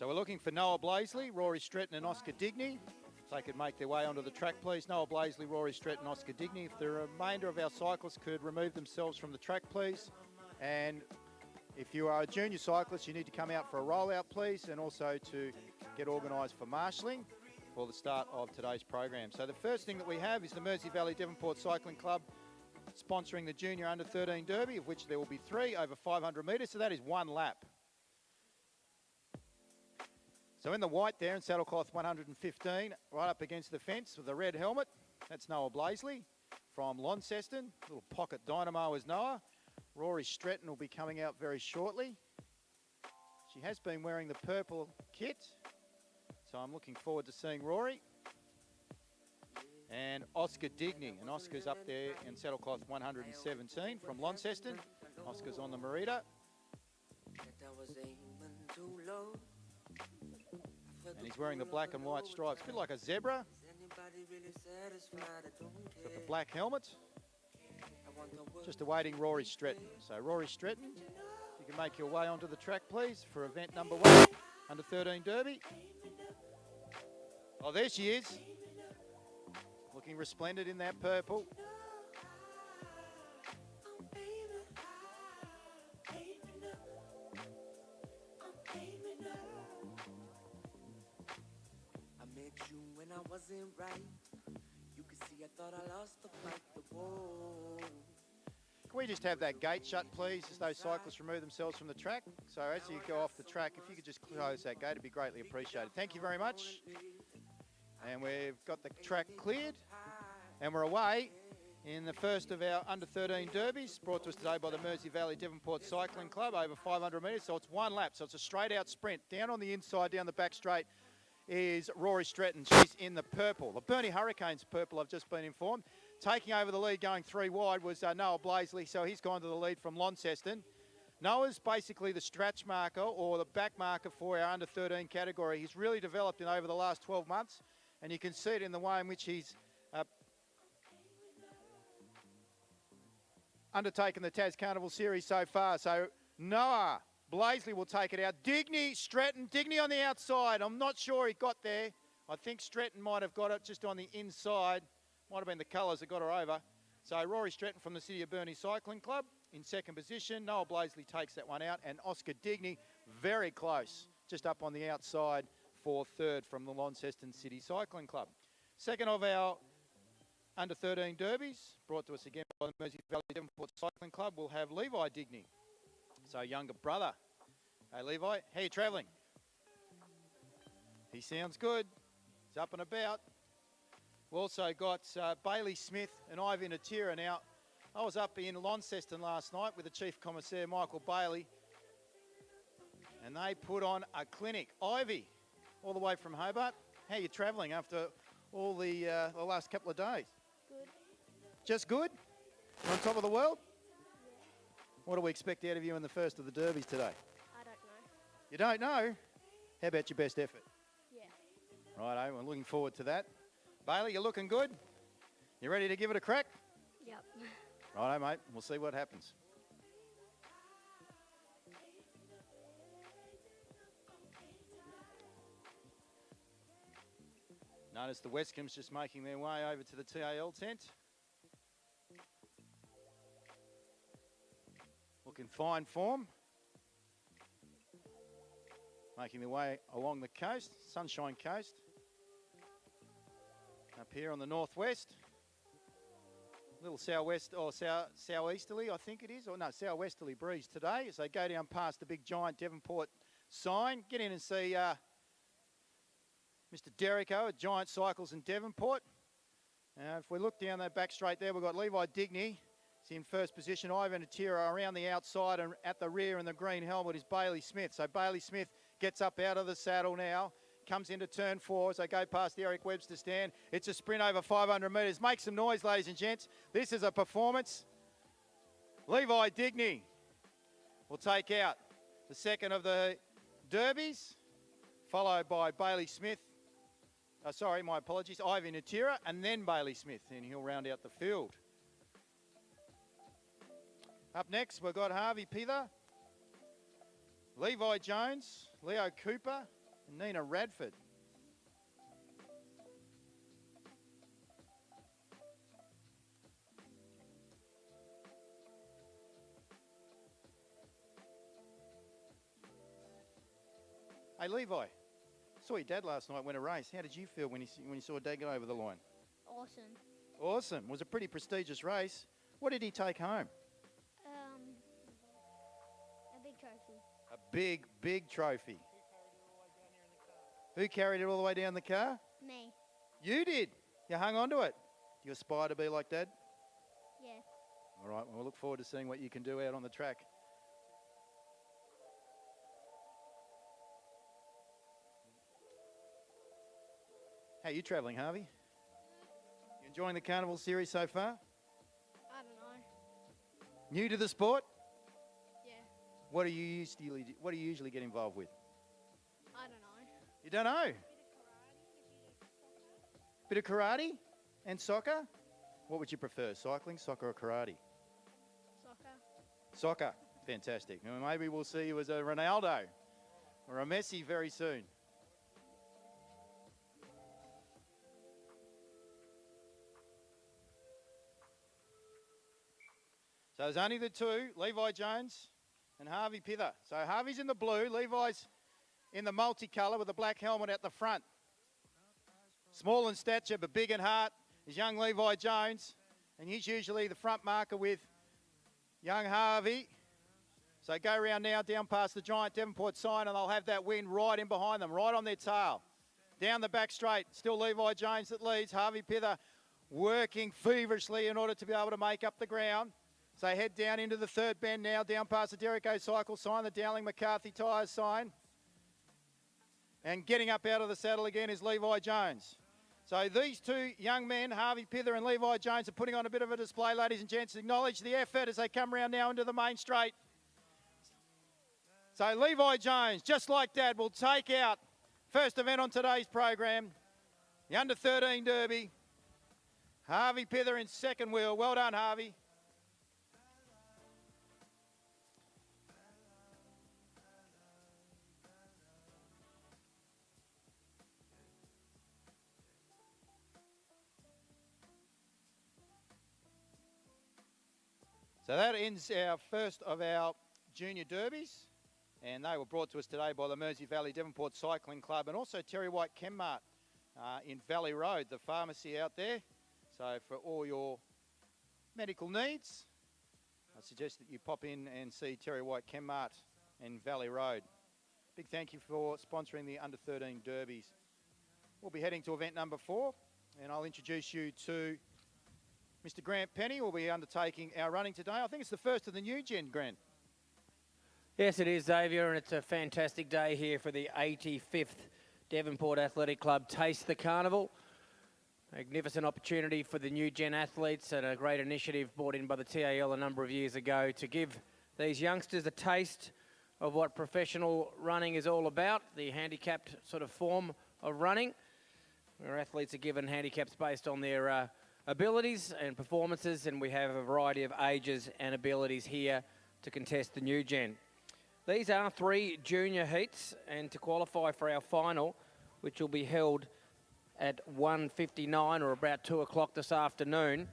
So we're looking for Noah Blaisley, Rory Stretton and Oscar Digney. If they could make their way onto the track, please. Noah Blaisley, Rory Stretton, Oscar Digney. If the remainder of our cyclists could remove themselves from the track, please. And if you are a junior cyclist, you need to come out for a rollout, please, and also to get organised for marshalling for the start of today's program. So the first thing that we have is the Mersey Valley Devonport Cycling Club sponsoring the Junior Under-13 Derby, of which there will be 3 over 500 metres, so that is 1 lap. So in the white there in saddlecloth 115, right up against the fence with the red helmet, that's Noah Blaisley from Launceston. Little pocket dynamo is Noah. Rory Stretton will be coming out very shortly. She has been wearing the purple kit, so I'm looking forward to seeing Rory. And Oscar Digney, and Oscar's up there in saddlecloth 117 from Launceston. Oscar's on the Merida. And he's wearing the black and white stripes, a bit like a zebra. Got the black helmet. Just awaiting Rory Stretton. So Rory Stretton, you can make your way onto the track, please, for event number 1, Under-13 Derby. Oh, there she is. Looking resplendent in that purple. Wasn't right. You can see I thought I lost the fight, the war. Can we just have that gate shut, please, as those cyclists remove themselves from the track? So as you go off the track, if you could just close that gate, it'd be greatly appreciated. Thank you very much. And we've got the track cleared, and we're away in the first of our Under-13 Derbies, brought to us today by the Mersey Valley Devonport Cycling Club, over 500 metres, so it's 1 lap, so it's a straight-out sprint. Down on the inside, down the back straight, is Rory Stretton. She's in the purple. The Burnie Hurricanes purple, I've just been informed. Taking over the lead, going 3 wide, was Noah Blaisley, so he's gone to the lead from Launceston. Noah's basically the stretch marker or the back marker for our Under-13 category. He's really developed in over the last 12 months, and you can see it in the way in which he's undertaken the Tas Carnival series so far. So Noah Blaisley will take it out. Digney, Stretton, Digney on the outside. I'm not sure he got there. I think Stretton might have got it just on the inside. Might have been the colours that got her over. So Rory Stretton from the City of Burnie Cycling Club in second position. Noah Blaisley takes that one out. And Oscar Digney, very close, just up on the outside for third from the Launceston City Cycling Club. Second of our Under-13 Derbies, brought to us again by the Mersey Valley Devonport Cycling Club, we'll have Levi Digney. So younger brother. Hey Levi, how you travelling? He sounds good. He's up and about. We've also got Bailey Smith and Ivy Natira. Now, I was up in Launceston last night with the Chief Commissaire Michael Bailey, and they put on a clinic. Ivy, all the way from Hobart. How you travelling after all the last couple of days? Good. Just good? You're on top of the world? What do we expect out of you in the first of the derbies today? I don't know. You don't know? How about your best effort? Yeah. Righto, we're looking forward to that. Bailey, you're looking good? You ready to give it a crack? Yep. Righto, mate. We'll see what happens. Notice the Westcombs just making their way over to the TAL tent. Looking fine form. Making their way along the coast, Sunshine Coast. Up here on the northwest. Little southwest or southeasterly, I think it is, or no, southwesterly breeze today as they go down past the big giant Devonport sign. Get in and see Mr. Derrico at Giant Cycles in Devonport. If we look down that back straight there, we've got Levi Digney. He's in first position. Ivan Atira around the outside, and at the rear in the green helmet is Bailey Smith. So Bailey Smith gets up out of the saddle now, comes into turn 4 as they go past the Eric Webster stand. It's a sprint over 500 metres. Make some noise, ladies and gents. This is a performance. Levi Digney will take out the second of the derbies, followed by Bailey Smith. Sorry, my apologies. Ivan Atira, and then Bailey Smith, and he'll round out the field. Up next, we've got Harvey Pither, Levi Jones, Leo Cooper, and Nina Radford. Hey, Levi, saw your dad last night win a race. How did you feel when you saw Dad go over the line? Awesome. Awesome. It was a pretty prestigious race. What did he take home? A big trophy. A big, big trophy. Who carried it all the way down the car? Me. You did. You hung on to it. Do you aspire to be like Dad? Yeah. All right, well, we'll look forward to seeing what you can do out on the track. How are you travelling, Harvey? You enjoying the Carnival series so far? I don't know. New to the sport? Yeah. What do you usually get involved with? I don't know. You don't know? Bit of karate and soccer? What would you prefer, cycling, soccer or karate? Soccer. Soccer. Fantastic. Well, maybe we'll see you as a Ronaldo or a Messi very soon. So there's only the two, Levi Jones and Harvey Pither. So Harvey's in the blue, Levi's in the multicolour with a black helmet at the front. Small in stature but big in heart is young Levi Jones, and he's usually the front marker with young Harvey. So go around now down past the giant Devonport sign, and they'll have that wind right in behind them, right on their tail. Down the back straight, still Levi Jones that leads. Harvey Pither working feverishly in order to be able to make up the ground. So head down into the third bend now, down past the Derrick O'Cycle sign, the Dowling McCarthy Tyres sign. And getting up out of the saddle again is Levi Jones. So these two young men, Harvey Pither and Levi Jones, are putting on a bit of a display, ladies and gents. Acknowledge the effort as they come round now into the main straight. So Levi Jones, just like Dad, will take out first event on today's program, the Under-13 Derby. Harvey Pither in second wheel. Well done, Harvey. So that ends our first of our junior derbies, and they were brought to us today by the Mersey Valley Devonport Cycling Club and also Terry White Chemmart in Valley Road, the pharmacy out there. So for all your medical needs, I suggest that you pop in and see Terry White Chemmart in Valley Road. Big thank you for sponsoring the Under-13 derbies. We'll be heading to event number 4, and I'll introduce you to Mr. Grant Penny will be undertaking our running today. I think it's the first of the new gen, Grant. Yes, it is, Xavier, and it's a fantastic day here for the 85th Devonport Athletic Club Taste the Carnival. Magnificent opportunity for the new gen athletes and a great initiative brought in by the TAL a number of years ago to give these youngsters a taste of what professional running is all about, the handicapped sort of form of running, where athletes are given handicaps based on their abilities and performances, and we have a variety of ages and abilities here to contest the new gen. These are 3 junior heats, and to qualify for our final, which will be held at 1:59 or about 2 o'clock this afternoon,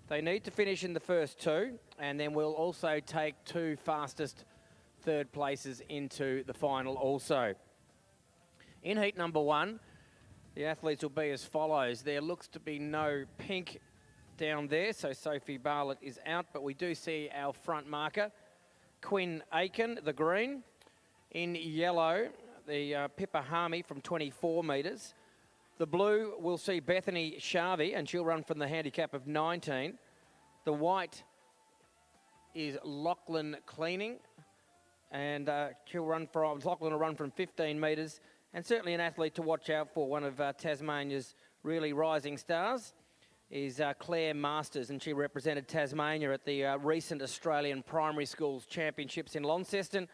they need to finish in the first 2, and then we'll also take 2 fastest third places into the final also. In heat number 1, the athletes will be as follows. There looks to be no pink down there, so Sophie Bartlett is out, but we do see our front marker, Quinn Aiken, the green. In yellow, the Pippa Harmy from 24 metres. The blue will see Bethany Sharvey, and she'll run from the handicap of 19. The white is Lachlan Cleaning, and Lachlan will run from 15 metres. And certainly an athlete to watch out for, one of Tasmania's really rising stars, is Claire Masters, and she represented Tasmania at the recent Australian Primary Schools Championships in Launceston,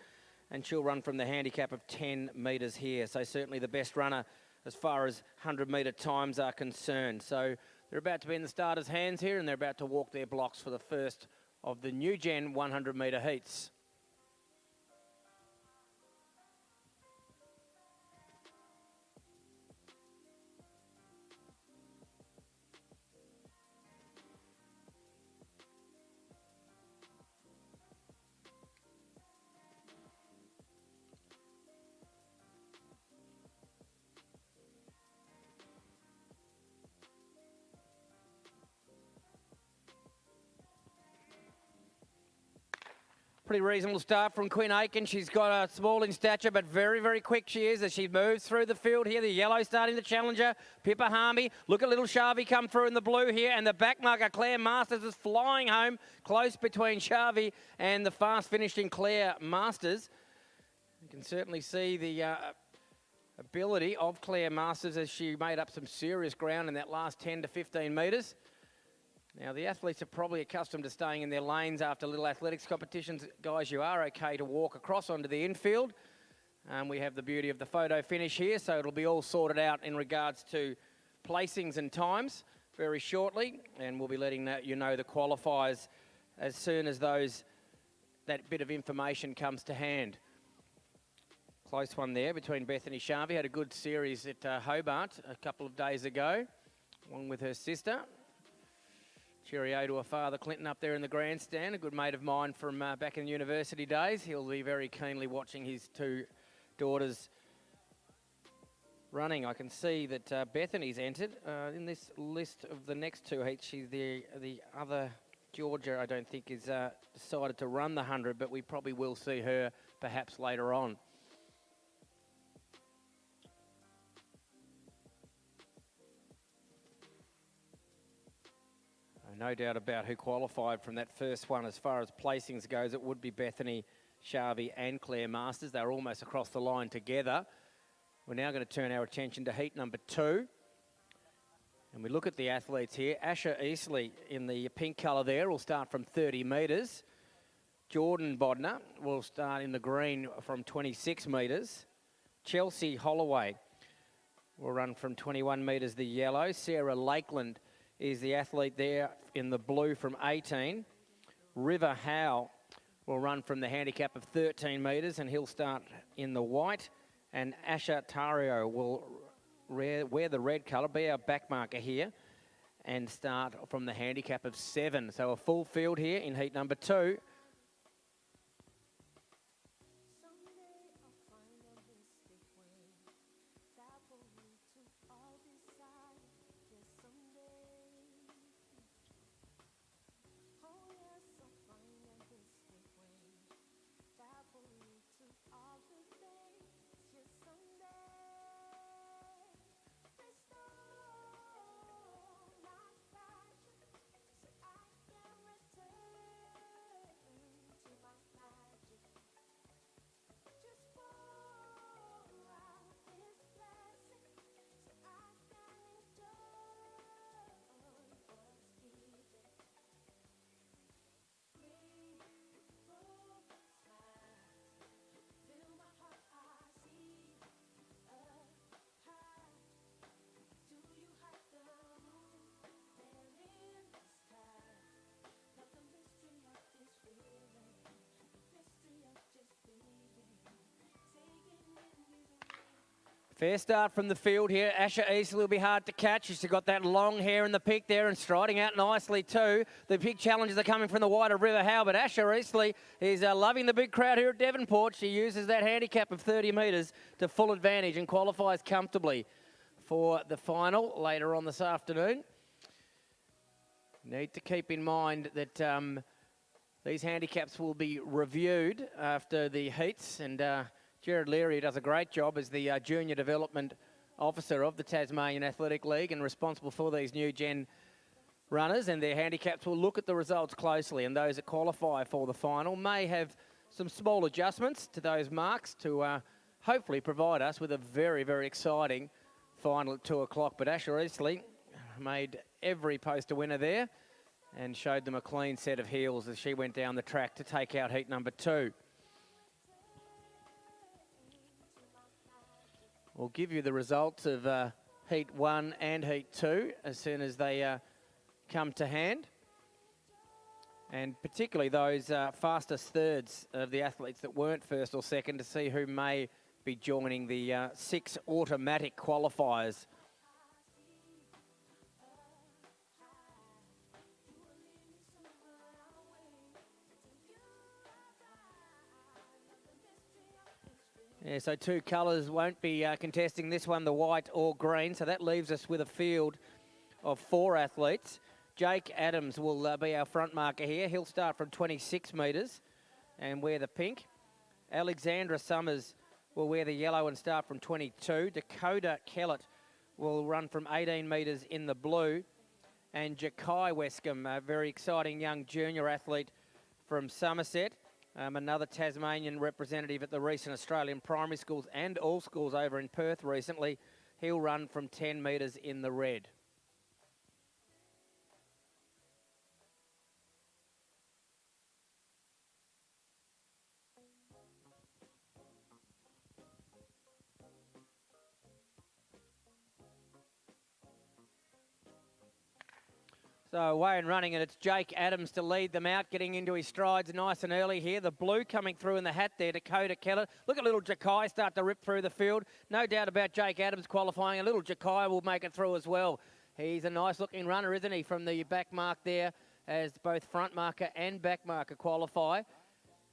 and she'll run from the handicap of 10 metres here. So certainly the best runner as far as 100-metre times are concerned. So they're about to be in the starters' hands here, and they're about to walk their blocks for the first of the new gen 100-metre heats. Pretty reasonable start from Quinn Aiken. She's got a small in stature, but very, very quick she is as she moves through the field here. The yellow starting to challenge her. Pippa Harmy. Look at little Shavi come through in the blue here. And the back marker, Claire Masters, is flying home. Close between Shavi and the fast finishing Claire Masters. You can certainly see the ability of Claire Masters as she made up some serious ground in that last 10 to 15 metres. Now, the athletes are probably accustomed to staying in their lanes after little athletics competitions. Guys, you are okay to walk across onto the infield. We have the beauty of the photo finish here, so it'll be all sorted out in regards to placings and times very shortly. And we'll be letting you know the qualifiers as soon as that bit of information comes to hand. Close one there between Bethany Sharvey. Had a good series at Hobart a couple of days ago, along with her sister. Cheerio to her father, Clinton, up there in the grandstand. A good mate of mine from back in the university days. He'll be very keenly watching his two daughters running. I can see that Bethany's entered in this list of the next two heats. She's the other Georgia, I don't think, is decided to run the 100, but we probably will see her perhaps later on. No doubt about who qualified from that first one. As far as placings goes, it would be Bethany Sharvey and Claire Masters. They're almost across the line together. We're now going to turn our attention to heat number 2. And we look at the athletes here. Asher Eastley in the pink colour there will start from 30 metres. Jordan Bodner will start in the green from 26 metres. Chelsea Holloway will run from 21 metres, the yellow. Sarah Lakeland is the athlete there in the blue from 18. River Howe will run from the handicap of 13 metres and he'll start in the white. And Asha Tario will wear the red colour, be our back marker here, and start from the handicap of 7. So a full field here in heat number 2. Fair start from the field here. Asher Eastley will be hard to catch. She's got that long hair in the peak there and striding out nicely too. The big challenges are coming from the wide of River Howe, but Asher Eastley is loving the big crowd here at Devonport. She uses that handicap of 30 metres to full advantage and qualifies comfortably for the final later on this afternoon. Need to keep in mind that these handicaps will be reviewed after the heats, and Gerard Leary does a great job as the Junior Development Officer of the Tasmanian Athletic League and responsible for these new gen runners, and their handicaps will look at the results closely, and those that qualify for the final may have some small adjustments to those marks to hopefully provide us with a very, very exciting final at 2 o'clock. But Asher Eastley made every poster winner there and showed them a clean set of heels as she went down the track to take out heat number 2. We'll give you the results of Heat 1 and Heat 2 as soon as they come to hand. And particularly those fastest thirds of the athletes that weren't first or second to see who may be joining the 6 automatic qualifiers. Yeah, so 2 colours won't be contesting this one, the white or green. So that leaves us with a field of 4 athletes. Jake Adams will be our front marker here. He'll start from 26 metres. and wear the pink. Alexandra Summers will wear the yellow and start from 22. Dakota Kellett will run from 18 metres in the blue. And Jakai Wescombe, a very exciting young junior athlete from Somerset, another Tasmanian representative at the recent Australian primary schools and all schools over in Perth recently. He'll run from 10 metres in the red. So away and running, and it's Jake Adams to lead them out, getting into his strides nice and early here. The blue coming through in the hat there, Dakota Keller. Look at little Jakai start to rip through the field. No doubt about Jake Adams qualifying. A little Jakai will make it through as well. He's a nice looking runner, isn't he, from the back mark there, as both front marker and back marker qualify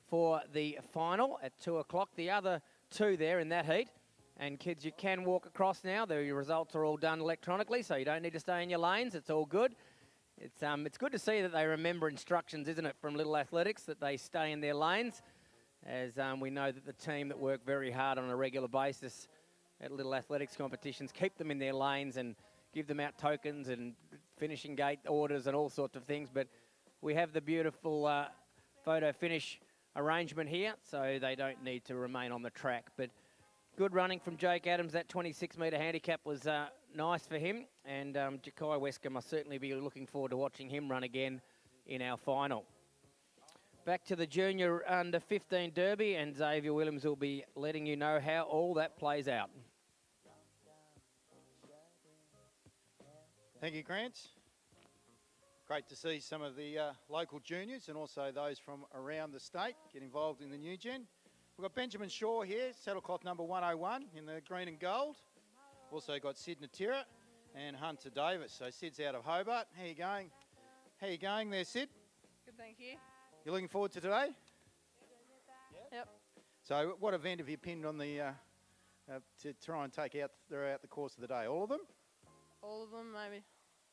for the final at 2 o'clock. The other two there in that heat. And kids, you can walk across now. The results are all done electronically, so you don't need to stay in your lanes. It's all good. It's good to see that they remember instructions, isn't it, from Little Athletics, that they stay in their lanes, as we know that the team that work very hard on a regular basis at Little Athletics competitions keep them in their lanes and give them out tokens and finishing gate orders and all sorts of things. But we have the beautiful photo finish arrangement here, so they don't need to remain on the track. But good running from Jake Adams. That 26-metre handicap was nice for him. And Jakai Wescombe, I'll certainly be looking forward to watching him run again in our final. Back to the junior under 15 derby, and Xavier Williams will be letting you know how all that plays out. Thank you, Grant. Great to see some of the local juniors and also those from around the state get involved in the new gen. We've got Benjamin Shaw here, saddlecloth number 101 in the green and gold. Also got Sid Natira and Hunter Davis. So Sid's out of Hobart. How you going? How you going there, Sid? Good, thank you. You looking forward to today? Yep. So what event have you pinned on the to try and take out throughout the course of the day? All of them? All of them, maybe.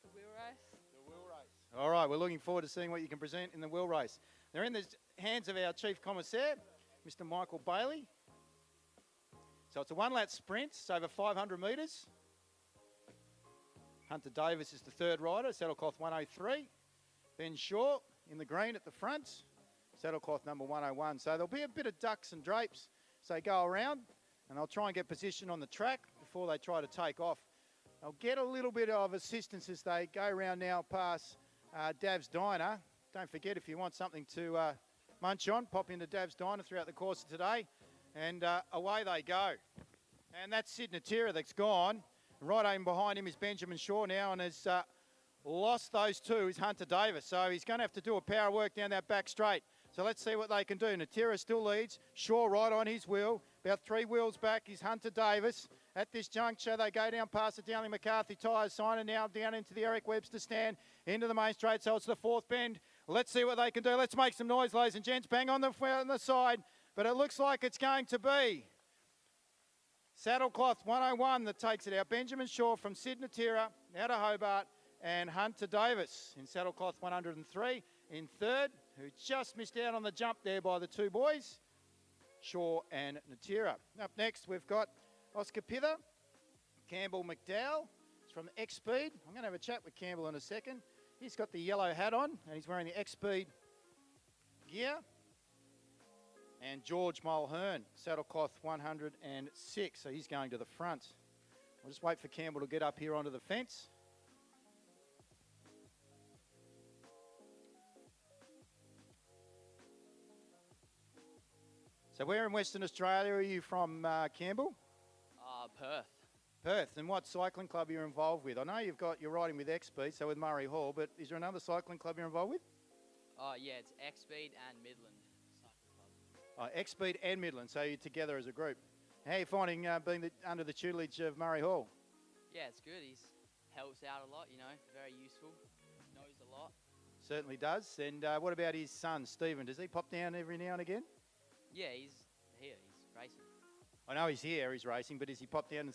The wheel race. The wheel race. All right, we're looking forward to seeing what you can present in the wheel race. They're in the hands of our chief commissaire, Mr. Michael Bailey. So it's a one-lap sprint. It's over 500 metres. Hunter Davis is the third rider, saddlecloth 103. Ben Shaw in the green at the front, saddlecloth number 101. So there'll be a bit of ducks and drapes as they go around, and they'll try and get position on the track before they try to take off. They'll get a little bit of assistance as they go around now past Dav's Diner. Don't forget, if you want something to munch on, pop into Dav's Diner throughout the course of today. And away they go. And that's Sid Natira that's gone. Right in behind him is Benjamin Shaw now, and has lost those two is Hunter Davis. So he's going to have to do a power work down that back straight. So let's see what they can do. Natira still leads. Shaw right on his wheel. About 3 wheels back is Hunter Davis. At this juncture, they go down past the Dowling McCarthy tyres sign and now down into the Eric Webster stand, into the main straight. So it's the fourth bend. Let's see what they can do. Let's make some noise, ladies and gents. Bang on the side. But it looks like it's going to be saddlecloth 101 that takes it out. Benjamin Shaw from Sid Natira out of Hobart, and Hunter Davis in saddlecloth 103 in third, who just missed out on the jump there by the two boys, Shaw and Natira. Up next, we've got Oscar Pither, Campbell McDowell. It's from X-Speed. I'm going to have a chat with Campbell in a second. He's got the yellow hat on, and he's wearing the X-Speed gear. And George Mulhern, saddlecloth 106, so he's going to the front. We'll just wait for Campbell to get up here onto the fence. So where in Western Australia are you from, Campbell? Perth. Perth. And what cycling club are you involved with? I know you're riding with X-Speed, so with Murray Hall, but is there another cycling club you're involved with? Yeah, it's X-Speed and Midland Cycle Club. X-Speed and Midland, so you're together as a group. How are you finding being under the tutelage of Murray Hall? Yeah, it's good. He helps out a lot, very useful, knows a lot. Certainly does. And what about his son, Stephen? Does he pop down every now and again? Yeah, he's here. He's racing. I know he's here, he's racing, but does he pop down and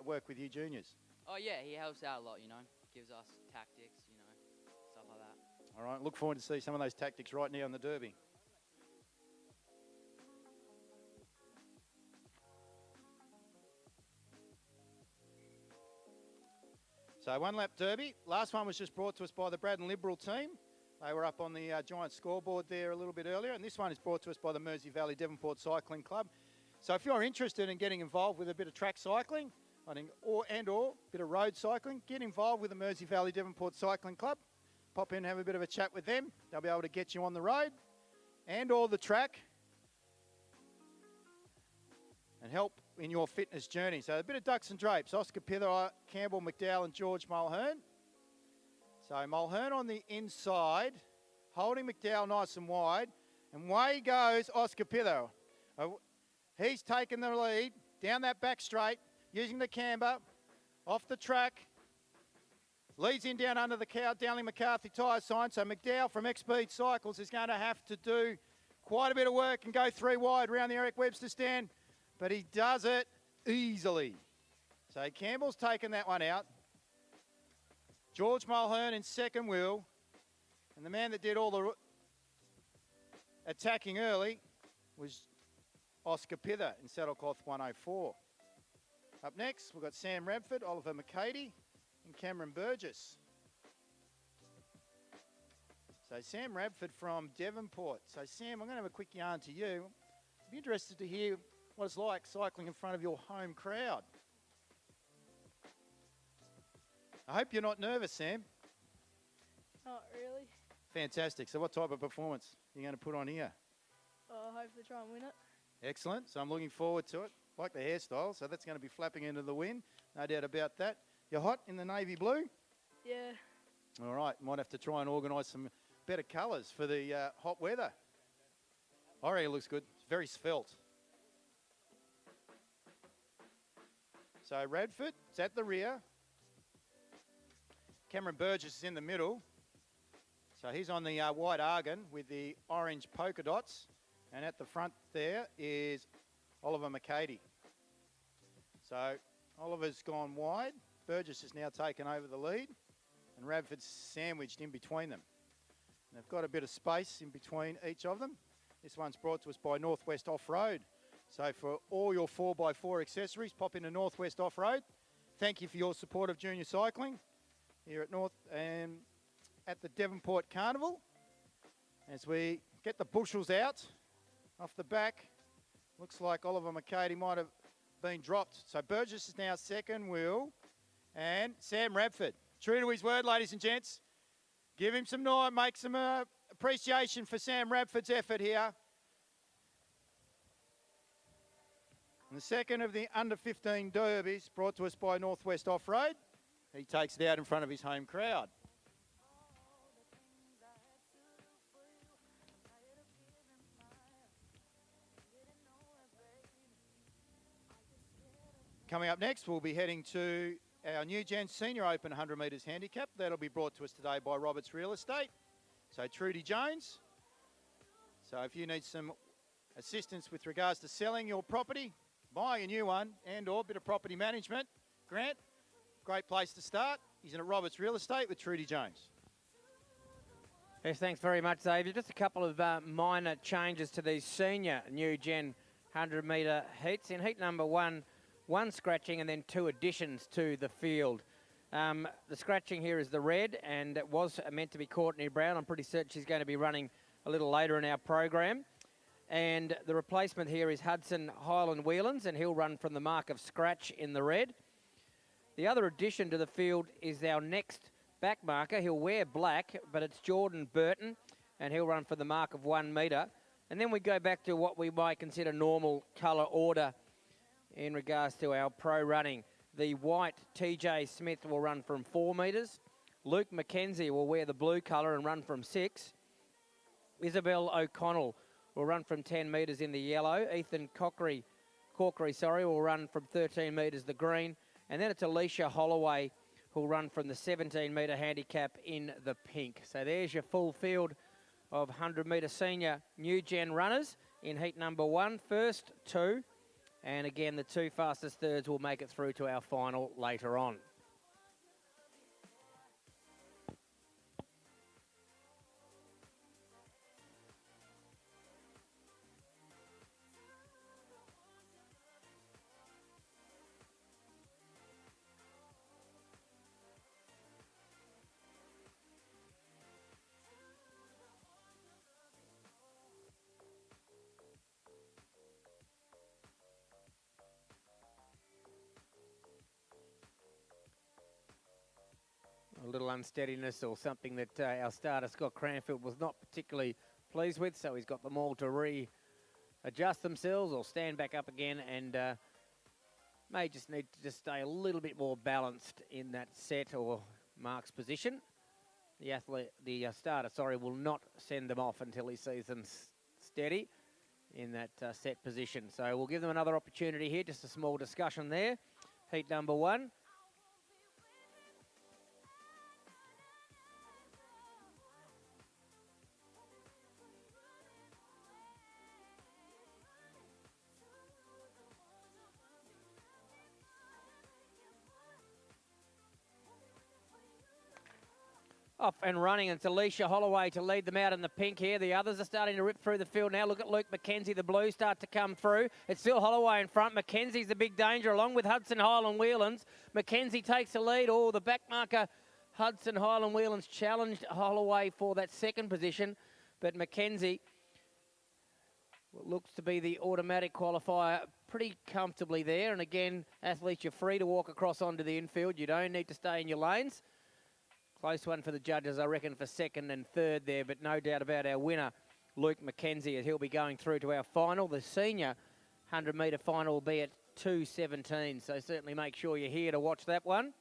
work with you juniors? Oh, yeah, he helps out a lot, gives us tactics, stuff like that. All right, look forward to see some of those tactics right now in the Derby. So 1 lap derby. Last one was just brought to us by the Braddon Liberal team. They were up on the giant scoreboard there a little bit earlier. And this one is brought to us by the Mersey Valley Devonport Cycling Club. So if you're interested in getting involved with a bit of track cycling or a bit of road cycling, get involved with the Mersey Valley Devonport Cycling Club. Pop in and have a bit of a chat with them. They'll be able to get you on the road and or the track and help in your fitness journey. So a bit of ducks and drapes. Oscar Pither, Campbell, McDowell and George Mulhern. So Mulhern on the inside, holding McDowell nice and wide. And away goes Oscar Pither. He's taken the lead down that back straight, using the camber, off the track. Leads in down under the Dowling McCarthy tyre sign. So McDowell from X-Speed Cycles is going to have to do quite a bit of work and go 3 wide around the Eric Webster stand. But he does it easily. So Campbell's taken that one out. George Mulhern in second wheel. And the man that did all the attacking early was Oscar Pither in Saddlecloth 104. Up next, we've got Sam Radford, Oliver McCady, and Cameron Burgess. So Sam Radford from Devonport. So Sam, I'm going to have a quick yarn to you. I'd be interested to hear what it's like cycling in front of your home crowd. I hope you're not nervous, Sam. Not really. Fantastic. So what type of performance are you going to put on here? Hopefully try and win it. Excellent. So I'm looking forward to it. Like the hairstyle, so that's going to be flapping into the wind. No doubt about that. You're hot in the navy blue? Yeah. All right. Might have to try and organise some better colours for the hot weather. I reckon it looks good. It's very svelte. So Radford is at the rear. Cameron Burgess is in the middle. So he's on the white argon with the orange polka dots. And at the front there is Oliver McCady. So Oliver's gone wide. Burgess has now taken over the lead. And Radford's sandwiched in between them. And they've got a bit of space in between each of them. This one's brought to us by Northwest Off-Road. So for all your 4x4 accessories, pop into Northwest Off-Road. Thank you for your support of junior cycling here at North and at the Devonport Carnival. As we get the bushels out off the back, looks like Oliver McCady might have been dropped. So Burgess is now second wheel, and Sam Radford, true to his word, ladies and gents. Give him some noise, make some appreciation for Sam Radford's effort here. And the second of the under-15 derbies brought to us by Northwest Off-Road. He takes it out in front of his home crowd. Coming up next, we'll be heading to our New Gen Senior Open 100 metres handicap. That'll be brought to us today by Roberts Real Estate. So Trudy Jones. So if you need some assistance with regards to selling your property, buying a new one, and or a bit of property management, Grant, great place to start. He's in at Roberts Real Estate with Trudy Jones. Yes, thanks very much, Xavier. Just a couple of minor changes to these senior New Gen 100 metre heats. In heat number one scratching and then 2 additions to the field. The scratching here is the red, and it was meant to be Courtney Brown. I'm pretty certain she's going to be running a little later in our program. And the replacement here is Hudson Highland Whelans, and he'll run from the mark of scratch in the red. The other addition to the field is our next back marker. He'll wear black, but it's Jordan Burton, and he'll run for the mark of 1 metre. And then we go back to what we might consider normal colour order in regards to our pro running. The white TJ Smith will run from 4 metres. Luke McKenzie will wear the blue colour and run from 6. Isabel O'Connell will run from 10 metres in the yellow. Ethan Corkery, will run from 13 metres the green. And then it's Alicia Holloway who'll run from the 17 metre handicap in the pink. So there's your full field of 100 metre senior New Gen runners in heat number 1. First 2. And again, the 2 fastest thirds will make it through to our final later on. a little unsteadiness or something that our starter, Scott Cranfield, was not particularly pleased with. So he's got them all to readjust themselves or stand back up again, and may just need to just stay a little bit more balanced in that set or marks position. The starter, sorry, will not send them off until he sees them steady in that set position. So we'll give them another opportunity here, just a small discussion there. Heat number 1. Off and running, and it's Alicia Holloway to lead them out in the pink here. The others are starting to rip through the field now. Look at Luke McKenzie, the blue start to come through. It's still Holloway in front. McKenzie's the big danger, along with Hudson Highland Whelan's. McKenzie takes the lead. Oh, the back marker, Hudson Highland Whelan's challenged Holloway for that second position, but McKenzie looks to be the automatic qualifier pretty comfortably there. And again, athletes, you're free to walk across onto the infield. You don't need to stay in your lanes. Close one for the judges, I reckon, for second and third there, but no doubt about our winner, Luke McKenzie, as he'll be going through to our final. The senior 100-metre final will be at 2:17, so certainly make sure you're here to watch that one.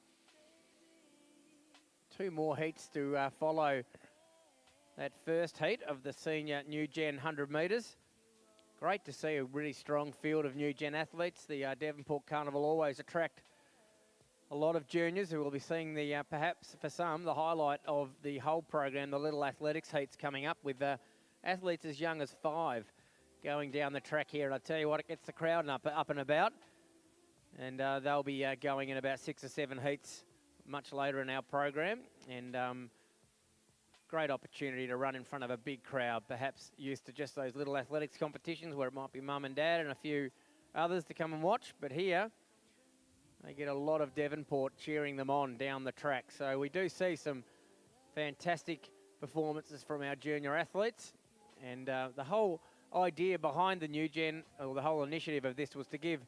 2 more heats to follow that first heat of the senior New Gen 100 metres. Great to see a really strong field of New Gen athletes. The Devonport Carnival always attract a lot of juniors who will be seeing the, perhaps for some, the highlight of the whole program, the little athletics heats coming up with athletes as young as 5 going down the track here. And I tell you what, it gets the crowd up and about. And they'll be going in about 6 or 7 heats much later in our program. And great opportunity to run in front of a big crowd, perhaps used to just those little athletics competitions where it might be mum and dad and a few others to come and watch. But here, they get a lot of Devonport cheering them on down the track. So we do see some fantastic performances from our junior athletes. And the whole idea behind the New Gen, or the whole initiative of this, was to give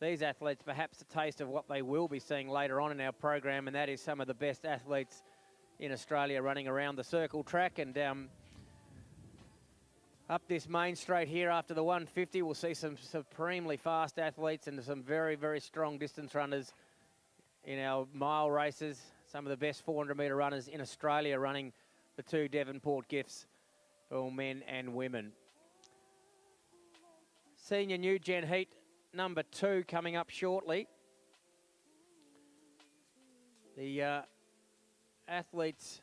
these athletes perhaps a taste of what they will be seeing later on in our program, and that is some of the best athletes in Australia running around the circle track. And up this main straight here after the 150, we'll see some supremely fast athletes and some very, very strong distance runners in our mile races. Some of the best 400-metre runners in Australia running the 2 Devonport gifts for men and women. Senior New Gen Heat number 2 coming up shortly. The athletes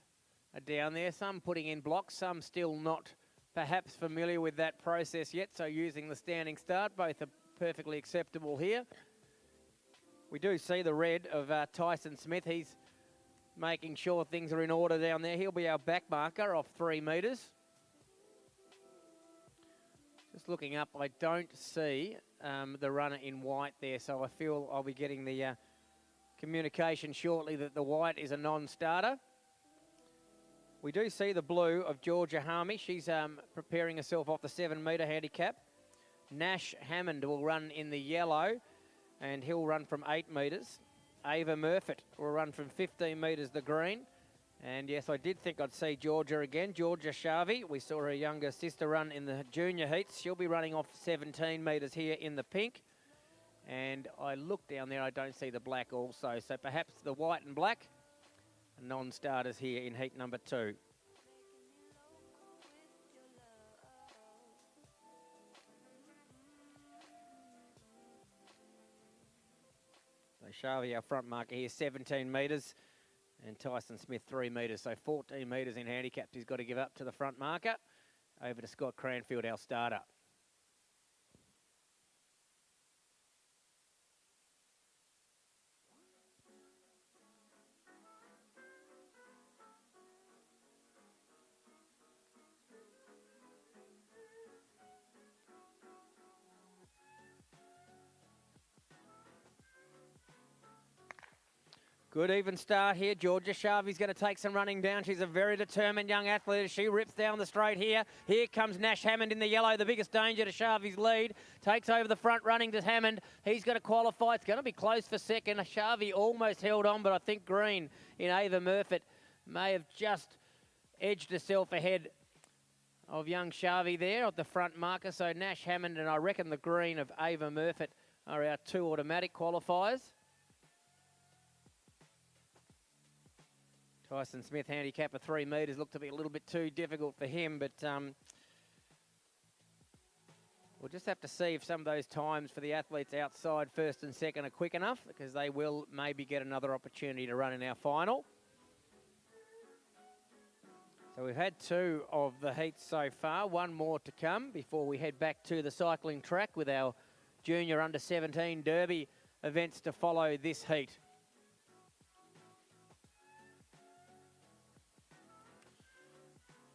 are down there, some putting in blocks, some still not perhaps familiar with that process yet, so using the standing start, both are perfectly acceptable here. We do see the red of Tyson Smith. He's making sure things are in order down there. He'll be our back marker off 3 metres. Just looking up, I don't see the runner in white there, so I feel I'll be getting the communication shortly that the white is a non-starter. We do see the blue of Georgia Harmy. She's preparing herself off the 7-metre handicap. Nash Hammond will run in the yellow, and he'll run from 8 metres. Ava Murfitt will run from 15 metres, the green. And yes, I did think I'd see Georgia again. Georgia Shavi, we saw her younger sister run in the junior heats. She'll be running off 17 metres here in the pink. And I look down there, I don't see the black also. So perhaps the white and black non-starters here in heat number 2. So Shavi, our front marker here, 17 metres, and Tyson Smith 3 metres. So 14 metres in handicapped he's got to give up to the front marker. Over to Scott Cranfield, our starter. Good even start here. Georgia Shavi's going to take some running down. She's a very determined young athlete as she rips down the straight here. Here comes Nash Hammond in the yellow, the biggest danger to Shavi's lead. Takes over the front running to Hammond. He's going to qualify. It's going to be close for second. Shavi almost held on, but I think green in Ava Murfitt may have just edged herself ahead of young Shavi there at the front marker. So Nash Hammond and I reckon the green of Ava Murfitt are our 2 automatic qualifiers. Tyson Smith handicap of 3 metres looked to be a little bit too difficult for him, but we'll just have to see if some of those times for the athletes outside first and second are quick enough, because they will maybe get another opportunity to run in our final. So we've had 2 of the heats so far, 1 more to come before we head back to the cycling track with our junior under 17 derby events to follow this heat.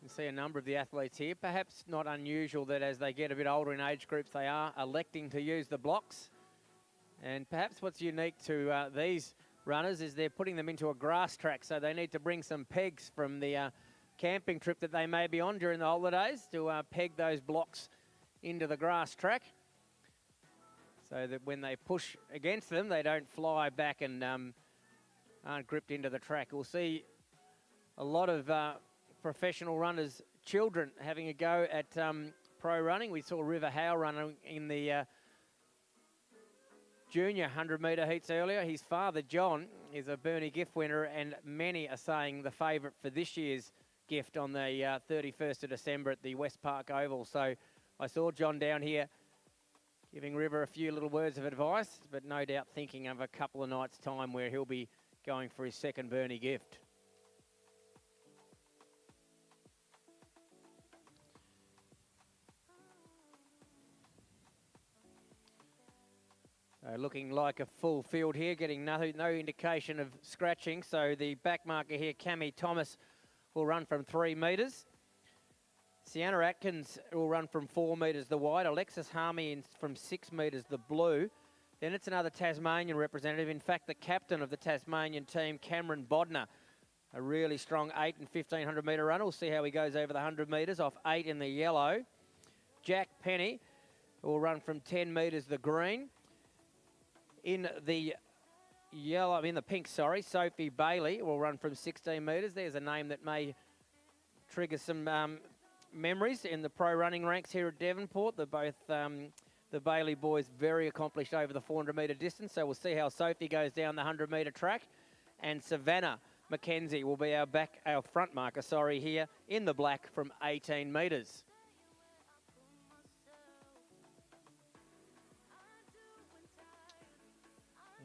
You can see a number of the athletes here. Perhaps not unusual that as they get a bit older in age groups, they are electing to use the blocks. And perhaps what's unique to these runners is they're putting them into a grass track, so they need to bring some pegs from the camping trip that they may be on during the holidays to peg those blocks into the grass track, so that when they push against them, they don't fly back and aren't gripped into the track. We'll see a lot of professional runners' children having a go at pro running. We saw River Howe running in the junior 100-metre heats earlier. His father, John, is a Bernie gift winner, and many are saying the favourite for this year's gift on the 31st of December at the West Park Oval. So I saw John down here giving River a few little words of advice, but no doubt thinking of a couple of nights' time where he'll be going for his second Bernie gift. Looking like a full field here, getting no indication of scratching. So the back marker here, Cami Thomas, will run from 3 metres. Sienna Atkins will run from 4 metres, the white. Alexis Harmy from 6 metres, the blue. Then it's another Tasmanian representative. In fact, the captain of the Tasmanian team, Cameron Bodner, a really strong 8 and 1500 metre runner. We'll see how he goes over the 100 metres off 8 in the yellow. Jack Penny will run from 10 metres, the green. In the yellow, in the pink, sorry, Sophie Bailey will run from 16 metres. There's a name that may trigger some memories in the pro running ranks here at Devonport. They're both the Bailey boys very accomplished over the 400 metre distance. So we'll see how Sophie goes down the 100 metre track. And Savannah McKenzie will be our front marker, here in the black from 18 metres.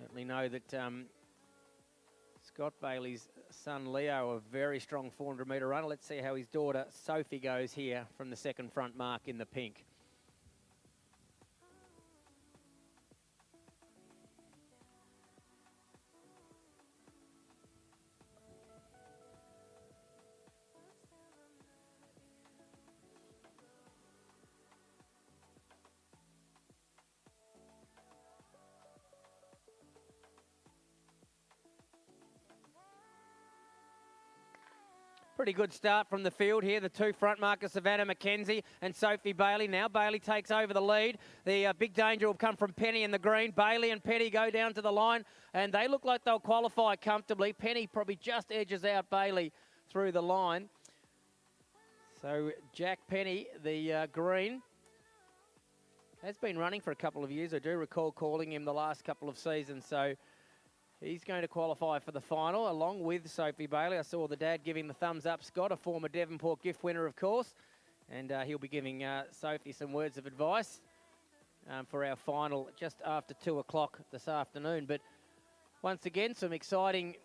Certainly know that Scott Bailey's son Leo, a very strong 400 metre runner. Let's see how his daughter Sophie goes here from the second front mark in the pink. Pretty good start from the field here. The 2 front markers, Savannah McKenzie and Sophie Bailey. Now Bailey takes over the lead. The big danger will come from Penny in the green. Bailey and Penny go down to the line, and they look like they'll qualify comfortably. Penny probably just edges out Bailey through the line. So Jack Penny, the green, has been running for a couple of years. I do recall calling him the last couple of seasons. So he's going to qualify for the final along with Sophie Bailey. I saw the dad giving the thumbs up. Scott, a former Devonport gift winner, of course. And he'll be giving Sophie some words of advice for our final just after 2 o'clock this afternoon. But once again, some exciting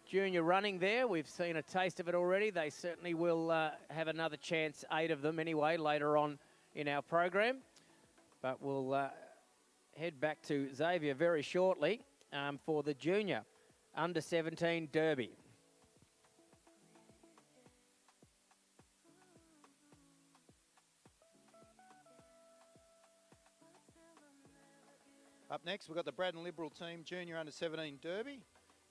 junior running there. We've seen a taste of it already. They certainly will have another chance, 8 of them anyway, later on in our program. But we'll head back to Xavier very shortly for the junior under 17 derby. Up next, we've got the Braddon Liberal team junior under 17 derby.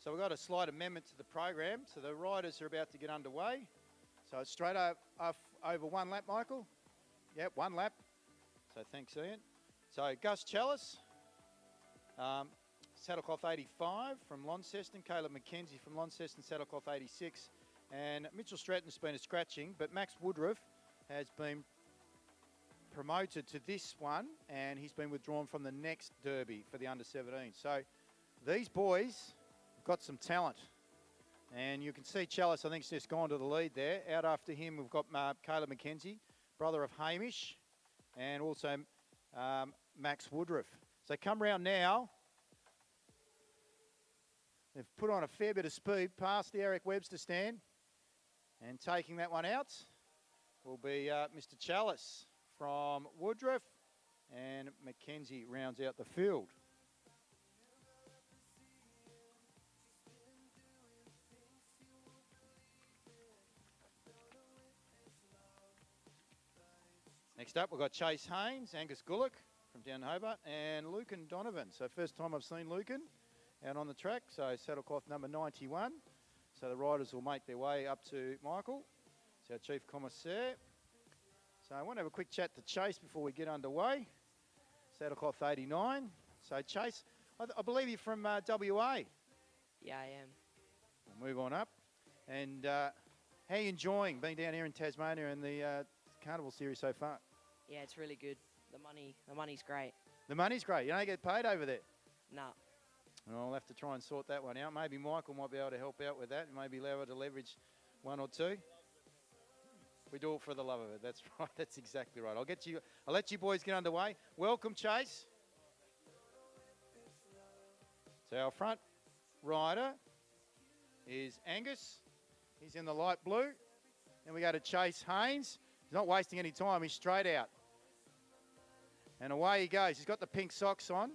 So we've got a slight amendment to the program. So the riders are about to get underway. So it's straight over 1 lap, Michael. Yep, 1 lap. So thanks, Ian. So Gus Chalice, saddlecloth 85 from Launceston. Caleb McKenzie from Launceston, saddlecloth 86. And Mitchell Stratton's been a scratching, but Max Woodruff has been promoted to this one, and he's been withdrawn from the next derby for the under-17. So these boys have got some talent. And you can see Chalice, I think, has just gone to the lead there. Out after him, we've got Caleb McKenzie, brother of Hamish, and also Max Woodruff. So come round now. They've put on a fair bit of speed past the Eric Webster stand. And taking that one out will be Mr. Chalice from Woodruff, and McKenzie rounds out the field. Next up, we've got Chase Haynes, Angus Gullick from down Hobart, and Lucan Donovan. So first time I've seen Lucan out on the track, so saddlecloth number 91. So the riders will make their way up to Michael. It's our chief commissaire. So I want to have a quick chat to Chase before we get underway. Saddlecloth 89. So Chase, I believe you're from WA. Yeah, I am. We'll move on up. And how are you enjoying being down here in Tasmania in the Carnival series so far? Yeah, it's really good. The money's great. The money's great. You don't get paid over there? Nah. Well, I'll have to try and sort that one out. Maybe Michael might be able to help out with that. Maybe allow her to leverage one or two. We do it for the love of it. That's right. That's exactly right. I'll let you boys get underway. Welcome, Chase. So our front rider is Angus. He's in the light blue. Then we go to Chase Haynes. He's not wasting any time. He's straight out. And away he goes. He's got the pink socks on.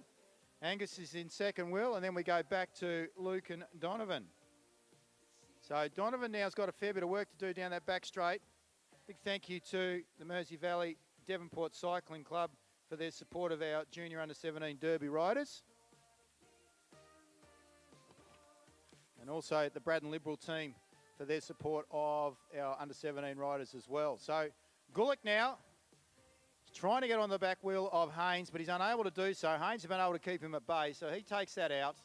Angus is in second wheel, and then we go back to Lucan Donovan. So Donovan now's got a fair bit of work to do down that back straight. Big thank you to the Mersey Valley Devonport Cycling Club for their support of our junior under-17 Derby riders. And also the Braddon Liberal team for their support of our under-17 riders as well. So Gullick now trying to get on the back wheel of Haynes, but he's unable to do so. Haynes has been able to keep him at bay, so he takes that out.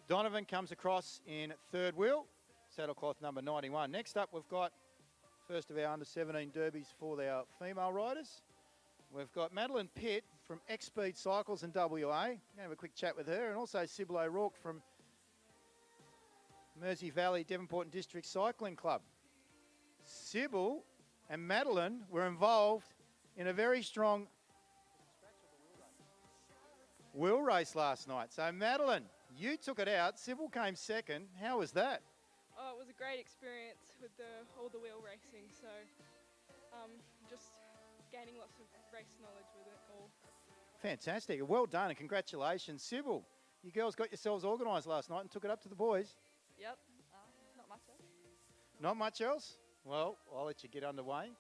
Donovan comes across in third wheel, saddlecloth number 91. Next up, we've got first of our under-17 derbies for our female riders. We've got Madeline Pitt from X-Speed Cycles in WA. I'm going to have a quick chat with her, and also Sybil O'Rourke from Mersey Valley Devonport and District Cycling Club. Sybil and Madeline were involved in a very strong wheel race last night. So Madeline, you took it out. Sybil came second. How was that? Oh, it was a great experience with all the wheel racing. So just gaining lots of race knowledge with it all. Fantastic. Well done and congratulations. Sybil, you girls got yourselves organised last night and took it up to the boys. Yep. Not much else. Not much else? Well, I'll let you get underway.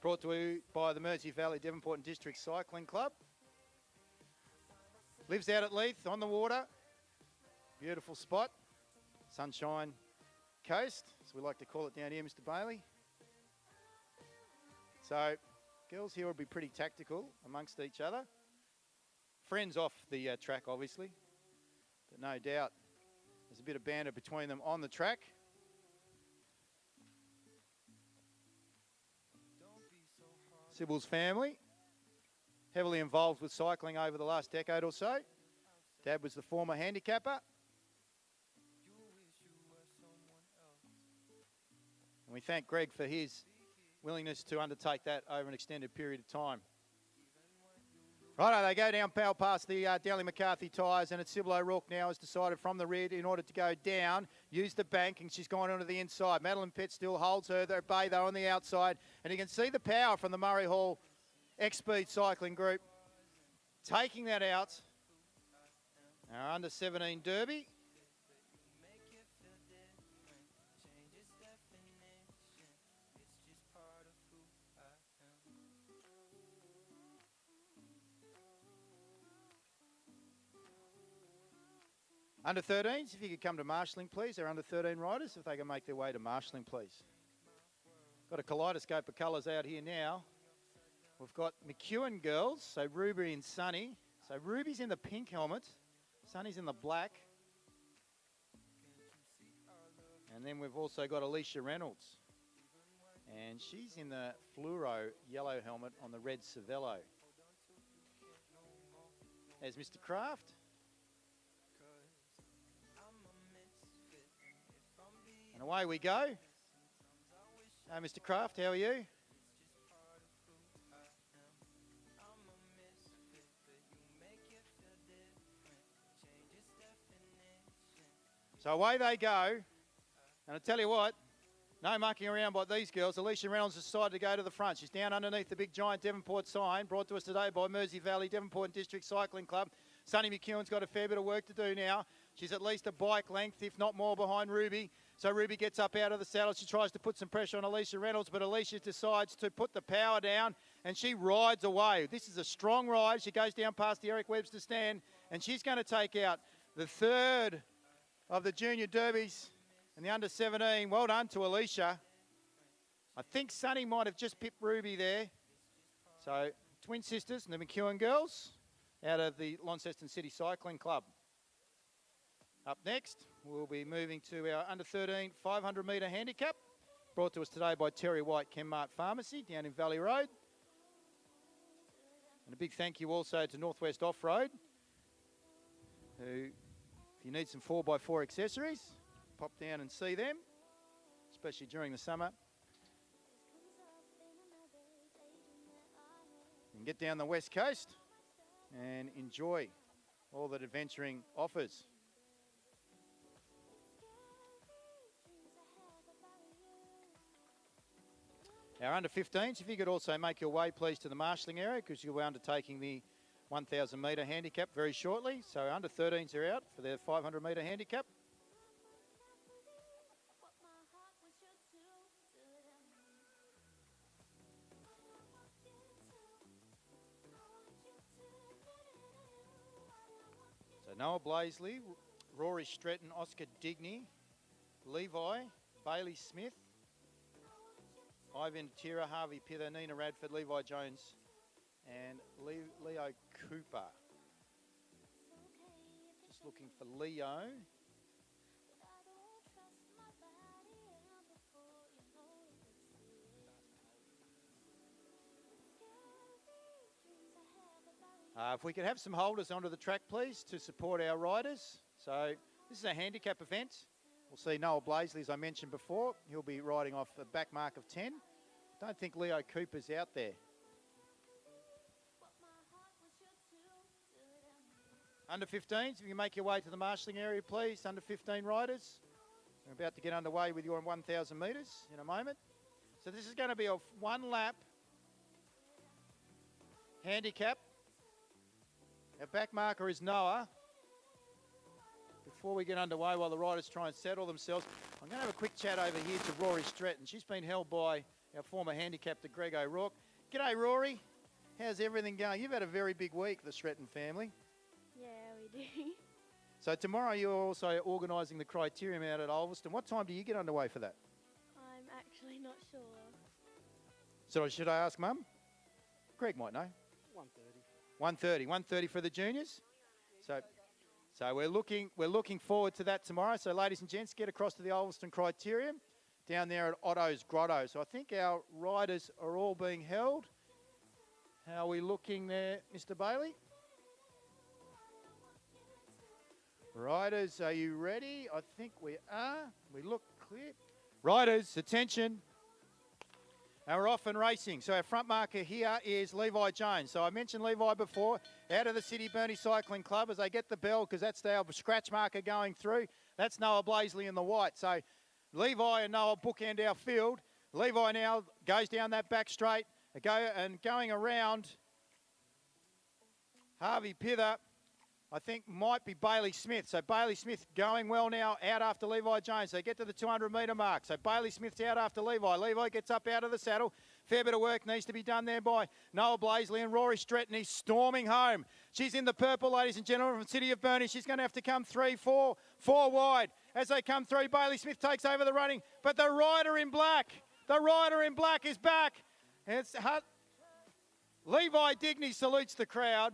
Brought to you by the Mersey Valley Devonport and District Cycling Club. Lives out at Leith on the water. Beautiful spot. Sunshine Coast, as we like to call it down here, Mr. Bailey. So, girls here will be pretty tactical amongst each other. Friends off the track, obviously. But no doubt there's a bit of banter between them on the track. Sybil's family, heavily involved with cycling over the last decade or so. Dad was the former handicapper. And we thank Greg for his willingness to undertake that over an extended period of time. Righto, they go down past the Daly McCarthy tyres, and it's Sybil O'Rourke now has decided from the rear in order to go down, use the bank, and she's gone onto the inside. Madeline Pitt still holds her. They're at bay, though, on the outside. And you can see the power from the Murray Hall X-Speed Cycling Group taking that out. Our under-17 Derby. Under 13s, if you could come to marshalling, please. Our under 13 riders, if they can make their way to marshalling, please. Got a kaleidoscope of colours out here now. We've got McEwen girls, so Ruby and Sunny. So Ruby's in the pink helmet, Sunny's in the black. And then we've also got Alicia Reynolds. And she's in the fluoro yellow helmet on the red Cervelo. There's Mr. Kraft. And away we go. Hey, Mr. Kraft, how are you? So away they go. And I tell you what, no mucking around by these girls. Alicia Reynolds decided to go to the front. She's down underneath the big giant Devonport sign, brought to us today by Mersey Valley Devonport District Cycling Club. Sunny McEwen's got a fair bit of work to do now. She's at least a bike length, if not more, behind Ruby. So Ruby gets up out of the saddle. She tries to put some pressure on Alicia Reynolds, but Alicia decides to put the power down, and she rides away. This is a strong ride. She goes down past the Eric Webster stand, and she's going to take out the third of the junior derbies and the under-17. Well done to Alicia. I think Sunny might have just pipped Ruby there. So twin sisters and the McEwen girls out of the Launceston City Cycling Club. Up next, we'll be moving to our under-13 500-metre handicap, brought to us today by Terry White Chemmart Pharmacy down in Valley Road. And a big thank you also to Northwest Off-Road, who, if you need some 4x4 accessories, pop down and see them, especially during the summer. You can get down the West Coast and enjoy all that adventuring offers. Our under-15s, if you could also make your way, please, to the marshalling area, because you'll be undertaking the 1,000 metre handicap very shortly. So under-13s are out for their 500 metre handicap. So Noah Blaisley, Rory Stretton, Oscar Digney, Levi, Bailey Smith, Ivan Tira, Harvey Pither, Nina Radford, Levi Jones and Leo Cooper. Just looking for Leo. If we could have some holders onto the track, please, to support our riders. So this is a handicap event. We'll see Noah Blaisley, as I mentioned before. He'll be riding off a back mark of 10. Don't think Leo Cooper's out there. Under 15s, if you make your way to the marshalling area, please. Under 15 riders. We're about to get underway with your 1,000 metres in a moment. So this is going to be a one lap handicap. Our back marker is Noah. Before we get underway, while the riders try and settle themselves, I'm going to have a quick chat over here to Rory Stretton. She's been held by our former handicapper, Greg O'Rourke. G'day, Rory. How's everything going? You've had a very big week, the Stretton family. Yeah, we do. So tomorrow you're also organising the criterium out at Ulverston. What time do you get underway for that? I'm actually not sure. So should I ask Mum? Greg might know. 1:30. 1:30 for the juniors. So we're looking forward to that tomorrow. So ladies and gents, get across to the Ulverston Criterium down there at Otto's Grotto. So I think our riders are all being held. How are we looking there, Mr. Bailey? Riders, are you ready? I think we are. We look clear. Riders, attention. And we're off and racing. So our front marker here is Levi Jones. So I mentioned Levi before, out of the City Burnie Cycling Club as they get the bell, because that's our scratch marker going through. That's Noah Blaisley in the white. So Levi and Noah bookend our field. Levi now goes down that back straight, going around Harvey Pither, I think might be Bailey Smith. So Bailey Smith going well now, out after Levi Jones. They get to the 200 metre mark. So Bailey Smith's out after Levi. Levi gets up out of the saddle. Fair bit of work needs to be done there by Noah Blaisley, and Rory Stretton is storming home. She's in the purple, ladies and gentlemen, from City of Burnie. She's going to have to come 4 wide. As they come through, Bailey Smith takes over the running, but the rider in black is back. And it's Levi Digney salutes the crowd.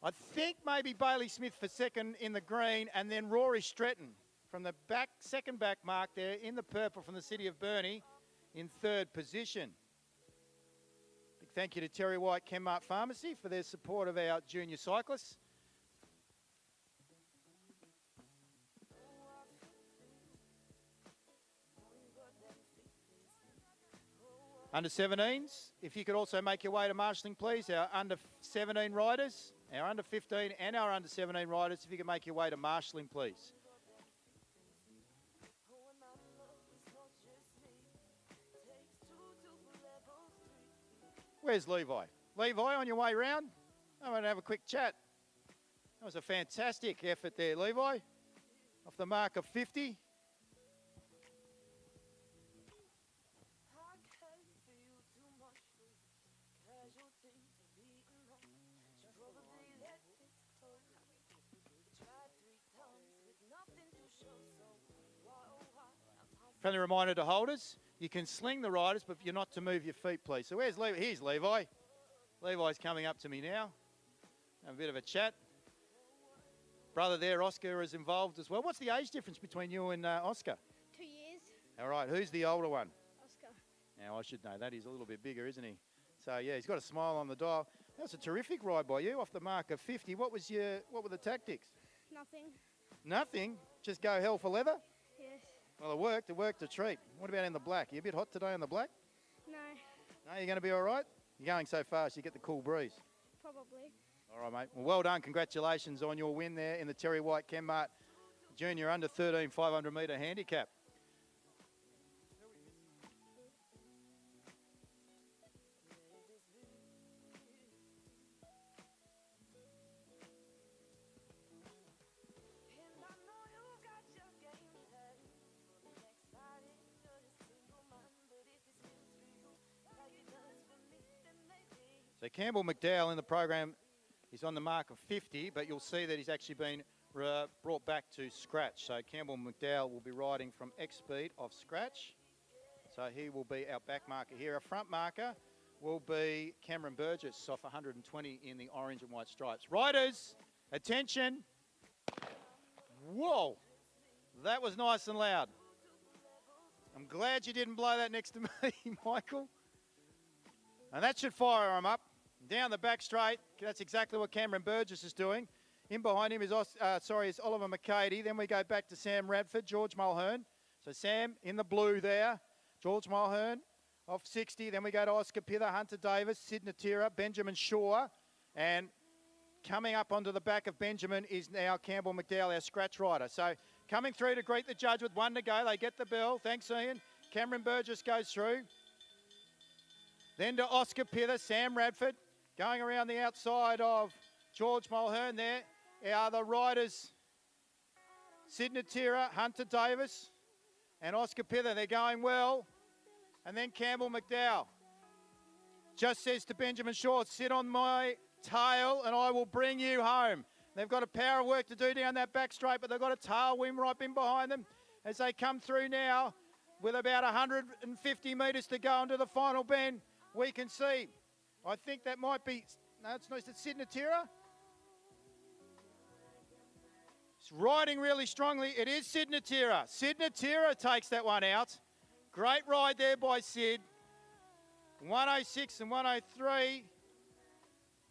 I think maybe Bailey Smith for second in the green, and then Rory Stretton from the back, second back mark there in the purple from the city of Burnie in third position. Big thank you to Terry White Chemmart Pharmacy for their support of our junior cyclists. Under 17s, if you could also make your way to marshalling, please. Our under 17 riders, our under 15 and our under 17 riders, if you could make your way to marshalling, please. Where's Levi? Levi, on your way round? I'm going to have a quick chat. That was a fantastic effort there, Levi. Off the mark of 50. Friendly reminder to holders, you can sling the riders, but you're not to move your feet, please. So where's Levi? Here's Levi. Levi's coming up to me now. Have a bit of a chat. Brother there, Oscar, is involved as well. What's the age difference between you and Oscar? 2 years. All right, who's the older one? Oscar. Now, I should know that. He's a little bit bigger, isn't he? So, yeah, he's got a smile on the dial. That was a terrific ride by you off the mark of 50. What were the tactics? Nothing. Nothing? Just go hell for leather? Yes. Well, it worked. It worked a treat. What about in the black? You a bit hot today in the black? No. No, you're going to be all right? You're going so fast, you get the cool breeze. Probably. All right, mate. Well done. Congratulations on your win there in the Terry White Chemmart Junior Under 13 500 metre handicap. So Campbell McDowell in the program is on the mark of 50, but you'll see that he's actually been brought back to scratch. So Campbell McDowell will be riding from X speed off scratch. So he will be our back marker here. Our front marker will be Cameron Burgess off 120 in the orange and white stripes. Riders, attention. Whoa, that was nice and loud. I'm glad you didn't blow that next to me, Michael. And that should fire him up. Down the back straight. That's exactly what Cameron Burgess is doing. In behind him is Oliver McCady. Then we go back to Sam Radford, George Mulhern. So Sam in the blue there. George Mulhern off 60. Then we go to Oscar Pither, Hunter Davis, Sid Natira, Benjamin Shaw. And coming up onto the back of Benjamin is now Campbell McDowell, our scratch rider. So coming through to greet the judge with one to go. They get the bell. Thanks, Ian. Cameron Burgess goes through. Then to Oscar Pither, Sam Radford. Going around the outside of George Mulhern there are the riders Sid Natira, Hunter Davis and Oscar Pither. They're going well. And then Campbell McDowell just says to Benjamin Shaw, sit on my tail and I will bring you home. They've got a power of work to do down that back straight, but they've got a tailwind right in behind them as they come through now with about 150 metres to go into the final bend. We can see. I think that might be, no, it's not, is it Sid Natira? It's riding really strongly. It is Sid Natira. Sid Natira takes that one out. Great ride there by Sid. 106 and 103.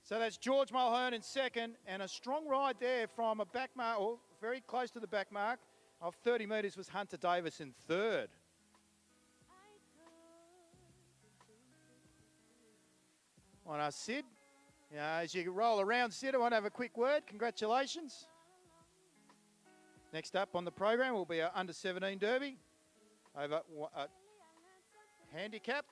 So that's George Mulhern in second, and a strong ride there from a back mark, or very close to the back mark of 30 metres was Hunter Davis in third. On us, Sid. As you roll around, Sid, I want to have a quick word. Congratulations. Next up on the program will be our under 17 derby over handicap.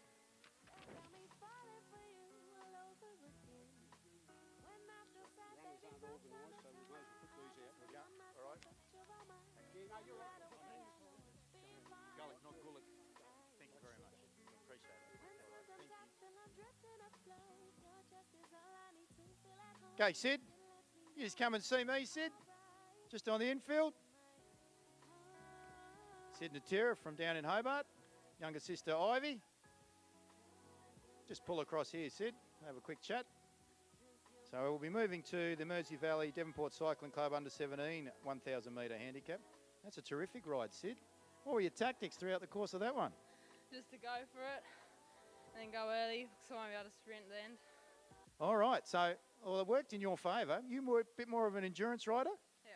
Okay, Sid, you just come and see me, Sid, just on the infield. Sid Natira from down in Hobart, younger sister Ivy. Just pull across here, Sid. have a quick chat. So we'll be moving to the Mersey Valley Devonport Cycling Club under 17 1,000 metre handicap. That's a terrific ride, Sid. What were your tactics throughout the course of that one? Just to go for it and then go early so I won't be able to sprint at the end. All right, so well, it worked in your favour. You were a bit more of an endurance rider? Yeah.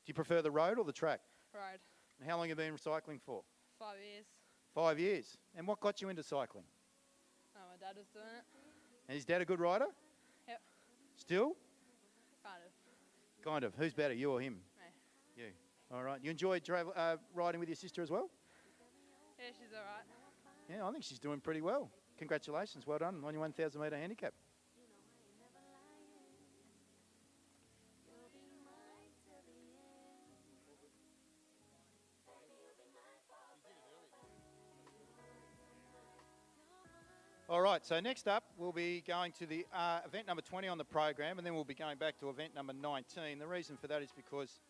Do you prefer the road or the track? Road. And how long have you been cycling for? 5 years. 5 years. And what got you into cycling? Oh, my dad was doing it. And is Dad a good rider? Yep. Still? Kind of. Kind of. Who's better, you or him? Me. You. All right. You enjoy riding with your sister as well? Yeah, she's all right. Yeah, I think she's doing pretty well. Congratulations. Well done on your 1,000 metre handicap. All right, so next up, we'll be going to the event number 20 on the program, and then we'll be going back to event number 19. The reason for that is because...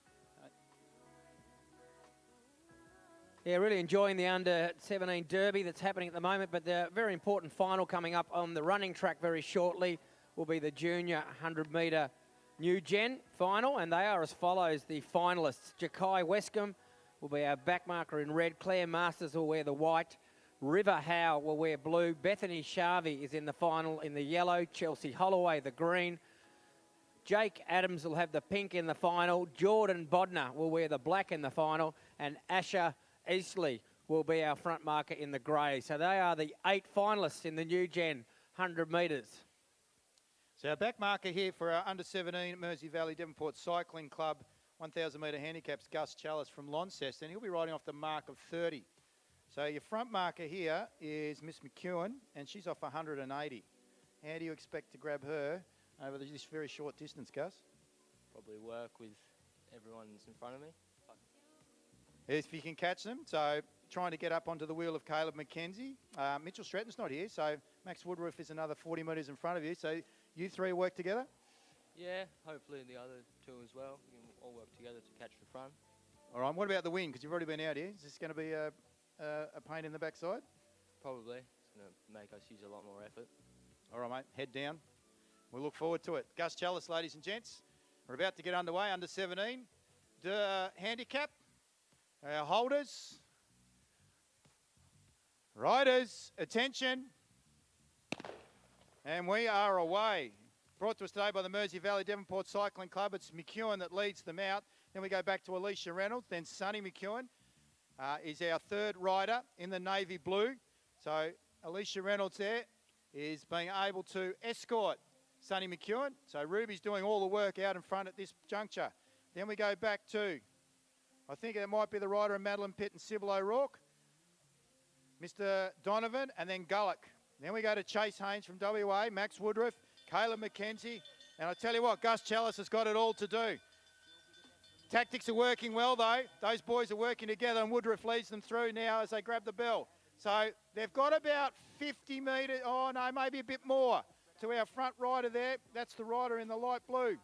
Yeah, really enjoying the under-17 derby that's happening at the moment, but the very important final coming up on the running track very shortly will be the junior 100-metre new gen final, and they are as follows, the finalists. Jakai Westcombe will be our backmarker in red. Claire Masters will wear the white. River Howe will wear blue. Bethany Sharvey is in the final in the yellow. Chelsea Holloway the green. Jake Adams will have the pink in the final. Jordan Bodner will wear the black in the final. And Asher Eastley will be our front marker in the grey. So they are the 8 finalists in the new gen 100 metres. So our back marker here for our under-17 Mersey Valley Devonport Cycling Club 1,000 metre handicaps, Gus Chalice from Launceston, and he'll be riding off the mark of 30. So your front marker here is Miss McEwen, and she's off 180. How do you expect to grab her over this very short distance, Gus? Probably work with everyone that's in front of me. If you can catch them, so trying to get up onto the wheel of Caleb McKenzie. Mitchell Stratton's not here, so Max Woodruff is another 40 metres in front of you. So you three work together? Yeah, hopefully the other two as well. We can all work together to catch the front. All right, what about the wind? Because you've already been out here. Is this going to be a pain in the backside? Probably. It's going to make us use a lot more effort. All right, mate, head down. We'll look forward to it. Gus Chalice, ladies and gents. We're about to get underway, under 17. The handicap, our holders, riders, attention. And we are away. Brought to us today by the Mersey Valley Devonport Cycling Club. It's McEwen that leads them out. Then we go back to Alicia Reynolds, then Sonny McEwen. Is our third rider in the navy blue. So Alicia Reynolds there is being able to escort Sonny McEwen. So Ruby's doing all the work out in front at this juncture. Then we go back to, I think it might be the rider of Madeline Pitt and Sybil O'Rourke, Mr. Donovan, and then Gullock. Then we go to Chase Haynes from WA, Max Woodruff, Caleb McKenzie. And I tell you what, Gus Chalice has got it all to do. Tactics are working well, though. Those boys are working together, and Woodruff leads them through now as they grab the bell. So they've got about 50 metres, oh no, maybe a bit more, to our front rider there. That's the rider in the light blue.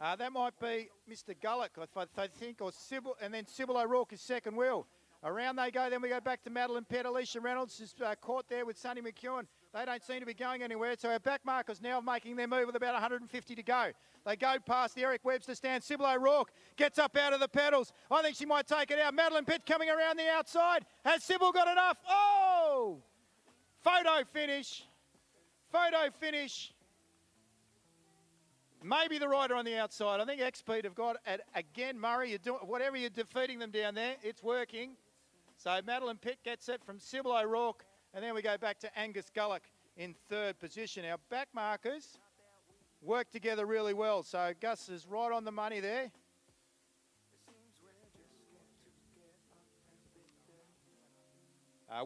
That might be Mr. Gullock, I think, or Sybil, and then Sybil O'Rourke is second wheel. Around they go, then we go back to Madeline Pett. Alicia Reynolds is caught there with Sonny McEwen. They don't seem to be going anywhere, so our back markers now making their move with about 150 to go. They go past the Eric Webster stand. Sybil O'Rourke gets up out of the pedals. I think she might take it out. Madeline Pitt coming around the outside. Has Sybil got enough? Oh! Photo finish. Photo finish. Maybe the rider on the outside. I think XP have got it again. Murray, you're doing whatever you're defeating them down there. It's working. So Madeline Pitt gets it from Sybil O'Rourke. And then we go back to Angus Gullock in third position. Our back markers work together really well. So Gus is right on the money there.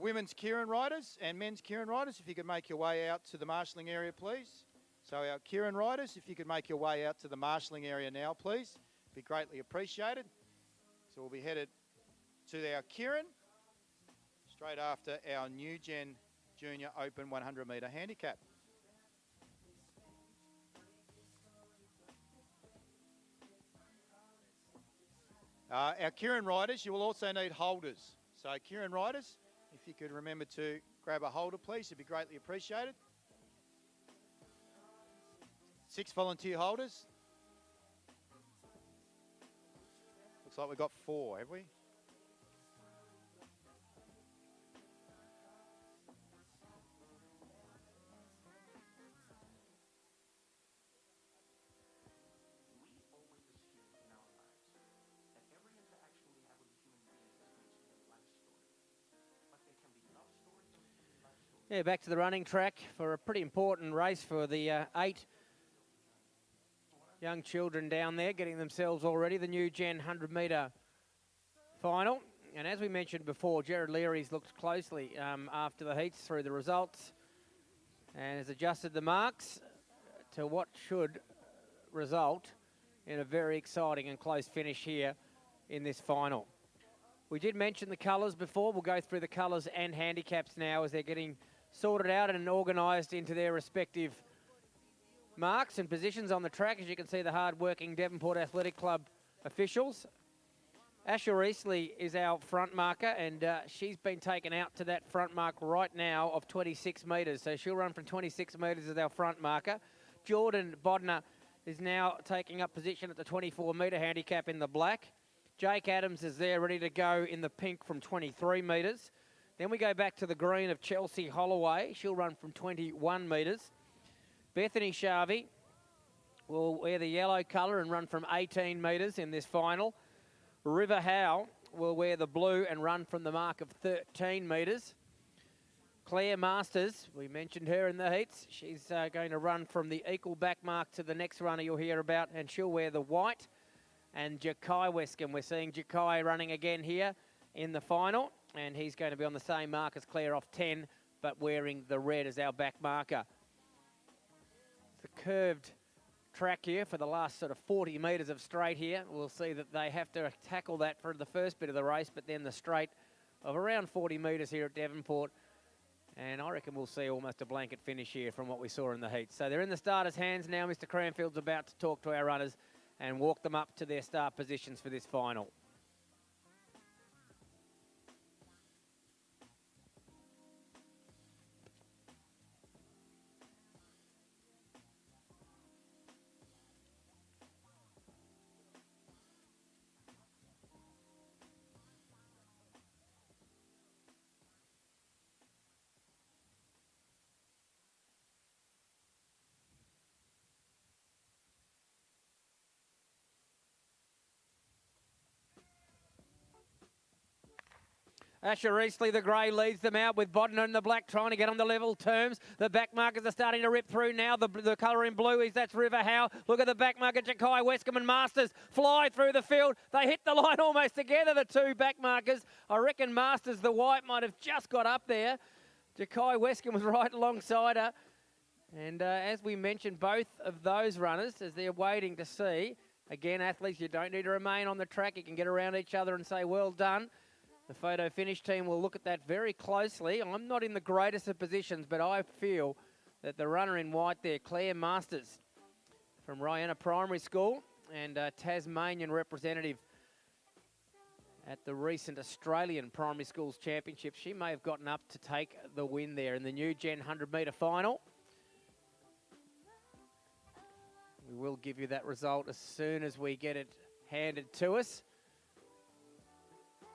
Women's Keirin riders and men's Keirin riders, if you could make your way out to the marshalling area, please. So our Keirin riders, if you could make your way out to the marshalling area now, please. Be greatly appreciated. So we'll be headed to our Keirin straight after our New Gen Junior Open 100 metre handicap. Our Keirin riders, you will also need holders. So Keirin riders, if you could remember to grab a holder, please, it'd be greatly appreciated. 6 volunteer holders. Looks like we've got 4, have we? Yeah, back to the running track for a pretty important race for the 8 young children down there getting themselves all ready. The new Gen 100 metre final. And as we mentioned before, Jared Leary's looked closely after the heats through the results and has adjusted the marks to what should result in a very exciting and close finish here in this final. We did mention the colours before. We'll go through the colours and handicaps now as they're getting sorted out and organised into their respective marks and positions on the track. As you can see, the hard-working Devonport Athletic Club officials. Asher Eastley is our front marker, and she's been taken out to that front mark right now of 26 metres. So she'll run from 26 metres as our front marker. Jordan Bodner is now taking up position at the 24-metre handicap in the black. Jake Adams is there ready to go in the pink from 23 metres. Then we go back to the green of Chelsea Holloway. She'll run from 21 metres. Bethany Sharvey will wear the yellow colour and run from 18 metres in this final. River Howe will wear the blue and run from the mark of 13 metres. Claire Masters, we mentioned her in the heats. She's going to run from the equal back mark to the next runner you'll hear about, and she'll wear the white. And Jakai Wescombe, we're seeing Jakai running again here in the final, and he's going to be on the same mark as Claire off 10, but wearing the red as our back marker. It's a curved track here for the last sort of 40 metres of straight here. We'll see that they have to tackle that for the first bit of the race, but then the straight of around 40 metres here at Devonport. And I reckon we'll see almost a blanket finish here from what we saw in the heat. So they're in the starters' hands now. Mr. Cranfield's about to talk to our runners and walk them up to their start positions for this final. Asher Eastley, the grey, leads them out with Bodden in the black, trying to get on the level terms. The back markers are starting to rip through now. The colour in blue is that's River Howe. Look at the back marker, Jakai Wescombe and Masters fly through the field. They hit the line almost together, the two back markers. I reckon Masters, the white, might have just got up there. Jakai Wescombe was right alongside her. And as we mentioned, both of those runners, as they're waiting to see, again, athletes, you don't need to remain on the track. You can get around each other and say, well done. The photo finish team will look at that very closely. I'm not in the greatest of positions, but I feel that the runner in white there, Claire Masters from Rihanna Primary School and Tasmanian representative at the recent Australian Primary Schools Championship, she may have gotten up to take the win there in the new Gen 100 metre final. We will give you that result as soon as we get it handed to us.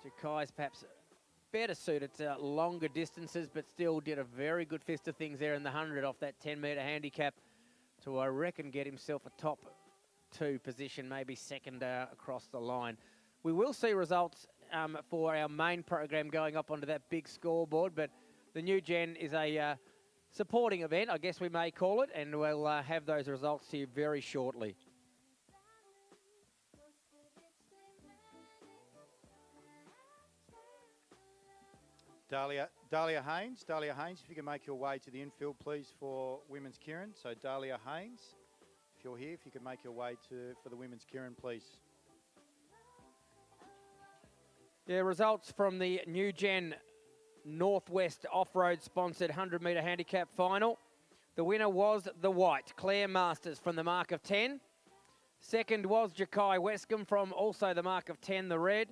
Jakai's perhaps better suited to longer distances, but still did a very good fist of things there in the 100 off that 10-metre handicap to, I reckon, get himself a top 2 position, maybe second across the line. We will see results for our main program going up onto that big scoreboard, but the new Gen is a supporting event, I guess we may call it, and we'll have those results to you very shortly. Dahlia Haynes, if you can make your way to the infield, please, for women's Keirin. So Dahlia Haynes, if you're here, if you can make your way for the women's Keirin, please. Yeah, results from the New Gen Northwest Off-Road sponsored 100-metre handicap final. The winner was the white, Claire Masters from the mark of 10. Second was Jakai Wescombe from also the mark of 10, the red.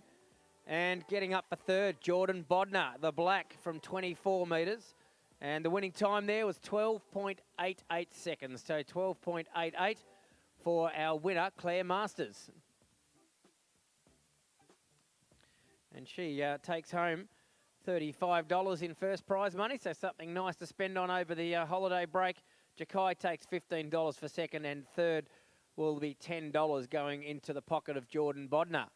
And getting up for third, Jordan Bodner, the black from 24 metres. And the winning time there was 12.88 seconds. So 12.88 for our winner, Claire Masters. And she takes home $35 in first prize money, so something nice to spend on over the holiday break. Jakai takes $15 for second, and third will be $10 going into the pocket of Jordan Bodner.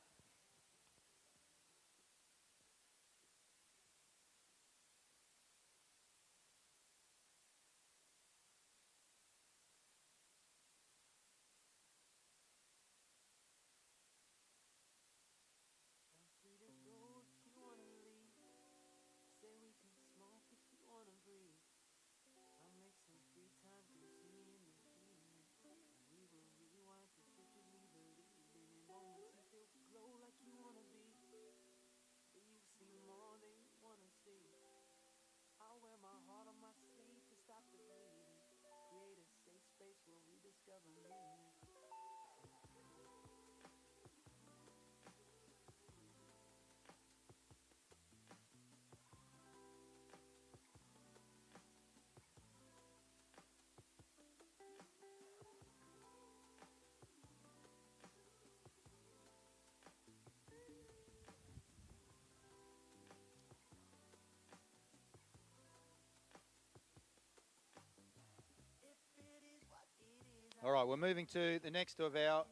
All right, we're moving to the next of our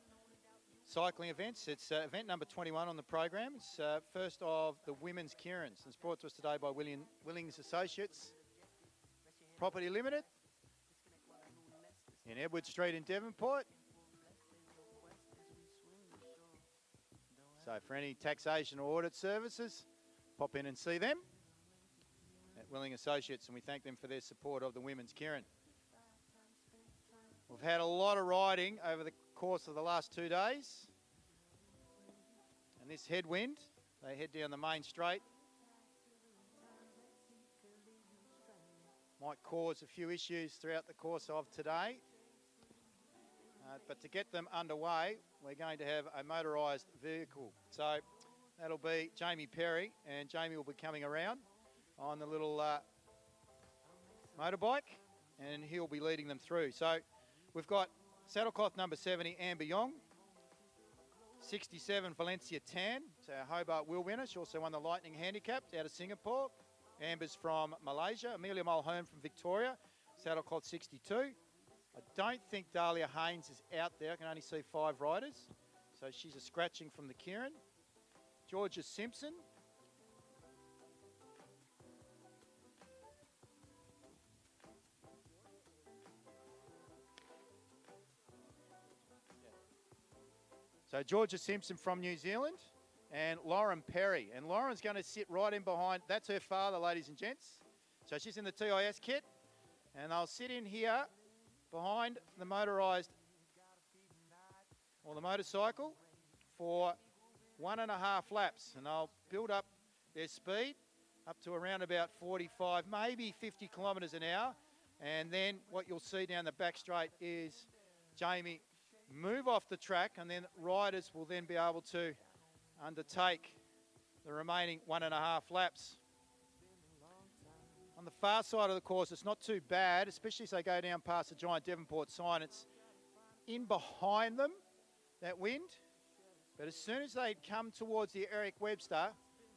cycling events. It's event number 21 on the program. It's first of the women's Keirins. It's brought to us today by Willings Associates Property Limited in Edward Street in Devonport. So for any taxation or audit services, pop in and see them at Willing Associates, and we thank them for their support of the women's Keirin. We've had a lot of riding over the course of the last 2 days. And this headwind, they head down the main straight, might cause a few issues throughout the course of today. But to get them underway, we're going to have a motorised vehicle. So that'll be Jamie Perry, and Jamie will be coming around on the little motorbike, and he'll be leading them through. So we've got saddlecloth number 70, Amber Yong. 67, Valencia Tan. It's our Hobart wheel winner. She also won the Lightning Handicap out of Singapore. Amber's from Malaysia. Amelia Mulhern from Victoria. Saddlecloth 62. I don't think Dahlia Haynes is out there. I can only see 5 riders. So she's a scratching from the Keirin. Georgia Simpson. So Georgia Simpson from New Zealand, and Lauren Perry. And Lauren's going to sit right in behind. That's her father, ladies and gents. So she's in the TIS kit, and they'll sit in here behind the motorised, or the motorcycle, for 1.5 laps. And they'll build up their speed up to around about 45, maybe 50 kilometres an hour. And then what you'll see down the back straight is Jamie move off the track, and then riders will then be able to undertake the remaining 1.5 laps. On the far side of the course, it's not too bad, especially as they go down past the giant Devonport sign. It's in behind them, that wind. But as soon as they come towards the Eric Webster,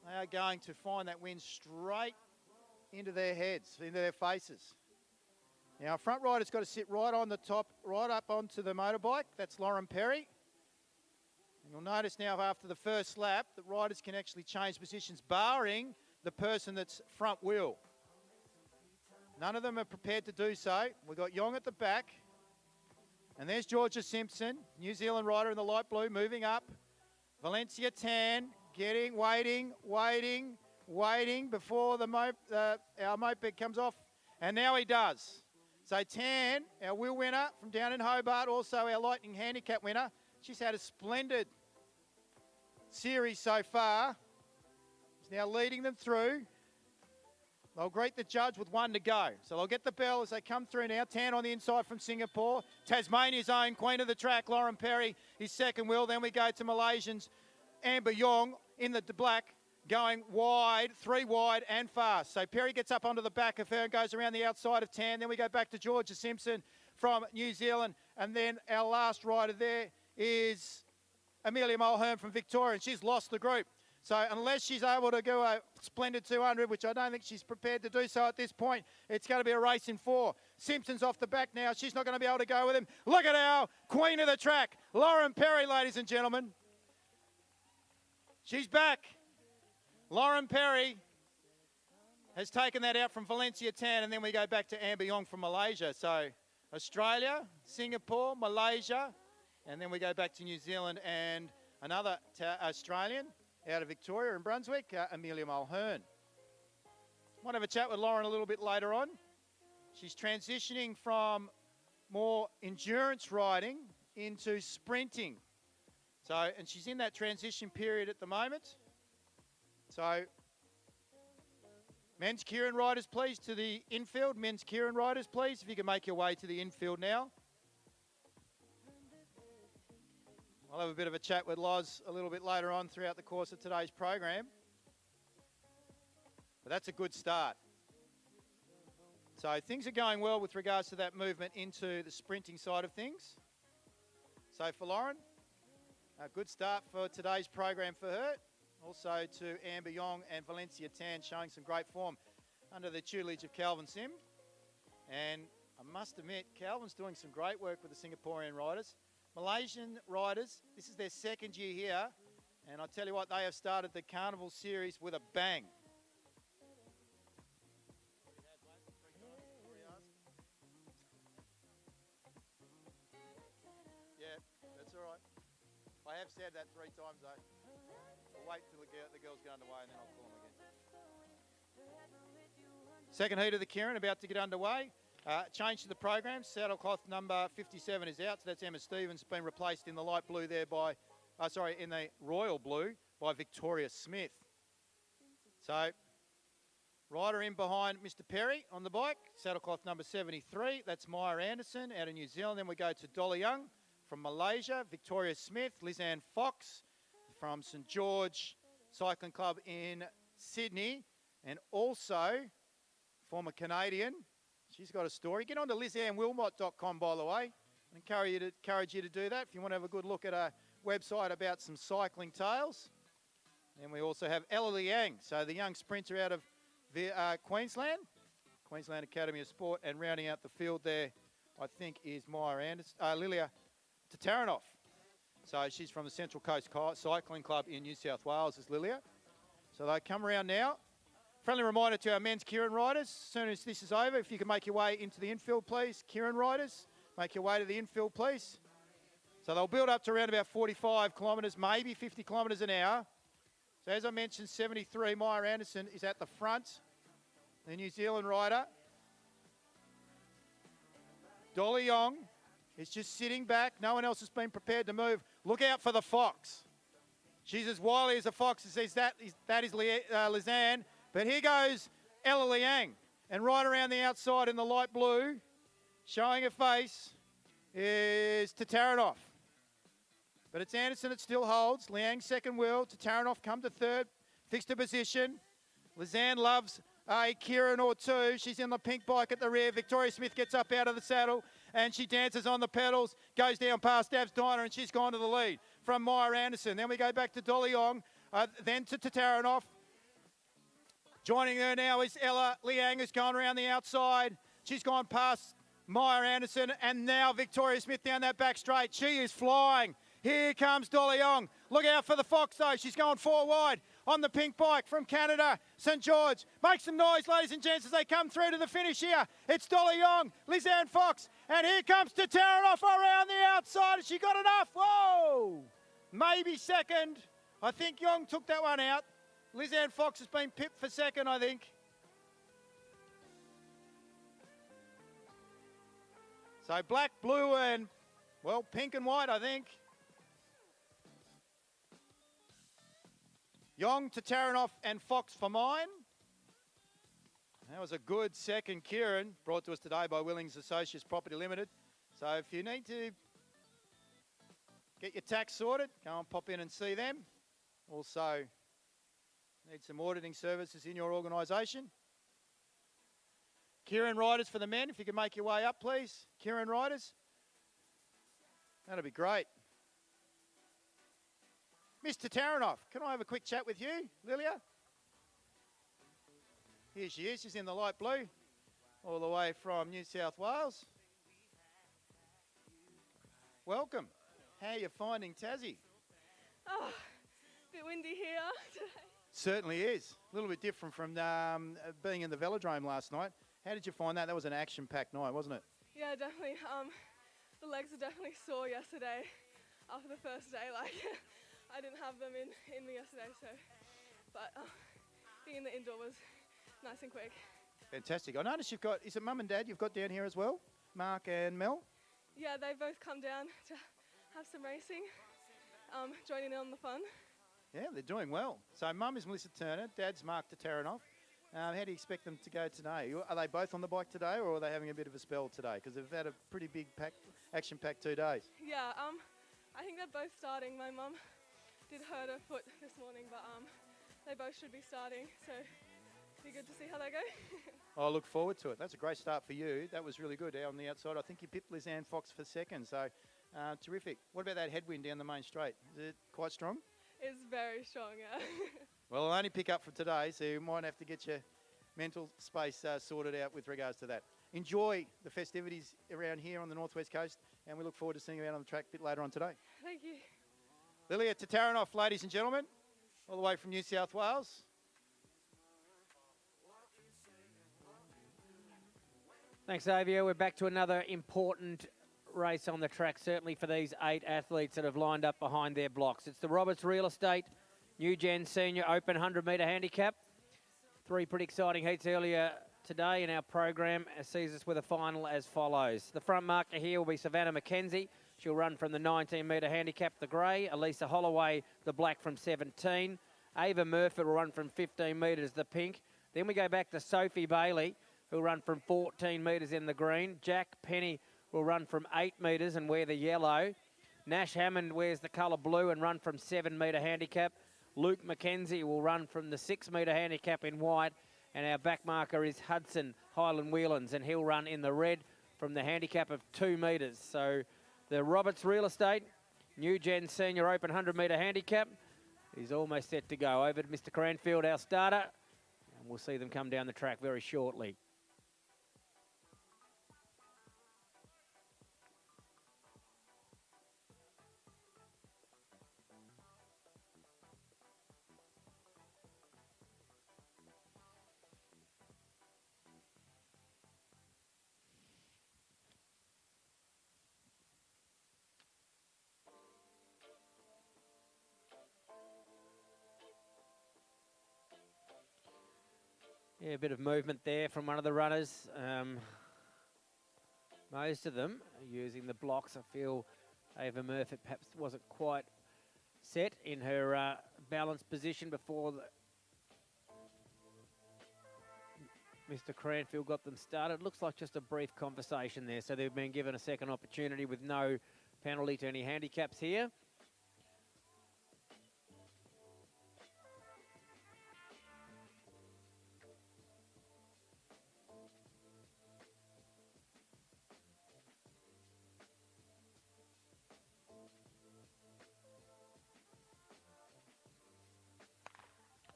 they are going to find that wind straight into their heads, into their faces. Now, front rider's got to sit right on the top, right up onto the motorbike. That's Lauren Perry. And you'll notice now after the first lap that riders can actually change positions, barring the person that's front wheel. None of them are prepared to do so. We've got Yong at the back. And there's Georgia Simpson, New Zealand rider in the light blue, moving up. Valencia Tan, waiting before our moped comes off. And now he does. So Tan, our wheel winner from down in Hobart, also our Lightning Handicap winner. She's had a splendid series so far. She's now leading them through. They'll greet the judge with 1 to go. So they'll get the bell as they come through now. Tan on the inside from Singapore. Tasmania's own queen of the track, Lauren Perry, is second wheel. Then we go to Malaysians, Amber Yong in the black. going wide, 3 wide and fast. So Perry gets up onto the back of her and goes around the outside of Tan. Then we go back to Georgia Simpson from New Zealand. And then our last rider there is Amelia Mulhern from Victoria, and she's lost the group. So unless she's able to go a splendid 200, which I don't think she's prepared to do so at this point, it's going to be a race in 4. Simpson's off the back now. She's not going to be able to go with him. Look at our queen of the track, Lauren Perry, ladies and gentlemen. She's back. Lauren Perry has taken that out from Valencia Tan, and then we go back to Amber Yong from Malaysia. So Australia, Singapore, Malaysia, and then we go back to New Zealand and another Australian out of Victoria and Brunswick, Amelia Mulhern. Might have a chat with Lauren a little bit later on. She's transitioning from more endurance riding into sprinting. So, and she's in that transition period at the moment. So, men's Keirin riders, please, to the infield. Men's Keirin riders, please, if you can make your way to the infield now. I'll have a bit of a chat with Loz a little bit later on throughout the course of today's program. But that's a good start. So things are going well with regards to that movement into the sprinting side of things. So for Lauren, a good start for today's program for her. Also to Amber Yong and Valencia Tan showing some great form under the tutelage of Calvin Sim. And I must admit, Calvin's doing some great work with the Singaporean riders. Malaysian riders, this is their second year here, and I tell you what, they have started the Carnival series with a bang. Yeah, that's all right. I have said that 3 times though. We'll wait till the girls get underway and then I'll call them again. Second heat of the Keirin about to get underway. Change to the program. Saddlecloth number 57 is out. So that's Emma Stevens, been replaced in the light blue there by, in the royal blue by Victoria Smith. So, rider in behind Mr. Perry on the bike. Saddlecloth number 73. That's Maya Anderson out of New Zealand. Then we go to Dolly Young from Malaysia. Victoria Smith, Lizanne Fox from St George Cycling Club in Sydney. And also, former Canadian. She's got a story. Get on to lizannewilmot.com, by the way. I encourage you to do that if you want to have a good look at a website about some cycling tales. And we also have Ella Liang, so the young sprinter out of Queensland Academy of Sport, and rounding out the field there, I think, is Maya Anderson, Lilia Tataranoff. So she's from the Central Coast Cycling Club in New South Wales, is Lilia. So they come around now. Friendly reminder to our men's Keirin riders, as soon as this is over, if you can make your way into the infield, please. Keirin riders, make your way to the infield, please. So they'll build up to around about 45 kilometres, maybe 50 kilometres an hour. So as I mentioned, 73, Maya Anderson is at the front, the New Zealand rider. Dolly Yong is just sitting back. No one else has been prepared to move. Look out for the fox. She's as wily as a fox. It says that is Lizanne. But here goes Ella Liang. And right around the outside in the light blue, showing her face, is Tataranoff. But it's Anderson that still holds. Liang second wheel. Tataranoff come to third. Fixed her position. Lizanne loves a Keirin or two. She's in the pink bike at the rear. Victoria Smith gets up out of the saddle and she dances on the pedals, goes down past Dav's Diner, and she's gone to the lead from Maya Anderson. Then we go back to Dolly Yong, then to Tataranoff. Joining her now is Ella Liang, who's gone around the outside. She's gone past Maya Anderson, and now Victoria Smith down that back straight. She is flying. Here comes Dolly Yong. Look out for the fox, though. She's going 4 wide on the pink bike from Canada, St George. Make some noise, ladies and gents, as they come through to the finish here. It's Dolly Yong, Lizanne Fox, and here comes Tataranoff around the outside. Has she got enough? Whoa! Maybe second. I think Yong took that one out. Lizanne Fox has been pipped for second, I think. So black, blue, and, well, pink and white, I think. Yong, Tataranoff, and Fox for mine. That was a good second Keirin, brought to us today by Willings Associates Property Limited. So if you need to get your tax sorted, go and pop in and see them. Also, Need some auditing services in your organisation. Keirin riders for the men, if you can make your way up, please. Keirin riders. That'll be great. Mr. Taranoff, can I have a quick chat with you, Lilia? Here she is. She's in the light blue, all the way from New South Wales. Welcome. How are you finding Tassie? Oh, a bit windy here today. Certainly is. A little bit different from being in the velodrome last night. How did you find that? That was an action-packed night, wasn't it? Yeah, definitely. The legs were definitely sore yesterday after the first day. Like, I didn't have them in me yesterday, so. But being in the indoor was nice and quick. Fantastic. I noticed you've got, is it mum and dad you've got down here as well? Mark and Mel? Yeah, they both come down to have some racing, joining in on the fun. Yeah, they're doing well. So mum is Melissa Turner, dad's Mark Taranoff. How do you expect them to go today? Are they both on the bike today, or are they having a bit of a spell today? Because they've had a pretty big action-packed 2 days. Yeah, I think they're both starting. My mum did hurt her foot this morning, but they both should be starting, so it'll be good to see how they go. I look forward to it. That's a great start for you. That was really good on the outside. I think you pipped Lizanne Fox for second, so terrific. What about that headwind down the main straight? Is it quite strong? It's very strong, yeah. Well, I'll only pick up for today, so you might have to get your mental space sorted out with regards to that. Enjoy the festivities around here on the Northwest Coast, and we look forward to seeing you out on the track a bit later on today. Thank you. Lilia Taranoff, ladies and gentlemen, all the way from New South Wales. Thanks, Xavier. We're back to another important race on the track, certainly for these 8 athletes that have lined up behind their blocks. It's the Roberts Real Estate New Gen Senior Open 100-metre handicap. 3 pretty exciting heats earlier today in our program sees us with a final as follows. The front marker here will be Savannah McKenzie. She'll run from the 19-metre handicap, the grey. Elisa Holloway, the black, from 17. Ava Murphy will run from 15 metres, the pink. Then we go back to Sophie Bailey, who'll run from 14 metres in the green. Jack Penny will run from 8 metres and wear the yellow. Nash Hammond wears the colour blue and run from 7-metre handicap. Luke McKenzie will run from the 6-metre handicap in white. And our back marker is Hudson Highland Whelans, and he'll run in the red from the handicap of 2 metres. So the Roberts Real Estate New Gen Senior Open 100-metre handicap is almost set to go. Over to Mr. Cranfield, our starter, and we'll see them come down the track very shortly. Yeah, a bit of movement there from one of the runners. Most of them are using the blocks. I feel Ava Murphy perhaps wasn't quite set in her balanced position before Mr. Cranfield got them started. Looks like just a brief conversation there. So they've been given a second opportunity with no penalty to any handicaps here.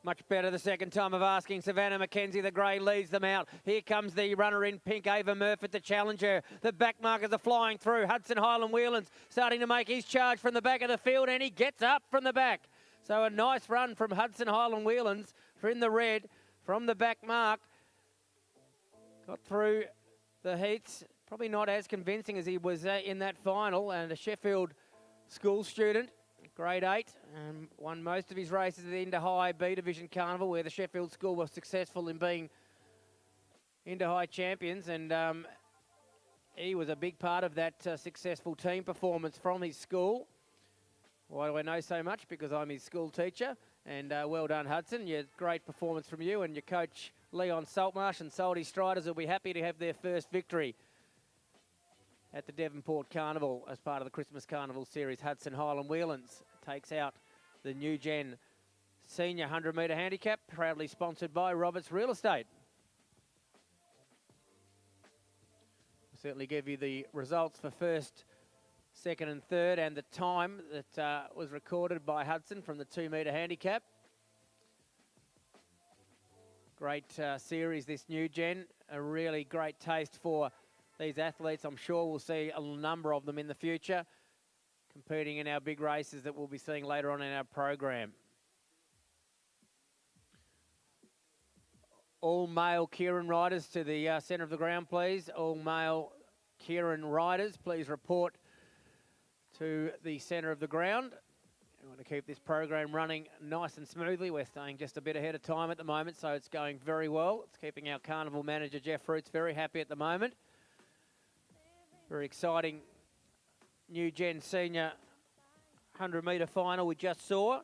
Much better the second time of asking. Savannah McKenzie, the grey, leads them out. Here comes the runner in pink, Ava Murphy, to challenge her. The back markers are flying through. Hudson Highland Whelans starting to make his charge from the back of the field, and he gets up from the back. So a nice run from Hudson Highland Whelans for in the red from the back mark. Got through the heats. Probably not as convincing as he was in that final. And a Sheffield school student, grade 8, won most of his races at the Inter High B Division Carnival, where the Sheffield School was successful in being Inter High champions, and he was a big part of that successful team performance from his school. Why do I know so much? Because I'm his school teacher, and well done, Hudson. Yeah, great performance from you and your coach, Leon Saltmarsh, and Salty Striders will be happy to have their first victory at the Devonport Carnival as part of the Christmas Carnival series. Hudson Highland Whelans takes out the New Gen Senior 100-metre handicap, proudly sponsored by Roberts Real Estate. We'll certainly give you the results for first, second and third, and the time that was recorded by Hudson from the 2-metre handicap. Great series, this new gen. A really great taste for these athletes. I'm sure we'll see a number of them in the future competing in our big races that we'll be seeing later on in our program. All male Keirin riders to the centre of the ground, please. All male Keirin riders, please report to the centre of the ground. We want to keep this program running nice and smoothly. We're staying just a bit ahead of time at the moment, so it's going very well. It's keeping our Carnival manager, Jeff Roots, very happy at the moment. Very exciting new gen senior 100-metre final we just saw.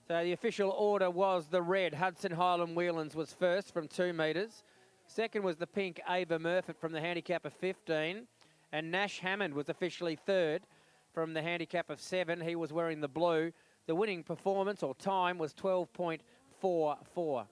So the official order was the red. Hudson Highland Whelans was first from 2 metres. Second was the pink Ava Murfitt from the handicap of 15. And Nash Hammond was officially third from the handicap of 7. He was wearing the blue. The winning performance or time was 12.44.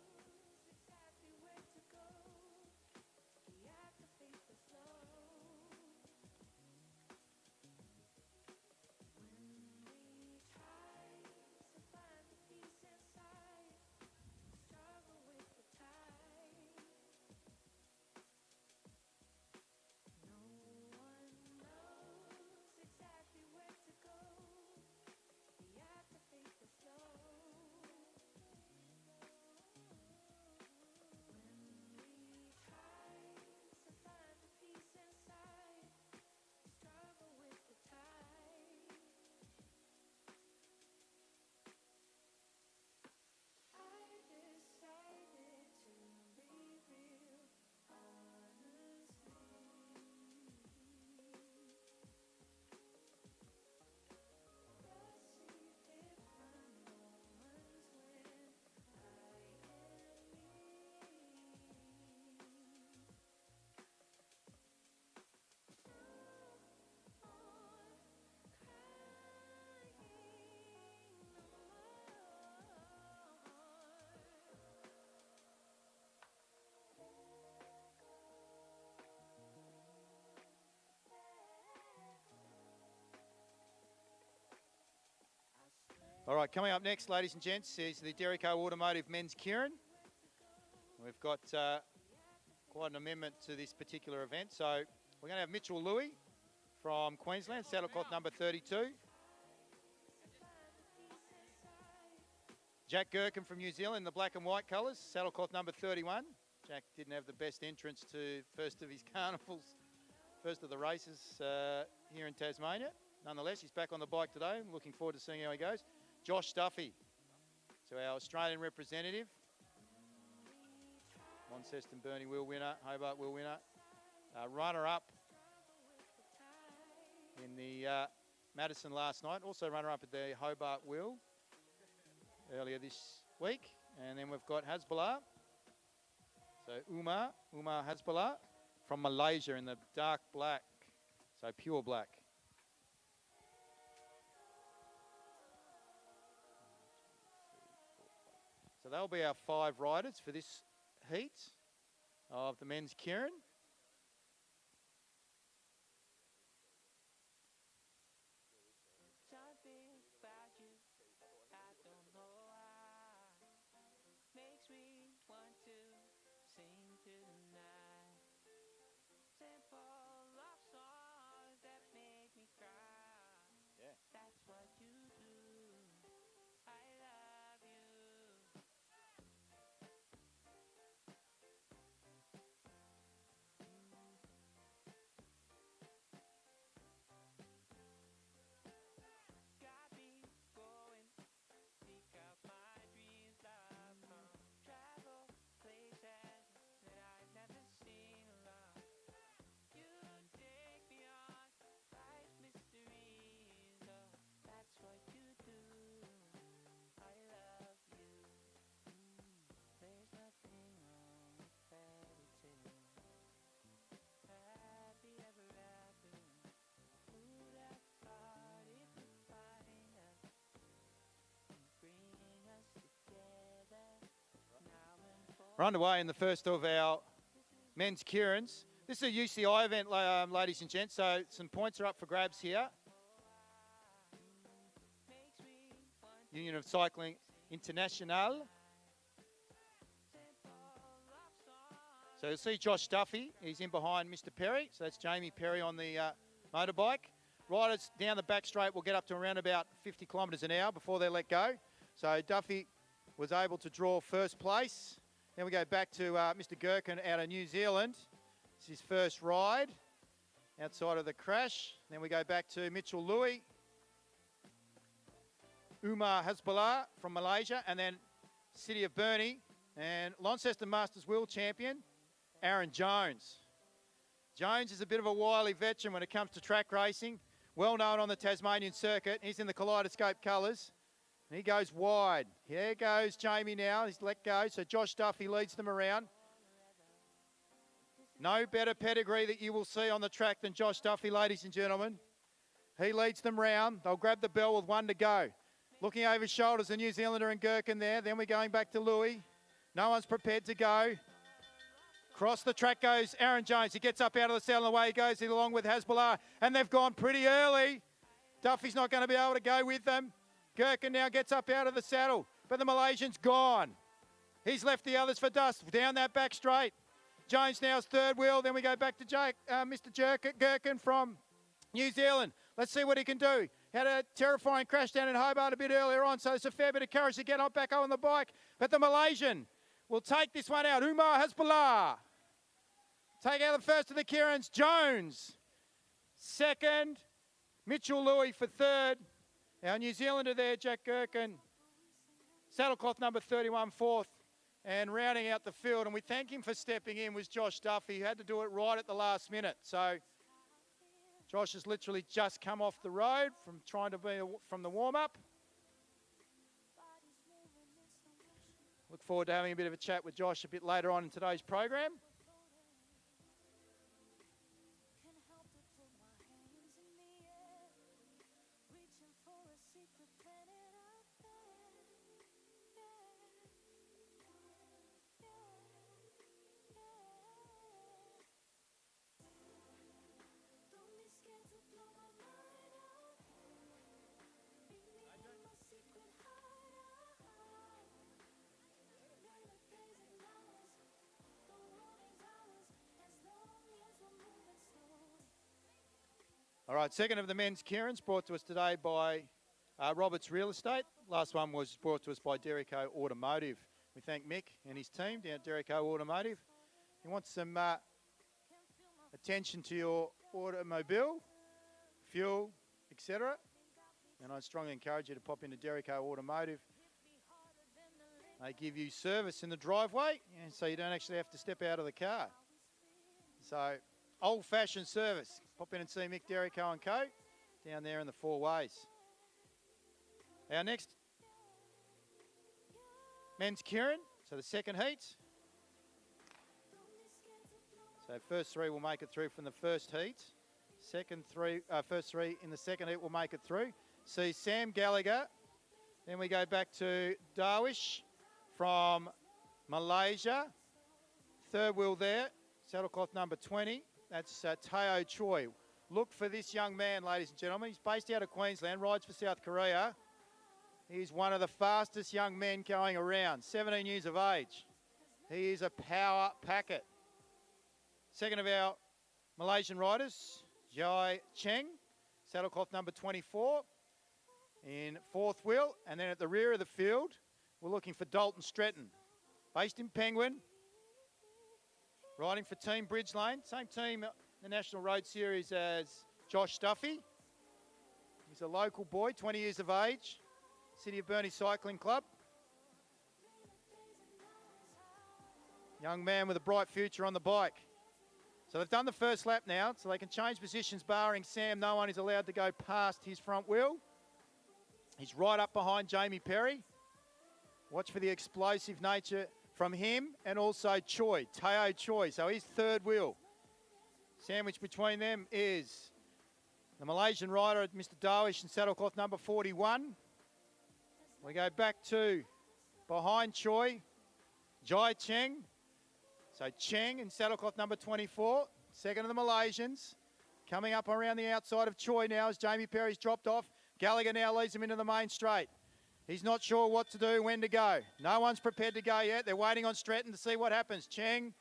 All right, coming up next, ladies and gents, is the Derico Automotive Men's Keirin. We've got quite an amendment to this particular event. So we're going to have Mitchell Louis from Queensland, saddle cloth number 32. Jack Gherkin from New Zealand, the black and white colours, saddle cloth number 31. Jack didn't have the best entrance to first of his carnivals, first of the races here in Tasmania. Nonetheless, he's back on the bike today. I'm looking forward to seeing how he goes. Josh Duffy, so our Australian representative. Launceston Burnie wheel winner, Hobart wheel winner. Runner-up in the Madison last night. Also runner-up at the Hobart wheel earlier this week. And then we've got Hasbulla. So Umar Hasbulla from Malaysia in the dark black, so pure black. So they'll be our 5 riders for this heat of the men's Keirin. We're underway in the first of our men's Keirins. This is a UCI event, ladies and gents, so some points are up for grabs here. Union of Cycling International. So you'll see Josh Duffy. He's in behind Mr. Perry. So that's Jamie Perry on the motorbike. Riders down the back straight will get up to around about 50 kilometres an hour before they let go. So Duffy was able to draw first place. Then we go back to Mr. Gherkin out of New Zealand. It's his first ride outside of the crash. Then we go back to Mitchell Louis, Umar Hasbullah from Malaysia, and then City of Burnie and Launceston Masters World Champion, Aaron Jones. Jones is a bit of a wily veteran when it comes to track racing, well known on the Tasmanian circuit. He's in the Kaleidoscope colours. And he goes wide. Here goes Jamie now. He's let go. So Josh Duffy leads them around. No better pedigree that you will see on the track than Josh Duffy, ladies and gentlemen. He leads them round. They'll grab the bell with one to go. Looking over his shoulders, the New Zealander and Gherkin there. Then we're going back to Louis. No one's prepared to go. Across the track goes Aaron Jones. He gets up out of the saddle and away he goes along with Hasbullah. And they've gone pretty early. Duffy's not going to be able to go with them. Gherkin now gets up out of the saddle, but the Malaysian's gone. He's left the others for dust down that back straight. Jones now's third wheel. Then we go back to Mr. Gherkin from New Zealand. Let's see what he can do. Had a terrifying crash down in Hobart a bit earlier on, so it's a fair bit of courage to get on back on the bike. But the Malaysian will take this one out. Umar Hasbullah. Take out the first of the Keirins. Jones, second. Mitchell Louis for third. Our New Zealander there, Jack Gherkin. Saddlecloth number 31, fourth. And rounding out the field, and we thank him for stepping in, was Josh Duffy, who had to do it right at the last minute. So Josh has literally just come off the road from trying to be from the warm-up. Look forward to having a bit of a chat with Josh a bit later on in today's program. All right, second of the men's Keirins brought to us today by Roberts Real Estate. Last one was brought to us by Derrico Automotive. We thank Mick and his team down at Derrico Automotive. You want some attention to your automobile, fuel, etc. And I strongly encourage you to pop into Derrico Automotive. They give you service in the driveway, and so you don't actually have to step out of the car. So old-fashioned service. Pop in and see Mick Derrico and Co. down there in the Four Ways. Our next men's Keirin, so the second heat. So first three will make it through from the first heat. First three in the second heat will make it through. See Sam Gallagher. Then we go back to Darwish from Malaysia. Third wheel there, saddlecloth number 20. That's Teo Choi. Look for this young man, ladies and gentlemen. He's based out of Queensland, rides for South Korea. He's one of the fastest young men going around, 17 years of age. He is a power packet. Second of our Malaysian riders, Jai Cheng, saddlecloth number 24 in fourth wheel. And then at the rear of the field, we're looking for Dalton Stretton, based in Penguin. Riding for Team Bridgelane, same team in the National Road Series as Josh Duffy. He's a local boy, 20 years of age, City of Burnie Cycling Club. Young man with a bright future on the bike. So they've done the first lap now, so they can change positions, barring Sam. No one is allowed to go past his front wheel. He's right up behind Jamie Perry. Watch for the explosive nature from him and also Choi, Teo Choi. So he's third wheel. Sandwiched between them is the Malaysian rider, Mr. Darwish, in saddlecloth number 41. We go back to behind Choi, Jai Cheng. So Cheng in saddlecloth number 24, second of the Malaysians. Coming up around the outside of Choi now as Jamie Perry's dropped off. Gallagher now leads him into the main straight. He's not sure what to do, when to go. No one's prepared to go yet. They're waiting on Stretton to see what happens. Cheng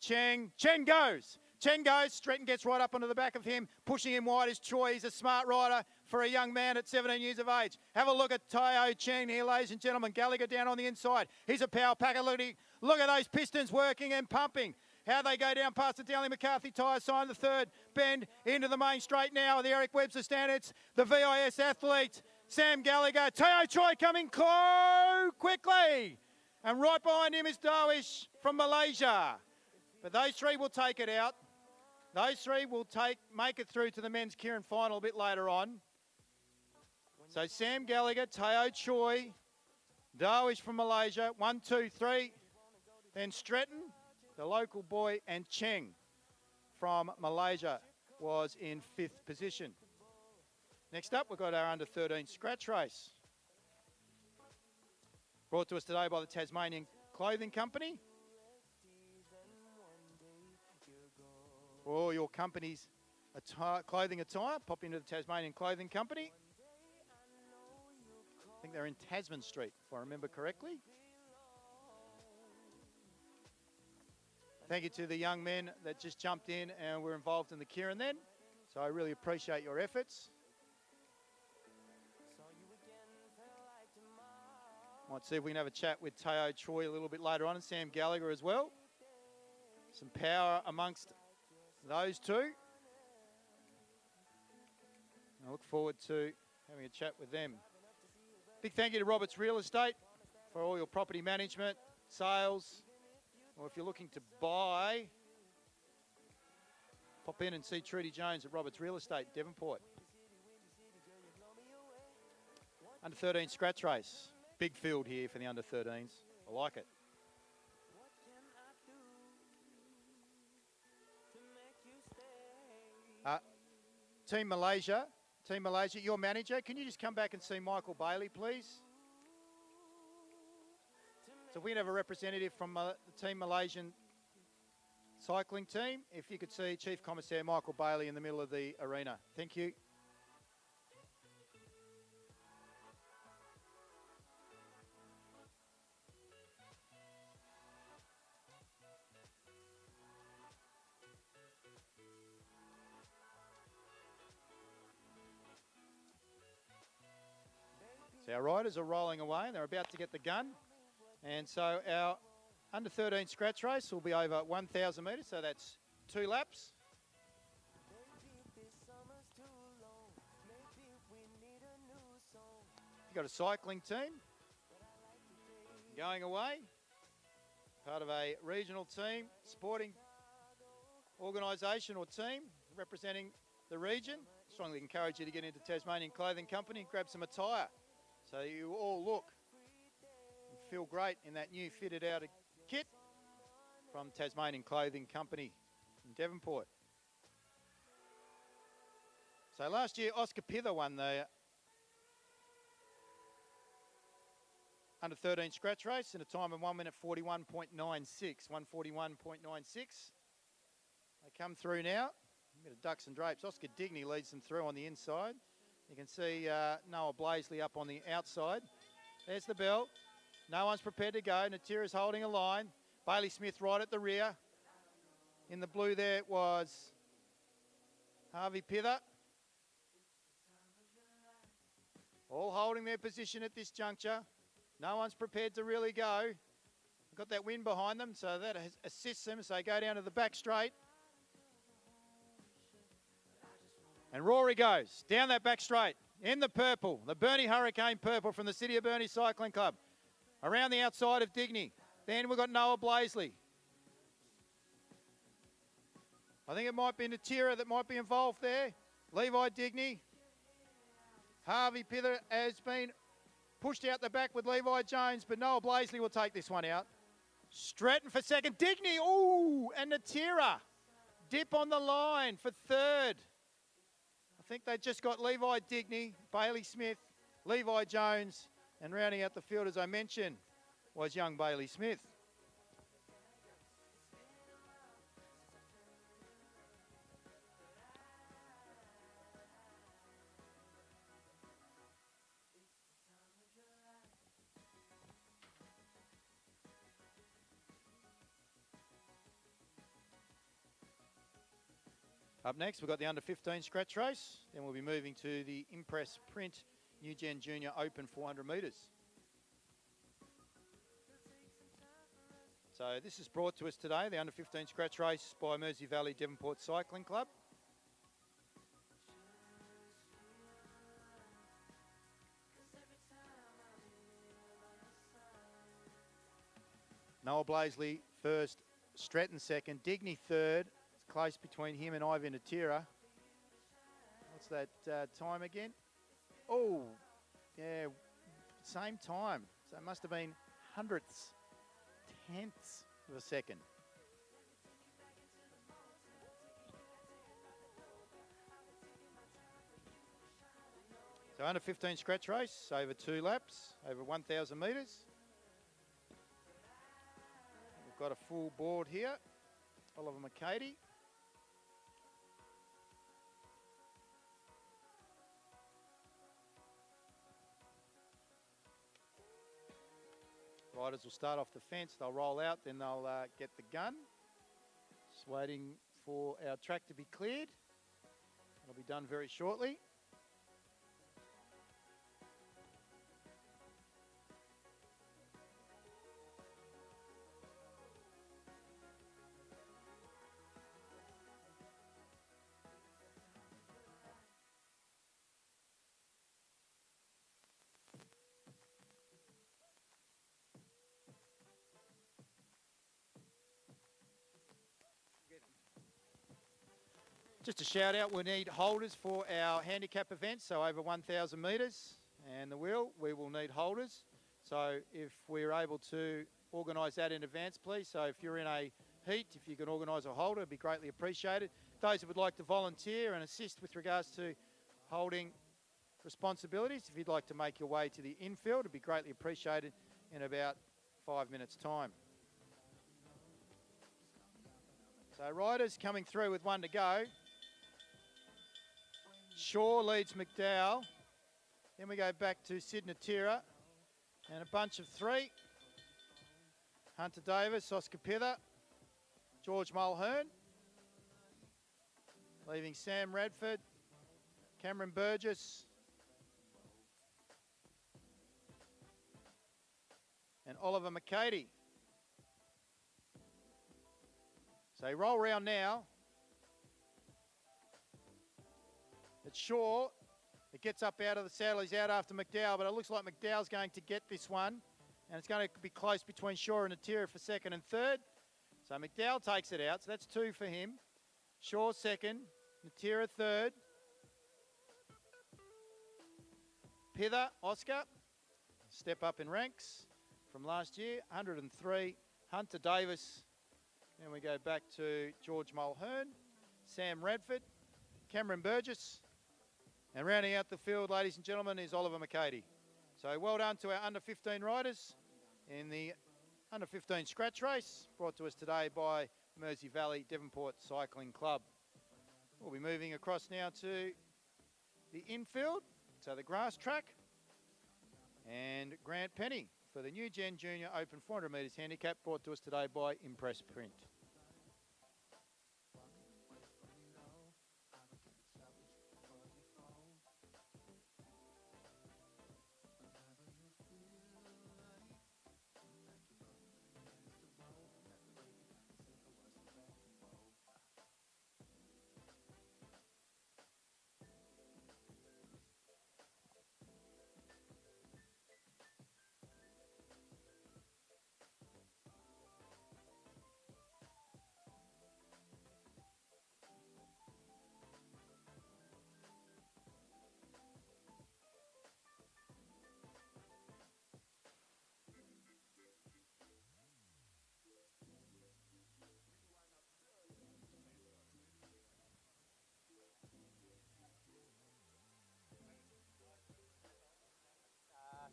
goes. Cheng goes. Stretton gets right up onto the back of him, pushing him wide as Choi. He's a smart rider for a young man at 17 years of age. Have a look at Tao Cheng here, ladies and gentlemen. Gallagher down on the inside. He's a power packer. Look at those pistons working and pumping. How they go down past the Dowling McCarthy tyre sign, the third bend into the main straight now. The Eric Webster standards, the VIS athlete, Sam Gallagher. Tao Choi coming close quickly. And right behind him is Darwish from Malaysia. But those three will take it out. Those three will make it through to the men's Keirin final a bit later on. So Sam Gallagher, Tao Choi, Darwish from Malaysia, 1, 2, 3. Then Stretton, the local boy, and Cheng from Malaysia was in 5th position. Next up, we've got our under-13 scratch race. Brought to us today by the Tasmanian Clothing Company. For all your company's clothing attire, pop into the Tasmanian Clothing Company. I think they're in Tasman Street, if I remember correctly. Thank you to the young men that just jumped in and were involved in the Keirin then. So I really appreciate your efforts. Might see if we can have a chat with Tao Choi a little bit later on and Sam Gallagher as well. Some power amongst those two. I look forward to having a chat with them. Big thank you to Roberts Real Estate for all your property management, sales, or if you're looking to buy, pop in and see Trudy Jones at Roberts Real Estate, Devonport. Under-13 scratch race. Big field here for the under-13s. I like it. Team Malaysia, your manager, can you just come back and see Michael Bailey, please? So if we can have a representative from the Team Malaysian cycling team, if you could see Chief Commissaire Michael Bailey in the middle of the arena. Thank you. So our riders are rolling away. They're about to get the gun. And so our under-13 scratch race will be over 1,000 metres, so that's 2 laps. You've got a cycling team going away, part of a regional team, sporting organisation or team representing the region. Strongly encourage you to get into Tasmanian Clothing Company and grab some attire so you all look and feel great in that new fitted out kit from Tasmanian Clothing Company in Devonport. So last year, Oscar Pither won the under-13 scratch race in a time of 1 minute 41.96, 141.96. They come through now. A bit of ducks and drapes. Oscar Digney leads them through on the inside. You can see Noah Blaisley up on the outside. There's the bell. No one's prepared to go. Natira's holding a line. Bailey Smith right at the rear. In the blue there was Harvey Pither. All holding their position at this juncture. No one's prepared to really go. Got that wind behind them, so that assists them as they go down to the back straight. And Rory goes down that back straight in the purple, the Burnie Hurricane purple from the City of Burnie Cycling Club. Around the outside of Digney. Then we've got Noah Blaisley. I think it might be Natira that might be involved there. Levi Digney. Harvey Pither has been pushed out the back with Levi Jones, but Noah Blaisley will take this one out. Stratton for second. Digney, ooh, and Natira. Dip on the line for third. I think they just got Levi Digney, Bailey Smith, Levi Jones, and rounding out the field, as I mentioned, was young Bailey Smith. Up next, we've got the under 15 scratch race. Then we'll be moving to the Impress Print New Gen Junior Open 400 metres. So this is brought to us today, the under 15 scratch race by Mersey Valley Devonport Cycling Club. Noah Blaisley first, Stratton second, Digny third. It's close between him and Ivan Atira. What's that time again? Oh, yeah, same time. So it must have been hundredths, tenths of a second. So under 15 scratch race, over 2 laps, over 1,000 metres. We've got a full board here. Oliver McCady. Riders will start off the fence, they'll roll out, then they'll get the gun. Just waiting for our track to be cleared. It'll be done very shortly. Just a shout out, we need holders for our handicap events, so over 1,000 metres and the wheel, we will need holders. So if we're able to organise that in advance, please. So if you're in a heat, if you can organise a holder, it'd be greatly appreciated. Those who would like to volunteer and assist with regards to holding responsibilities, if you'd like to make your way to the infield, it'd be greatly appreciated in about 5 minutes' time. So riders coming through with one to go. Shaw leads McDowell. Then we go back to Sid Natira and a bunch of 3. Hunter Davis, Oscar Pither, George Mulhern. Leaving Sam Radford, Cameron Burgess, and Oliver McCady. So roll round now. It's Shaw. It gets up out of the saddle. He's out after McDowell, but it looks like McDowell's going to get this one. And it's going to be close between Shaw and Natira for second and third. So McDowell takes it out. So that's 2 for him. Shaw second. Natira third. Pither, Oscar. Step up in ranks from last year. 103. Hunter Davis. Then we go back to George Mulhern. Sam Radford. Cameron Burgess. And rounding out the field, ladies and gentlemen, is Oliver McCady. So well done to our under 15 riders in the under 15 scratch race, brought to us today by Mersey Valley Devonport Cycling Club. We'll be moving across now to the infield, so the grass track, and Grant Penny for the New Gen Junior Open 400 metres handicap, brought to us today by Impress Print.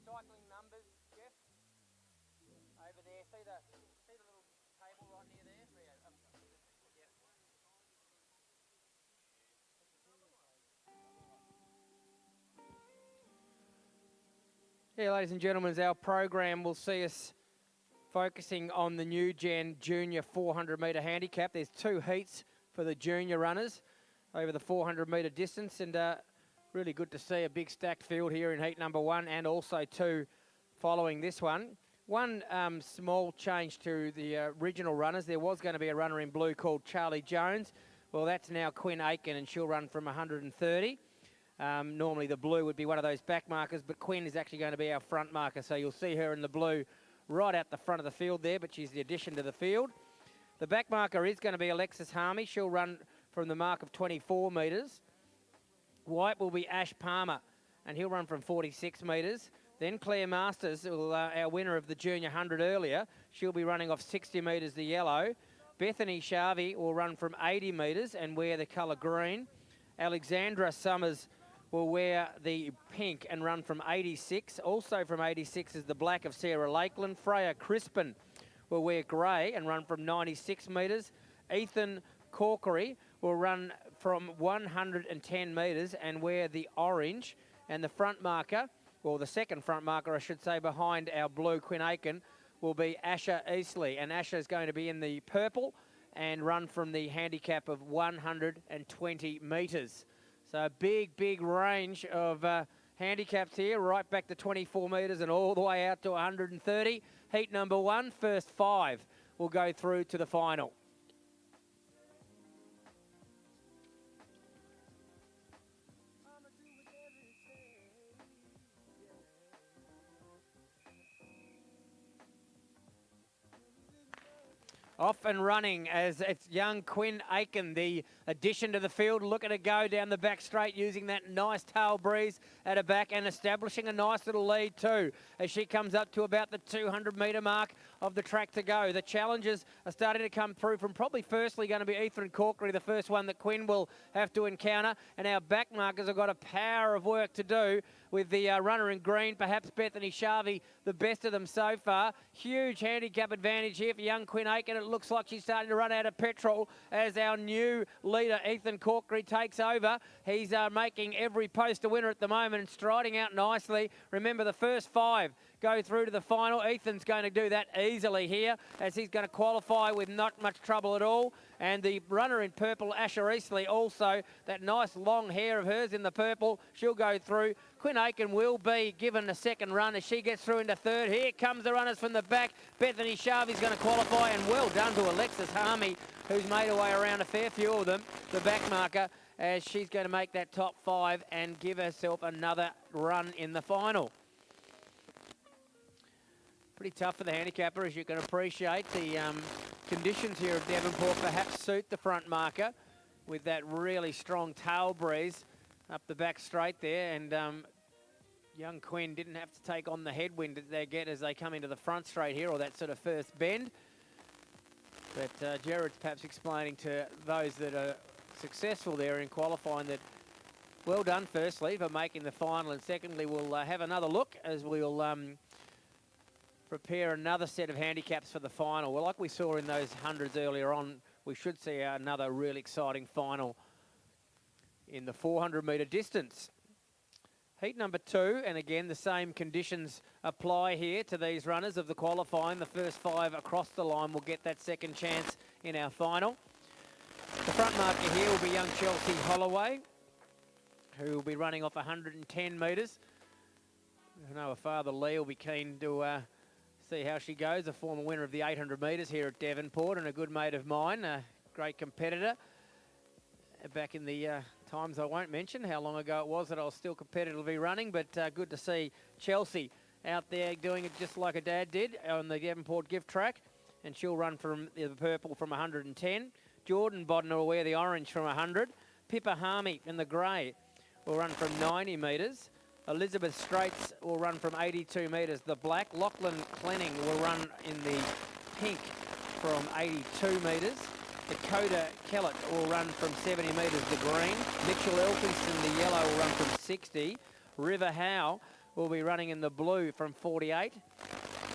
Cycling numbers, Jeff. Over there, see the little table right near there? Yeah, ladies and gentlemen, our program will see us focusing on the New Gen Junior 400 metre handicap. There's 2 heats for the junior runners. over the 400 metre distance, and really good to see a big stacked field here in heat number 1 and also 2 following this one. One small change to the original runners. There was going to be a runner in blue called Charlie Jones. Well, that's now Quinn Aiken, and she'll run from 130. Normally the blue would be one of those back markers, but Quinn is actually going to be our front marker. So you'll see her in the blue right out the front of the field there, but she's the addition to the field. The back marker is going to be Alexis Harmey. She'll run from the mark of 24 metres. White will be Ash Palmer, and he'll run from 46 metres. Then Claire Masters, our winner of the Junior 100 earlier, she'll be running off 60 metres, the yellow. Bethany Sharvey will run from 80 metres and wear the colour green. Alexandra Summers will wear the pink and run from 86. Also from 86 is the black of Sarah Lakeland. Freya Crispin will wear grey and run from 96 metres. Ethan Corkery will run from 110 metres and wear the orange. And the front marker, well, the second front marker, I should say, behind our blue Quinn Aiken, will be Asher Eastley. And Asher is going to be in the purple and run from the handicap of 120 metres. So a big range of handicaps here, right back to 24 metres and all the way out to 130. Heat number 1, first 5 will go through to the final. Off and running as it's young Quinn Aiken, the addition to the field. Look at her go down the back straight using that nice tail breeze at her back and establishing a nice little lead too as she comes up to about the 200 metre mark of the track to go. The challenges are starting to come through from probably firstly going to be Ethan Corkery, the first one that Quinn will have to encounter. And our back markers have got a power of work to do with the runner in green, perhaps Bethany Sharvey, the best of them so far. Huge handicap advantage here for young Quinn Aiken. It looks like she's starting to run out of petrol as our new leader, Ethan Corkery, takes over. He's making every post a winner at the moment and striding out nicely. Remember, the first 5 go through to the final. Ethan's going to do that easily here as he's going to qualify with not much trouble at all. And the runner in purple, Asher Eastley, also, that nice long hair of hers in the purple, she'll go through. Quinn Aiken will be given a second run as she gets through into third. Here comes the runners from the back. Bethany Sharvey's going to qualify, and well done to Alexis Harmey, who's made her way around a fair few of them, the back marker, as she's going to make that top 5 and give herself another run in the final. Pretty tough for the handicapper, as you can appreciate. The conditions here at Devonport perhaps suit the front marker with that really strong tail breeze up the back straight there. And young Quinn didn't have to take on the headwind that they get as they come into the front straight here, or that sort of first bend. But Jared's perhaps explaining to those that are successful there in qualifying that well done firstly for making the final, and secondly we'll have another look as we'll prepare another set of handicaps for the final. Well, like we saw in those hundreds earlier on, we should see another really exciting final in the 400 metre distance. Heat number 2, and again the same conditions apply here to these runners of the qualifying. The first 5 across the line will get that second chance in our final. The front marker here will be young Chelsea Holloway, who will be running off 110 metres. I know her father Lee will be keen to see how she goes, a former winner of the 800 metres here at Devonport and a good mate of mine, a great competitor. Back in the times I won't mention how long ago it was that I was still competitively running, but good to see Chelsea out there doing it just like her dad did on the Devonport gift track, and she'll run from the purple from 110. Jordan Bodner will wear the orange from 100. Pippa Harmey in the grey will run from 90 metres. Elizabeth Straits will run from 82 metres, the black. Lachlan Clenning will run in the pink from 82 metres. Dakota Kellett will run from 70 metres, the green. Mitchell Elkinson, the yellow, will run from 60. River Howe will be running in the blue from 48.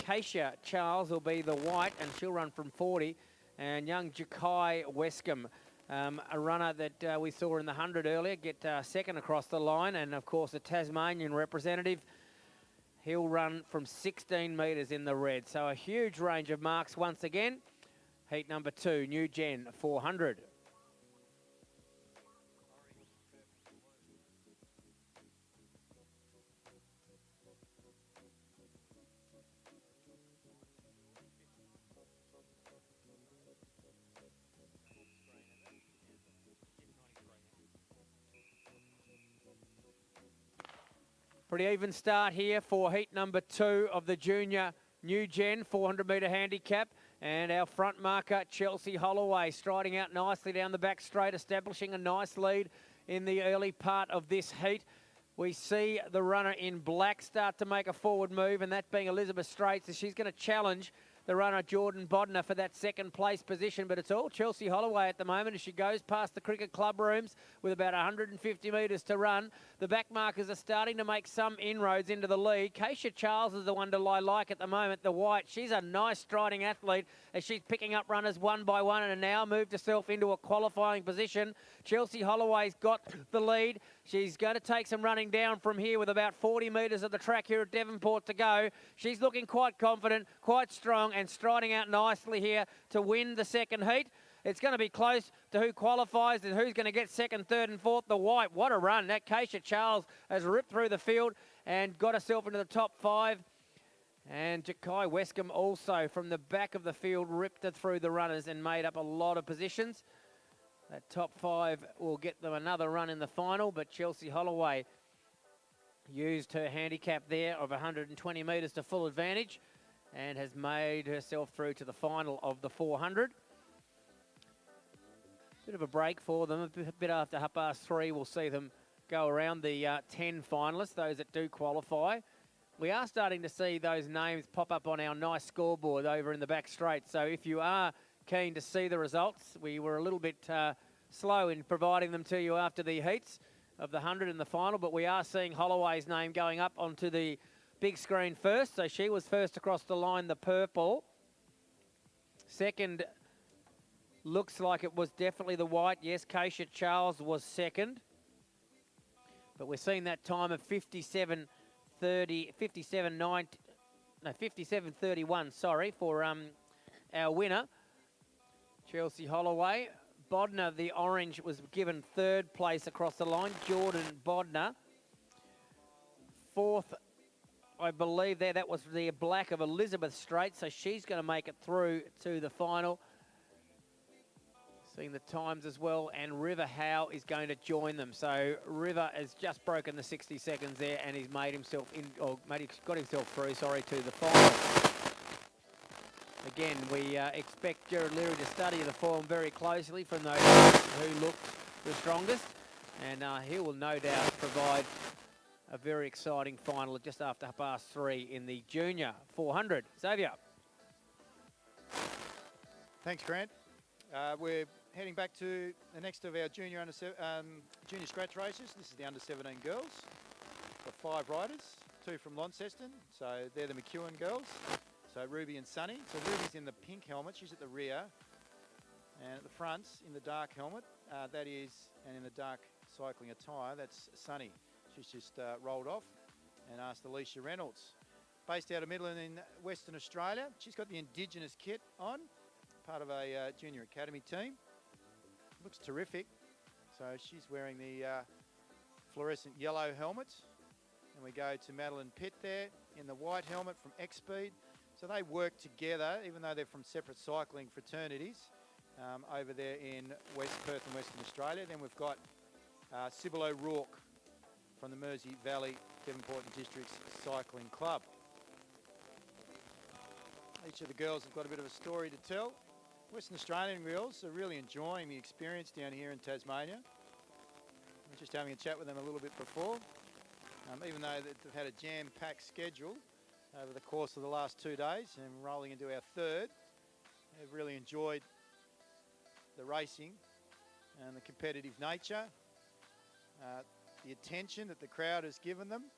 Keisha Charles will be the white, and she'll run from 40. And young Jakai Wescombe, a runner that we saw in the 100 earlier, get second across the line, and of course a Tasmanian representative. He'll run from 16 metres in the red. So a huge range of marks once again. Heat number 2, New Gen 400. Pretty even start here for heat number 2 of the junior new gen 400 metre handicap. And our front marker, Chelsea Holloway, striding out nicely down the back straight, establishing a nice lead in the early part of this heat. We see the runner in black start to make a forward move, and that being Elizabeth Straits, as she's going to challenge the runner Jordan Bodner for that second place position. But it's all Chelsea Holloway at the moment as she goes past the cricket club rooms with about 150 metres to run. The back markers are starting to make some inroads into the lead. Keisha Charles is the one to lie like at the moment, the white. She's a nice striding athlete as she's picking up runners one by one and now moved herself into a qualifying position. Chelsea Holloway's got the lead. She's going to take some running down from here with about 40 metres of the track here at Devonport to go. She's looking quite confident, quite strong, and striding out nicely here to win the second heat. It's going to be close to who qualifies and who's going to get second, third and fourth. The white, what a run. That Keisha Charles has ripped through the field and got herself into the top 5. And Jakai Wescombe also from the back of the field ripped her through the runners and made up a lot of positions. That top 5 will get them another run in the final, but Chelsea Holloway used her handicap there of 120 metres to full advantage and has made herself through to the final of the 400. Bit of a break for them. A bit after 3:30, we'll see them go around the 10 finalists, those that do qualify. We are starting to see those names pop up on our nice scoreboard over in the back straight. So if you are keen to see the results, we were a little bit slow in providing them to you after the heats of the 100 in the final, but we are seeing Holloway's name going up onto the big screen first. So she was first across the line, the purple. Second, looks like it was definitely the white. Yes, Keisha Charles was second. But we're seeing that time of 57:31, sorry, for our winner, Chelsea Holloway. Bodner, the orange, was given third place across the line. Jordan Bodner. Fourth, I believe that was the black of Elizabeth Straits, so she's going to make it through to the final. Seeing the times as well, and River Howe is going to join them. So River has just broken the 60 seconds there, and he's made himself got himself through, to the final. Again, we expect Jared Leary to study the form very closely from those who look the strongest, and he will no doubt provide a very exciting final at just after 3:30 in the junior 400. Xavier. Thanks, Grant. We're heading back to the next of our junior scratch races. This is the under 17 girls. Got 5 riders, 2 from Launceston, so they're the McEwen girls. So Ruby and Sunny. So Ruby's in the pink helmet, she's at the rear. And at the front, in the dark helmet, and in the dark cycling attire, that's Sunny. She's just rolled off and asked Alicia Reynolds. Based out of Midland in Western Australia. She's got the Indigenous kit on, part of a junior academy team. Looks terrific. So she's wearing the fluorescent yellow helmet. And we go to Madeline Pitt there in the white helmet from X-Speed. So they work together, even though they're from separate cycling fraternities, over there in West Perth and Western Australia. Then we've got Sybil O'Rourke from the Mersey Valley Devonport and Districts Cycling Club. Each of the girls have got a bit of a story to tell. Western Australian girls are really enjoying the experience down here in Tasmania. I'm just having a chat with them a little bit before. Even though they've had a jam-packed schedule over the course of the last 2 days and rolling into our 3rd, they've really enjoyed the racing and the competitive nature, the attention that the crowd has given them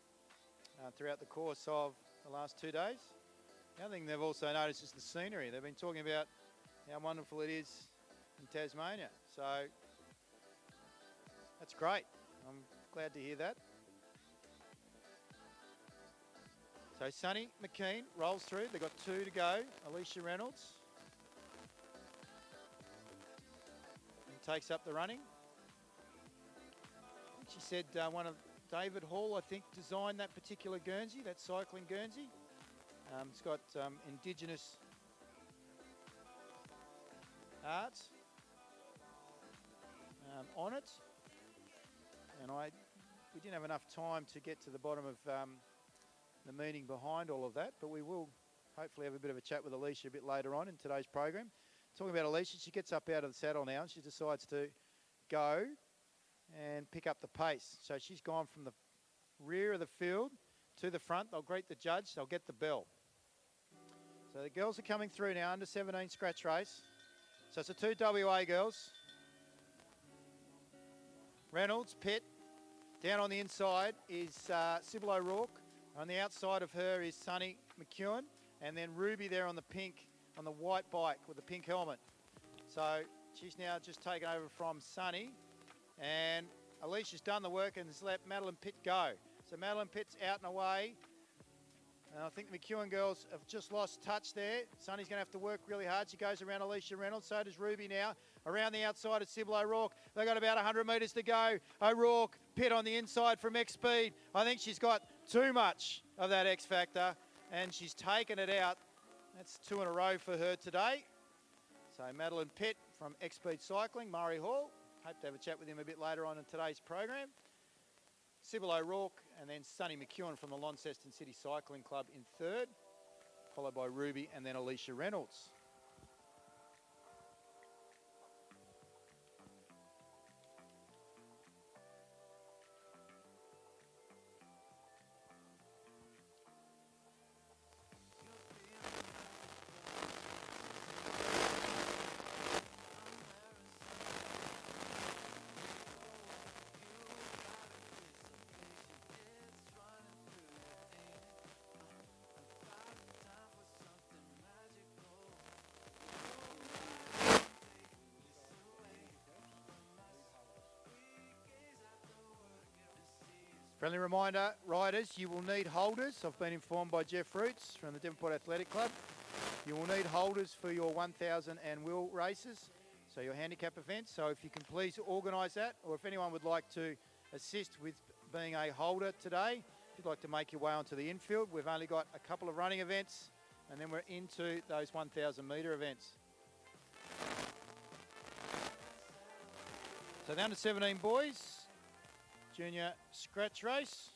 throughout the course of the last 2 days. The other thing they've also noticed is the scenery. They've been talking about how wonderful it is in Tasmania. So that's great. I'm glad to hear that. So Sunny McKean rolls through. They've got 2 to go. Alicia Reynolds. And takes up the running. I think she said one of David Hall, I think, designed that particular Guernsey, that cycling Guernsey. It's got Indigenous art on it. And I we didn't have enough time to get to the bottom of the meaning behind all of that, but we will hopefully have a bit of a chat with Alicia a bit later on in today's program. Talking about Alicia, she gets up out of the saddle now and she decides to go and pick up the pace. So she's gone from the rear of the field to the front. They'll greet the judge, they'll get the bell. So the girls are coming through now, under 17 scratch race. So it's the 2 WA girls. Reynolds, Pitt. Down on the inside is Sybil O'Rourke. On the outside of her is Sunny McEwen. And then Ruby there on the pink, on the white bike with the pink helmet. So she's now just taken over from Sunny. And Alicia's done the work and has let Madeline Pitt go. So Madeline Pitt's out and away. And I think the McEwen girls have just lost touch there. Sunny's going to have to work really hard. She goes around Alicia Reynolds. So does Ruby now. Around the outside of Sybil O'Rourke. They've got about 100 metres to go. O'Rourke, Pitt on the inside from X Speed. I think she's got too much of that X factor. And she's taken it out. That's 2 in a row for her today. So Madeline Pitt from X Speed Cycling, Murray Hall. Hope to have a chat with him a bit later on in today's program. Sybil O'Rourke and then Sunny McEwen from the Launceston City Cycling Club in third, followed by Ruby and then Alicia Reynolds. Friendly reminder, riders, you will need holders. I've been informed by Jeff Roots from the Devonport Athletic Club. You will need holders for your 1,000 and wheel races, so your handicap events. So if you can please organise that, or if anyone would like to assist with being a holder today, if you'd like to make your way onto the infield, we've only got a couple of running events, and then we're into those 1,000 metre events. So the under 17 boys, junior scratch race,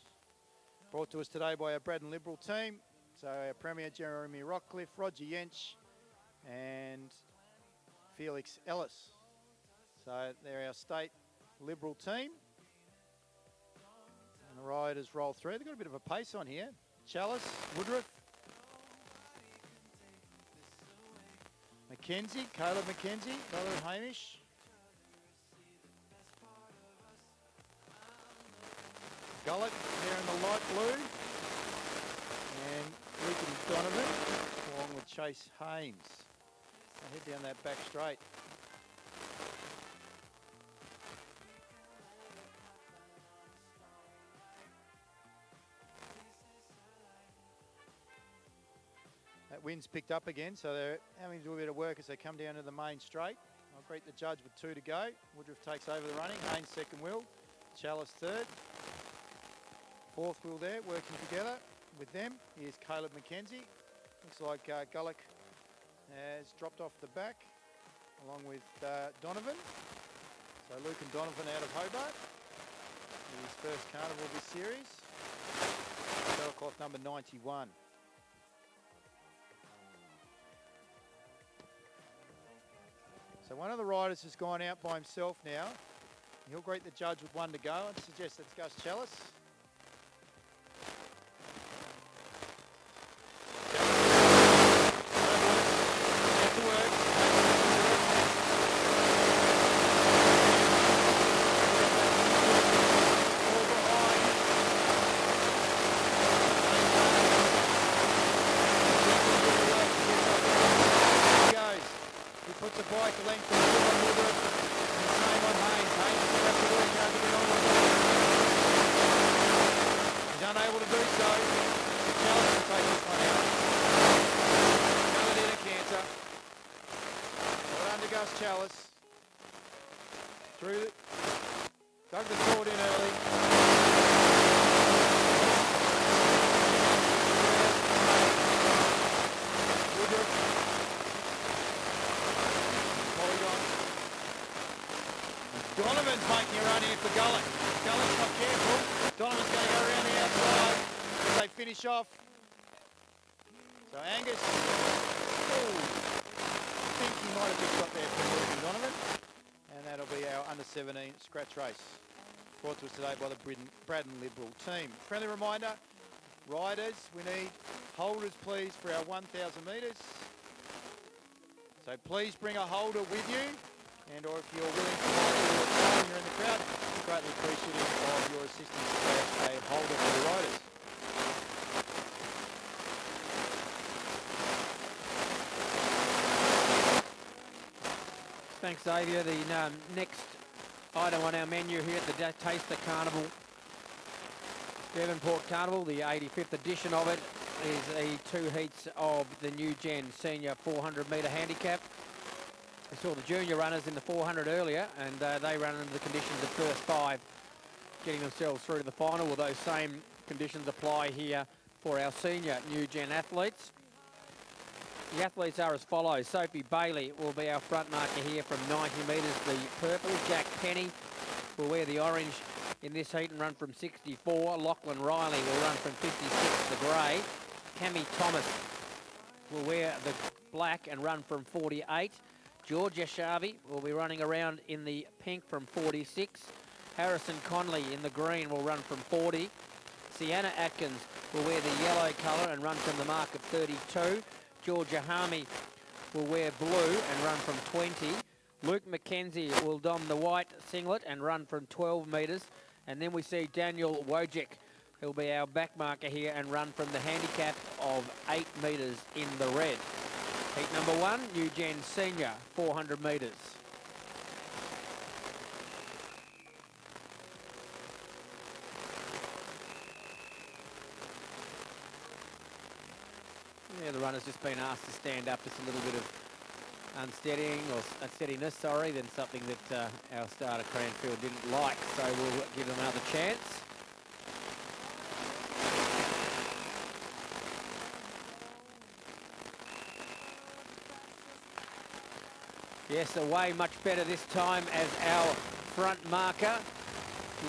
brought to us today by our Braddon Liberal team. So our Premier, Jeremy Rockcliffe, Roger Yench and Felix Ellis. So they're our state Liberal team. And the riders roll through. They've got a bit of a pace on here. Chalice, Woodruff, Mackenzie, Caleb Mackenzie, brother of Hamish. Gullet there in the light blue, and Luke Donovan along with Chase Hames. I'll head down that back straight. That wind's picked up again, so they're having to do a bit of work as they come down to the main straight. I'll greet the judge with 2 to go. Woodruff takes over the running, Haynes second wheel, Chalice third. Fourth wheel there, working together with them. Here's Caleb Mackenzie. Looks like Gullick has dropped off the back, along with Donovan. So Luke and Donovan out of Hobart. His first carnival of this series. Saddlecloth number 91. So one of the riders has gone out by himself now. He'll greet the judge with 1 to go. I'd suggest that's Gus Chalice. Unable to do so. Chalice will take this one out. Another dinner canter. Well done to Gus Chalice. Through the... Dug the sword in early. Woodruff. Polygon. Donovan's making a run here for Gullick. Gullick's not careful. Thomas going to go around the outside as they finish off. So Angus, I think he might have just got there from William Donovan. And that'll be our under-17 scratch race. Brought to us today by the Braddon Liberal team. Friendly reminder, riders, we need holders please for our 1,000 metres. So please bring a holder with you, and or if you're willing to ride your car and you're in the crowd, greatly appreciative of your assistance as a holder for the riders. Thanks, Xavier. The next item on our menu here at the Taste the Carnival, Devonport Carnival, the 85th edition of it, is the 2 heats of the new gen senior 400 metre handicap. We saw the junior runners in the 400 earlier, and they ran under the conditions of first 5, getting themselves through to the final. Well, those same conditions apply here for our senior new gen athletes. The athletes are as follows. Sophie Bailey will be our front marker here from 90 metres, the purple. Jack Penny will wear the orange in this heat and run from 64. Lachlan Riley will run from 56, the grey. Cammy Thomas will wear the black and run from 48. Georgia Sharvey will be running around in the pink from 46. Harrison Conley in the green will run from 40. Sienna Atkins will wear the yellow colour and run from the mark of 32. Georgia Harmey will wear blue and run from 20. Luke McKenzie will don the white singlet and run from 12 metres. And then we see Daniel Wojcik, who'll be our back marker here and run from the handicap of 8 metres in the red. Heat number 1, New Gen Senior, 400 metres. Yeah, the runner's just been asked to stand up, just a little bit of unsteadying or unsteadiness, sorry, then something that our starter Cranfield didn't like, so we'll give them another chance. Yes, away much better this time as our front marker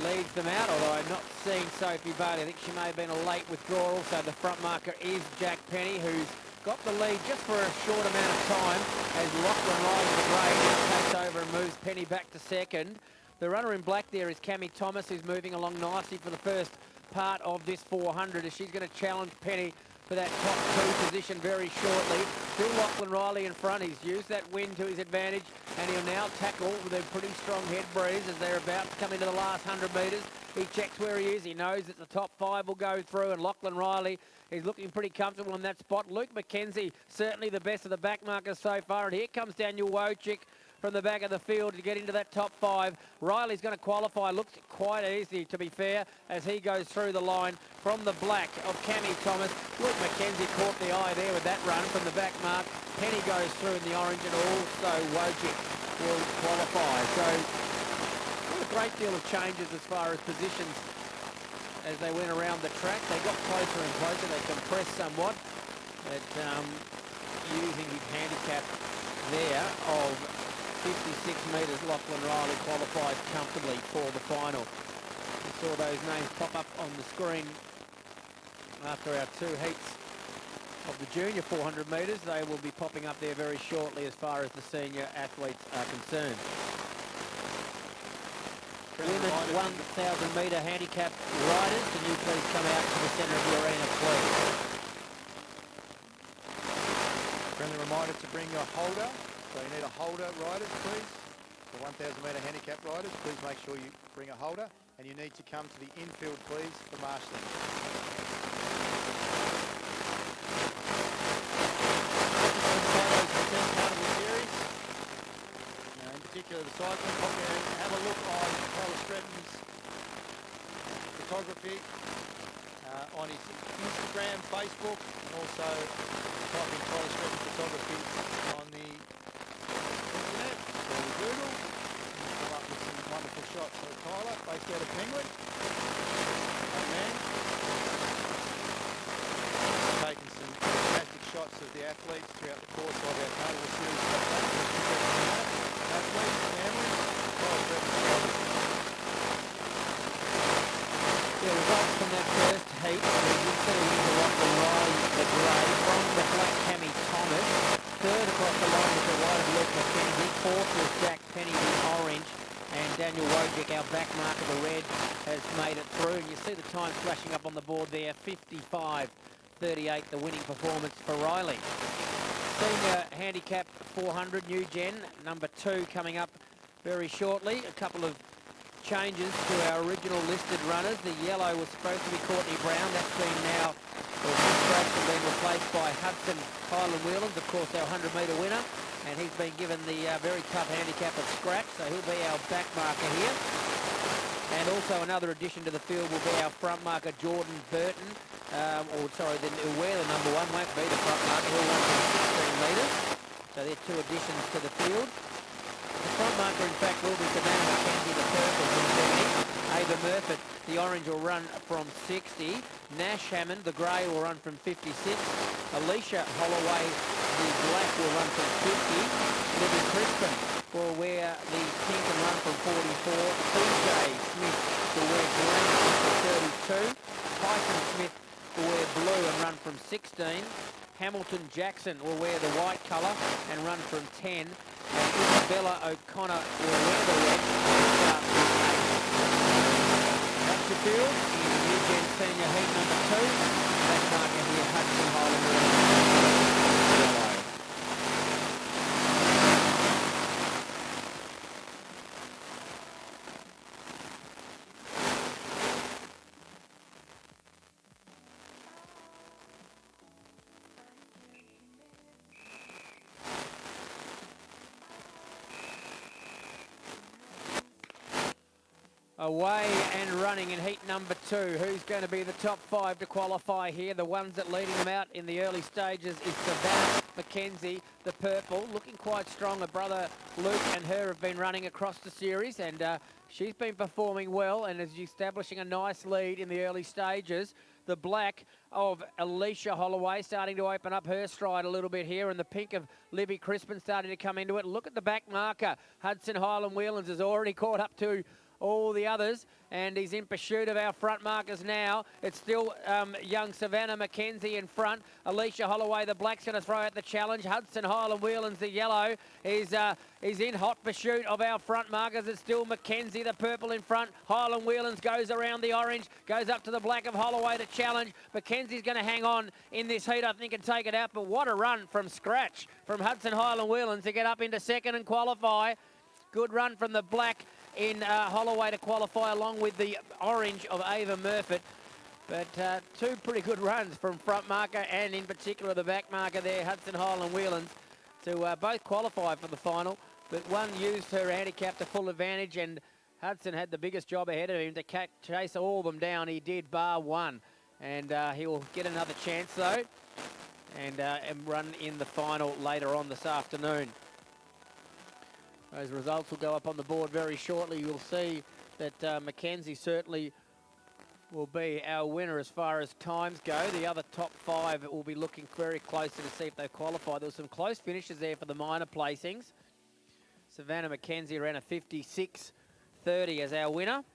leads them out, although I'm not seeing Sophie Bailey. I think she may have been a late withdrawal, so the front marker is Jack Penny, who's got the lead just for a short amount of time as Lachlan Riley the grey takes over and moves Penny back to second. The runner in black there is Cammy Thomas, who's moving along nicely for the first part of this 400 as she's going to challenge Penny for that top 2 position very shortly. Still Lachlan Riley in front. He's used that wind to his advantage and he'll now tackle with a pretty strong head breeze as they're about to come into the last 100 metres. He checks where he is. He knows that the top 5 will go through and Lachlan Riley is looking pretty comfortable in that spot. Luke McKenzie, certainly the best of the back markers so far. And here comes Daniel Wojcik from the back of the field to get into that top 5. Riley's going to qualify. Looks quite easy, to be fair, as he goes through the line from the black of Cammy Thomas. Luke McKenzie caught the eye there with that run from the back mark. Penny goes through in the orange and also Wojcik will qualify. So not a great deal of changes as far as positions as they went around the track. They got closer and closer. They compressed somewhat. But using his handicap there of 56 metres, Lachlan Riley qualified comfortably for the final. We saw those names pop up on the screen after our 2 heats of the junior 400 metres. They will be popping up there very shortly as far as the senior athletes are concerned. Women's 1,000 metre handicap riders, can you please come out to the centre of the arena, please? Friendly reminder to bring your holder. So you need a holder, riders, please. For 1,000 metre handicap riders, please make sure you bring a holder. And you need to come to the infield, please, for marshalling. In particular, the cycling. Pop there and have a look on Tyler Stretton's photography on his Instagram, Facebook, and also type in Tyler Stretton photography on the internet or Google. Come up with some wonderful shots of Tyler, based out of Penguin. Great man. Taking some fantastic shots of the athletes throughout the course of our Carnival series. Athletes, families, Tyler Stretton. Yeah, we've got from that first heat. We did see Interlochen Riley, the grey, from the black Cammy Thomas. Third across the line was the white of Luke McKenzie. Fourth was Jack Penny, the orange. And Daniel Wojcik, our back marker, the red, has made it through. And you see the time flashing up on the board there, 55.38, the winning performance for Riley. Senior handicap 400, new gen, number 2 coming up very shortly. A couple of changes to our original listed runners. The yellow was supposed to be Courtney Brown. That's been now been replaced by Hudson Highland Whelans, of course, our 100-metre winner. And he's been given the very tough handicap of scratch, so he'll be our back marker here. And also another addition to the field will be our front marker, Jordan Burton. Who'll wear the number 1, won't be the front marker. He'll run from 16 metres. So there are 2 additions to the field. The front marker, in fact, will be Savannah McKenzie, the purple, from 70. Ava Murphy, the orange, will run from 60. Nash Hammond, the grey, will run from 56. Alicia Holloway, the black, will run from 50. Libby Crispin will wear the pink and run from 44. PJ Smith will wear green from 32. Tyson Smith will wear blue and run from 16. Hamilton Jackson will wear the white colour and run from 10. And Isabella O'Connor will wear the red and start from 8. That's the field in the New Gen Senior Heat number 2. That marker here, Hudson Highland yellow. Away and running in heat number 2. Who's going to be the top 5 to qualify here? The ones that leading them out in the early stages is Savannah McKenzie, the purple, looking quite strong. Her brother Luke and her have been running across the series, and she's been performing well and is establishing a nice lead in the early stages. The black of Alicia Holloway starting to open up her stride a little bit here, and the pink of Libby Crispin starting to come into it. Look at the back marker. Hudson Highland Whelans has already caught up to all the others, and he's in pursuit of our front markers now. It's still young Savannah McKenzie in front. Alicia Holloway, the black's going to throw out the challenge. Hudson Highland Whelans, the yellow, is in hot pursuit of our front markers. It's still McKenzie, the purple, in front. Highland Whelans goes around the orange, goes up to the black of Holloway to challenge. McKenzie's going to hang on in this heat, I think, and take it out. But what a run from scratch from Hudson Highland Whelans to get up into second and qualify. Good run from the black in Holloway to qualify, along with the orange of Ava Murphy. But 2 pretty good runs from front marker and in particular the back marker there, Hudson Highland Whelans, to both qualify for the final. But one used her handicap to full advantage, and Hudson had the biggest job ahead of him to chase all of them down. He did, bar one. And he will get another chance though, and run in the final later on this afternoon. Those results will go up on the board very shortly. You'll see that McKenzie certainly will be our winner as far as times go. The other top 5 will be looking very closely to see if they qualify. There were some close finishes there for the minor placings. Savannah McKenzie ran a 56.30 as our winner.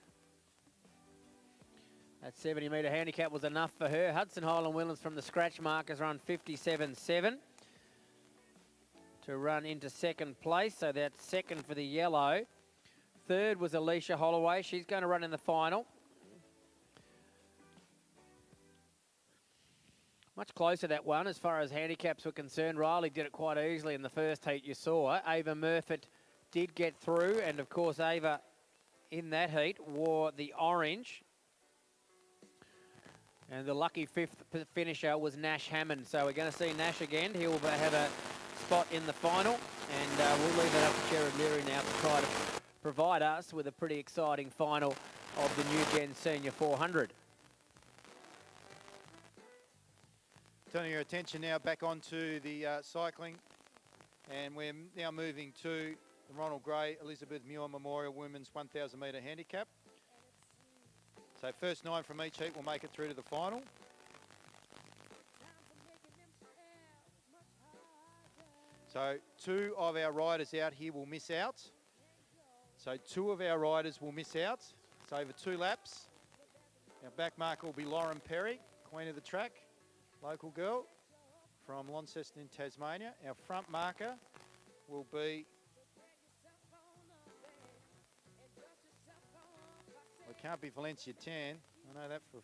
That 70-metre handicap was enough for her. Hudson Highland Whelans from the scratch markers run 57.7. to run into second place, so that's second for the yellow. Third was Alicia Holloway. She's going to run in the final. Much closer, that one, as far as handicaps were concerned. Riley did it quite easily in the first heat, you saw. Ava Murphy did get through, and of course Ava in that heat wore the orange. And the lucky 5th finisher was Nash Hammond. So we're going to see Nash again. He will have a spot in the final, and we'll leave it up to Jared Leary now to try to provide us with a pretty exciting final of the New Gen Senior 400. Turning your attention now back onto the cycling, and we're now moving to the Ronald Gray Elizabeth Muir Memorial Women's 1,000 metre handicap. So first 9 from each heat will make it through to the final. So 2 of our riders out here will miss out. So 2 of our riders will miss out. It's over 2 laps. Our back marker will be Lauren Perry, Queen of the Track, local girl from Launceston in Tasmania. Our front marker will be, well, it can't be Valencia Tan. I know that for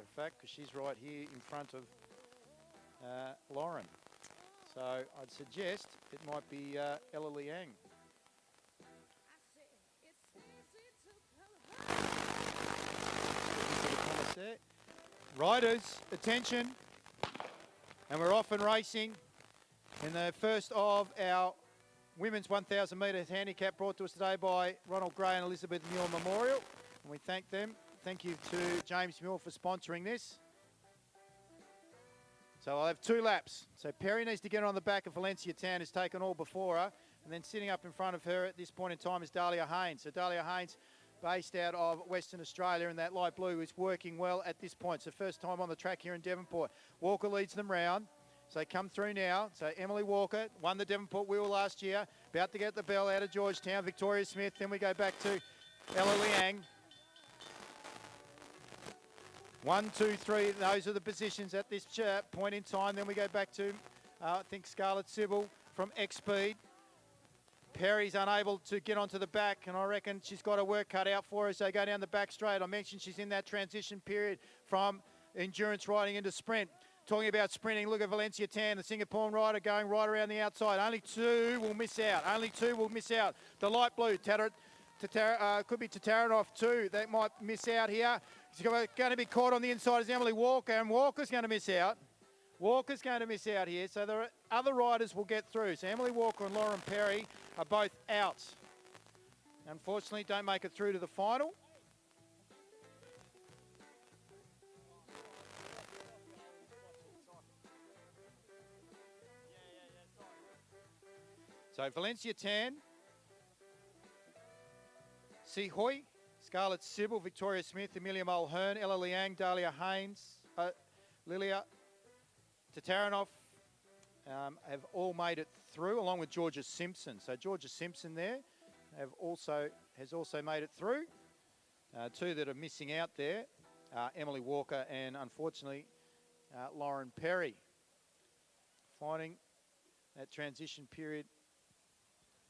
a fact because she's right here in front of Lauren. So I'd suggest it might be Ella Liang. Riders, attention. And we're off and racing in the first of our women's 1,000 metres handicap, brought to us today by Ronald Gray and Elizabeth Muir Memorial. And we thank them. Thank you to James Muir for sponsoring this. So I'll have 2 laps. So Perry needs to get on the back of Valencia Tan, who's taken all before her. And then sitting up in front of her at this point in time is Dahlia Haynes. So Dahlia Haynes, based out of Western Australia in that light blue, is working well at this point. So first time on the track here in Devonport. Walker leads them round. So they come through now. So Emily Walker won the Devonport Wheel last year. About to get the bell out of Georgetown. Victoria Smith. Then we go back to Ella Liang. 1, 2, 3. Those are the positions at this point in time. Then we go back to, I think, Scarlett Sybil from X-Speed. Perry's unable to get onto the back, and I reckon she's got her work cut out for her. So go down the back straight. I mentioned she's in that transition period from endurance riding into sprint. Talking about sprinting, look at Valencia Tan, the Singaporean rider, going right around the outside. Only 2 will miss out. Only 2 will miss out. The light blue, could be Tataranoff too. They might miss out here. She's going to be caught on the inside is Emily Walker, and Walker's going to miss out. Walker's going to miss out here. So the other riders will get through. So Emily Walker and Lauren Perry are both out. Unfortunately, don't make it through to the final. So Valencia Tan, Si Hui, Scarlett Sybil, Victoria Smith, Amelia Mulhern, Ella Liang, Dahlia Haynes, Lilia Tataranoff have all made it through, along with Georgia Simpson. So Georgia Simpson there has also made it through. 2 that are missing out there, Emily Walker and unfortunately Lauren Perry. Finding that transition period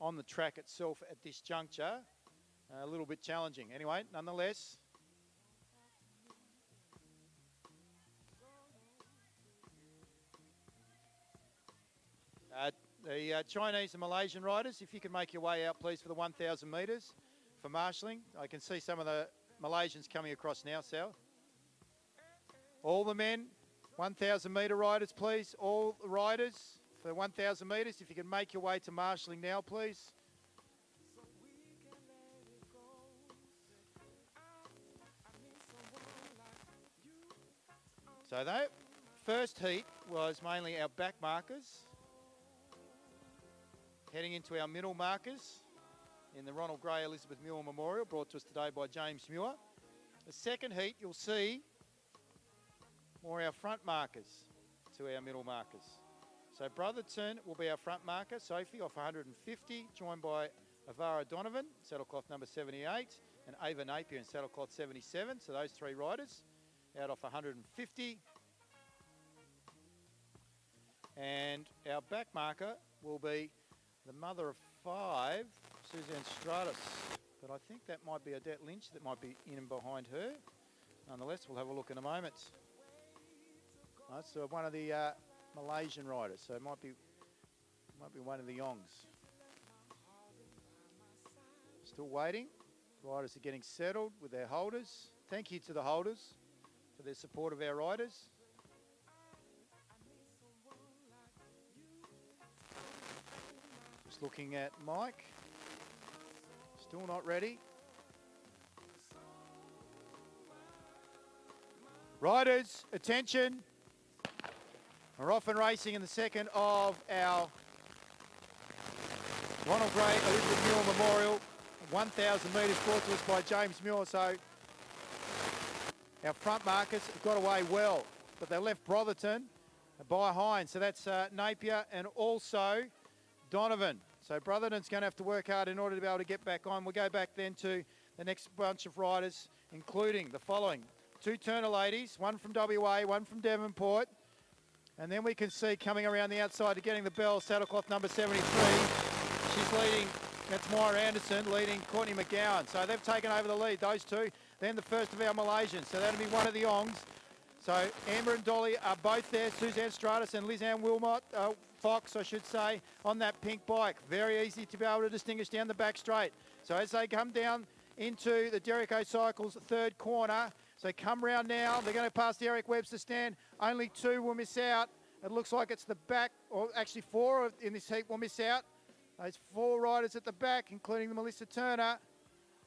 on the track itself at this juncture a little bit challenging. Anyway, nonetheless, the Chinese and Malaysian riders, if you can make your way out, please, for the 1,000 metres for marshalling. I can see some of the Malaysians coming across now, Sal. All the men, 1,000 metre riders, please. All the riders for 1,000 metres, if you can make your way to marshalling now, please. So that first heat was mainly our back markers. Heading into our middle markers in the Ronald Gray Elizabeth Muir Memorial, brought to us today by James Muir. The second heat, you'll see more our front markers to our middle markers. So Brotherton will be our front marker, Sophie off 150, joined by Avara Donovan, saddlecloth number 78, and Ava Napier in saddlecloth 77. So those 3 riders out off 150. And our back marker will be the mother of 5, Suzanne Stratus. But I think that might be Odette Lynch that might be in and behind her. Nonetheless, we'll have a look in a moment. That's one of the Malaysian riders, so it might be one of the Yongs. Still waiting. Riders are getting settled with their holders. Thank you to the holders for their support of our riders. Just looking at Mike. Still not ready. Riders, attention. We're off and racing in the second of our Ronald Gray Elizabeth Muir Memorial. 1,000 metres brought to us by James Muir. So our front markers have got away well, but they left Brotherton behind. So that's Napier and also Donovan. So Brotherton's going to have to work hard in order to be able to get back on. We'll go back then to the next bunch of riders, including the following. two Turner ladies, one from WA, one from Devonport. And then we can see coming around the outside to getting the bell, saddlecloth number 73. She's leading, that's Moira Anderson, leading Courtney McGowan. So they've taken over the lead, those two. Then the first of our Malaysians. So that'll be one of the Ongs. So Amber and Dolly are both there. Suzanne Stratus and Lisanne Wilmot, Fox, I should say, on that pink bike. Very easy to be able to distinguish down the back straight. So as they come down into the Jericho Cycles third corner, so come round now. They're going to pass the Eric Webster stand. Only two will miss out. It looks like it's the back, or actually four in this heat will miss out. Those four riders at the back, including the Melissa Turner,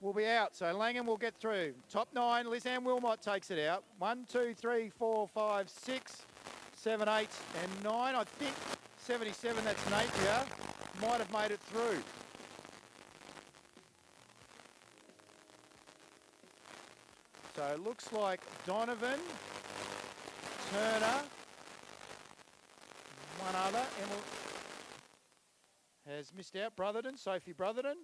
will be out. So Langham will get through. Top nine, Lisanne Wilmot takes it out. 1, 2, 3, 4, 5, 6, 7, 8, and 9. I think 77, that's Napier, might have made it through. So it looks like Donovan, Turner, one other, Emma has missed out, Brotherton, Sophie Brotherton.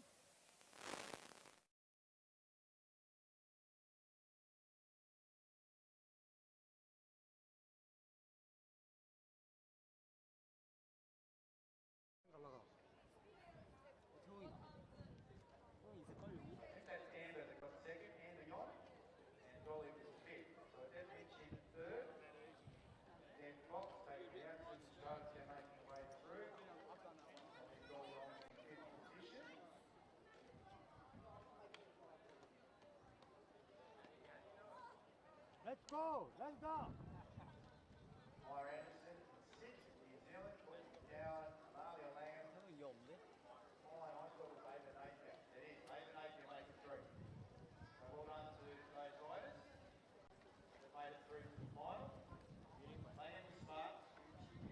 Let's go, let's go. Moira Anderson, 6, New Zealand, down, Amalia Lamb. All I thought was Ava Napier. It is, Ava Napier makes it through. So well done to those riders that made it through to the final. Lamb was smart,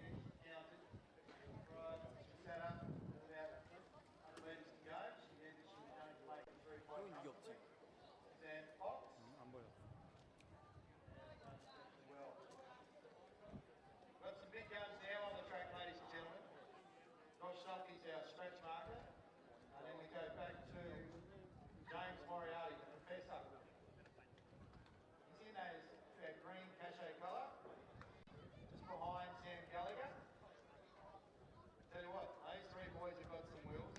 she counted, right, she sat up, with about 100 metres to go. She knew that she was going to make it through quite comfortably. Suzanne Fox. Well, got some big guns now on the track, ladies and gentlemen. Josh Sulky's our stretch marker. And then we go back to James Moriarty, the professor. He's in that green cachet colour, just behind Sam Gallagher. Tell you what, those three boys have got some wheels.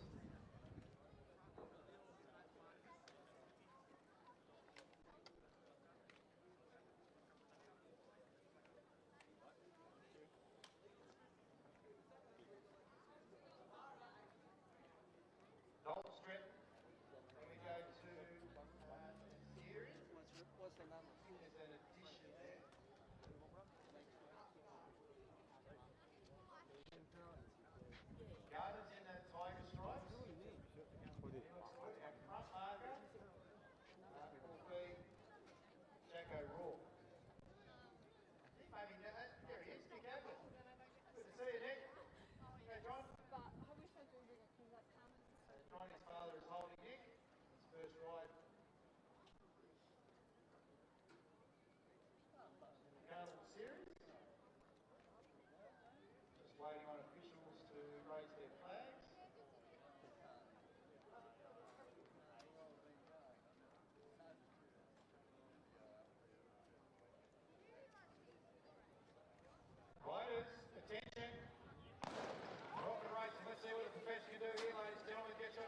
Dalton Stratton. Then we go to series. What's the number? There's an addition there. Gardner's in that tiger stripes. He looks good. Our front marker will be Jacko Raw. I think maybe there he is, Nick Ablett. Good to see you, Nick. Hey, John. John, his father is holding Nick. His first ride. Carnival series. Just waiting on officials to raise their flags. Riders, attention. Rock and racing. Let's see what the professor can do here, ladies and gentlemen. Get your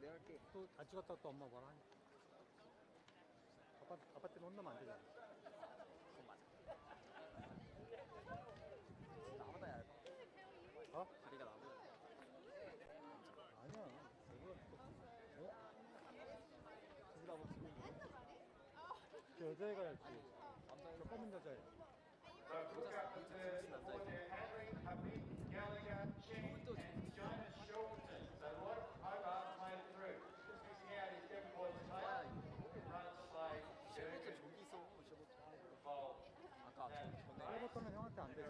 내가 할게. 또 다 찍었다 또 엄마 뭐라 하니? 아빠 때문에 혼나면 안 되잖아. 나보다 얇아. 어? 다리가 나보다. 아니야. 너보다 또, 어? 저기다 뭐 지금 저 여자애가 얇지. 저 검은 여자애. So look up the third for their Hadley, Habib, Gallagher, Cheng, and Jonas Shorten. So a lot of Hobart made it through. Just missing out is Devonport tail. Runs slave. 시작부터 저기 있어. 아까 전에. 일부터는 형한테 안 되지.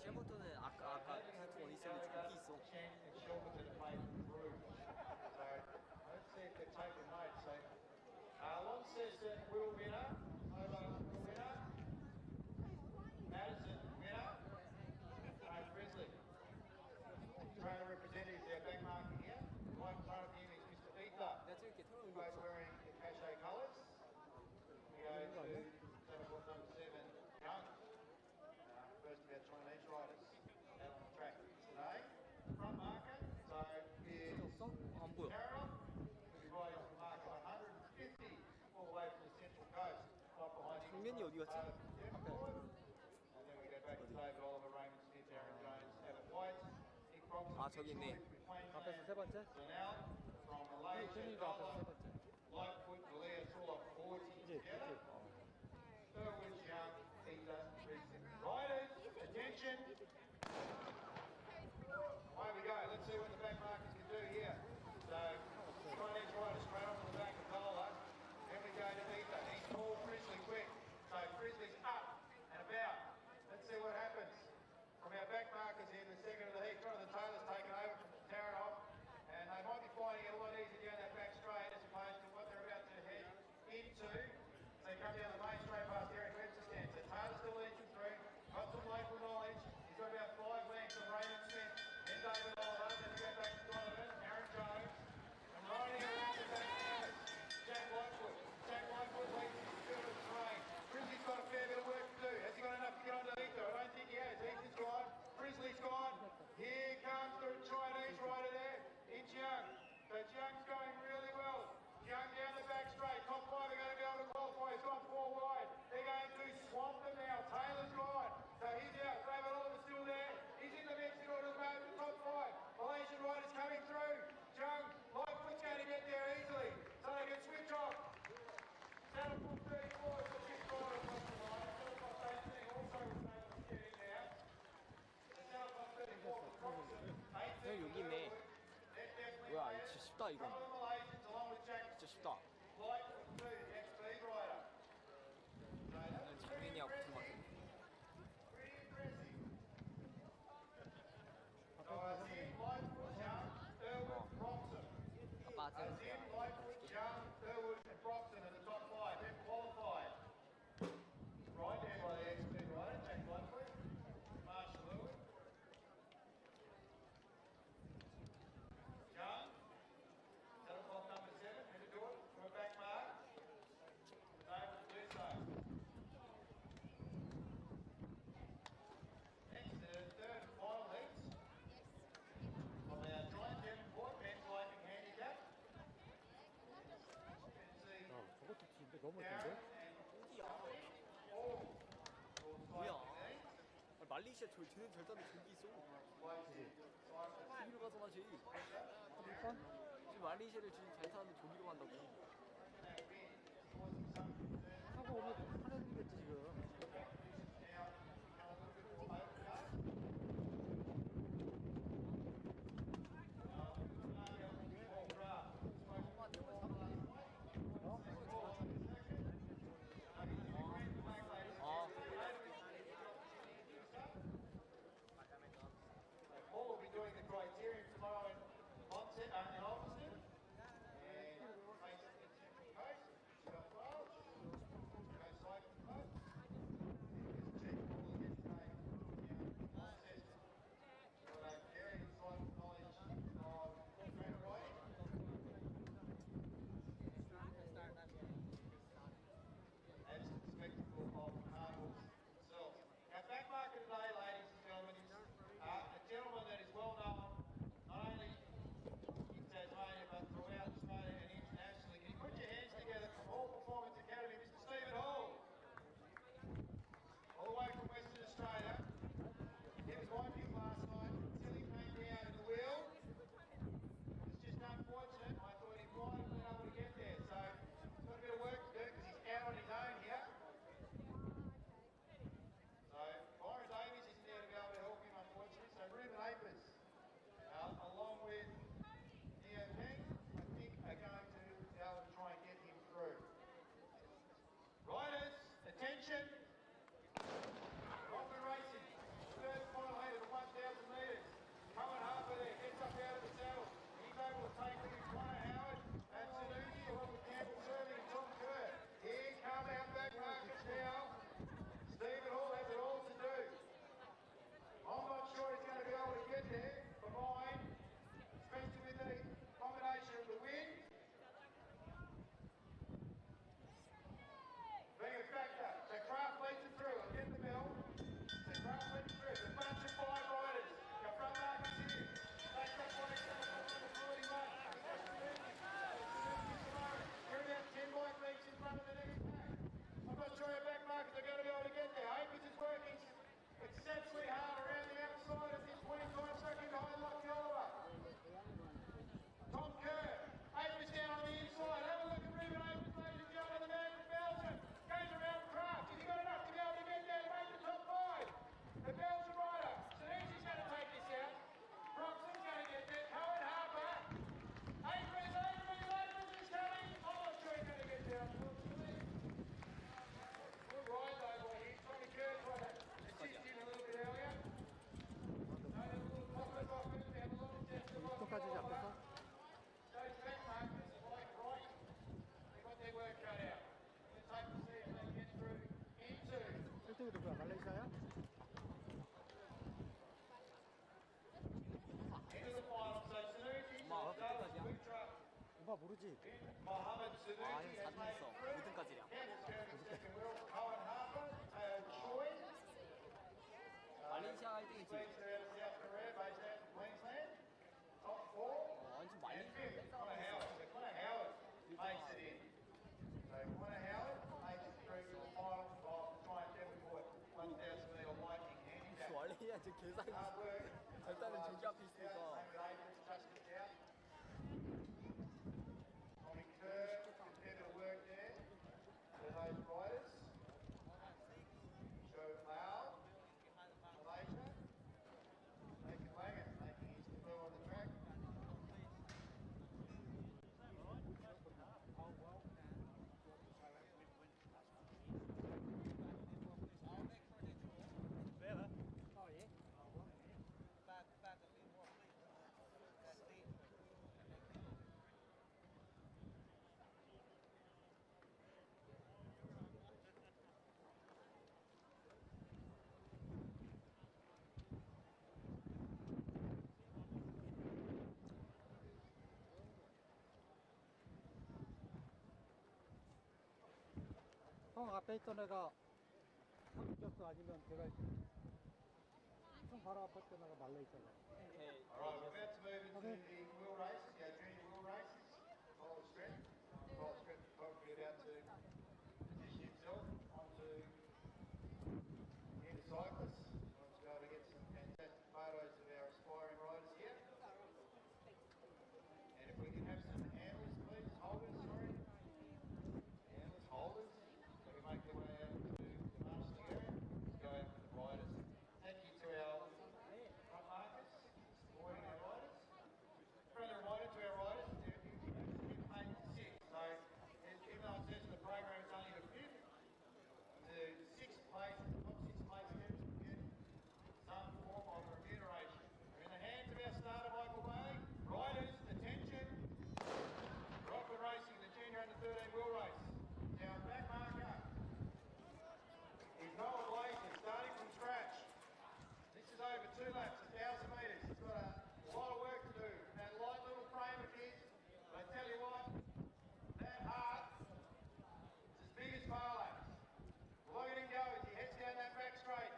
시작부터는 아까 타이틀 원 있었는데 저기 있어. Cheng and Shorten made it through. So let's see if they're taking notes. So Launceston will winner. Hobart will winner. Madison, winner. Grizzly. Australia representative, their back marker here. Right in front of him is Mr. Ether. 내가 찍을게. 태우는 거 Both 없어. wearing the cachet colours. We go to Devonport number 7, Young. First of our Chinese riders out on the track today. Front marker, so is 없어? 안 보여. Keirin, who'll be riding from marker 150 all the way from the central coast. Right behind him. 정면이 어디 갔지? Devonport. And then we go back to David Oliver, Raymond Smith, Aaron Jones, Evan White, Nick Crompton, 아, 저기 있네. 앞에서 세 번째? Zanel from Malaysia, 준이가 앞에서 세 번째. Lightfoot, Valia, Saw 40 이제 together. 그치? Thurwood, Young, Ether, Reason. Riders, attention. Away we go. Let's see what the back markers can do here. So, Chinese riders straight off the back of Cola. Then we go to Ether. He's tall, Frizzly quick. So Frizzly's up and about. Let's see what happens. From our back markers in the second of the heat, Jonathan Taylor's taken over from Taranov. And they might be finding it a lot easier down that back straight as opposed to what they're about to head into. They come down the main straight past Eric Webster stand. So Taylor still leads them through. Got some local knowledge. He's got about 5 lengths of Raymond Smith. Then David Oliver. Then we go back to Donovan. Aaron Jones. And riding around the back is Jack Lightfoot. Jack Lightfoot leads his field of terrain. Grizzly's got a fair bit of work to do. Has he got enough to get onto Ether? I don't think he has. Ether's gone. Grizzly's gone. Here comes the Chinese rider there. It's Young. So Young's going really well. Young down the back straight. Top 5 are going to be able to qualify. He's gone 4 wide. They're going to swamp them now. Taylor's gone. So he's out. David Oliver's still there. He's in the mix in order to make the top 5. Malaysian riders coming through. Young, Lightfoot's going to get there easily. So they can switch off. Saddle from 34 is the fifth rider across the line. Saddle from 18 also was able to get in now. The saddle from 34 was Crompton. 18 여기 있네. They're definitely 뭐야, players. 진짜 쉽다, 이건. Couple of Malaysians along with Jack 진짜 쉽다. Lightfoot too, the next speed rider. So that was pretty 장면이랑 붙은 것 impressive. 같아. Pretty impressive. So Azim, Lightfoot, Young, Thurwood, Broxton. 아빠 Azim, Lightfoot, Young, Thurwood and Broxton are the top 5. They've qualified. Right there by the ex-speed rider, Jack Lightfoot, Marshall Lewis. Young, saddle cloth number 7, head to do it from a back mark. Is able to do so. Next, the third and final heats of our joint Devonport men's lighting handicap. You can see 저것도 진짜 너무 Keirin 예쁜데? and all 뭐야? cycling 아, 말레이시아 쟤는 절단에 저기 있어. cyclists. 저기로 가서 나지. 그러니까? 지금 말레이시아를 지금 잘 타는데 저기로 간다고. 하고 오면 하는 거지 지금. 아, Paul will be doing the criterium tomorrow in Onset, in Alderson. And makes it to Central Coast, New South Wales. Go cycling club. 모르지. Mohammed Sanusi 아, has 형 4등 made 했어. through. 5등까지냐? Candice Kerr in second wheel. Owen Harper, Teo Choi. 말레이시아 1등이지. Speedster out of South Korea, based out in Queensland. Top four. 완전 And 말레이시아 fifth, 뺏어가고 Connor 있어. Howard. So Connor Howard makes it in. So Connor Howard makes it through to the final of the Giant Devonport 1,000 metre lightning handicap. 말레이시아 지금 계산이 Hard work. 절단은 저기 앞에 있으니까. Same with Adrian, just it out. Tommy Kerr, good bit of work there for those riders. Joe Lau, Malaysia. Nathan Wagon making his debut on the track. 형 앞에 있던 애가 꼈어 아니면 걔가 형 바로 앞에 있던 애가 말라 있잖아. Alright, we're about to move into the wheel races, our junior wheel races. Cole Strength. Cole Strength is probably about to position himself onto the cyclists. He wants to be able to get some fantastic photos of our aspiring riders here. And if we can have some handlers, please, holders, sorry. Handlers, holders. So we make their way out to the marshalling area. Let's go out with the riders. Thank you to our front markers, supporting our riders. Further reminder to our riders, it's 8 to 6. So even though it says in the program it's only the 5th, the 6th place, the top 6 place gets some form of remuneration. We're in the hands of our starter, Michael Bailey. Riders, attention. Rock the racing, the junior under 13 wheel race. Our back marker is Noah Blazing, starting from scratch. This is over 2 laps, 1,000 metres. He's got a lot of work to do. That light little frame of his, but I tell you what, that heart is as big as Farlax. Look at him go as he heads down that back straight.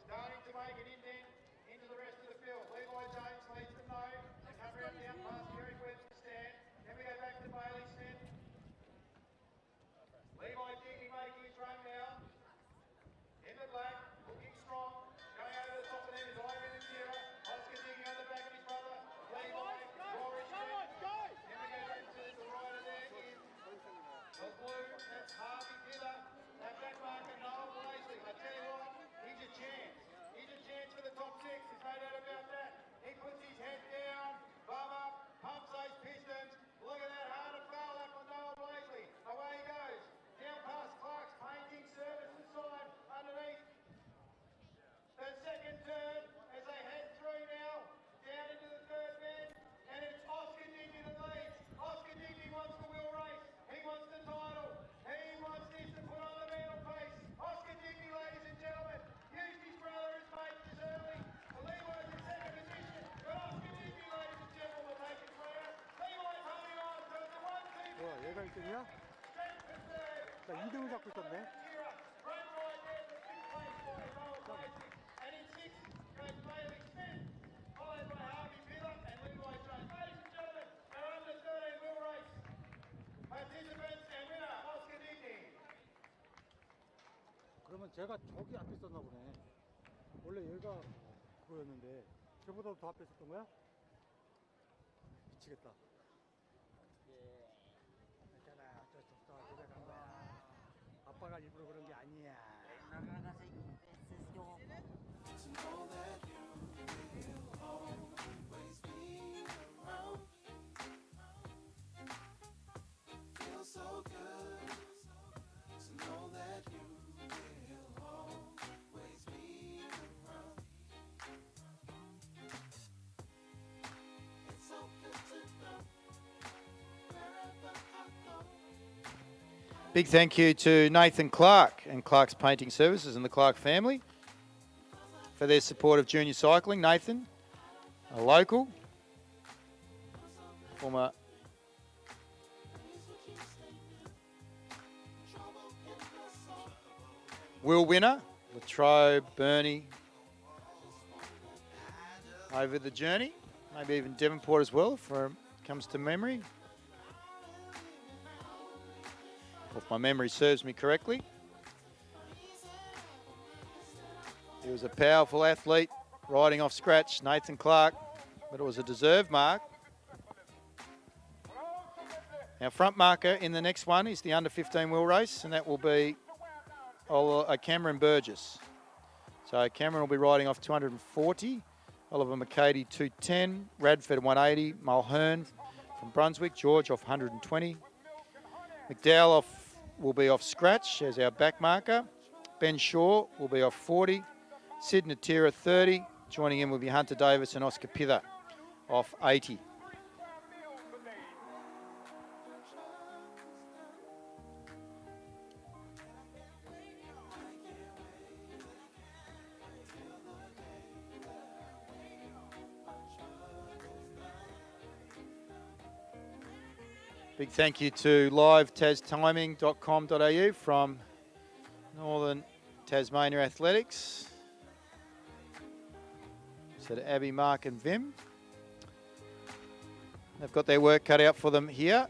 Starting to make an indent into the rest of the field. Levi James leads them though. They come round down past Eric Webster stand. Then we go back to Bailey Smith. Levi Digby making his run now. In the black, looking strong. Going over the top of them is Ivan and Tira. Oscar Digby on the back of his brother. Levi, Rory Smith. Then we go into the rider there in the blue. That's Harvey Pillar. That back marker, Noel Blazley. I tell you what, he's a chance. He's a chance for the top 6. There's no doubt about that. He puts his head down, bum up, pumps those pistons. Look at that hard of foul up on Noel Blazley. Away he goes. Down past Clark's painting services sign underneath the second turn as they head through now down into the third bend. And it's Oscar Digby that leads. Oscar Digby wants the wheel race. He wants the title. He wants this to put on the medal pace. Oscar Digby, ladies and gentlemen, used his brother as mate this early. Levi's in second position, but Oscar Digby, ladies and gentlemen, will take it clear. Levi's holding on to the 1, 2, 뭐야 얘가 1등이야? strength and third. 나 2등을 잡고 있었네. Run right there for 6th place for Noel Blazing. And in 6th goes Bailey Smith, followed by Harvey Pillar and Levi Jones. Ladies and gentlemen, our under 13 wheel race participants and winner, Oscar Digby. 그러면 제가 저기 앞에 있었나 보네. 원래 얘가 그거였는데 걔보다 더 앞에 있었던 거야? 미치겠다. 괜찮아 어쩔 수 없어 집에 간 거야. 아빠가 일부러 그런 게 아니야. To know that you will always be around. Feels so good to know that you will always be around. It's so good to know wherever I go. Big thank you to Nathan Clark and Clark's Painting Services and the Clark family for their support of junior cycling. Nathan, a local, former Will winner, Latrobe, Bernie, over the journey. Maybe even Devonport as well, comes to memory. If my memory serves me correctly. He was a powerful athlete, riding off scratch, Nathan Clark, but it was a deserved mark. Our front marker in the next one is the under 15 wheel race, and that will be Cameron Burgess. So Cameron will be riding off 240. Oliver McCady 210, Radford 180, Mulhern from Brunswick, George off 120. McDowell will be off scratch as our back marker. Ben Shaw will be off 40. Sid Natira 30. Joining in will be Hunter Davis and Oscar Pither off 80. Big thank you to live-tastiming.com.au from Northern Tasmania Athletics. So to Abby, Mark and Vim. They've got their work cut out for them here.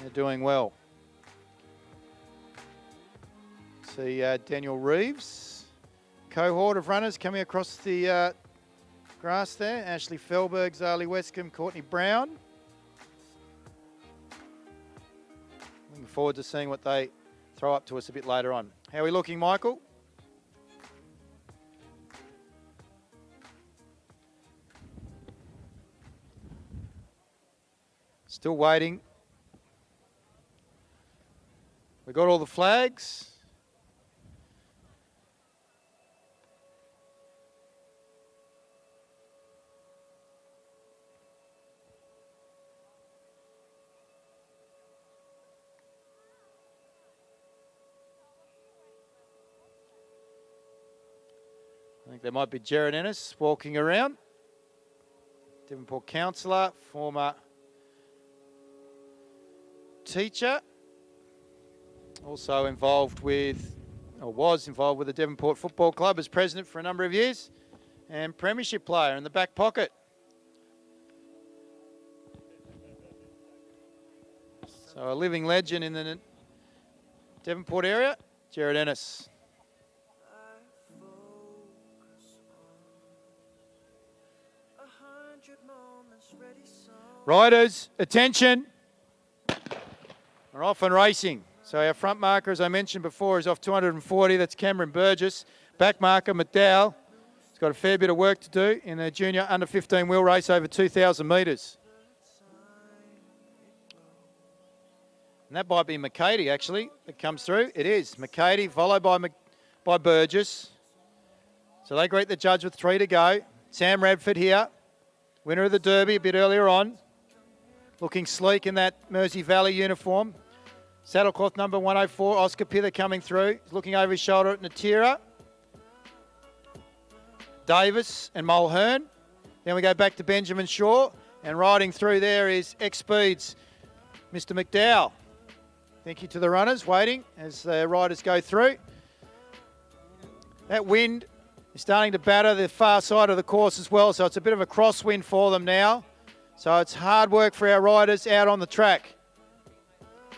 They're doing well. See Daniel Reeves, cohort of runners coming across the grass there. Ashley Felberg, Zali Westcombe, Courtney Brown. Looking forward to seeing what they throw up to us a bit later on. How are we looking, Michael? Still waiting. We got all the flags. I think there might be Jared Ennis walking around. Devonport councillor, former teacher, also involved with, or was involved with the Devonport Football Club as president for a number of years, and premiership player in the back pocket. So a living legend in the Devonport area, Jared Ennis. Riders, attention. We're off and racing. So our front marker, as I mentioned before, is off 240. That's Cameron Burgess. Back marker, McDowell. He's got a fair bit of work to do in the junior under 15 wheel race over 2,000 metres. And that might be McCady, actually, that comes through. It is. McCady, followed by Burgess. So they greet the judge with 3 to go. Sam Radford here, winner of the Derby a bit earlier on. Looking sleek in that Mersey Valley uniform. Saddlecloth number 104, Oscar Pither coming through. He's looking over his shoulder at Natira. Davis and Mulhern. Then we go back to Benjamin Shaw. And riding through there is X-Speed's Mr. McDowell. Thank you to the runners waiting as the riders go through. That wind is starting to batter the far side of the course as well, so it's a bit of a crosswind for them now. So it's hard work for our riders out on the track.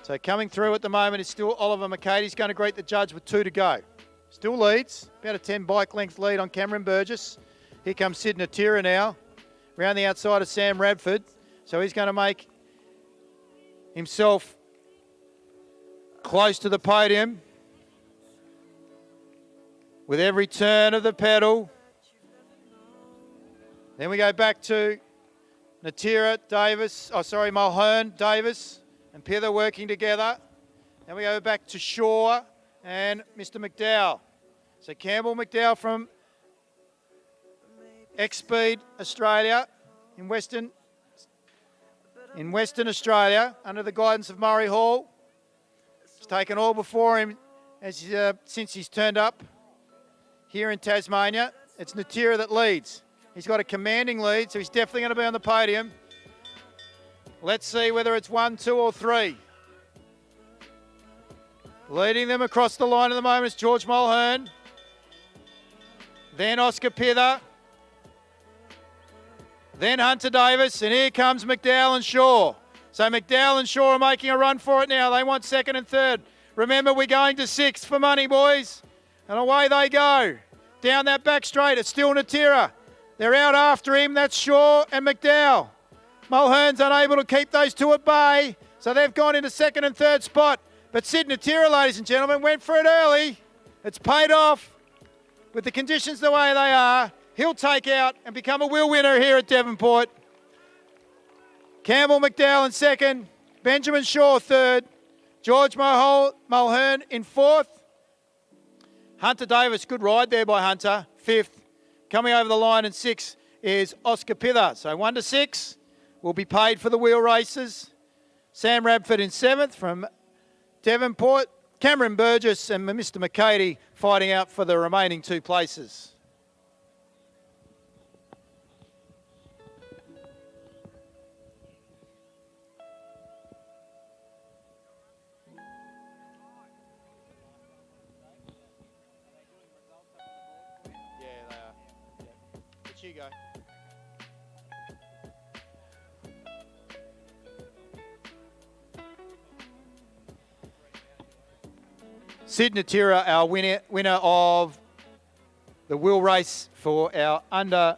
So coming through at the moment is still Oliver McCady. He's going to greet the judge with 2 to go. Still leads, about a 10 bike length lead on Cameron Burgess. Here comes Sid Natira now, around the outside of Sam Radford. So he's going to make himself close to the podium with every turn of the pedal. Then we go back to Natira, Mulhern, Davis and Pither working together. Then we go back to Shaw and Mr. McDowell. So Campbell McDowell from X-Speed Australia in Western Australia under the guidance of Murray Hall. He's taken all before him since he's turned up here in Tasmania. It's Natira that leads. He's got a commanding lead, so he's definitely going to be on the podium. Let's see whether it's 1, 2 or 3. Leading them across the line at the moment is George Mulhern. Then Oscar Pither. Then Hunter Davis. And here comes McDowell and Shaw. So McDowell and Shaw are making a run for it now. They want second and third. Remember, we're going to sixth for money, boys. And away they go. Down that back straight, it's still Natira. They're out after him. That's Shaw and McDowell. Mulhern's unable to keep those two at bay. So they've gone into second and third spot. But Sid Natira, ladies and gentlemen, went for it early. It's paid off. With the conditions the way they are, he'll take out and become a wheel winner here at Devonport. Campbell McDowell in second. Benjamin Shaw third. George Mulhern in fourth. Hunter Davis, good ride there by Hunter, fifth. Coming over the line in sixth is Oscar Pither. So 1 to 6 will be paid for the wheel races. Sam Radford in seventh from Devonport. Cameron Burgess and Mr. McCady fighting out for the remaining 2 places. You go. Sid Natira, our winner of the wheel race for our under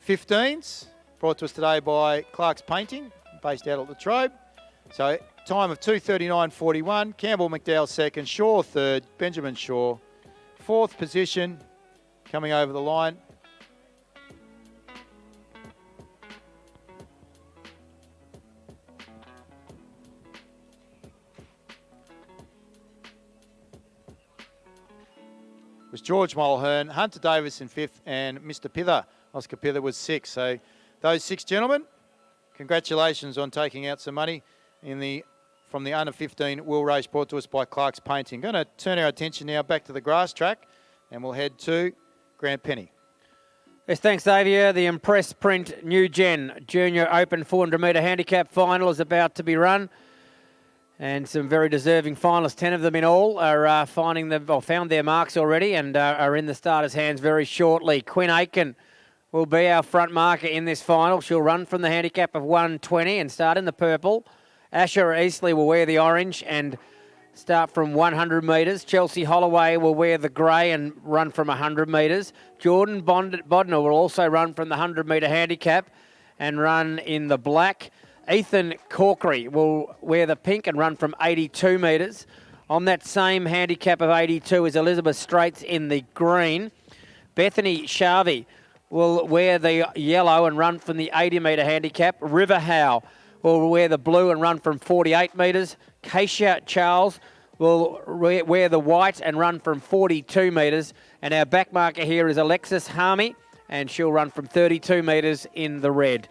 15s, brought to us today by Clark's Painting, based out of Latrobe. So time of 2:39.41. Campbell McDowell second, Shaw third, Benjamin Shaw fourth position, coming over the line. Was George Mulhern, Hunter Davis in fifth, and Mr. Pither, Oscar Pither, was sixth. So those 6 gentlemen, congratulations on taking out some money from the under 15 wheel race brought to us by Clark's Painting. Going to turn our attention now back to the grass track, and we'll head to Grant Penny. Yes, thanks, Xavier. The Impress Print New Gen Junior Open 400 metre handicap final is about to be run. And some very deserving finalists, 10 of them in all, are found their marks already and are in the starters' hands very shortly. Quinn Aitken will be our front marker in this final. She'll run from the handicap of 120 and start in the purple. Asher Eastley will wear the orange and start from 100 metres. Chelsea Holloway will wear the grey and run from 100 metres. Jordan Bodner will also run from the 100 metre handicap and run in the black. Ethan Corkery will wear the pink and run from 82 metres. On that same handicap of 82 is Elizabeth Straits in the green. Bethany Sharvey will wear the yellow and run from the 80 metre handicap. River Howe will wear the blue and run from 48 metres. Keisha Charles will wear the white and run from 42 metres. And our back marker here is Alexis Harmy, and she'll run from 32 metres in the red.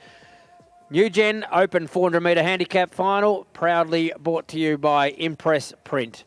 New Gen Open 400 metre handicap final, proudly brought to you by Impress Print.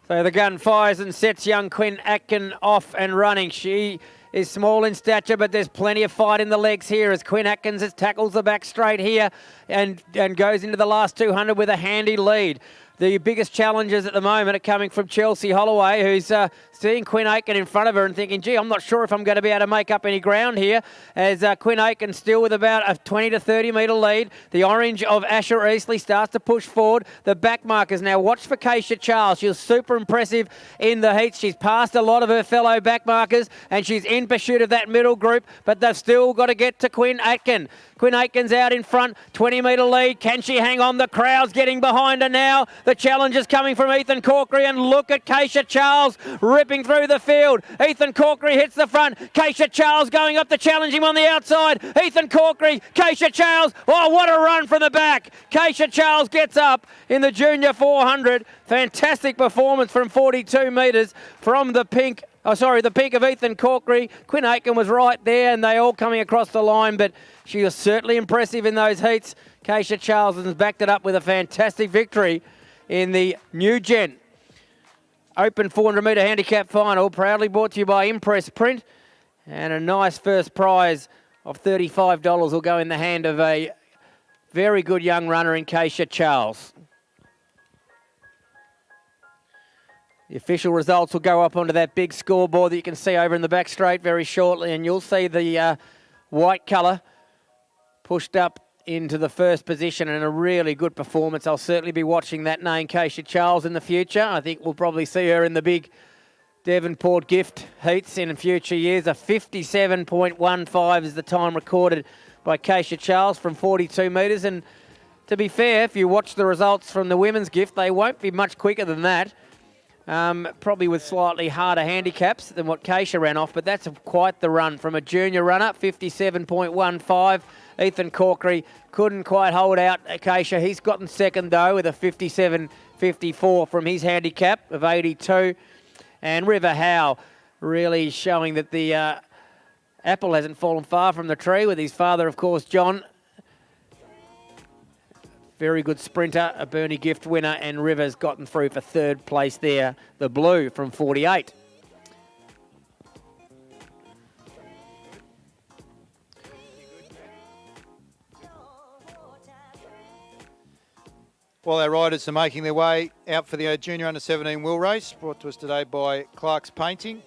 So the gun fires and sets young Quinn Atkin off and running. She is small in stature, but there's plenty of fight in the legs here as Quinn Atkins tackles the back straight here and goes into the last 200 with a handy lead. The biggest challenges at the moment are coming from Chelsea Holloway, who's seeing Quinn Aitken in front of her and thinking, gee, I'm not sure if I'm going to be able to make up any ground here, as Quinn Aitken still with about a 20 to 30 metre lead. The orange of Asher Eastley starts to push forward. The back markers now, watch for Keisha Charles. She was super impressive in the heats. She's passed a lot of her fellow back markers, and she's in pursuit of that middle group, but they've still got to get to Quinn Aitken. Quinn Aitken's out in front, 20 metre lead. Can she hang on? The crowd's getting behind her now. The challenge is coming from Ethan Corkery, and look at Keisha Charles ripping through the field. Ethan Corkery hits the front. Keisha Charles going up to challenge him on the outside. Ethan Corkery, Keisha Charles. Oh, what a run from the back. Keisha Charles gets up in the junior 400. Fantastic performance from 42 metres from the pink. The pink of Ethan Corkery. Quinn Aitken was right there, and they all coming across the line, but she was certainly impressive in those heats. Keisha Charles has backed it up with a fantastic victory in the New Gen Open 400 metre handicap final, proudly brought to you by Impress Print. And a nice first prize of $35 will go in the hand of a very good young runner in Keisha Charles. The official results will go up onto that big scoreboard that you can see over in the back straight very shortly, and you'll see the white colour pushed up into the first position, and a really good performance. I'll certainly be watching that name, Keisha Charles, in the future. I think we'll probably see her in the big Devonport gift heats in future years. A 57.15 is the time recorded by Keisha Charles from 42 metres, and to be fair, if you watch the results from the women's gift, they won't be much quicker than that. Probably with slightly harder handicaps than what Keisha ran off, but that's quite the run from a junior runner, 57.15. Ethan Corkery couldn't quite hold out Keisha. He's gotten second, though, with a 57.54 from his handicap of 82. And River Howe really showing that the apple hasn't fallen far from the tree with his father, of course, John. Very good sprinter, a Bernie gift winner, and Rivers gotten through for third place there, the blue from 48. While our riders are making their way out for the Junior Under-17 wheel race, brought to us today by Clark's Painting.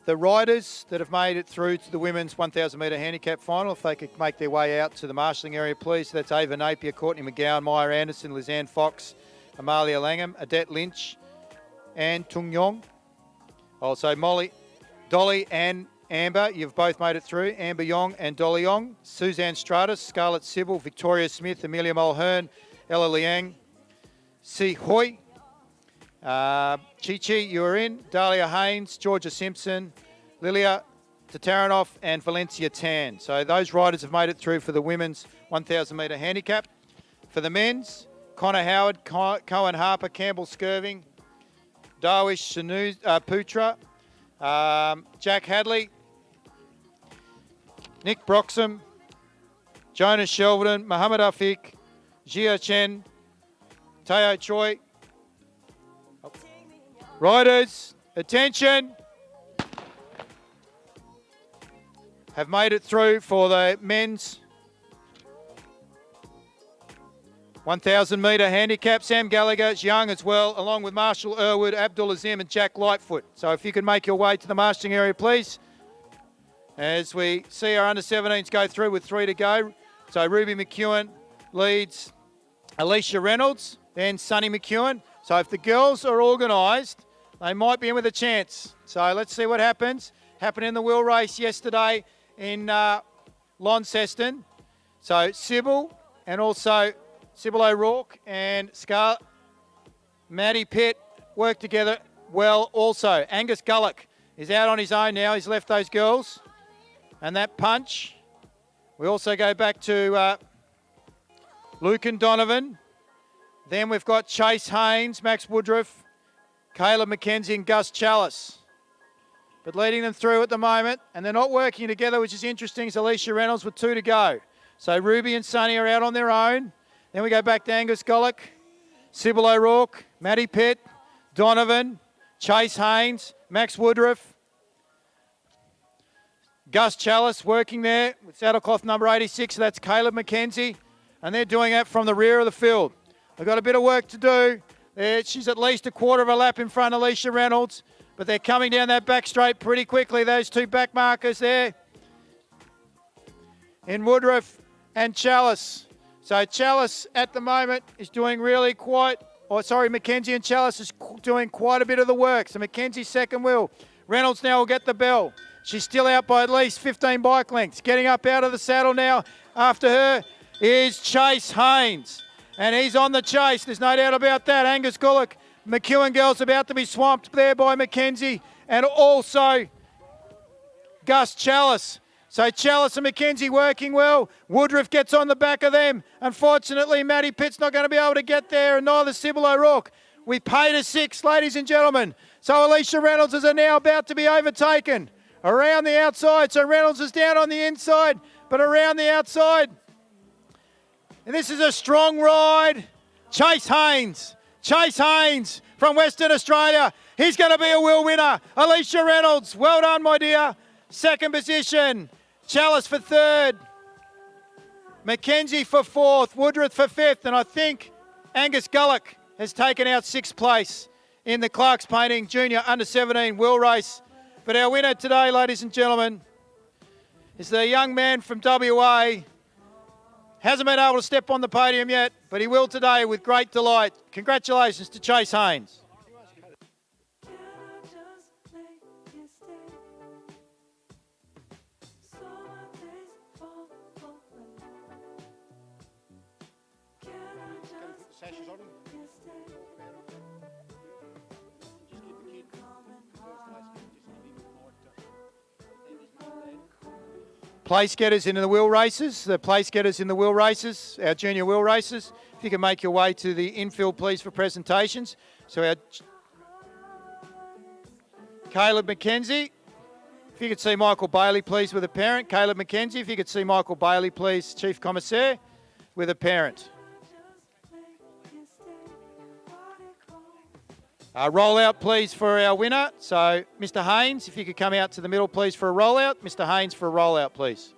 The riders that have made it through to the women's 1,000 metre handicap final, if they could make their way out to the marshalling area, please. So that's Ava Napier, Courtney McGowan, Maya Anderson, Lizanne Fox, Amalia Langham, Adette Lynch, Anne Tung Yong. Also Molly, Dolly and Amber, you've both made it through. Amber Yong and Dolly Yong. Suzanne Stratus, Scarlett Sybil, Victoria Smith, Amelia Mulhern, Ella Liang, Si Hoi. Chi Chi, you are in. Dahlia Haynes, Georgia Simpson, Lilia Tataranoff, and Valencia Tan. So those riders have made it through for the women's 1,000 metre handicap. For the men's, Connor Howard, Cohen Harper, Campbell Skirving, Darwish Putra, Jack Hadley, Nick Broxham, Jonas Shelverton, Mohammed Afiq, Jia Chen, Teo Choi. Riders, attention. Have made it through for the men's 1,000 metre handicap. Sam Gallagher's young as well, along with Marshall Irwood, Abdul Azim and Jack Lightfoot. So if you can make your way to the marshalling area, please. As we see our under-17s go through with 3 to go. So Ruby McEwen leads Alicia Reynolds, then Sunny McEwen. So if the girls are organised, they might be in with a chance. So let's see what happens. Happened in the wheel race yesterday in Launceston. So Sybil and also Sybil O'Rourke and Maddie Pitt work together well also. Angus Gullock is out on his own now. He's left those girls. And that punch. We also go back to Lucan Donovan. Then we've got Chase Haynes, Max Woodruff, Caleb McKenzie and Gus Chalice. But leading them through at the moment, and they're not working together, which is interesting, is Alicia Reynolds with 2 to go. So Ruby and Sunny are out on their own. Then we go back to Angus Gullock, Sybil O'Rourke, Maddie Pitt, Donovan, Chase Haynes, Max Woodruff, Gus Chalice working there with saddlecloth number 86. So that's Caleb McKenzie. And they're doing that from the rear of the field. They've got a bit of work to do. She's at least a quarter of a lap in front of Alicia Reynolds, but they're coming down that back straight pretty quickly, those 2 back markers there in Woodruff and Chalice. So Chalice at the moment is doing really Mackenzie and Chalice is doing quite a bit of the work. So Mackenzie's second wheel. Reynolds now will get the bell. She's still out by at least 15 bike lengths. Getting up out of the saddle now after her is Chase Haynes. And he's on the chase, there's no doubt about that. Angus Gullock, McEwen girls about to be swamped there by Mackenzie and also Gus Chalice. So Chalice and Mackenzie working well. Woodruff gets on the back of them. Unfortunately, Maddie Pitt's not going to be able to get there, and neither Sybil O'Rourke. We paid a 6, ladies and gentlemen. So Alicia Reynolds is now about to be overtaken around the outside. So Reynolds is down on the inside, but around the outside. And this is a strong ride. Chase Haynes from Western Australia. He's going to be a wheel winner. Alicia Reynolds, well done, my dear. Second position, Chalice for third. Mackenzie for fourth, Woodruff for fifth, and I think Angus Gullock has taken out sixth place in the Clark's Painting Junior Under-17 wheel race. But our winner today, ladies and gentlemen, is the young man from WA. Hasn't been able to step on the podium yet, but he will today with great delight. Congratulations to Chase Haynes. Place getters in the wheel races, our junior wheel races. If you can make your way to the infield, please, for presentations. So our Caleb McKenzie, if you could see Michael Bailey, please, with a parent. Caleb McKenzie, if you could see Michael Bailey, please, Chief Commissaire, with a parent. Rollout, please, for our winner. So, Mr. Haynes, if you could come out to the middle, please, for a rollout. Mr. Haynes for a rollout, please.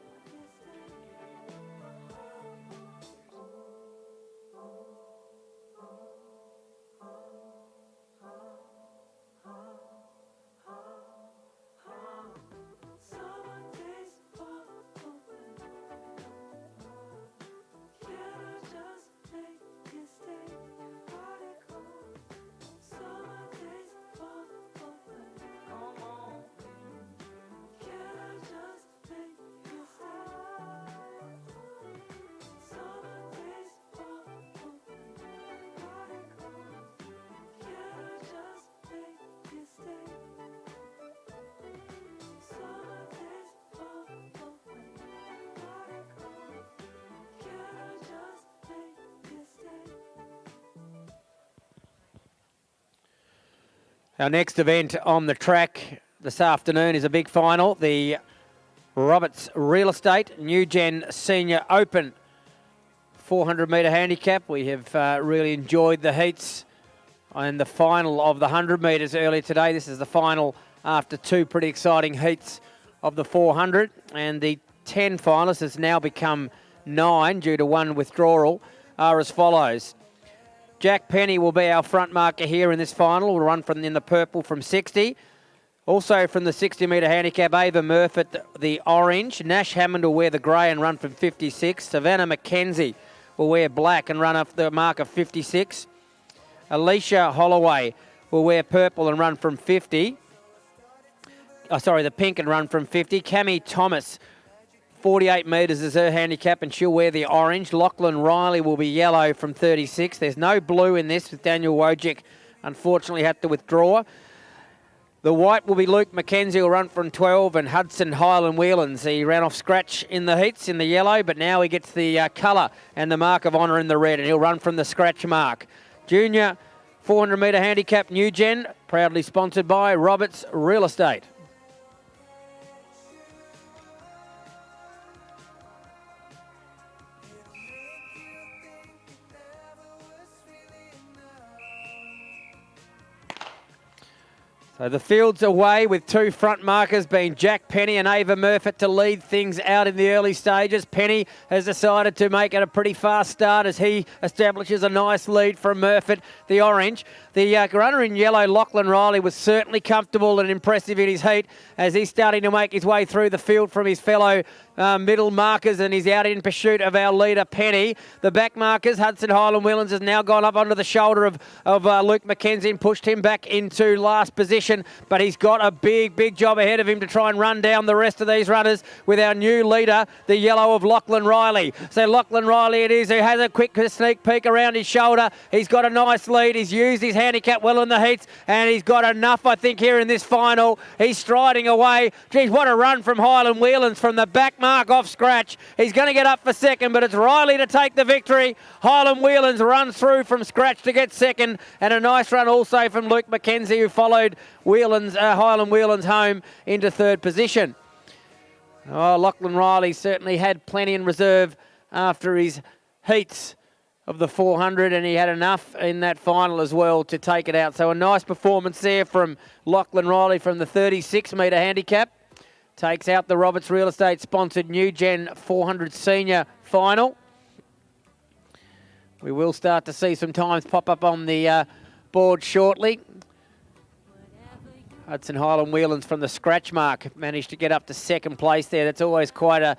Our next event on the track this afternoon is a big final, the Roberts Real Estate New Gen Senior Open 400 metre handicap. We have really enjoyed the heats and the final of the 100 metres earlier today. This is the final after two pretty exciting heats of the 400, and the 10 finalists has now become 9 due to one withdrawal, are as follows. Jack Penny will be our front marker here in this final. Will run from in the purple from 60. Also from the 60 metre handicap, Ava Murphy, the orange. Nash Hammond will wear the grey and run from 56. Savannah McKenzie will wear black and run off the mark of 56. Alicia Holloway will wear purple and run from 50. The pink and run from 50. Cammy Thomas, 48 metres is her handicap, and she'll wear the orange. Lachlan Riley will be yellow from 36. There's no blue in this, with Daniel Wojcik unfortunately had to withdraw. The white will be Luke McKenzie, will run from 12, and Hudson Highland Whelans. He ran off scratch in the heats in the yellow, but now he gets the colour and the mark of honour in the red, and he'll run from the scratch mark. Junior 400 metre handicap New Gen, proudly sponsored by Roberts Real Estate. So the field's away with two front markers being Jack Penny and Ava Murphy to lead things out in the early stages. Penny has decided to make it a pretty fast start as he establishes a nice lead from Murphy, the orange. The runner in yellow, Lachlan Riley, was certainly comfortable and impressive in his heat as he's starting to make his way through the field from his fellow middle markers, and he's out in pursuit of our leader, Penny. The back markers, Hudson Highland Whelans, has now gone up onto the shoulder of Luke McKenzie and pushed him back into last position, but he's got a big job ahead of him to try and run down the rest of these runners with our new leader, the yellow of Lachlan Riley. So Lachlan Riley it is, who has a quick sneak peek around his shoulder. He's got a nice lead. He's used his handicap well in the heats, and he's got enough, I think, here in this final. He's striding away. Geez, what a run from Highland Whelans from the back mark off scratch. He's going to get up for second, but it's Riley to take the victory. Highland Whelans runs through from scratch to get second, and a nice run also from Luke McKenzie, who followed Highland Whelans home into third position. Oh, Lachlan Riley certainly had plenty in reserve after his heats of the 400, and he had enough in that final as well to take it out. So a nice performance there from Lachlan Riley from the 36 metre handicap. takes out the Roberts Real Estate sponsored New Gen 400 Senior Final. We will start to see some times pop up on the board shortly. Hudson Highland Whelan's from the scratch mark managed to get up to second place there. That's always quite a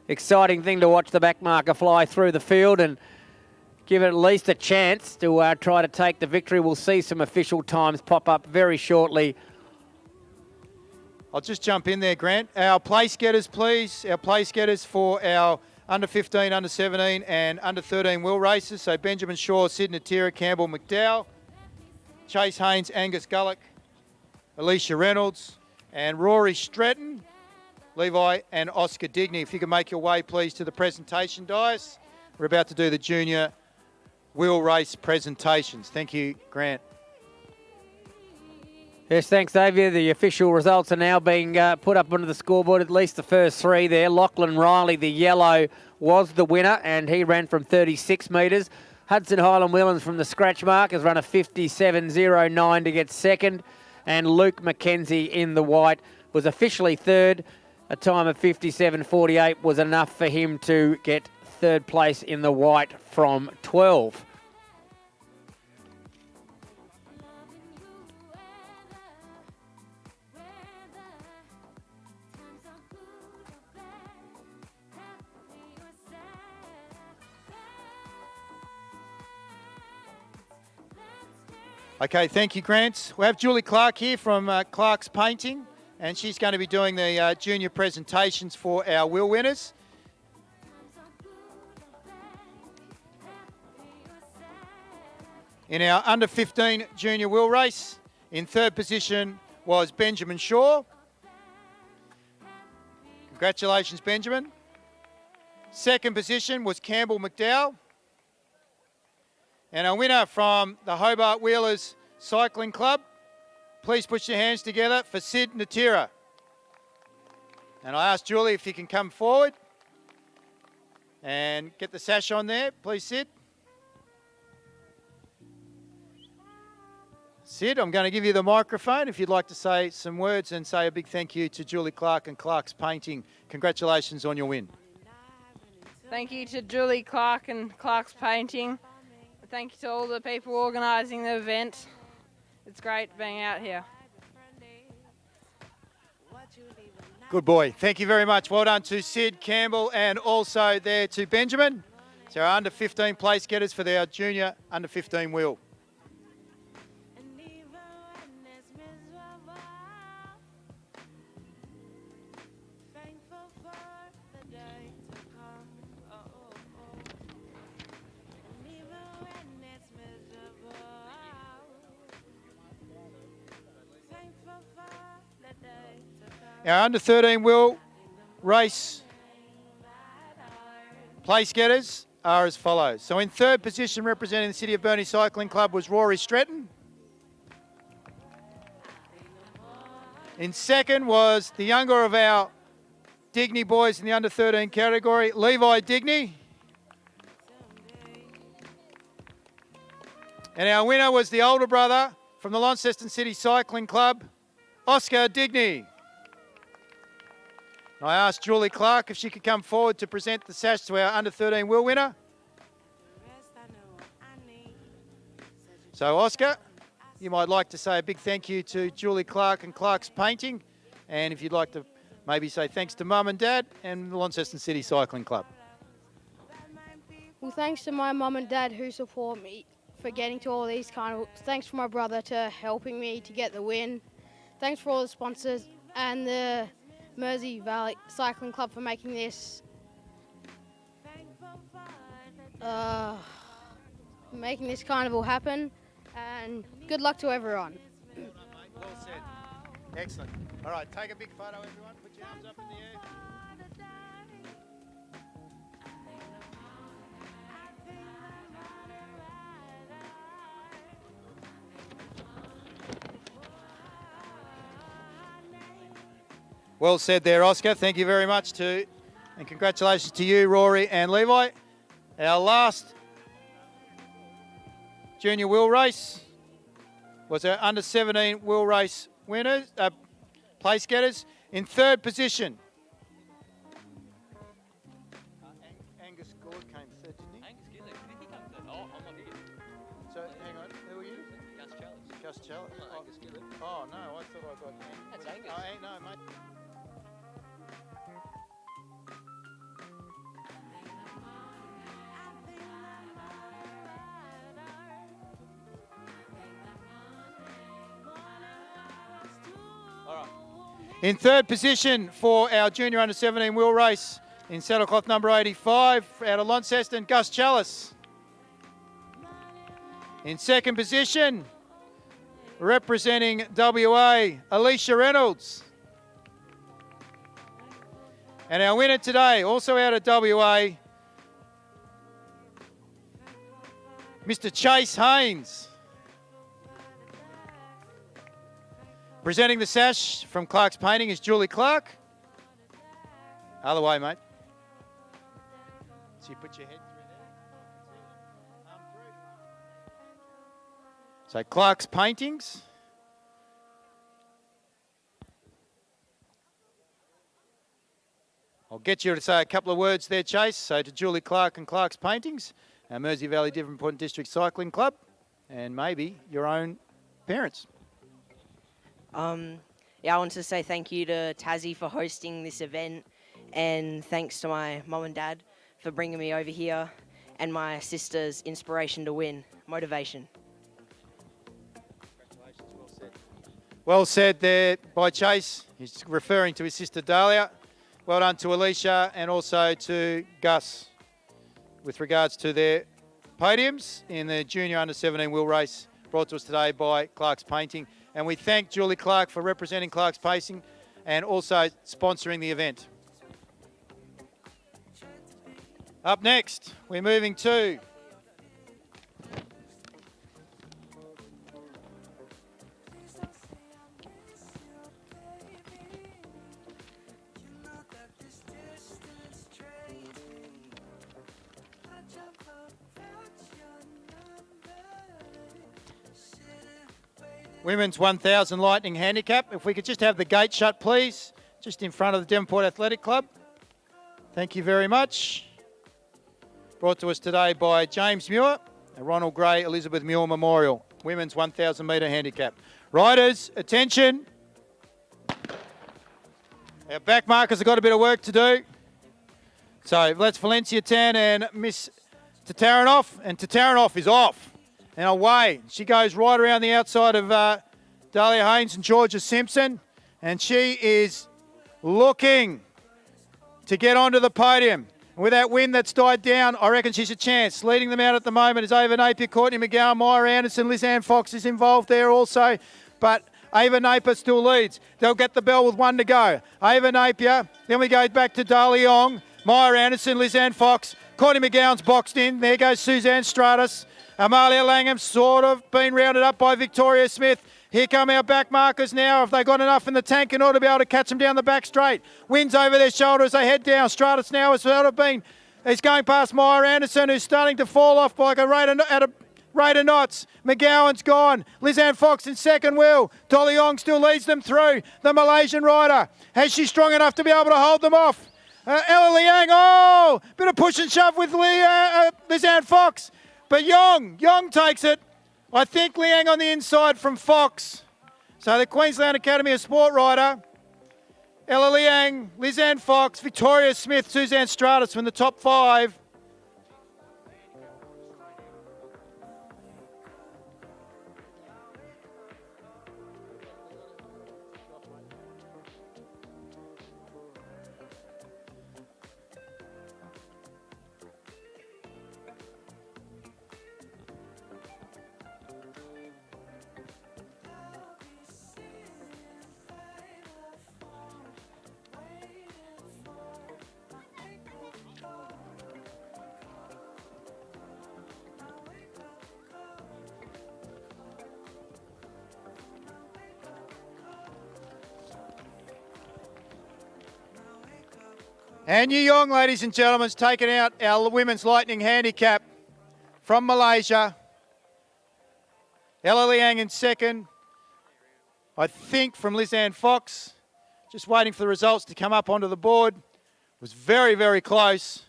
exciting thing to watch the back marker fly through the field and give it at least a chance to try to take the victory. We'll see some official times pop up very shortly. I'll just jump in there, Grant. Our place getters, please. Our place getters for our under 15, under 17 and under 13 wheel races. So Benjamin Shaw, Sid Natira, Campbell McDowell, Chase Haynes, Angus Gullock, Alicia Reynolds and Rory Stratton, Levi and Oscar Digney. If you can make your way, please, to the presentation dais. We're about to do the junior wheel race presentations. Thank you, Grant. Yes, thanks, Xavier. The official results are now being put up onto the scoreboard, at least the first three there. Lachlan Riley, the yellow, was the winner, and he ran from 36 metres. Hudson Highland Whelans from the scratch mark has run a 57.09 to get second, and Luke McKenzie in the white was officially third. A time of 57.48 was enough for him to get third place in the white from 12. Okay, thank you, Grant. We have Julie Clark here from Clark's Painting, and she's going to be doing the junior presentations for our wheel winners. In our under 15 junior wheel race, in third position was Benjamin Shaw. Congratulations, Benjamin. Second position was Campbell McDowell. And our winner from the Hobart Wheelers Cycling Club, please put your hands together for Sid Natira. And I asked Julie if you can come forward and get the sash on there. Please, Sid. Sid, I'm going to give you the microphone if you'd like to say some words and say a big thank you to Julie Clark and Clark's Painting. Congratulations on your win. Thank you to Julie Clark and Clark's Painting. Thank you to all the people organising the event. It's great being out here. Good boy. Thank you very much. Well done to Sid, Campbell, and also there to Benjamin. So our under 15 place getters for their junior under 15 wheel. Our under 13 wheel race place getters are as follows. So in third position, representing the City of Burnie Cycling Club, was Rory Stratton. In second was the younger of our Digney boys in the under 13 category, Levi Digney. And our winner was the older brother from the Launceston City Cycling Club, Oscar Digney. I asked Julie Clark if she could come forward to present the sash to our under 13 wheel winner. So Oscar, you might like to say a big thank you to Julie Clark and Clark's Painting, and if you'd like to maybe say thanks to Mum and Dad and the Launceston City Cycling Club. Well, thanks to my mum and dad who support me for getting to all these carnivals. Thanks for my brother to helping me to get the win. Thanks for all the sponsors and the Mersey Valley Cycling Club for making this carnival happen, and good luck to everyone. Well said. Excellent. All right, take a big photo, everyone. Put your arms up in the air. Well said there, Oscar. Thank you very much and congratulations to you, Rory and Levi. Our last junior wheel race was our under 17 wheel race winners, place getters. In third position. Angus Gord came third, didn't he? Angus Gillick, did he come third? Oh, I'm not here. So, hang on, who are you? Gus Chalice. Gus Chalice. I'm not Angus Gillick. Oh, no, I thought I got... That's Angus. Oh, no, mate. All right. In third position for our junior under 17 wheel race in saddlecloth number 85 out of Launceston, Gus Chalice. In second position, representing WA, Alicia Reynolds. And our winner today, also out of WA, Mr. Chase Haynes. Presenting the sash from Clark's Painting is Julie Clark. Other way, mate. So you put your head through there. So Clark's Paintings. I'll get you to say a couple of words there, Chase. So to Julie Clark and Clark's Paintings, our Mersey Valley Devonport District Cycling Club, and maybe your own parents. Yeah, I want to say thank you to Tassie for hosting this event, and thanks to my mum and dad for bringing me over here, and my sister's inspiration to win, motivation. Congratulations, well said. Well said there by Chase. He's referring to his sister Dahlia. Well done to Alicia and also to Gus with regards to their podiums in the junior under 17 wheel race brought to us today by Clark's Painting. And we thank Julie Clark for representing Clark's Pacing and also sponsoring the event. Up next, we're moving to Women's 1000 Lightning Handicap. If we could just have the gate shut, please, just in front of the Devonport Athletic Club. Thank you very much. Brought to us today by James Muir, and Ronald Gray Elizabeth Muir Memorial. Women's 1000 metre handicap. Riders, attention. Our back markers have got a bit of work to do. So that's Valencia Tan and Miss Tataranoff, and Tataranoff is off. And away. She goes right around the outside of Dahlia Haynes and Georgia Simpson. And she is looking to get onto the podium. And with that wind that's died down, I reckon she's a chance. Leading them out at the moment is Ava Napier, Courtney McGowan, Myra Anderson, Liz Ann Fox is involved there also. But Ava Napier still leads. They'll get the bell with one to go. Ava Napier. Then we go back to Dahlia Young, Myra Anderson, Liz Ann Fox. Courtney McGowan's boxed in. There goes Suzanne Stratus. Amalia Langham sort of been rounded up by Victoria Smith. Here come our back markers now. Have they got enough in the tank in order to be able to catch them down the back straight? Winds over their shoulder as they head down. Stratus now has sort of been, he's going past Myra Anderson, who's starting to fall off like a rate of knots. McGowan's gone. Liz Ann Fox in second wheel. Dolly Ong still leads them through. The Malaysian rider. Has she strong enough to be able to hold them off? Ella Liang, oh, bit of push and shove with Liz Ann Fox. But Yong takes it. I think Liang on the inside from Fox. So the Queensland Academy of Sport rider, Ella Liang, Liz Ann Fox, Victoria Smith, Suzanne Stratus from the top five. And Yu Yong, ladies and gentlemen, has taken out our women's lightning handicap from Malaysia. Ella Liang in second. I think from Liz Ann Fox. Just waiting for the results to come up onto the board. Was very, very close.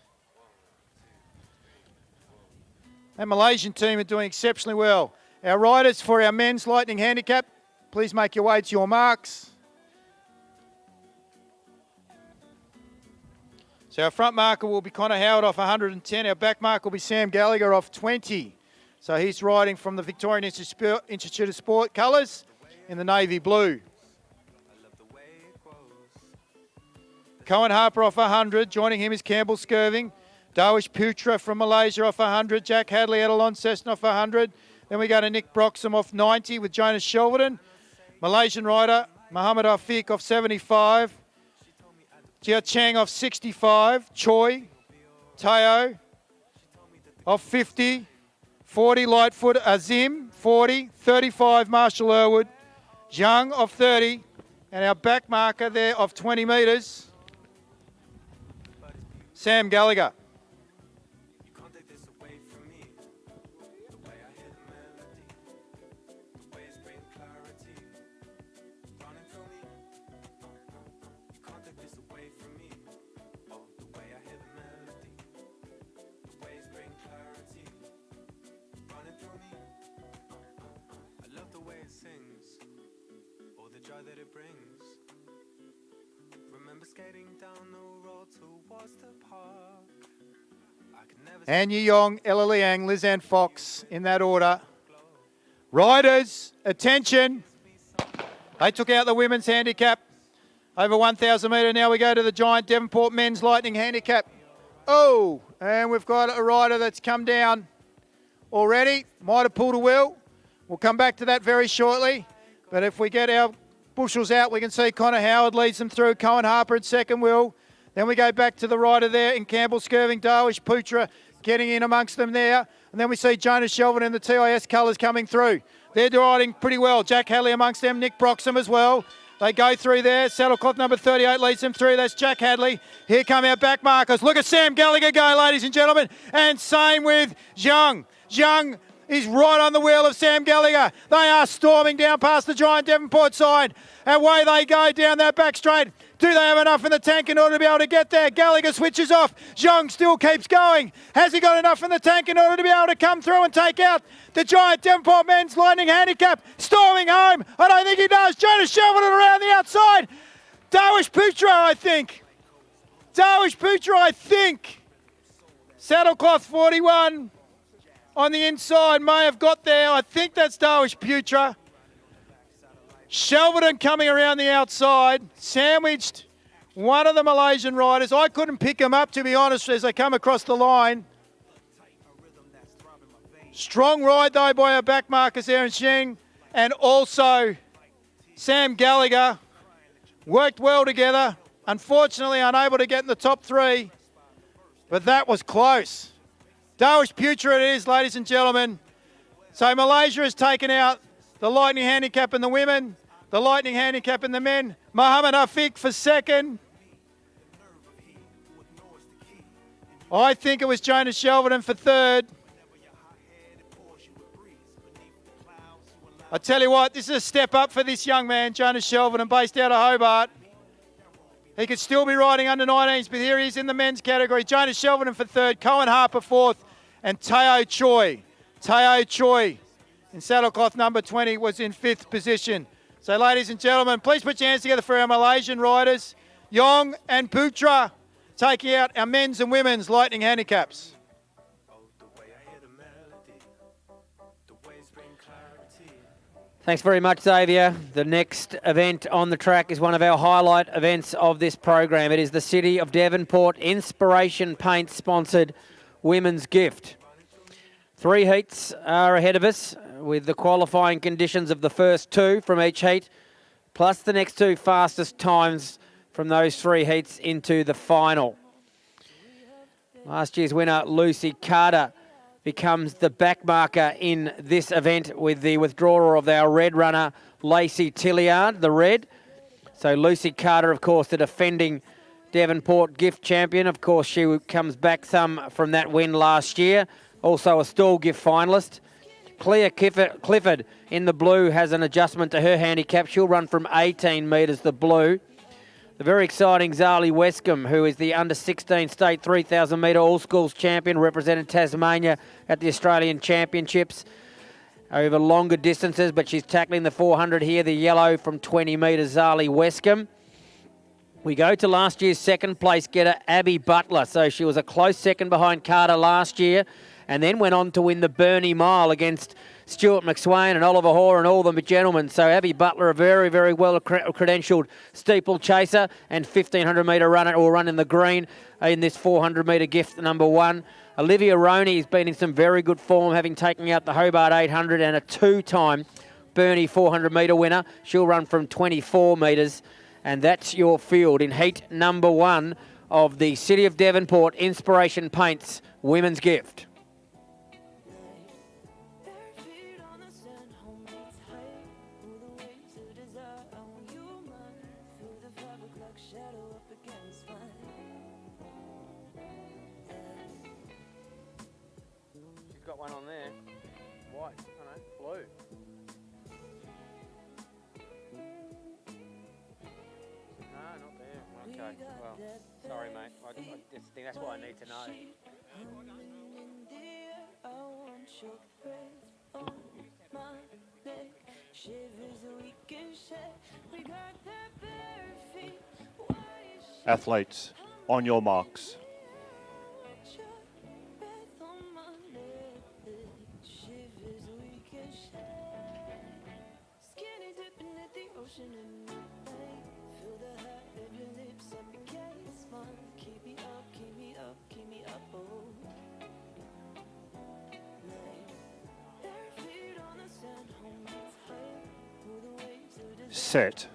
That Malaysian team are doing exceptionally well. Our riders for our men's Lightning handicap, please make your way to your marks. So our front marker will be Connor Howard off 110. Our back marker will be Sam Gallagher off 20. So he's riding from the Victorian Institute of Sport colours in the navy blue. Cohen Harper off 100. Joining him is Campbell Skirving. Darwish Putra from Malaysia off 100. Jack Hadley at Aloncesten off 100. Then we go to Nick Broxham off 90 with Jonas Shelverton. Malaysian rider Muhammad Afiq off 75. Jia Chang off 65. Choi. Teo off 50. 40 Lightfoot. Azim 40. 35 Marshall Irwood. Zhang off 30. And our back marker there off 20 metres. Sam Gallagher. An Yu Yong, Ella Liang, Liz Ann Fox in that order. Riders, attention. They took out the women's handicap. Over 1,000 metre. Now we go to the giant Devonport men's Lightning handicap. Oh, and we've got a rider that's come down already. Might have pulled a wheel. We'll come back to that very shortly. But if we get our bushels out, we can see Connor Howard leads them through. Cohen Harper at second wheel. Then we go back to the rider there in Campbell Skirving, Darwish Putra getting in amongst them there. And then we see Jonas Shelvin in the TIS colours coming through. They're riding pretty well. Jack Hadley amongst them, Nick Broxham as well. They go through there. Saddlecloth number 38 leads them through. That's Jack Hadley. Here come our back markers. Look at Sam Gallagher go, ladies and gentlemen. And same with Zhang. Zhang is right on the wheel of Sam Gallagher. They are storming down past the giant Devonport side. Away they go down that back straight. Do they have enough in the tank in order to be able to get there? Gallagher switches off. Zhang still keeps going. Has he got enough in the tank in order to be able to come through and take out the giant Devonport men's Lightning handicap? Storming home. I don't think he does. Jonas Shelverton around the outside. Darwish Putra, I think. Darwish Putra, I think. Saddlecloth 41 on the inside. May have got there. I think that's Darwish Putra. Shelverton coming around the outside, sandwiched one of the Malaysian riders. I couldn't pick him up, to be honest, as they come across the line. Strong ride, though, by our back markers, Aaron Sheng, and also Sam Gallagher. Worked well together. Unfortunately, unable to get in the top three, but that was close. Darwish Putra it is, ladies and gentlemen. So Malaysia has taken out the Lightning handicap in the women, the Lightning handicap in the men. Muhammad Afiq for second. I think it was Jonas Shelverton for third. I tell you what, this is a step up for this young man, Jonas Shelverton, based out of Hobart. He could still be riding under 19s, but here he is in the men's category. Jonas Shelverton for third, Cohen Harper fourth, and Teo Choi. Teo Choi in saddlecloth number 20 was in fifth position. So ladies and gentlemen, please put your hands together for our Malaysian riders, Yong and Putra, taking out our men's and women's Lightning handicaps. Thanks very much, Xavier. The next event on the track is one of our highlight events of this program. It is the City of Devonport Inspiration Paint sponsored Women's Gift. 3 heats are ahead of us with the qualifying conditions of the first 2 from each heat, plus the next 2 fastest times from those 3 heats into the final. Last year's winner, Lucy Carter, becomes the back marker in this event with the withdrawal of our red runner, Lacey Tilliard, the red. So Lucy Carter, of course, the defending Devonport gift champion. Of course, she comes back some from that win last year. Also a stall gift finalist. Clea Clifford in the blue has an adjustment to her handicap. She'll run from 18 metres, the blue. the very exciting Zali Westcombe, who is the under-16 state 3,000 metre all-schools champion, represented Tasmania at the Australian Championships over longer distances, but she's tackling the 400 here, the yellow from 20 metres, Zali Westcombe. We go to last year's second place getter, Abby Butler. So she was a close second behind Carter last year and then went on to win the Burnie Mile against Stuart McSwain and Oliver Hoare and all the gentlemen. So Abby Butler, a very, very well credentialed steeplechaser and 1,500 metre runner, will run in the green in this 400 metre gift number 1. Olivia Roney has been in some very good form, having taken out the Hobart 800 and a 2-time Burnie 400 metre winner. She'll run from 24 metres. And that's your field in heat number 1 of the City of Devonport Inspiration Paints Women's Gift. She's got one on there. White, blue. Okay, well, sorry, mate. I just think that's what I need to know. Athletes, on your marks. Set.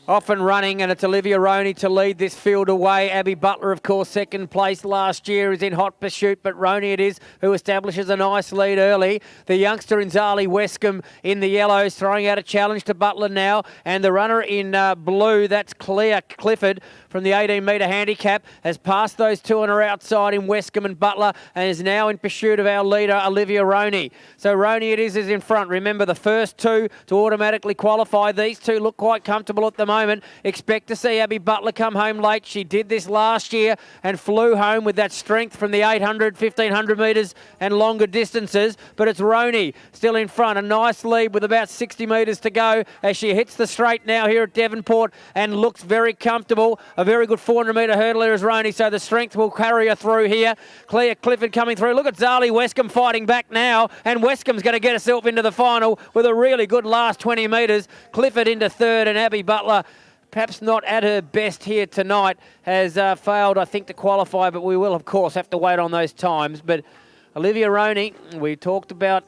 Off and running, and it's Olivia Roney to lead this field away. Abby Butler, of course, second place last year, is in hot pursuit, but Roney it is who establishes a nice lead early. The youngster in Zali Westcombe in the yellows throwing out a challenge to Butler now, and the runner in blue, that's Claire Clifford from the 18-metre handicap, has passed those two on her outside in Westcombe and Butler and is now in pursuit of our leader, Olivia Roney. So Roney it is in front. Remember, the first two to automatically qualify. These two look quite comfortable at the moment. Expect to see Abby Butler come home late. She did this last year and flew home with that strength from the 800, 1,500 metres and longer distances. But it's Roney still in front. A nice lead with about 60 metres to go as she hits the straight now here at Devonport and looks very comfortable. A very good 400-metre hurdler is Roney, so the strength will carry her through here. Claire Clifford coming through. Look at Zali Westcombe fighting back now, and Westcombe's going to get herself into the final with a really good last 20 metres. Clifford into third, and Abby Butler, perhaps not at her best here tonight, has failed, I think, to qualify, but we will, of course, have to wait on those times. But Olivia Roney, we talked about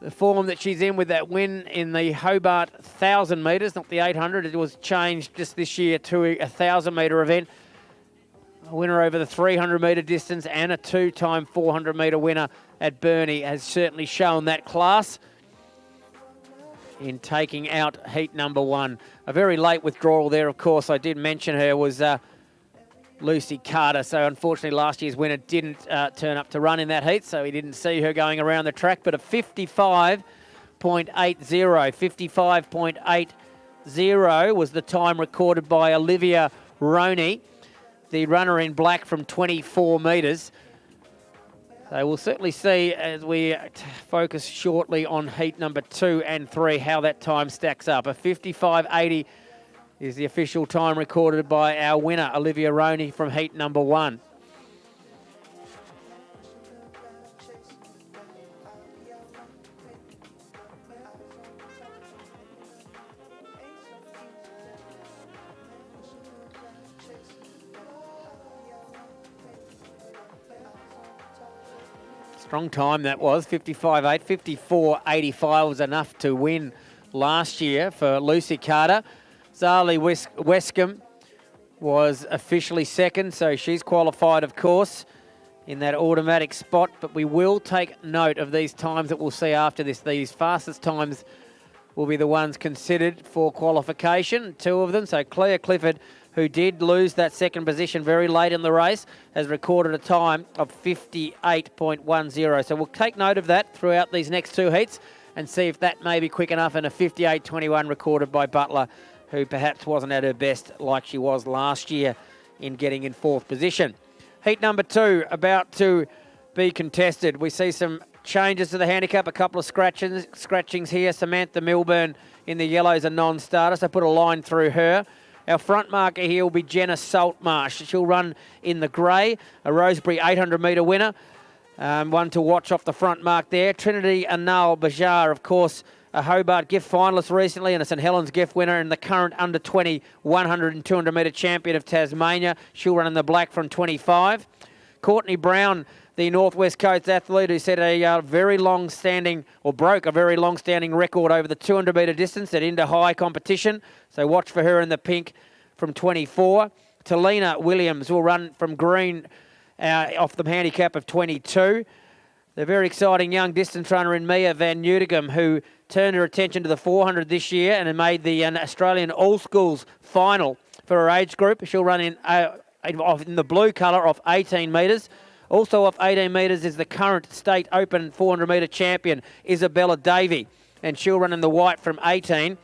the form that she's in with that win in the Hobart 1,000 metres, not the 800. It was changed just this year to a 1,000-metre event. A winner over the 300-metre distance and a 2-time 400-metre winner at Burnie has certainly shown that class in taking out heat number 1. A very late withdrawal there, of course. I did mention her was Lucy Carter. So unfortunately last year's winner didn't turn up to run in that heat, so we didn't see her going around the track, but a 55.80. 55.80 was the time recorded by Olivia Roney, the runner in black from 24 metres. So we'll certainly see as we focus shortly on heat number 2 and 3 how that time stacks up. A 55.80 is the official time recorded by our winner, Olivia Roney, from heat number 1. Strong time that was, 55.8. 54.85 was enough to win last year for Lucy Carter. Zali Westcombe was officially second, so she's qualified, of course, in that automatic spot. But we will take note of these times that we'll see after this. These fastest times will be the ones considered for qualification, 2 of them. So Claire Clifford, who did lose that second position very late in the race, has recorded a time of 58.10. So we'll take note of that throughout these next 2 heats and see if that may be quick enough, and a 58.21 recorded by Butler who perhaps wasn't at her best like she was last year in getting in 4th position. Heat number 2 about to be contested. We see some changes to the handicap, a couple of scratchings here. Samantha Milburn in the yellows, a non-starter, so put a line through her. Our front marker here will be Jenna Saltmarsh. She'll run in the grey, a Rosebery 800 metre winner. One to watch off the front mark there. Trinity Anal Bajar, of course, a Hobart gift finalist recently and a St Helens gift winner, and the current under-20 100 and 200 metre champion of Tasmania. She'll run in the black from 25. Courtney Brown, the North West Coast athlete who set a very long-standing, or broke a very long-standing record over the 200 metre distance at inter-high competition. So watch for her in the pink from 24. Talina Williams will run from green off the handicap of 22. The very exciting young distance runner in Mia Van Newtigem, who turned her attention to the 400 this year and made the Australian All-Schools final for her age group. She'll run in the blue colour off 18 metres. Also off 18 metres is the current state open 400 metre champion, Isabella Davey, and she'll run in the white from 18.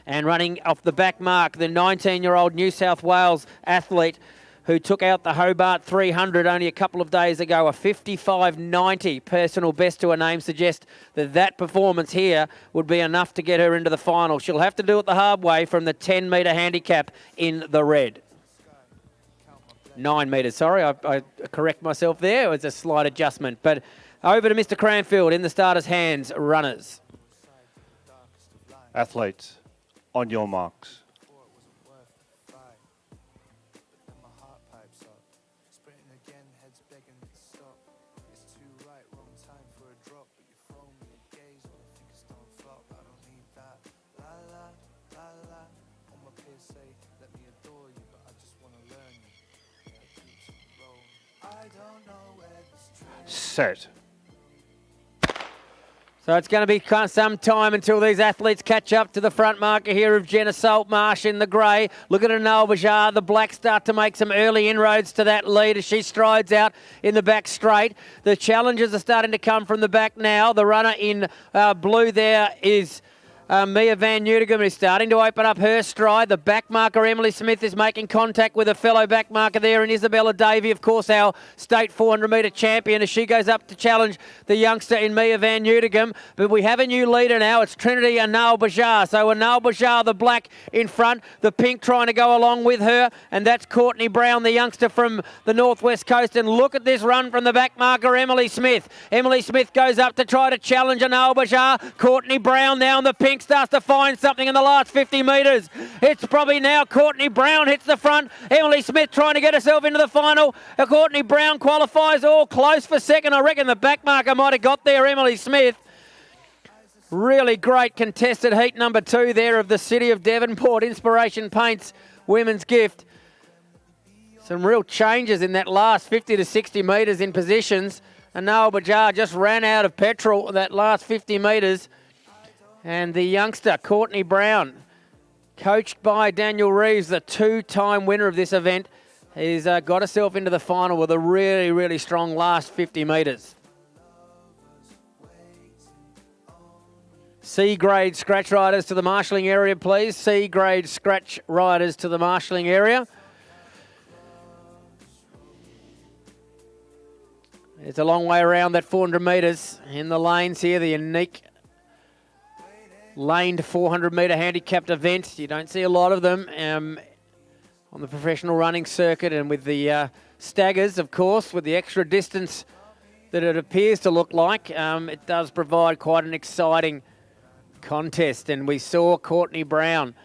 And running off the back mark, the 19-year-old New South Wales athlete who took out the Hobart 300 only a couple of days ago, a 55.90 personal best to her name, suggests that performance here would be enough to get her into the final. She'll have to do it the hard way from the 10 metre handicap in the red. 9 metres, sorry, I correct myself there. It was a slight adjustment. But over to Mr. Cranfield in the starter's hands, runners. Athletes, on your marks. Set. So it's going to be some time until these athletes catch up to the front marker here of Jenna Saltmarsh in the grey. Look at Anal Bajar, the black, start to make some early inroads to that lead as she strides out in the back straight. The challenges are starting to come from the back now. The runner in blue there is Mia Van Newtigem, who's starting to open up her stride. The back marker, Emily Smith, is making contact with a fellow back marker there, and Isabella Davey, of course, our state 400 metre champion, as she goes up to challenge the youngster in Mia Van Newtigem. But we have a new leader now. It's Trinity Anal Bajar. So Anal Bajar, the black in front, the pink trying to go along with her, and that's Courtney Brown, the youngster from the Northwest Coast. And look at this run from the back marker, Emily Smith. Emily Smith goes up to try to challenge Anal Bajar. Courtney Brown now in the pink starts to find something in the last 50 metres. It's probably now Courtney Brown hits the front. Emily Smith trying to get herself into the final. Courtney Brown qualifies all close for second. I reckon the back marker might have got there, Emily Smith. Really great contested heat number 2 there of the City of Devonport Inspiration Paints Women's Gift. Some real changes in that last 50 to 60 metres in positions. And Noel Bajar just ran out of petrol that last 50 metres. And the youngster, Courtney Brown, coached by Daniel Reeves, the 2-time winner of this event, has got herself into the final with a really, really strong last 50 metres. C-grade scratch riders to the marshalling area, please. C-grade scratch riders to the marshalling area. It's a long way around that 400 metres in the lanes here, the unique laned 400 metre handicapped event. You don't see a lot of them on the professional running circuit, and with the staggers, of course, with the extra distance that it appears to look like, it does provide quite an exciting contest. And we saw Courtney Brown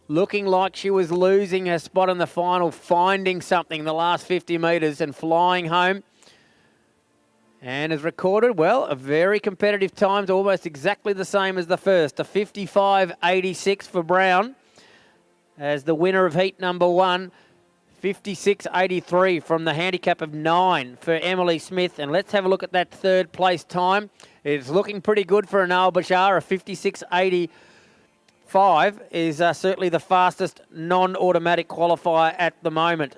looking like she was losing her spot in the final, finding something in the last 50 metres and flying home. And has recorded, well, a very competitive time, almost exactly the same as the first. A 55.86 for Brown as the winner of heat number 1. 56.83 from the handicap of 9 for Emily Smith. And let's have a look at that third place time. It's looking pretty good for Anal Bashar. A 56.85 is certainly the fastest non-automatic qualifier at the moment.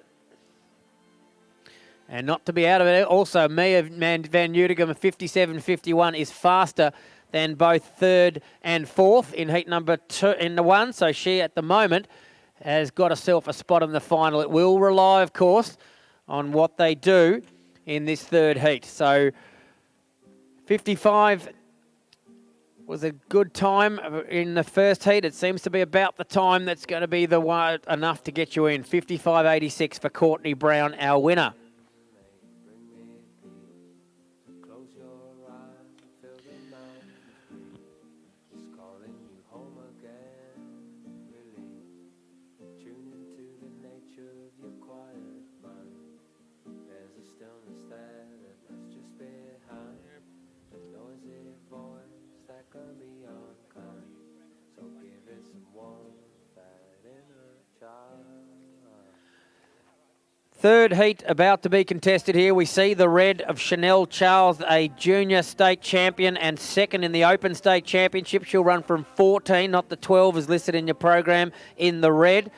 And not to be out of it, also Mia Van Newtigem, 57.51, is faster than both third and fourth in heat number 2 in the 1. So she at the moment has got herself a spot in the final. It will rely, of course, on what they do in this third heat. So 55 was a good time in the first heat. It seems to be about the time that's going to be the one enough to get you in. 55.86 for Courtney Brown, our winner. Third heat about to be contested here. We see the red of Chanel Charles, a junior state champion and second in the Open State Championship. She'll run from 14, not the 12 as listed in your program, in the red.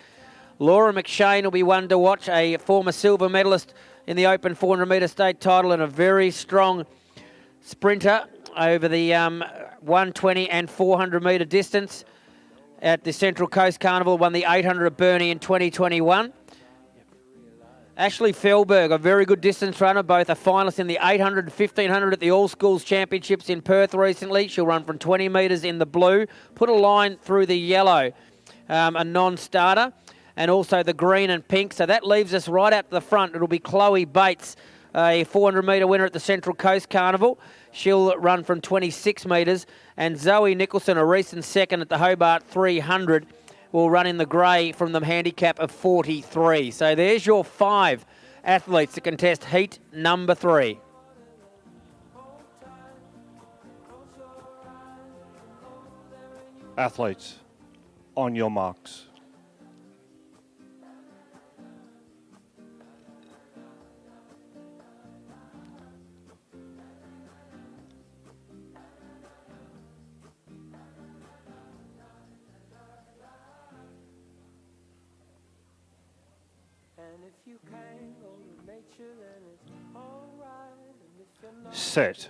Laura McShane will be one to watch, a former silver medalist in the Open 400-metre state title and a very strong sprinter over the 120 and 400-metre distance at the Central Coast Carnival. Won the 800 at Burnie in 2021. Ashley Felberg, a very good distance runner, both a finalist in the 800 and 1500 at the All Schools Championships in Perth recently. She'll run from 20 metres in the blue, put a line through the yellow, a non-starter, and also the green and pink. So that leaves us right out to the front. It'll be Chloe Bates, a 400-metre winner at the Central Coast Carnival. She'll run from 26 metres. And Zoe Nicholson, a recent second at the Hobart 300, will run in the grey from the handicap of 43. So there's your 5 athletes to contest heat number 3. Athletes, on your marks. Set.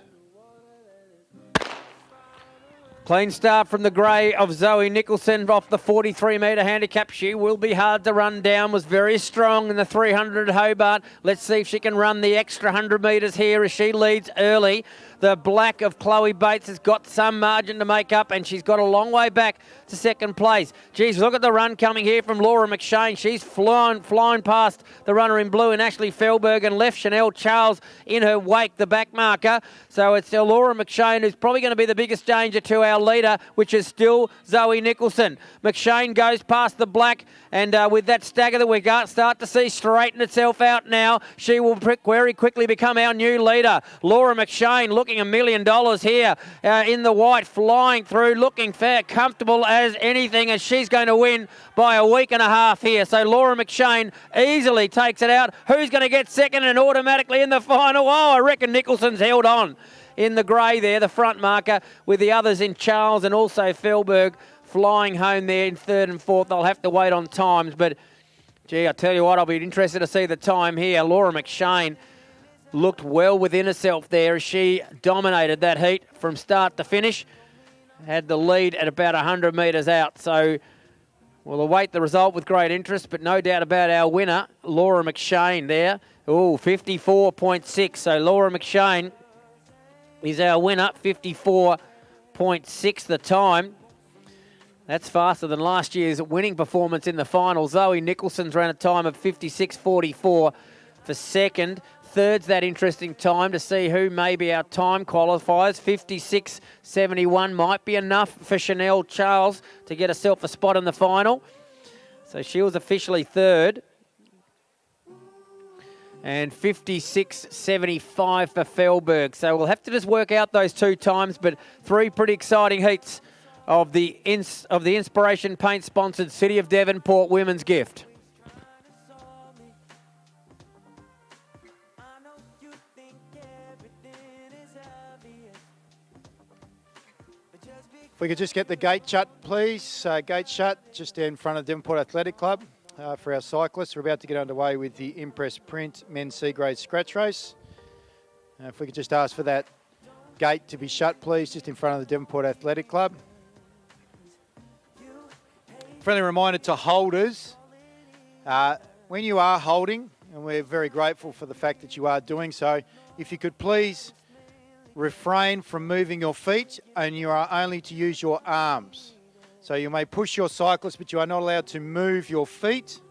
Clean start from the grey of Zoe Nicholson off the 43-metre handicap. She will be hard to run down. Was very strong in the 300 at Hobart. Let's see if she can run the extra 100 metres here as she leads early. The black of Chloe Bates has got some margin to make up, and she's got a long way back to second place. Geez, look at the run coming here from Laura McShane. She's flying past the runner in blue and Ashley Felberg and left Chanel Charles in her wake, the back marker. So it's Laura McShane who's probably going to be the biggest danger to our leader, which is still Zoe Nicholson. McShane goes past the black, and with that stagger that we start to see straighten itself out now, she will very quickly become our new leader. Laura McShane looking $1 million here in the white, flying through, looking fair, comfortable as anything, as she's going to win by a week and a half here. So Laura McShane easily takes it out. Who's going to get second and automatically in the final? Oh, I reckon Nicholson's held on in the grey there, the front marker, with the others in Charles and also Felberg flying home there in third and fourth. They'll have to wait on times, but gee, I tell you what, I'll be interested to see the time here. Laura McShane looked well within herself there as she dominated that heat from start to finish. Had the lead at about 100 metres out. So we'll await the result with great interest, but no doubt about our winner, Laura McShane there. Oh, 54.6. So Laura McShane is our winner, 54.6 the time. That's faster than last year's winning performance in the final. Zoe Nicholson's ran a time of 56.44 for second. Third's that interesting time to see who may be our time qualifiers. 56.71 might be enough for Chanel Charles to get herself a spot in the final. So she was officially third. And 56.75 for Felberg. So we'll have to just work out those two times, but 3 pretty exciting heats of the Inspiration Paint sponsored City of Devonport Women's Gift. If we could just get the gate shut, please. Gate shut just in front of Devonport Athletic Club for our cyclists. We're about to get underway with the Impress Print Men's C-Grade Scratch Race. If we could just ask for that gate to be shut, please, just in front of the Devonport Athletic Club. Friendly reminder to holders, when you are holding, and we're very grateful for the fact that you are doing so, if you could please refrain from moving your feet, and you are only to use your arms. So you may push your cyclist, but you are not allowed to move your feet.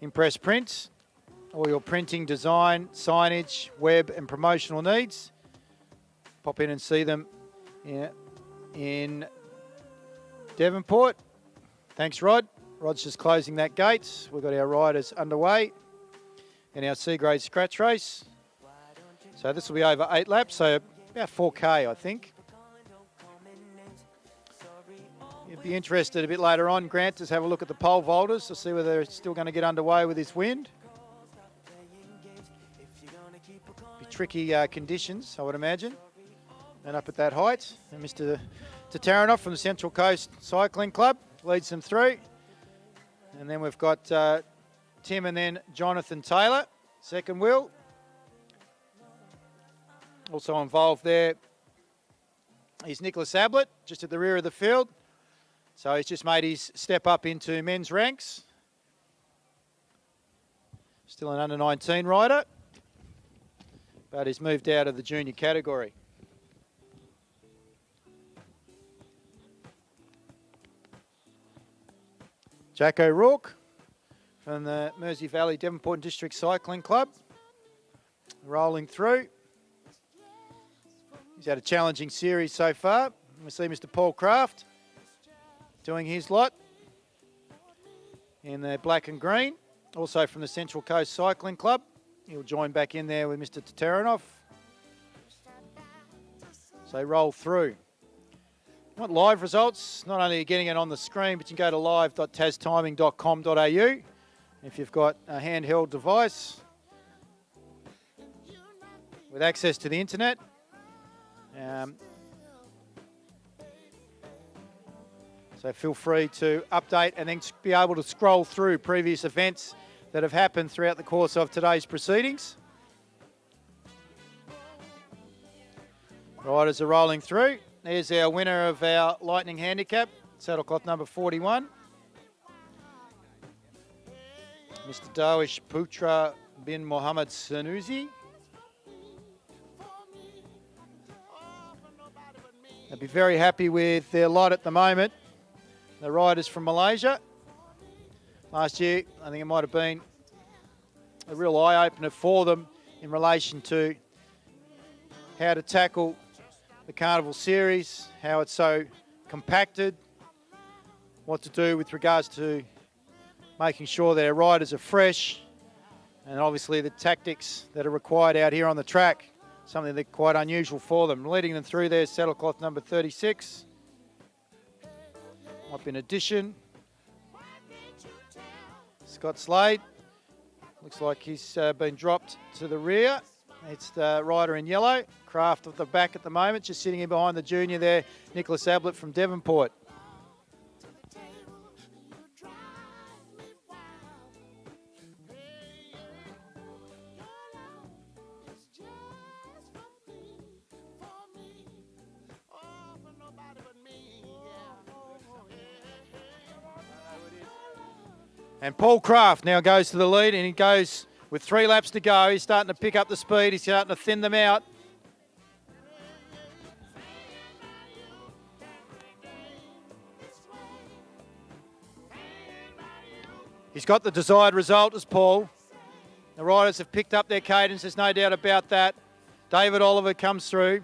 Impress print, all your printing, design, signage, web and promotional needs. Pop in and see them in Devonport. Thanks, Rod. Rod's just closing that gate. We've got our riders underway in our C-grade scratch race. So this will be over 8 laps, so about 4K, I think. You'd be interested a bit later on, Grant, to have a look at the pole vaulters to see whether they're still going to get underway with this wind. Be tricky conditions, I would imagine, and up at that height. And Mr. Tataranoff from the Central Coast Cycling Club leads them through. And then we've got Tim and then Jonathan Taylor, second wheel. Also involved there is Nicholas Ablett, just at the rear of the field. So he's just made his step up into men's ranks. Still an under-19 rider, but he's moved out of the junior category. Jack O'Rourke from the Mersey Valley Devonport District Cycling Club, rolling through. He's had a challenging series so far. We see Mr. Paul Craft doing his lot in the black and green, also from the Central Coast Cycling Club. He'll join back in there with Mr. Tataranoff. So roll through. Want live results? Not only are you getting it on the screen, but you can go to live.tastiming.com.au if you've got a handheld device with access to the internet. So feel free to update and then be able to scroll through previous events that have happened throughout the course of today's proceedings. Riders are rolling through. There's our winner of our Lightning Handicap, saddlecloth number 41. Mr. Darwish Putra bin Mohammed Sanusi. They'll be very happy with their lot at the moment. The riders from Malaysia. Last year, I think it might have been a real eye-opener for them in relation to how to tackle the Carnival series, how it's so compacted, what to do with regards to making sure their riders are fresh, and obviously the tactics that are required out here on the track, something that's quite unusual for them. Leading them through there, saddlecloth number 36. Might be an addition. Scott Slade. Looks like he's been dropped to the rear. It's the rider in yellow. Craft at the back at the moment, just sitting in behind the junior there, Nicholas Ablett from Devonport. And Paul Craft now goes to the lead, and he goes with 3 laps to go. He's starting to pick up the speed. He's starting to thin them out. He's got the desired result as Paul. The riders have picked up their cadence, there's no doubt about that. David Oliver comes through,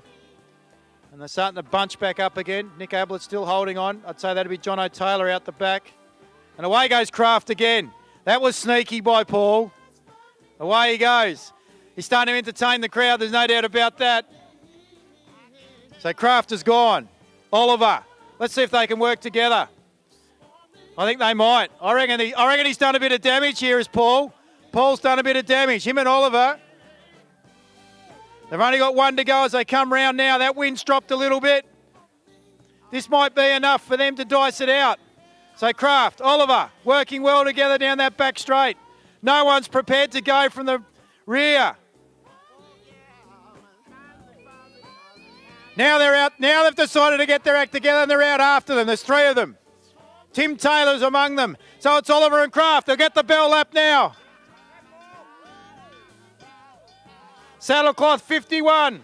and they're starting to bunch back up again. Nick Ablett still holding on. I'd say that'd be John O'Taylor out the back. And away goes Craft again. That was sneaky by Paul. Away he goes. He's starting to entertain the crowd, there's no doubt about that. So Craft is gone. Oliver, let's see if they can work together. I think they might. I reckon he's done a bit of damage here as Paul. Paul's done a bit of damage. Him and Oliver. They've only got 1 to go as they come round now. That wind's dropped a little bit. This might be enough for them to dice it out. So Craft, Oliver, working well together down that back straight. No one's prepared to go from the rear. Now they're out. Now they've decided to get their act together and they're out after them. There's 3 of them. Tim Taylor's among them. So it's Oliver and Kraft. They'll get the bell lap now. Saddlecloth 51.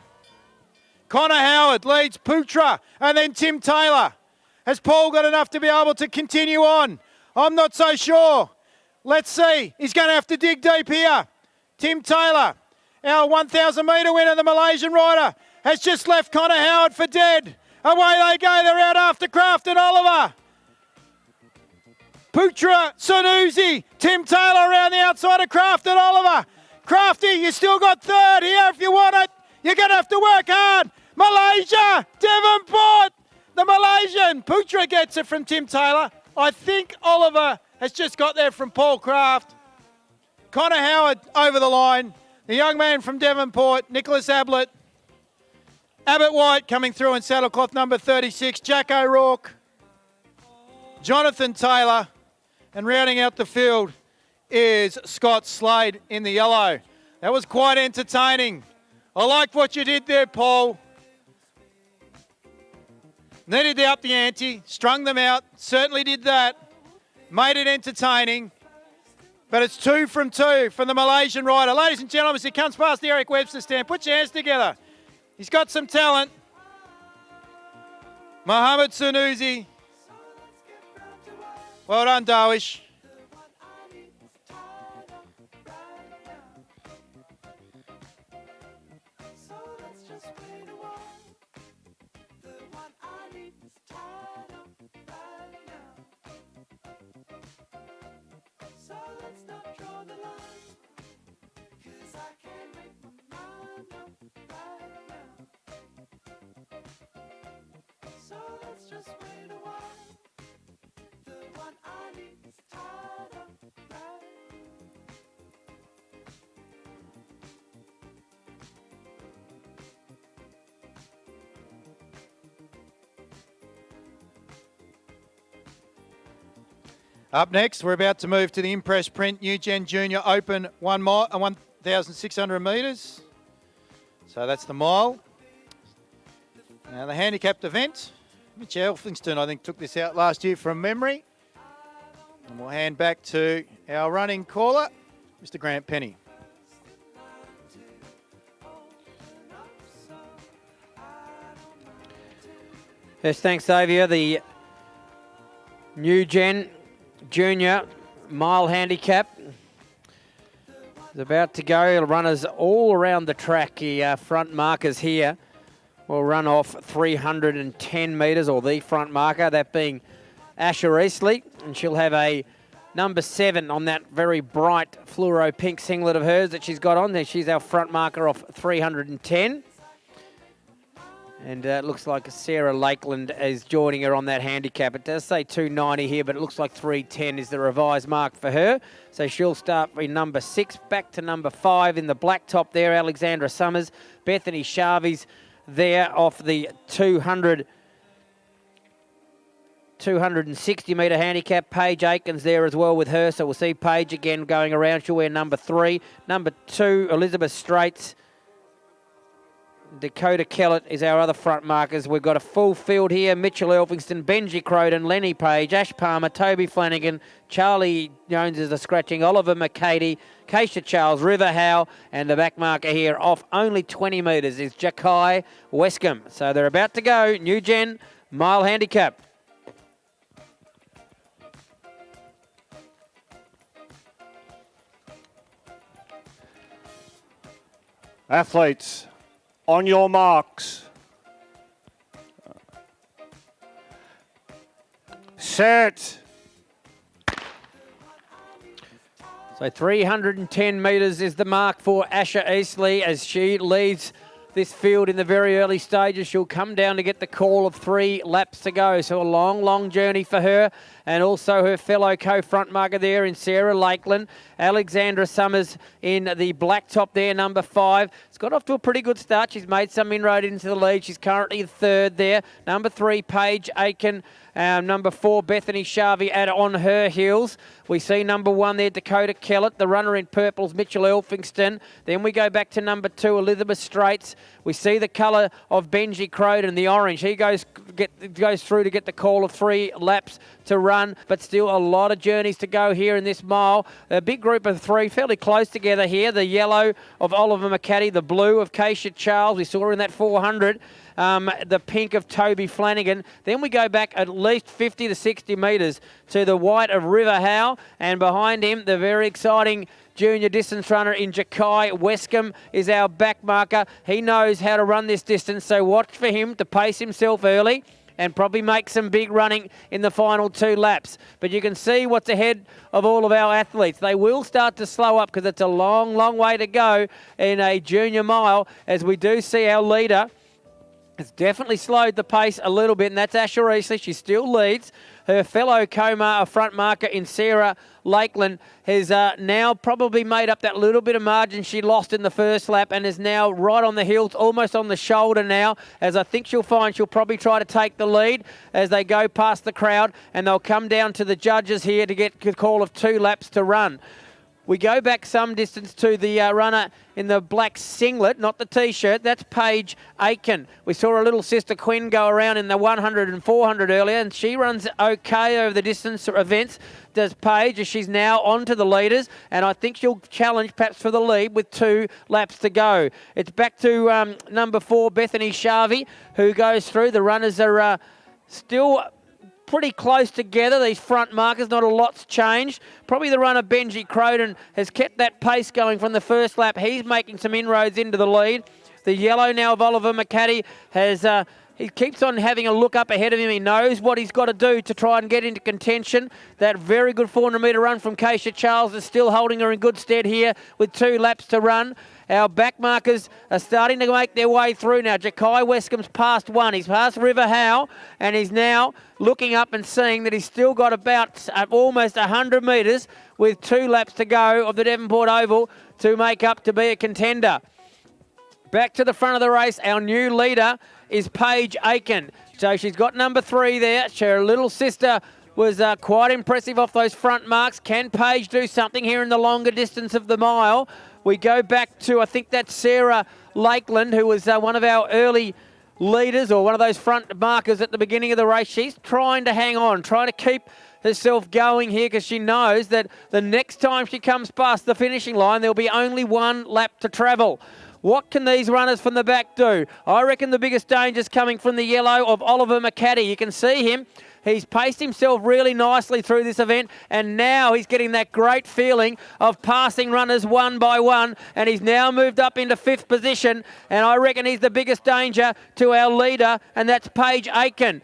Connor Howard leads Putra and then Tim Taylor. Has Paul got enough to be able to continue on? I'm not so sure. Let's see. He's going to have to dig deep here. Tim Taylor, our 1,000 metre winner, the Malaysian rider, has just left Connor Howard for dead. Away they go. They're out after Kraft and Oliver. Putra, Sanusi, Tim Taylor around the outside of Kraft and Oliver. Crafty, you still got 3rd here if you want it. You're going to have to work hard. Malaysia, Devonport, the Malaysian. Putra gets it from Tim Taylor. I think Oliver has just got there from Paul Kraft. Connor Howard over the line. The young man from Devonport, Nicholas Ablett. Abbott White coming through in saddlecloth number 36. Jack O'Rourke. Jonathan Taylor. And rounding out the field is Scott Slade in the yellow. That was quite entertaining. I liked what you did there, Paul. Needed to up the ante, strung them out, certainly did that. Made it entertaining. But it's 2 from 2 from the Malaysian rider. Ladies and gentlemen, as he comes past the Eric Webster stand, put your hands together. He's got some talent. Mohammed Sanusi. Well done, Darwish. Up next, we're about to move to the Impress Print New Gen Junior Open 1,600 metres. So that's the mile. Now the handicapped event. Mitch Elphingston, I think, took this out last year from memory. And we'll hand back to our running caller, Mr. Grant Penny. Yes, thanks, Xavier. The New Gen Junior Mile Handicap is about to go. Runners all around the track. The front markers here will run off 310 metres, or the front marker, that being Asher Eastley. And she'll have a number 7 on that very bright fluoro pink singlet of hers that she's got on there. She's our front marker off 310. And it looks like Sarah Lakeland is joining her on that handicap. It does say 290 here, but it looks like 310 is the revised mark for her. So she'll start in number 6, back to number 5 in the black top there, Alexandra Summers. Bethany Sharvey's there off the 260 metre handicap. Paige Aikens there as well with her. So we'll see Paige again going around. She'll wear number 3. Number 2, Elizabeth Straits. Dakota Kellett is our other front markers. We've got a full field here. Mitchell Elphingston, Benji Croden, Lenny Page, Ash Palmer, Toby Flanagan, Charlie Jones is a scratching, Oliver McCady, Keisha Charles, River Howe, and the back marker here off only 20 metres is Jakai Wescombe. So they're about to go. New Gen Mile Handicap. Athletes, on your marks. Set. So 310 metres is the mark for Asher Eastley as she leads this field in the very early stages. She'll come down to get the call of 3 laps to go. So a long, long journey for her. and also her fellow co-front marker there in Sarah Lakeland. Alexandra Summers in the black top there, number 5. It's got off to a pretty good start. She's made some inroad into the lead. She's currently third there. Number 3, Paige Aiken. Number 4, Bethany Sharvey on her heels. We see number 1 there, Dakota Kellett. The runner in purple's Mitchell Elphingston. Then we go back to number 2, Elizabeth Straits. We see the colour of Benji Croden, the orange. He goes through to get the call of 3 laps to run, but still a lot of journeys to go here in this mile. A big group of 3, fairly close together here. The yellow of Oliver McCaddy, the blue of Keisha Charles. We saw her in that 400. The pink of Toby Flanagan. Then we go back at least 50 to 60 metres to the white of River Howe, and behind him the very exciting junior distance runner in Jakai Wescombe is our back marker. He knows how to run this distance, so watch for him to pace himself early and probably make some big running in the final 2 laps. But you can see what's ahead of all of our athletes. They will start to slow up because it's a long, long way to go in a junior mile, as we do see our leader has definitely slowed the pace a little bit, and that's Asher Easley. She still leads. Her fellow front marker in Sarah Lakeland has now probably made up that little bit of margin she lost in the first lap, and is now right on the heels, almost on the shoulder now, as I think she'll find she'll probably try to take the lead as they go past the crowd, and they'll come down to the judges here to get the call of 2 laps to run. We go back some distance to the runner in the black singlet, not the T-shirt. That's Paige Aiken. We saw her little sister Quinn go around in the 100 and 400 earlier, and she runs okay over the distance events, does Paige, as she's now on to the leaders, and I think she'll challenge perhaps for the lead with 2 laps to go. It's back to number 4, Bethany Sharvey, who goes through. The runners are still pretty close together, these front markers. Not a lot's changed. Probably the runner Benji Croden has kept that pace going from the first lap. He's making some inroads into the lead. The yellow now of Oliver McCaddy has he keeps on having a look up ahead of him. He knows what he's got to do to try and get into contention. That very good 400-metre run from Keisha Charles is still holding her in good stead here with 2 laps to run. Our back markers are starting to make their way through now. Jakai Wescombe's past 1. He's past River Howe, and he's now looking up and seeing that he's still got about almost 100 metres with 2 laps to go of the Devonport Oval to make up to be a contender. Back to the front of the race, our new leader is Paige Aiken. So she's got number 3 there. Her little sister was quite impressive off those front marks. Can Paige do something here in the longer distance of the mile? We go back to, I think that's Sarah Lakeland, who was one of our early leaders, or one of those front markers at the beginning of the race. She's trying to hang on, trying to keep herself going here, because she knows that the next time she comes past the finishing line, there'll be only 1 lap to travel. What can these runners from the back do? I reckon the biggest danger's coming from the yellow of Oliver McCaddy. You can see him. He's paced himself really nicely through this event, and now he's getting that great feeling of passing runners one by one, and he's now moved up into 5th position, and I reckon he's the biggest danger to our leader, and that's Paige Aiken.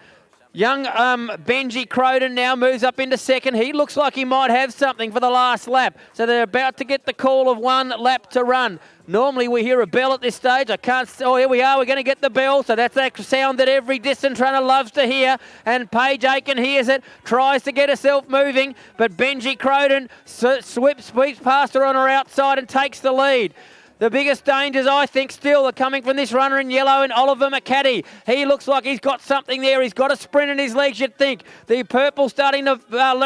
Young Benji Croden now moves up into 2nd. He looks like he might have something for the last lap. So they're about to get the call of 1 lap to run. Normally we hear a bell at this stage. I can't. Oh, here we are. We're going to get the bell. So that's that sound that every distance runner loves to hear. And Paige Aiken hears it, tries to get herself moving. But Benji Croden sweeps past her on her outside and takes the lead. The biggest dangers, I think, still are coming from this runner in yellow and Oliver McCaddy. He looks like he's got something there. He's got a sprint in his legs, you'd think. The purple starting to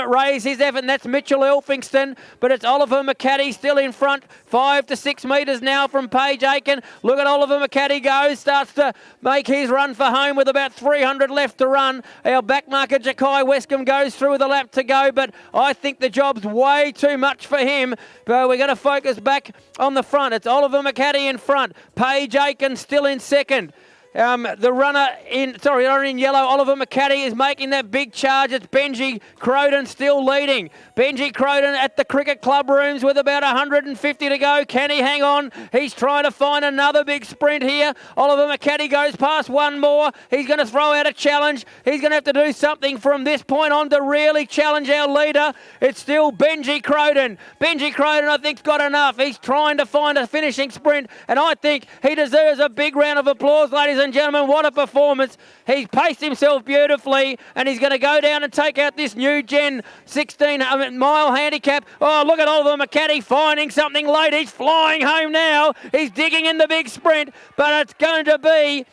raise his effort, and that's Mitchell Elphingston. But it's Oliver McCaddy still in front, 5 to 6 metres now from Paige Aiken. Look at Oliver McCaddy go, starts to make his run for home with about 300 left to run. Our back marker, Jakai Wescombe, goes through with a lap to go, but I think the job's way too much for him. But we're going to focus back on the front. It's Oliver McCaddy in front. Paige Aiken still in 2nd. The runner in yellow, Oliver McCaddy, is making that big charge. It's Benji Croden still leading. Benji Croden at the cricket club rooms with about 150 to go. Can he hang on? He's trying to find another big sprint here. Oliver McCaddy goes past 1 more. He's going to throw out a challenge. He's going to have to do something from this point on to really challenge our leader. It's still Benji Croden. Benji Croden, I think, has got enough. He's trying to find a finishing sprint, and I think he deserves a big round of applause, ladies and gentlemen, what a performance. He's paced himself beautifully, and he's going to go down and take out this new Gen 16-mile handicap. Oh, look at Oliver McCaddy finding something late. He's flying home now. He's digging in the big sprint, but it's going to be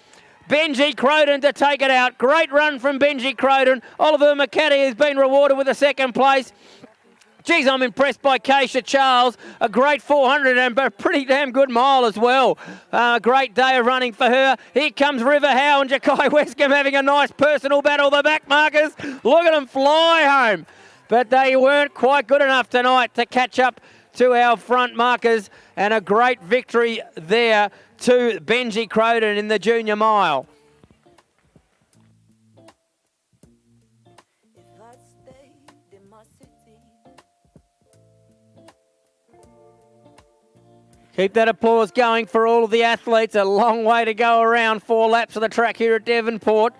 Benji Croden to take it out. Great run from Benji Croden. Oliver McCaddy has been rewarded with a second place. Geez, I'm impressed by Keisha Charles. A great 400 and a pretty damn good mile as well. Great day of running for her. Here comes River Howe and Jakai Westcombe having a nice personal battle. The back markers, look at them fly home. But they weren't quite good enough tonight to catch up to our front markers. And a great victory there to Benji Croden in the junior mile. Keep that applause going for all of the athletes. A long way to go around. 4 laps of the track here at Devonport.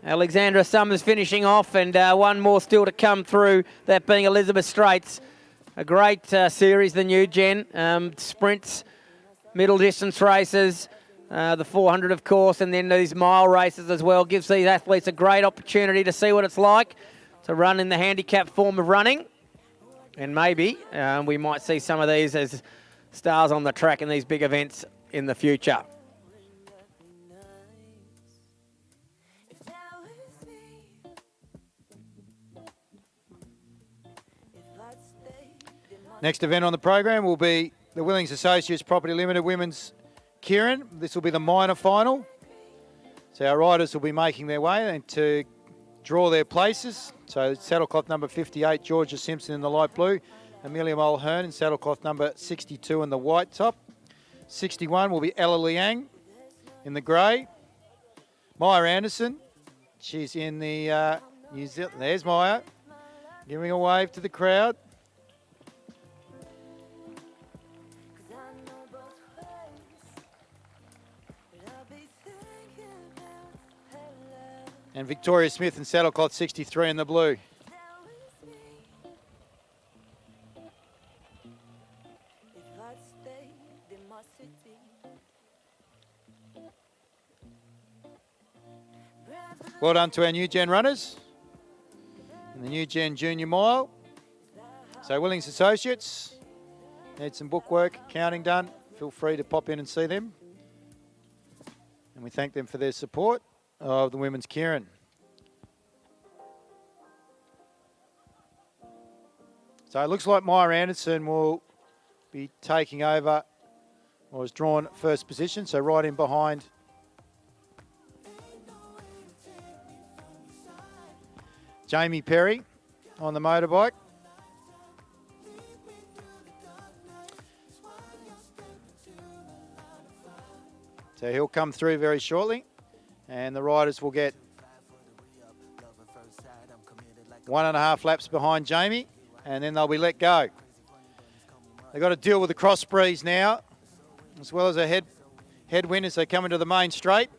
Alexandra Summers finishing off, and one more still to come through, that being Elizabeth Straits. A great series, the new gen. Sprints, middle distance races, the 400 of course, and then these mile races as well. Gives these athletes a great opportunity to see what it's like to run in the handicap form of running. And maybe we might see some of these as stars on the track in these big events in the future. Next event on the program will be the Willings Associates Property Limited Women's Keirin. This will be the minor final. So our riders will be making their way and to draw their places. So saddlecloth number 58, Georgia Simpson in the light blue. Amelia Mulhern in saddlecloth number 62 in the white top. 61 will be Ella Liang in the grey. Maya Anderson, she's in the New Zealand. There's Maya, giving a wave to the crowd. And Victoria Smith in saddlecloth 63 in the blue. Well done to our new gen runners in the new gen junior mile. So Willings Associates, need some bookwork, counting done. Feel free to pop in and see them. And we thank them for their support of the women's Keirin. So it looks like Maya Anderson will be taking over, or has drawn first position, so right in behind Jamie Perry on the motorbike. So he'll come through very shortly, and the riders will get 1.5 laps behind Jamie, and then they'll be let go. They've got to deal with the cross breeze now, as well as a headwind as they come into the main straight.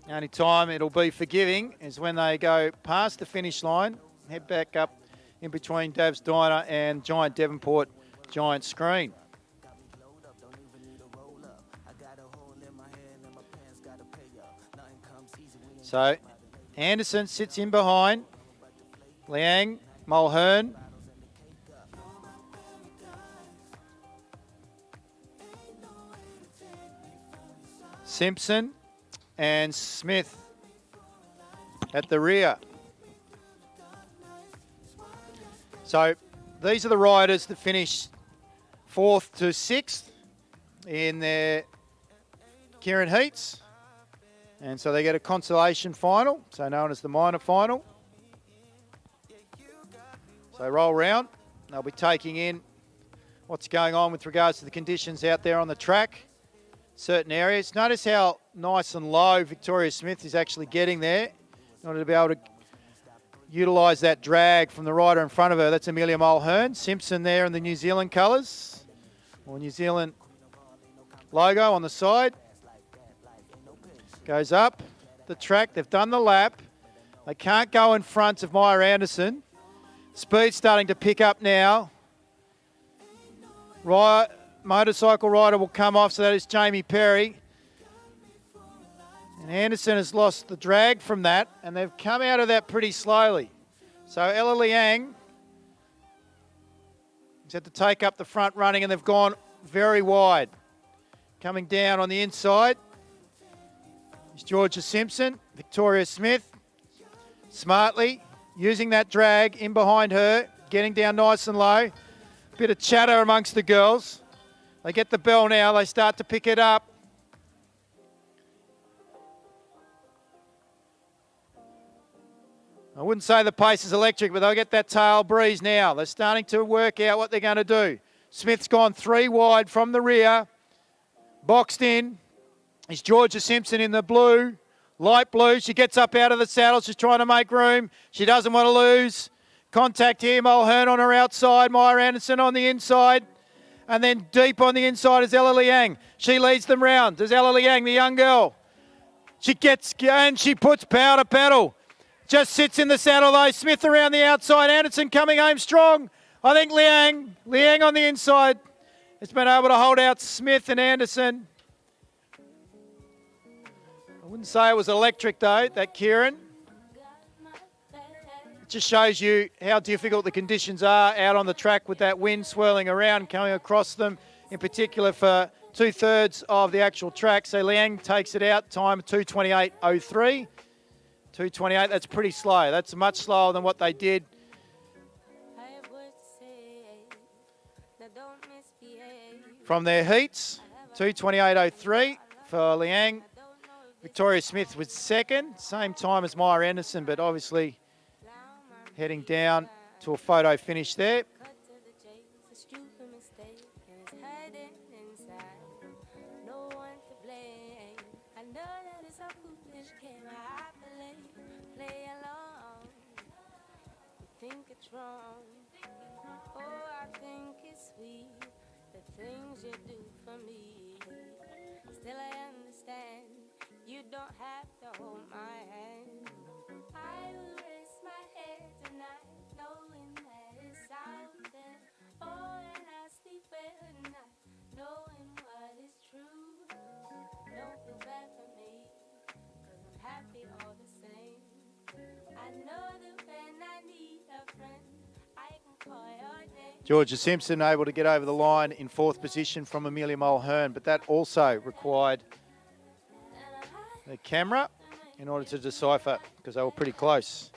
The only time it'll be forgiving is when they go past the finish line, head back up in between Dav's Diner and Giant Devonport Giant Screen. So Anderson sits in behind Liang, Mulhern. Simpson and Smith at the rear. So these are the riders that finished 4th to 6th in their Keirin heats. And so they get a consolation final, so known as the minor final. So roll round. They'll be taking in what's going on with regards to the conditions out there on the track. Certain areas. Notice how nice and low Victoria Smith is actually getting there in order to be able to utilise that drag from the rider in front of her. That's Amelia Mulhern. Simpson there in the New Zealand colours, or New Zealand logo on the side. Goes up the track. They've done the lap. They can't go in front of Maya Anderson. Speed's starting to pick up now. motorcycle rider will come off, so that is Jamie Perry. And Anderson has lost the drag from that, and they've come out of that pretty slowly. So Ella Liang has had to take up the front running, and they've gone very wide. Coming down on the inside is Georgia Simpson, Victoria Smith, smartly using that drag in behind her, getting down nice and low. Bit of chatter amongst the girls. They get the bell now, they start to pick it up. I wouldn't say the pace is electric, but they'll get that tail breeze now. They're starting to work out what they're going to do. Smith's gone 3 wide from the rear. Boxed in is Georgia Simpson in the blue, light blue. She gets up out of the saddle. She's trying to make room. She doesn't want to lose. Contact here. Mulhern on her outside. Maya Anderson on the inside. And then deep on the inside is Ella Liang. She leads them round. There's Ella Liang, the young girl. She gets and she puts power to pedal. Just sits in the saddle though. Smith around the outside. Anderson coming home strong. I think Liang on the inside has been able to hold out Smith and Anderson. I wouldn't say it was electric though, that Keirin. It just shows you how difficult the conditions are out on the track with that wind swirling around, coming across them, in particular for 2/3 of the actual track. So Liang takes it out, time 2:28.03. 2:28, that's pretty slow. That's much slower than what they did. From their heats, 2:28.03 for Liang. Victoria Smith was second, same time as Maya Anderson, but obviously heading down to a photo finish there. Things you do for me, still I understand. You don't have to hold my hand. I will rest my head tonight, knowing that it's out there. Oh, and I sleep well at night, knowing what is true. Don't feel bad for me, 'cause I'm happy all the same. I know that when I need a friend, I can call your name. Georgia Simpson able to get over the line in 4th position from Amelia Mulhern, but that also required the camera in order to decipher because they were pretty close.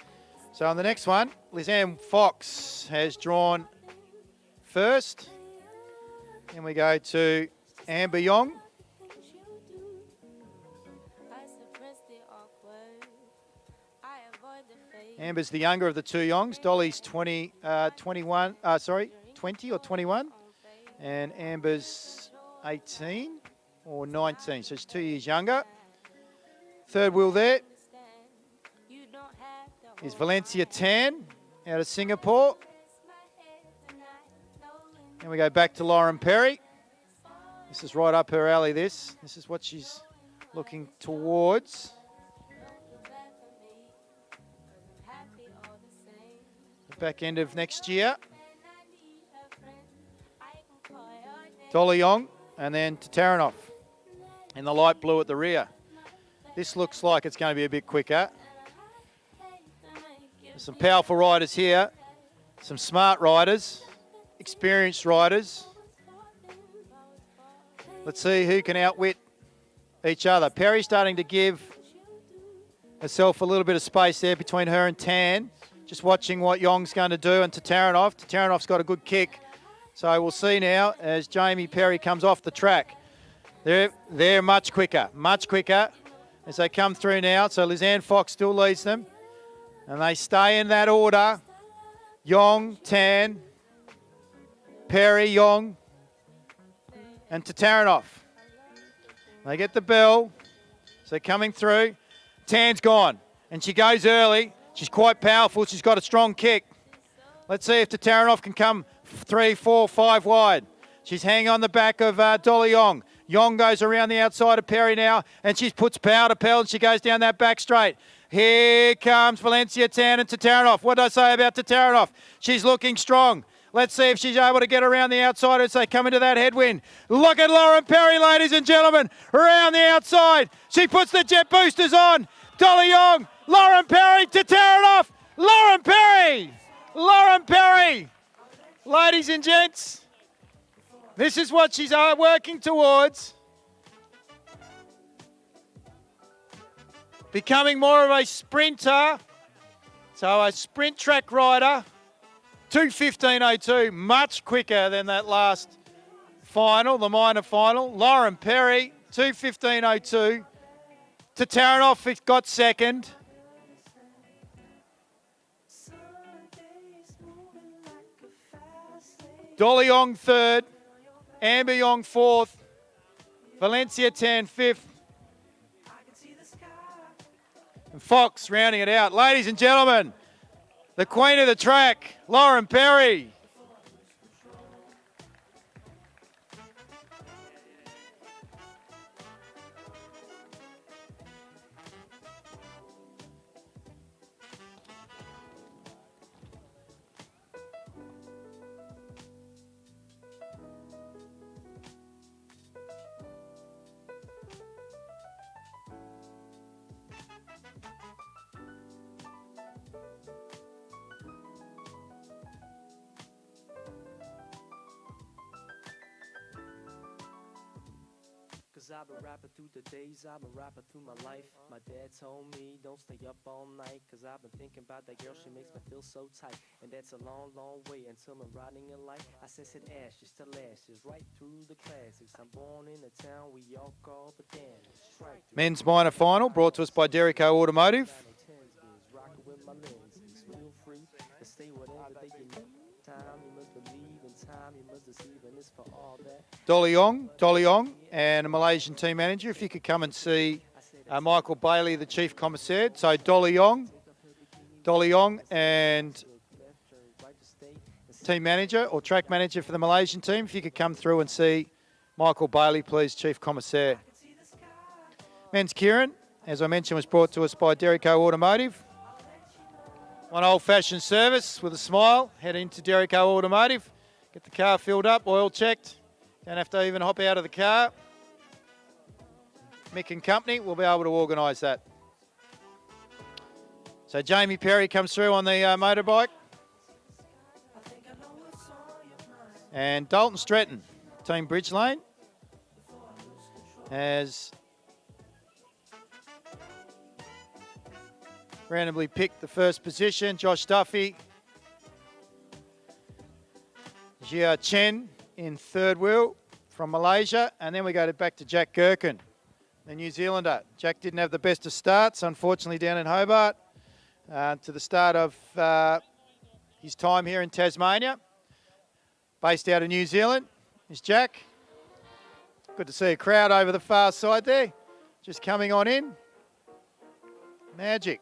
So on the next one, Lizanne Fox has drawn first. And we go to Amber Yong. Amber's the younger of the two Yongs. Dolly's 20 or 21, and Amber's 18 or 19, so she's 2 years younger. Third wheel there is Valencia Tan out of Singapore. And we go back to Lauren Perry. This is right up her alley, this. This is what she's looking towards. Back end of next year. Dolly Yong and then Tatarinov in the light blue at the rear. This looks like it's going to be a bit quicker. There's some powerful riders here, some smart riders, experienced riders. Let's see who can outwit each other. Perry starting to give herself a little bit of space there between her and Tan. Just watching what Yong's going to do, and Tatarinov. Tatarinov's got a good kick. So we'll see now as Jamie Perry comes off the track. They're much quicker as they come through now. So Lizanne Fox still leads them. And they stay in that order. Yong, Tan, Perry, Yong, and Tatarinov. They get the bell. So coming through. Tan's gone, and she goes early. She's quite powerful. She's got a strong kick. Let's see if Tatarinov can come 3, 4, 5 wide. She's hanging on the back of Dolly Yong. Yong goes around the outside of Perry now, and she puts power to pedal, and she goes down that back straight. Here comes Valencia Tan and Tatarinov. What did I say about Tatarinov? She's looking strong. Let's see if she's able to get around the outside as they come into that headwind. Look at Lauren Perry, ladies and gentlemen, around the outside. She puts the jet boosters on. Dolly Young, Lauren Perry to tear it off. Lauren Perry! Lauren Perry! Ladies and gents, this is what she's working towards. Becoming more of a sprinter. So a sprint track rider. 2:15.02, much quicker than that last final, the minor final. Lauren Perry, 2:15.02. To Taranoff, got second. Dolly Yong third. Amber Yong fourth. Valencia Tan fifth. And Fox rounding it out. Ladies and gentlemen, the queen of the track, Lauren Perry. Cause I've been rapping through the days, I've been rapping through my life. My dad told me don't stay up all night, cause I've been thinking about that girl, she makes me feel so tight. And that's a long, long way until I'm riding in life. I says it ashes to lashes, right through the classics. I'm born in a town we all call the dance. Men's minor final brought to us by Derrico Automotive. Dolly Yong, and a Malaysian team manager. If you could come and see Michael Bailey, the chief commissaire. So Dolly Yong, and team manager or track manager for the Malaysian team. If you could come through and see Michael Bailey, please, chief commissaire. Men's Keirin, as I mentioned, was brought to us by Derrico Automotive. One old-fashioned service with a smile. Head into Derrico Automotive. Get the car filled up, oil checked. Don't have to even hop out of the car. Mick and company will be able to organise that. So Jamie Perry comes through on the motorbike. And Dalton Stretton, Team Bridge Lane, has randomly picked the first position. Josh Duffy. Jia Chen in third wheel from Malaysia. And then we go back to Jack Gherkin, the New Zealander. Jack didn't have the best of starts, unfortunately, down in Hobart. To the start of his time here in Tasmania. Based out of New Zealand is Jack. Good to see a crowd over the far side there. Just coming on in. Magic.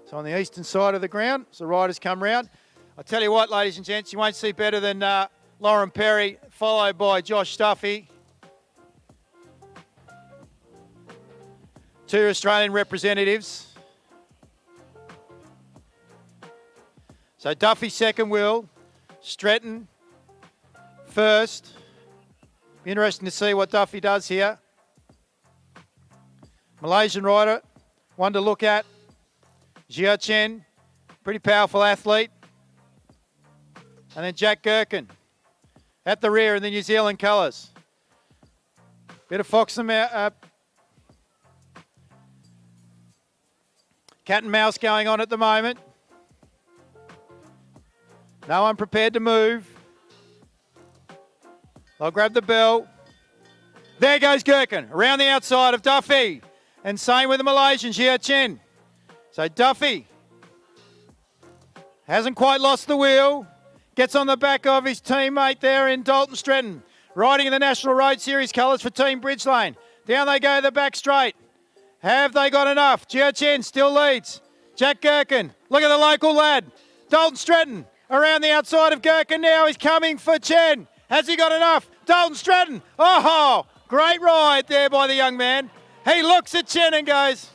So on the eastern side of the ground, as the riders come round. I'll tell you what, ladies and gents, you won't see better than Lauren Perry, followed by Josh Duffy. Two Australian representatives. So Duffy second wheel, Stretton first. Interesting to see what Duffy does here. Malaysian rider, one to look at. Jia Chen, pretty powerful athlete. And then Jack Gherkin at the rear in the New Zealand colours. Bit of fox and cat and mouse going on at the moment. No one prepared to move. They'll grab the bell. There goes Gherkin around the outside of Duffy. And same with the Malaysian, Jia Chen. So Duffy hasn't quite lost the wheel. Gets on the back of his teammate there in Dalton Stretton. Riding in the National Road Series colours for Team Bridge Lane. Down they go the back straight. Have they got enough? Jia Chen still leads. Jack Gherkin. Look at the local lad. Dalton Stretton around the outside of Gherkin now. He's coming for Chen. Has he got enough? Dalton Stretton. Oh, great ride there by the young man. He looks at Chen and goes,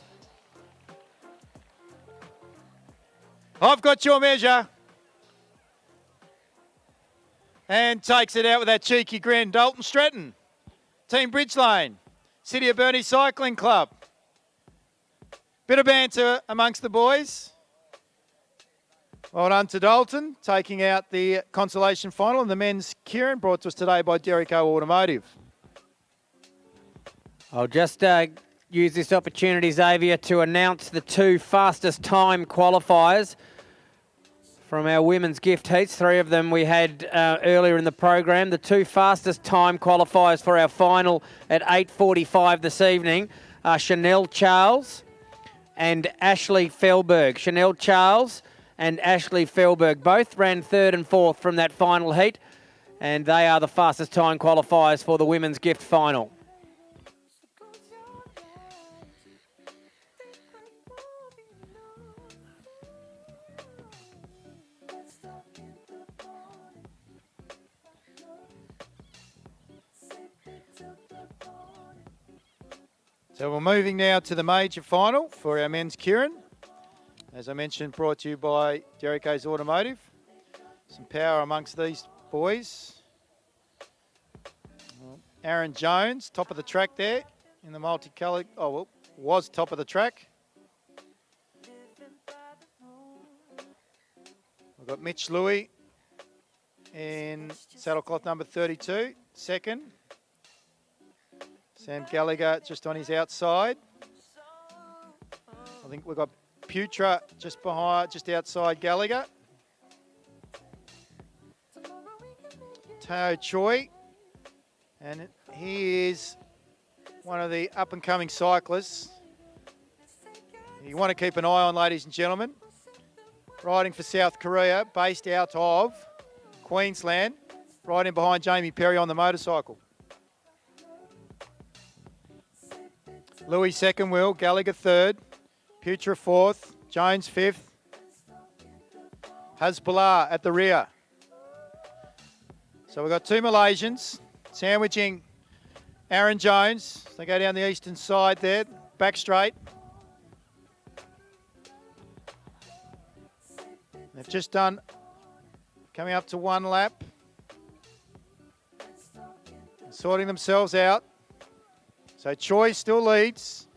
I've got your measure. And takes it out with that cheeky grin. Dalton Stretton, Team Bridge Lane, City of Burnie Cycling Club. Bit of banter amongst the boys. Well done to Dalton, taking out the consolation final in the men's Keirin, brought to us today by Derrico Automotive. I'll just use this opportunity, Xavier, to announce the 2 fastest time qualifiers from our women's gift heats. 3 of them we had earlier in the program. The 2 fastest time qualifiers for our final at 8:45 this evening are Chanel Charles and Ashley Felberg. Chanel Charles and Ashley Felberg both ran 3rd and 4th from that final heat, and they are the fastest time qualifiers for the women's gift final. So we're moving now to the major final for our men's Keirin. As I mentioned, brought to you by Derrico's Automotive. Some power amongst these boys. Aaron Jones, top of the track there in the multicoloured, was top of the track. We've got Mitch Louis in saddlecloth number 32, second. Sam Gallagher just on his outside. I think we've got Putra just behind, just outside Gallagher. Tao Choi, and he is one of the up-and-coming cyclists. You want to keep an eye on, ladies and gentlemen. Riding for South Korea, based out of Queensland, riding behind Jamie Perry on the motorcycle. Louis second wheel, Gallagher third, Putra fourth, Jones fifth, Hasbulla at the rear. So we've got 2 Malaysians sandwiching Aaron Jones. They go down the eastern side there, back straight. They've just done, coming up to 1 lap, sorting themselves out. So Choi still leads.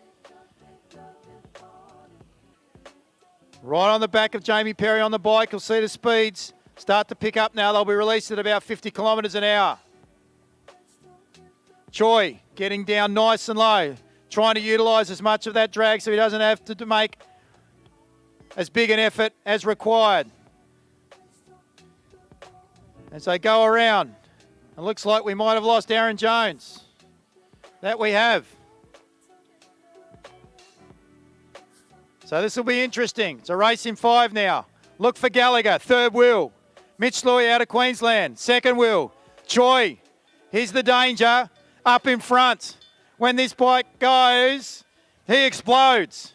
Right on the back of Jamie Perry on the bike. You'll see the speeds start to pick up now. They'll be released at about 50 kilometres an hour. Choi getting down nice and low, trying to utilise as much of that drag so he doesn't have to make as big an effort as required. As they go around, it looks like we might have lost Aaron Jones. That we have. So this will be interesting. It's a race in 5 now. Look for Gallagher, 3rd wheel. Mitch Louis out of Queensland, 2nd wheel. Choi, here's the danger, up in front. When this bike goes, he explodes.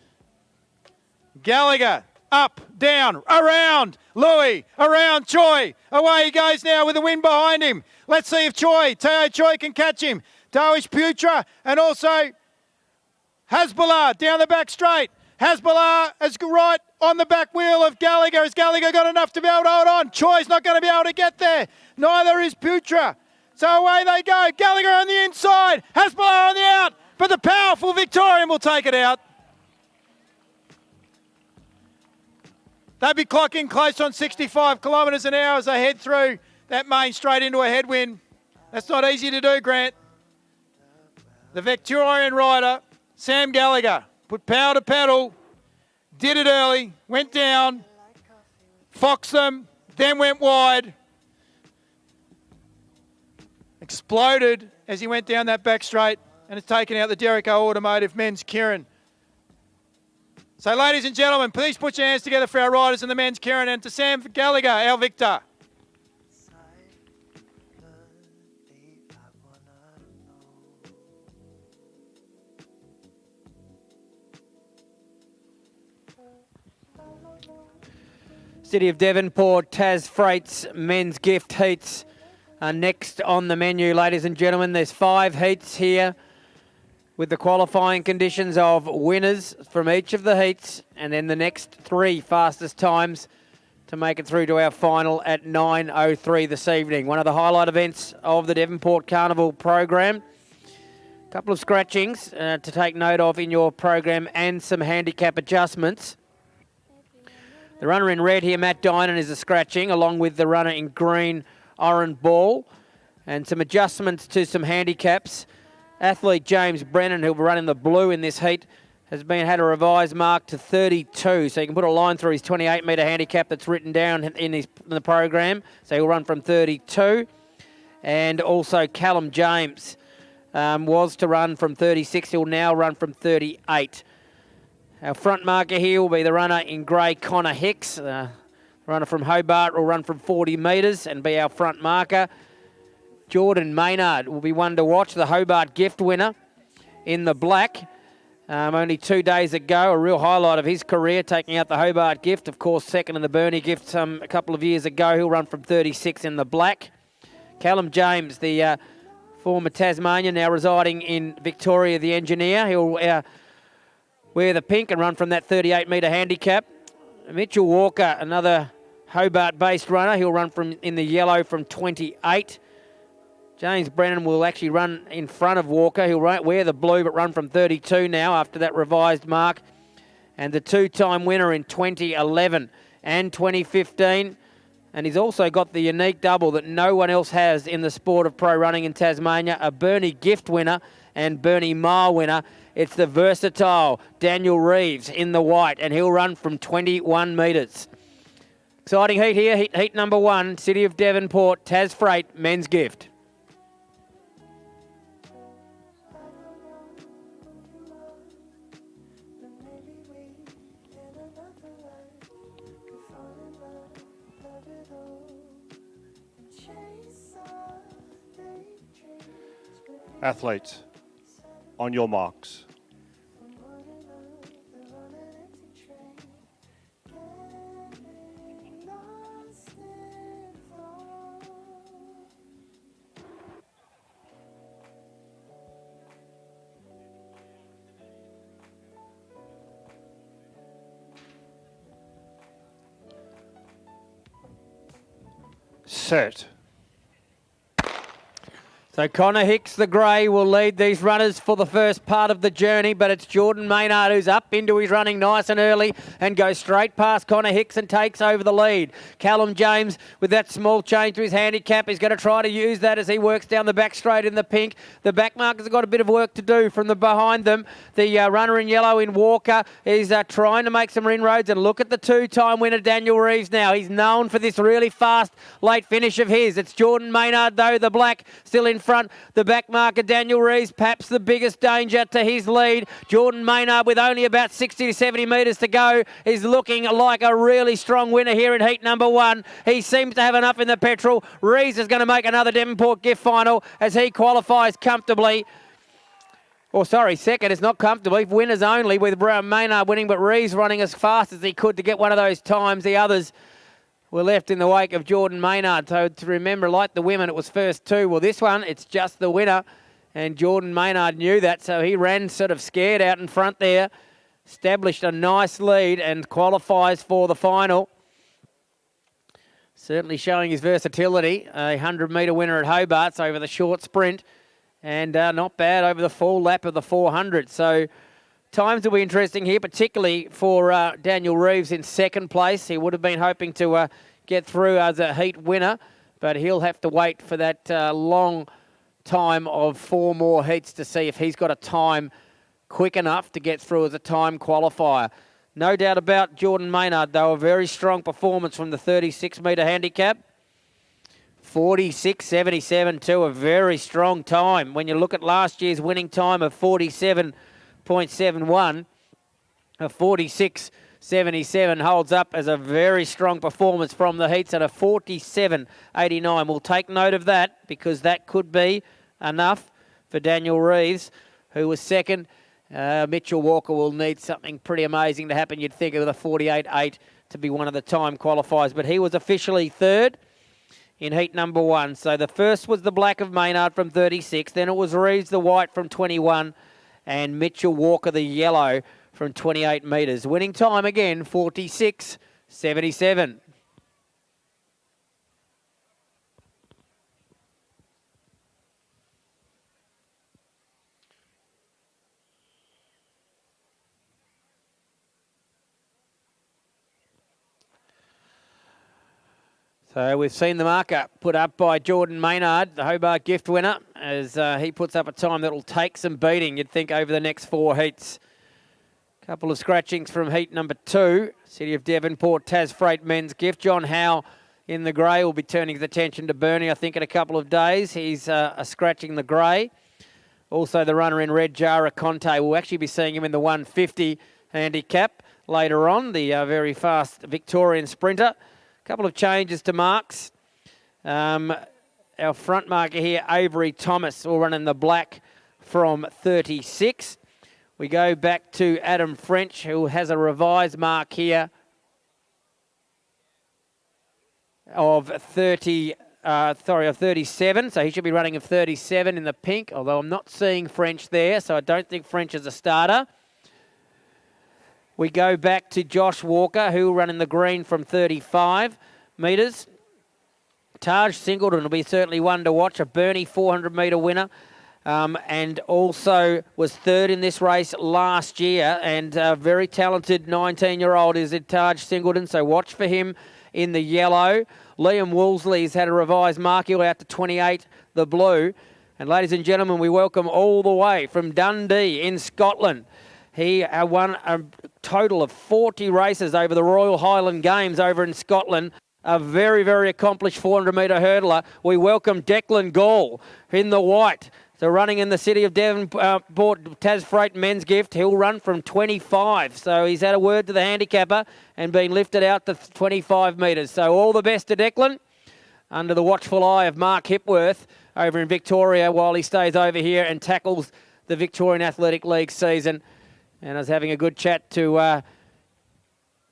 Gallagher, up, down, around. Louis, around Choi. Away he goes now with the wind behind him. Let's see if Tao Choi can catch him. Darwish Putra and also Hasbulla down the back straight. Hasbulla is right on the back wheel of Gallagher. Has Gallagher got enough to be able to hold on? Choi's not going to be able to get there. Neither is Putra. So away they go. Gallagher on the inside. Hasbulla on the out. But the powerful Victorian will take it out. They'll be clocking close on 65 kilometres an hour as they head through that main straight into a headwind. That's not easy to do, Grant. The Victorian rider, Sam Gallagher, put power to pedal, did it early, went down, foxed them, then went wide, exploded as he went down that back straight and has taken out the Derrico Automotive men's Keirin. So ladies and gentlemen, please put your hands together for our riders in the men's Keirin and to Sam Gallagher, our victor. City of Devonport, Tas Freight's men's gift heats are next on the menu, ladies and gentlemen. There's 5 heats here with the qualifying conditions of winners from each of the heats and then the next 3 fastest times to make it through to our final at 9:03 this evening. One of the highlight events of the Devonport Carnival program. A couple of scratchings to take note of in your program and some handicap adjustments. The runner in red here, Matt Dynan, is a scratching, along with the runner in green, Oren Ball. And some adjustments to some handicaps. Athlete James Brennan, who'll be running the blue in this heat, has had a revised mark to 32. So you can put a line through his 28-metre handicap that's written down in the program. So he'll run from 32. And also Callum James was to run from 36. He'll now run from 38. Our front marker here will be the runner in grey, Connor Hicks. Runner from Hobart will run from 40 metres and be our front marker. Jordan Maynard will be one to watch, the Hobart gift winner in the black. Only 2 days ago, a real highlight of his career, taking out the Hobart gift. Of course, second in the Burnie gift a couple of years ago. He'll run from 36 in the black. Callum James, the former Tasmanian, now residing in Victoria, the engineer. He'll wear the pink and run from that 38-metre handicap. Mitchell Walker, another Hobart-based runner. He'll run in the yellow from 28. James Brennan will actually run in front of Walker. He'll wear the blue but run from 32 now after that revised mark. And the two-time winner in 2011 and 2015. And he's also got the unique double that no one else has in the sport of pro running in Tasmania, a Burnie gift winner and Burnie mile winner. It's the versatile Daniel Reeves in the white, and he'll run from 21 metres. Exciting heat here, heat number 1, City of Devonport, Tas Freight, men's gift. Athletes, on your marks. Set. So Connor Hicks, the grey, will lead these runners for the first part of the journey, but it's Jordan Maynard who's up into his running nice and early and goes straight past Connor Hicks and takes over the lead. Callum James, with that small change to his handicap, is going to try to use that as he works down the back straight in the pink. The back markers have got a bit of work to do from the behind them. The runner in yellow in Walker is trying to make some inroads, and look at the two-time winner Daniel Reeves now. He's known for this really fast late finish of his. It's Jordan Maynard though, the black, still in front. The back marker, Daniel Reeves, perhaps the biggest danger to his lead. Jordan Maynard, with only about 60 to 70 metres to go, is looking like a really strong winner here in heat number 1. He seems to have enough in the petrol. Reeves is going to make another Devonport gift final as he qualifies comfortably. Second. It's not comfortably. Winners only, with Maynard winning, but Reeves running as fast as he could to get one of those times. The others were left in the wake of Jordan Maynard. So to remember, like the women, it was first 2. Well, this one, it's just the winner. And Jordan Maynard knew that, so he ran sort of scared out in front there. Established a nice lead and qualifies for the final. Certainly showing his versatility. A 100-metre winner at Hobart over the short sprint. And not bad over the full lap of the 400. So times will be interesting here, particularly for Daniel Reeves in second place. He would have been hoping to get through as a heat winner, but he'll have to wait for that long time of 4 more heats to see if he's got a time quick enough to get through as a time qualifier. No doubt about Jordan Maynard, though, a very strong performance from the 36-metre handicap. 46.77 too, a very strong time. When you look at last year's winning time of 47.71, a 46.77 holds up as a very strong performance from the heats at a 47.89. We'll take note of that because that could be enough for Daniel Reeves, who was second. Mitchell Walker will need something pretty amazing to happen, you'd think, with a 48.8 to be one of the time qualifiers. But he was officially third in heat number 1. So the first was the black of Maynard from 36. Then it was Reeves the white from 21. And Mitchell Walker the yellow from 28 metres. Winning time again, 46.77. So we've seen the marker put up by Jordan Maynard, the Hobart gift winner, as he puts up a time that will take some beating, you'd think, over the next 4 heats. Couple of scratchings from heat number 2. City of Devonport, Tas Freight men's gift. John Howe in the grey will be turning his attention to Bernie, I think, in a couple of days. He's scratching the grey. Also the runner in red, Jara Conte. We'll actually be seeing him in the 150 handicap later on, the very fast Victorian sprinter. Couple of changes to marks. Our front marker here, Avery Thomas, will run in the black from 36. We go back to Adam French, who has a revised mark here of 37. So he should be running of 37 in the pink, although I'm not seeing French there, so I don't think French is a starter. We go back to Josh Walker, who will run in the green from 35 metres. Taj Singleton will be certainly one to watch, a Bernie 400-metre winner, and also was third in this race last year, and a very talented 19-year-old is Taj Singleton, so watch for him in the yellow. Liam Woolsley's had a revised mark, he'll out to 28, the blue. And ladies and gentlemen, we welcome all the way from Dundee in Scotland. He won a total of 40 races over the Royal Highland Games over in Scotland. A very, very accomplished 400-metre hurdler. We welcome Declan Gall in the white. So running in the City of Devonport, Tas Freight men's gift. He'll run from 25. So he's had a word to the handicapper and been lifted out to 25 metres. So all the best to Declan, under the watchful eye of Mark Hipworth over in Victoria while he stays over here and tackles the Victorian Athletic League season. And I was having a good chat to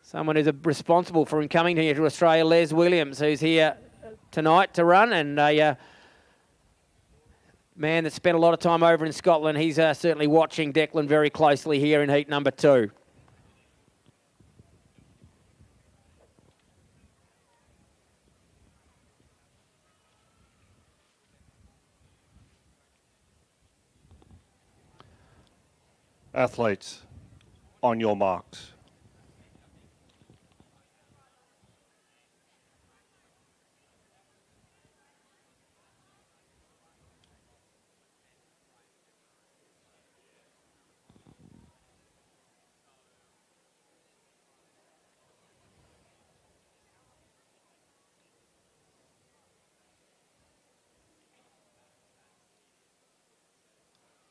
someone who's responsible for him coming here to Australia, Les Williams, who's here tonight to run, and a man that spent a lot of time over in Scotland. He's certainly watching Declan very closely here in heat number 2. Athletes, on your marks.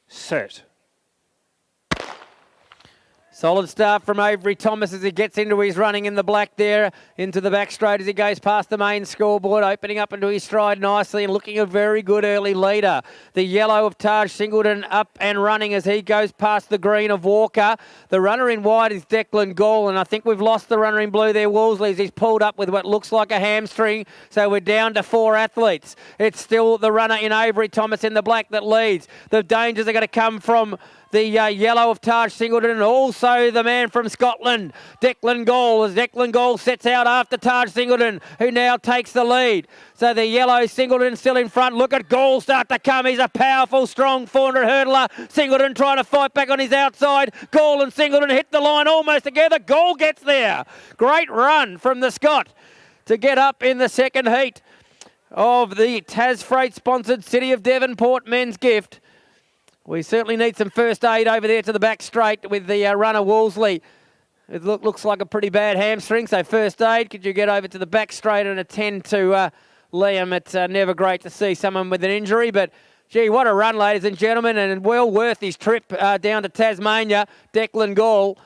Set. Solid start from Avery Thomas as he gets into his running in the black there, into the back straight as he goes past the main scoreboard, opening up into his stride nicely and looking a very good early leader. The yellow of Taj Singleton up and running as he goes past the green of Walker. The runner in white is Declan Gall, and I think we've lost the runner in blue there, Woolsley, as he's pulled up with what looks like a hamstring. So we're down to 4 athletes. It's still the runner in Avery Thomas in the black that leads. The dangers are going to come from the yellow of Taj Singleton, and also the man from Scotland, Declan Gall, as Declan Gall sets out after Taj Singleton, who now takes the lead. So the yellow Singleton still in front. Look at Gall start to come. He's a powerful, strong 400 hurdler. Singleton trying to fight back on his outside. Gall and Singleton hit the line almost together. Gall gets there. Great run from the Scot to get up in the second heat of the Tas Freight sponsored City of Devonport men's gift. We certainly need some first aid over there to the back straight with the runner Woolsley. It looks like a pretty bad hamstring, so first aid. Could you get over to the back straight and attend to Liam? It's never great to see someone with an injury, but gee, what a run, ladies and gentlemen, and well worth his trip down to Tasmania. Declan Gall,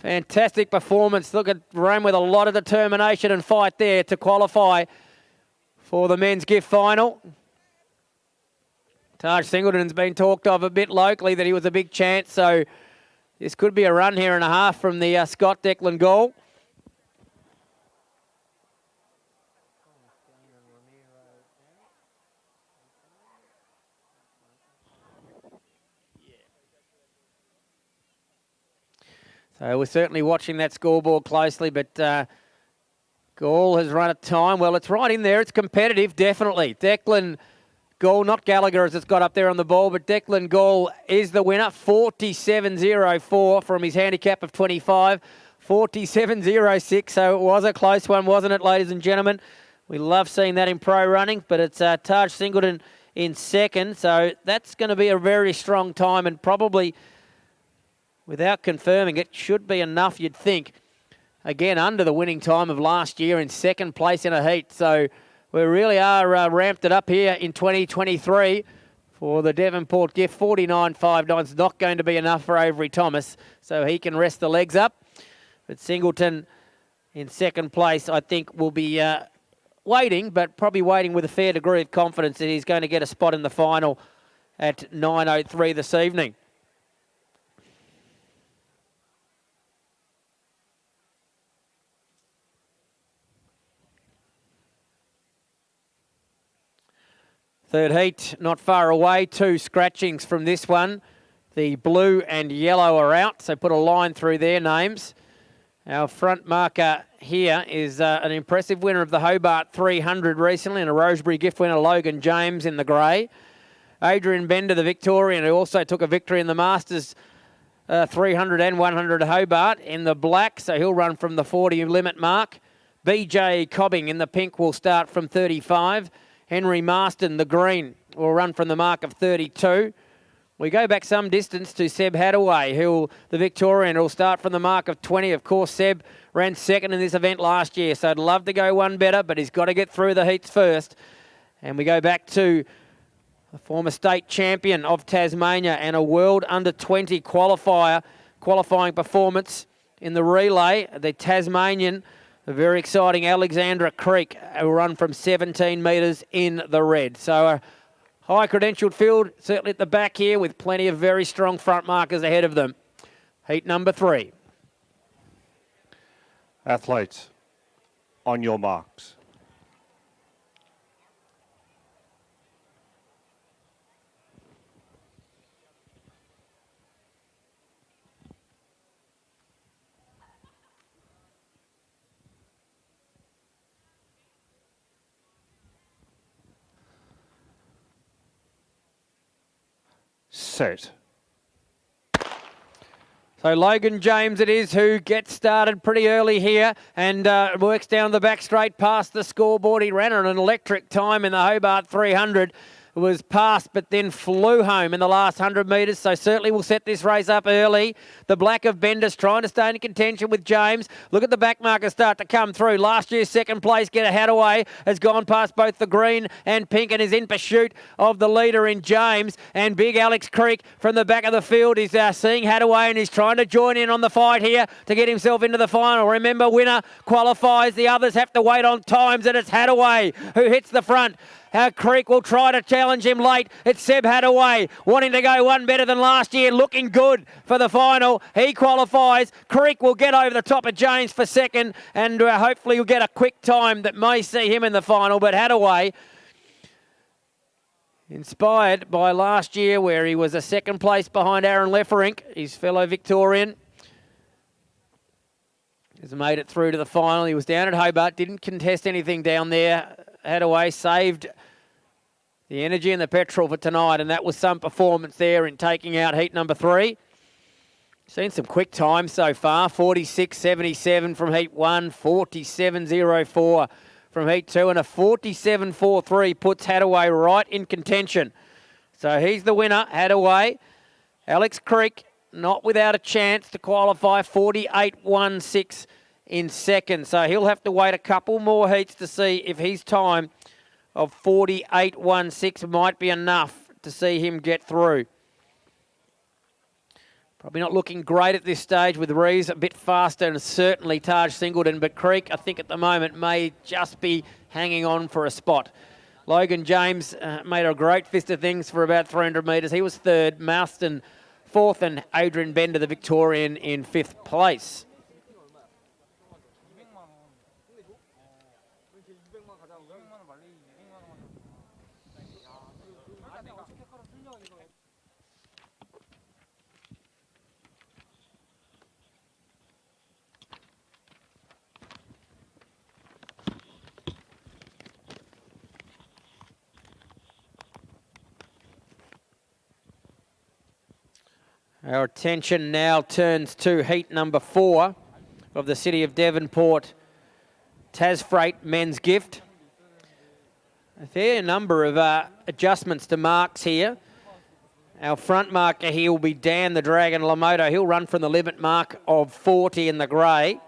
fantastic performance. Look at ran with a lot of determination and fight there to qualify for the men's gift final. Taj Singleton's been talked of a bit locally that he was a big chance, so this could be a run here and a half from the Scot Declan Gall. So we're certainly watching that scoreboard closely, but Gall has run a time. Well, it's right in there. It's competitive, definitely. Declan Gall, not Gallagher as it's got up there on the ball, but Declan Gall is the winner. 47.04 from his handicap of 25. 47.06, so it was a close one, wasn't it, ladies and gentlemen? We love seeing that in pro running, but it's Taj Singleton in second. So that's going to be a very strong time, and probably, without confirming it, should be enough, you'd think. Again, under the winning time of last year in second place in a heat. So we really are ramped it up here in 2023 for the Devonport gift. 49.59 is not going to be enough for Avery Thomas, so he can rest the legs up. But Singleton in second place, I think, will be waiting, but probably waiting with a fair degree of confidence that he's going to get a spot in the final at 9:03 this evening. Third heat, not far away. 2 scratchings from this one. The blue and yellow are out, so put a line through their names. Our front marker here is an impressive winner of the Hobart 300 recently, and a Rosebery gift winner, Logan James, in the grey. Adrian Bender, the Victorian, who also took a victory in the Masters 300 and 100 Hobart, in the black, so he'll run from the 40 limit mark. BJ Cobbing in the pink will start from 35. Henry Marston, the green, will run from the mark of 32. We go back some distance to Seb Hadaway, the Victorian, will start from the mark of 20. Of course, Seb ran second in this event last year, so I'd love to go one better, but he's got to get through the heats first. And we go back to the former state champion of Tasmania and a world under-20 qualifying performance in the relay, the Tasmanian, the very exciting Alexandra Creek, will run from 17 metres in the red. So a high-credentialed field, certainly at the back here, with plenty of very strong front markers ahead of them. Heat number 3. Athletes, on your marks. Set. So Logan James it is who gets started pretty early here and works down the back straight past the scoreboard. He ran on an electric time in the Hobart 300. Was passed but then flew home in the last 100 metres, so certainly will set this race up early. The black of Bendis trying to stay in contention with James. Look at the back markers start to come through. Last year's second place, Get a Hadaway, has gone past both the green and pink and is in pursuit of the leader in James. And big Alex Creek from the back of the field is seeing Hadaway and he's trying to join in on the fight here to get himself into the final. Remember, winner qualifies. The others have to wait on times, and it's Hadaway who hits the front. Creek will try to challenge him late. It's Seb Hadaway wanting to go one better than last year, looking good for the final. He qualifies. Creek will get over the top of James for second, and hopefully he'll get a quick time that may see him in the final. But Hadaway, inspired by last year where he was a second place behind Aaron Lefferink, his fellow Victorian, has made it through to the final. He was down at Hobart, didn't contest anything down there. Hadaway saved the energy and the petrol for tonight, and that was some performance there in taking out heat number 3. Seen some quick times so far. 46.77 from heat 1, 47.04 from heat 2, and a 47.43 puts Hadaway right in contention. So he's the winner, Hadaway. Alex Creek not without a chance to qualify, 48.16 in second. So he'll have to wait a couple more heats to see if his time of 48.16 might be enough to see him get through. Probably not looking great at this stage with Rees a bit faster and certainly Taj Singleton, but Creek, I think at the moment, may just be hanging on for a spot. Logan James made a great fist of things for about 300 metres. He was third, Marston fourth, and Adrian Bender, the Victorian, in fifth place. Our attention now turns to heat number 4 of the City of Devonport Tas Freight Men's Gift. A fair number of adjustments to marks here. Our front marker here will be Dan the Dragon Lamoto. He'll run from the limit mark of 40 in the grey.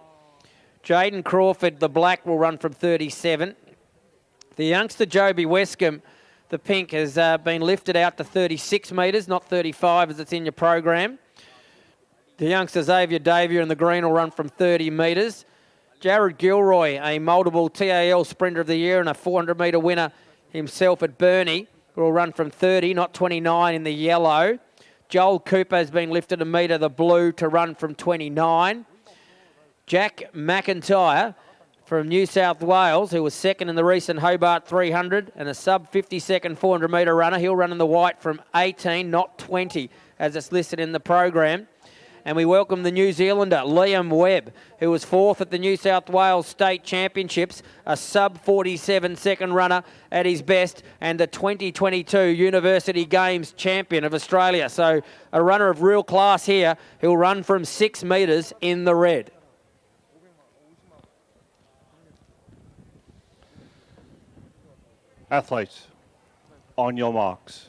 Jaden Crawford, the black, will run from 37. The youngster Joby Westcombe, the pink, has been lifted out to 36 metres, not 35 as it's in your program. The youngster Xavier Davier in the green will run from 30 metres. Jared Gilroy, a multiple TAL Sprinter of the Year and a 400-metre winner himself at Burnie, will run from 30, not 29 in the yellow. Joel Cooper has been lifted a metre, the blue, to run from 29. Jack McIntyre from New South Wales, who was second in the recent Hobart 300 and a sub-50-second 400-metre runner. He'll run in the white from 18, not 20, as it's listed in the program. And we welcome the New Zealander, Liam Webb, who was fourth at the New South Wales State Championships, a sub-47 second runner at his best, and the 2022 University Games champion of Australia. So a runner of real class here. He'll run from 6 metres in the red. Athletes, on your marks.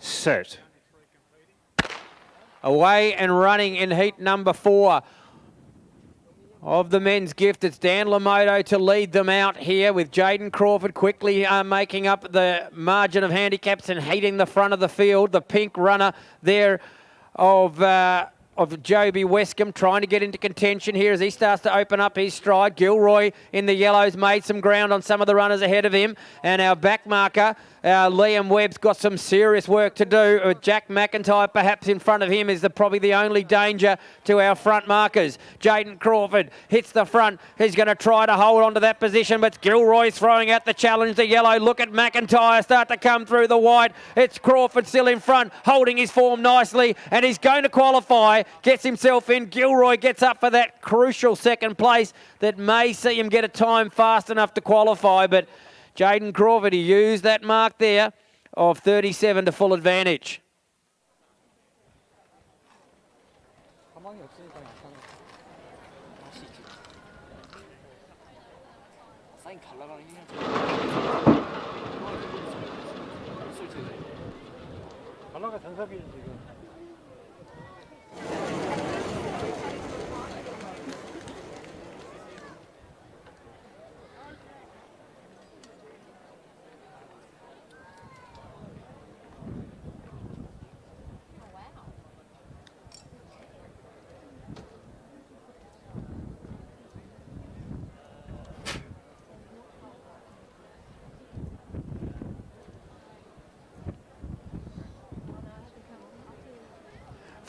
Set. Away and running in heat number 4 of the men's gift. It's Dan Lamoto to lead them out here, with Jaden Crawford quickly making up the margin of handicaps and heating the front of the field. The pink runner there of Joby Westcombe trying to get into contention here as he starts to open up his stride. Gilroy in the yellows made some ground on some of the runners ahead of him. And our back marker, Liam Webb's got some serious work to do. Jack McIntyre perhaps in front of him is probably the only danger to our front markers. Jaden Crawford hits the front. He's going to try to hold on to that position, but Gilroy's throwing out the challenge. The yellow, look at McIntyre start to come through the white. It's Crawford still in front, holding his form nicely, and he's going to qualify. Gets himself in. Gilroy gets up for that crucial second place that may see him get a time fast enough to qualify, but Jaden Crawford, he used that mark there of 37 to full advantage.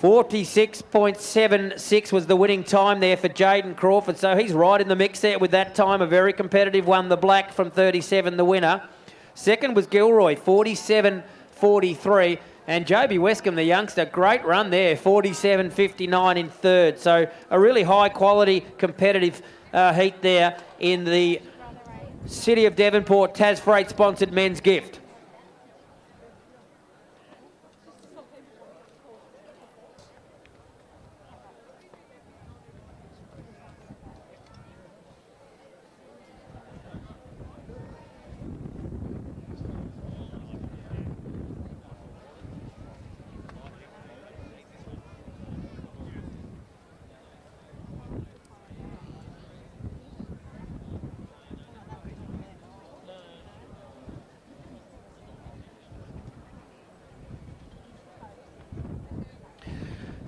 .46.76 was the winning time there for Jaden Crawford. So he's right in the mix there with that time. A very competitive one, the black from 37, the winner. Second was Gilroy, 47.43. And Joby Westcombe, the youngster, great run there, 47.59 in third. So a really high quality competitive heat there in the City of Devonport Tas Freight sponsored men's gift.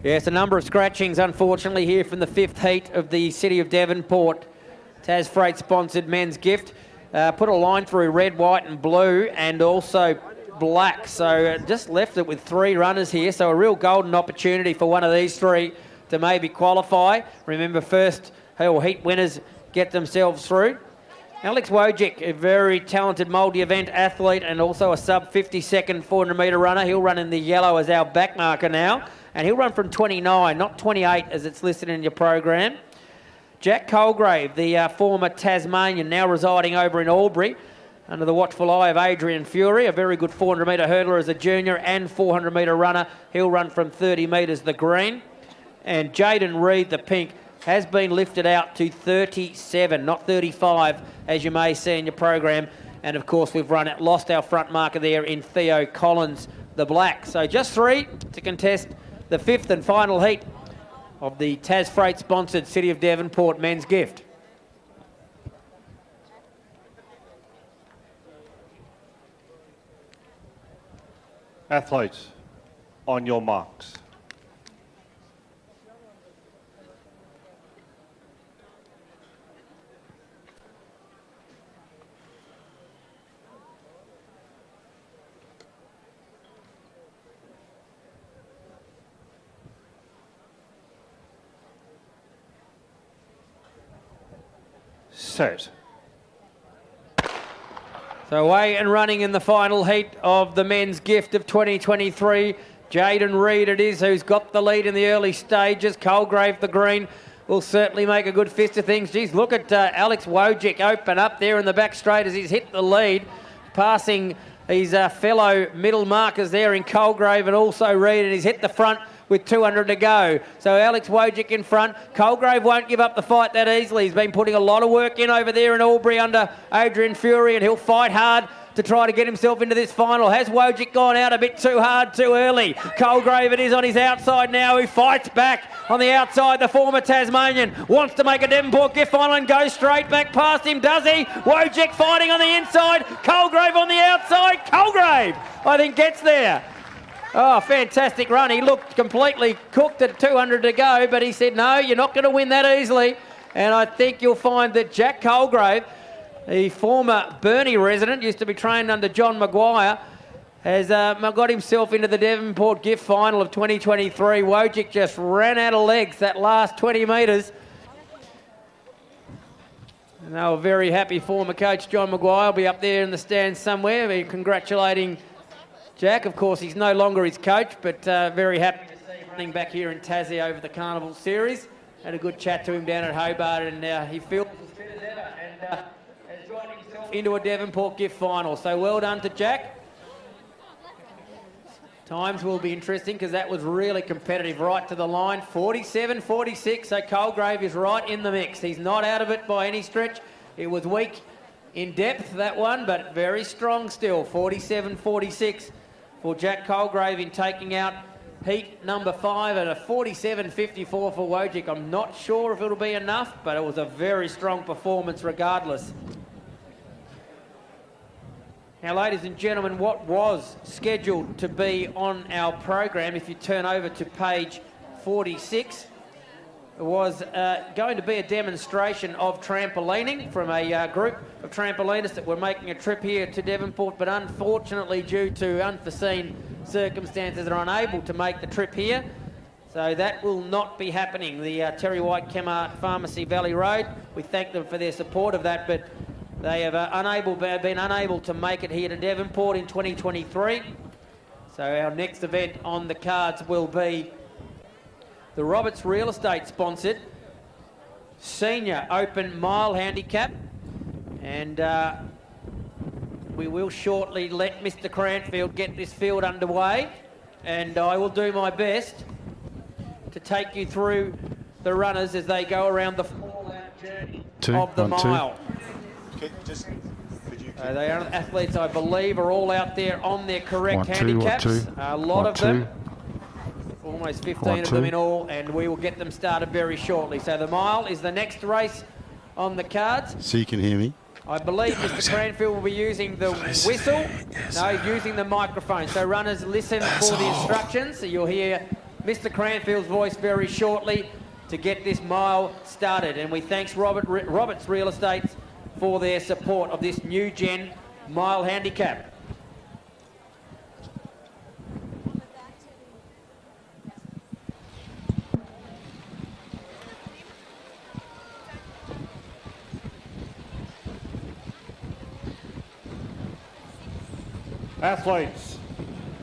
Yes, a number of scratchings, unfortunately, here from the 5th heat of the City of Devonport Tas Freight sponsored men's gift. Put a line through red, white and blue and also black. So just left it with 3 runners here. So a real golden opportunity for one of these 3 to maybe qualify. Remember, first heat winners get themselves through. Alex Wojcik, a very talented multi-event athlete and also a sub-50-second 400-metre runner. He'll run in the yellow as our back marker now. and he'll run from 29, not 28 as it's listed in your program. Jack Colgrave, the former Tasmanian, now residing over in Albury, under the watchful eye of Adrian Fury, a very good 400-metre hurdler as a junior and 400-metre runner. He'll run from 30 metres, the green. And Jaden Reed, the pink, has been lifted out to 37, not 35, as you may see in your program. And, of course, we've lost our front marker there in Theo Collins, the black. So just 3 to contest the 5th and final heat of the Tas Freight-sponsored City of Devonport Men's Gift. Athletes, on your marks. Set. So away and running in the final heat of the men's gift of 2023. Jaden Reed it is who's got the lead in the early stages. Colgrave, the green, will certainly make a good fist of things. Geez, look at Alex Wojcik open up there in the back straight as he's hit the lead, passing his fellow middle markers there in Colgrave and also Reed, and he's hit the front with 200 to go. So Alex Wojcik in front. Colgrave won't give up the fight that easily. He's been putting a lot of work in over there in Albury under Adrian Fury, and he'll fight hard to try to get himself into this final. Has Wojcik gone out a bit too hard, too early? Colgrave it is on his outside now, who fights back on the outside. The former Tasmanian wants to make a Devonport gift final and go straight back past him, does he? Wojcik fighting on the inside, Colgrave on the outside. Colgrave, I think, gets there. Oh, fantastic run. He looked completely cooked at 200 to go, but he said, no, you're not going to win that easily. And I think you'll find that Jack Colgrave, the former Burnie resident, used to be trained under John Maguire, has got himself into the Devonport gift final of 2023. Wojcik just ran out of legs that last 20 metres. And they were very happy. Former coach John Maguire will be up there in the stands somewhere. We're congratulating Jack. Of course, he's no longer his coach, but very happy to see him running back here in Tassie over the Carnival series. Had a good chat to him down at Hobart, and he feels as fit as ever and has got himself into a Devonport gift final. So well done to Jack. Times will be interesting because that was really competitive right to the line. 47-46, so Colgrave is right in the mix. He's not out of it by any stretch. It was weak in depth, that one, but very strong still. 47-46 for Jack Colgrave in taking out heat number 5 and a 47-54 for Wojcik. I'm not sure if it'll be enough, but it was a very strong performance regardless. Now, ladies and gentlemen, what was scheduled to be on our program, if you turn over to page 46, was going to be a demonstration of trampolining from a group of trampolinists that were making a trip here to Devonport, but unfortunately due to unforeseen circumstances are unable to make the trip here. So that will not be happening. The Terry White Kmart Pharmacy Valley Road, we thank them for their support of that, but they have been unable to make it here to Devonport in 2023. So our next event on the cards will be the Roberts Real Estate sponsored Senior Open Mile Handicap, and we will shortly let Mr. Cranfield get this field underway, and I will do my best to take you through the runners as they go around the fallout journey of the mile. They are athletes, I believe, are all out there on their correct handicaps. A lot of them. Almost 15 of them in all, and we will get them started very shortly. So the mile is the next race on the cards. So you can hear me? I believe Mr. Cranfield will be using the whistle. No, he's using the microphone. So runners, listen for the instructions. So you'll hear Mr. Cranfield's voice very shortly to get this mile started. And we thanks Roberts Real Estate for their support of this new gen mile handicap. Athletes,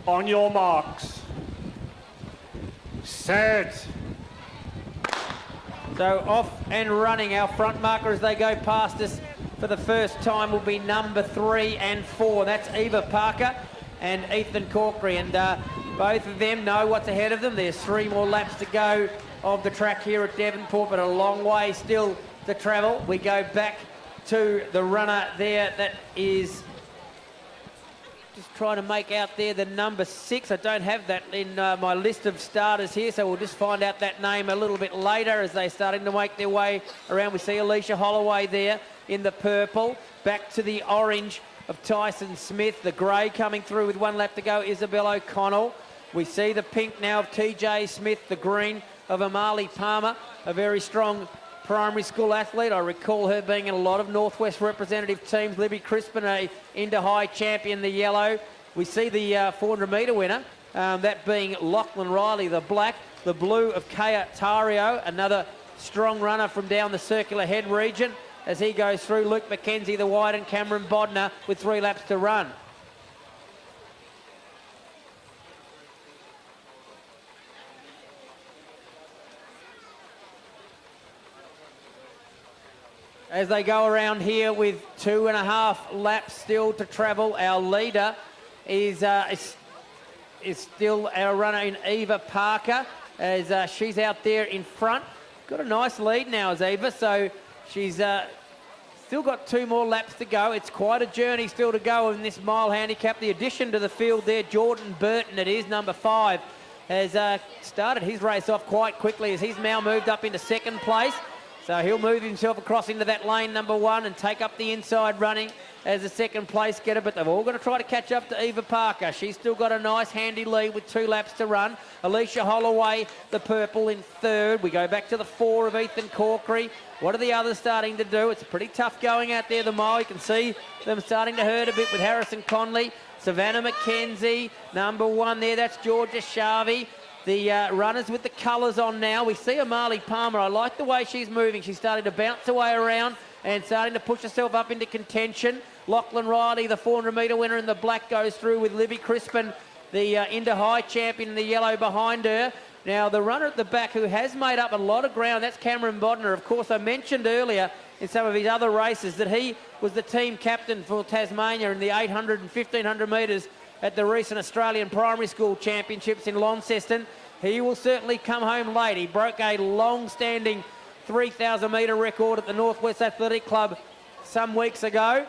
on your marks. Set. So off and running. Our front marker as they go past us for the first time will be number 3 and 4. That's Eva Parker and Ethan Corkery. And both of them know what's ahead of them. There's 3 more laps to go of the track here at Devonport, but a long way still to travel. We go back to the runner there. That is just trying to make out there the number 6. I don't have that in my list of starters here, so we'll just find out that name a little bit later as they're starting to make their way around. We see Alicia Holloway there in the purple. Back to the orange of Tyson Smith. The grey coming through with 1 lap to go, Isabel O'Connell. We see the pink now of TJ Smith, the green of Amali Palmer, a very strong primary school athlete. I recall her being in a lot of Northwest representative teams. Libby Crispin, a Inter-High champion, the yellow. We see the 400 metre winner, that being Lachlan Riley, the black. The blue of Kea Tario, another strong runner from down the Circular Head region as he goes through. Luke McKenzie, the white, and Cameron Bodner with 3 laps to run. As they go around here with 2.5 laps still to travel, our leader is still our runner in Eva Parker, as she's out there in front. Got a nice lead now as Eva, so she's still got 2 more laps to go. It's quite a journey still to go in this mile handicap. The addition to the field there, Jordan Burton, it is number 5, has started his race off quite quickly as he's now moved up into 2nd place. So he'll move himself across into that lane number 1 and take up the inside running as a 2nd place getter, but they've all got to try to catch up to Eva Parker. She's still got a nice handy lead with 2 laps to run. Alicia Holloway, the purple, in 3rd. We go back to the 4 of Ethan Corkery. What are the others starting to do? It's pretty tough going out there, the mile. You can see them starting to hurt a bit with Harrison Conley. Savannah McKenzie, number 1 there. That's Georgia Sharvey. The runners with the colours on now. We see Amali Palmer. I like the way she's moving. She's starting to bounce her way around and starting to push herself up into contention. Lachlan Riley, the 400 metre winner in the black, goes through with Libby Crispin, the Inter-High champion, in the yellow behind her. Now, the runner at the back who has made up a lot of ground, that's Cameron Bodner. Of course, I mentioned earlier in some of his other races that he was the team captain for Tasmania in the 800 and 1500 metres at the recent Australian Primary School Championships in Launceston. He will certainly come home late. He broke a long-standing 3,000 metre record at the Northwest Athletic Club some weeks ago.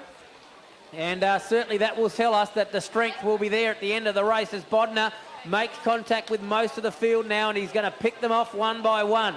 And certainly that will tell us that the strength will be there at the end of the race as Bodner makes contact with most of the field now, and he's going to pick them off one by one.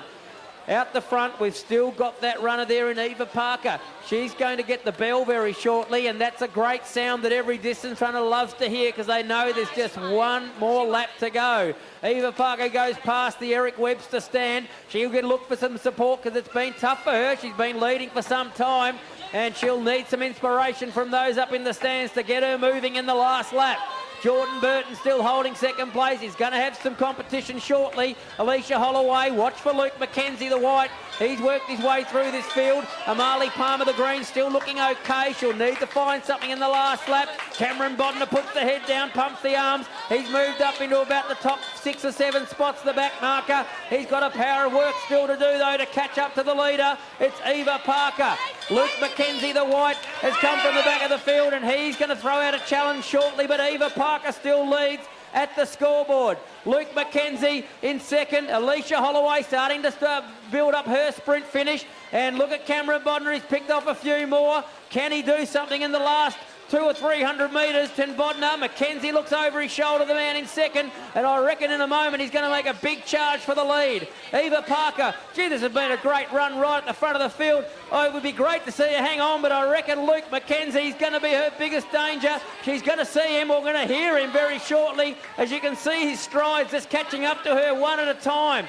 Out the front, we've still got that runner there in Eva Parker. She's going to get the bell very shortly, and that's a great sound that every distance runner loves to hear because they know there's just 1 more lap to go. Eva Parker goes past the Eric Webster stand. She'll get a look for some support because it's been tough for her. She's been leading for some time, and she'll need some inspiration from those up in the stands to get her moving in the last lap. Jordan Burton still holding 2nd place. He's going to have some competition shortly. Alicia Holloway, watch for Luke McKenzie, the white. He's worked his way through this field. Amali Palmer, the green, still looking okay. She'll need to find something in the last lap. Cameron Bodner puts the head down, pumps the arms. He's moved up into about the top 6 or 7 spots, the back marker. He's got a power of work still to do, though, to catch up to the leader. It's Eva Parker. Luke McKenzie, the white, has come from the back of the field, and he's going to throw out a challenge shortly, but Eva Parker still leads at the scoreboard. Luke McKenzie in 2nd. Alicia Holloway starting to build up her sprint finish. And look at Cameron Bodner. He's picked off a few more. Can he do something in the last 200 or 300 metres? Ten Bodner. McKenzie looks over his shoulder, the man in 2nd. And I reckon in a moment he's going to make a big charge for the lead. Eva Parker. Gee, this has been a great run right at the front of the field. Oh, it would be great to see her hang on, but I reckon Luke McKenzie's going to be her biggest danger. She's going to see him, or going to hear him very shortly. As you can see, his strides just catching up to her one at a time.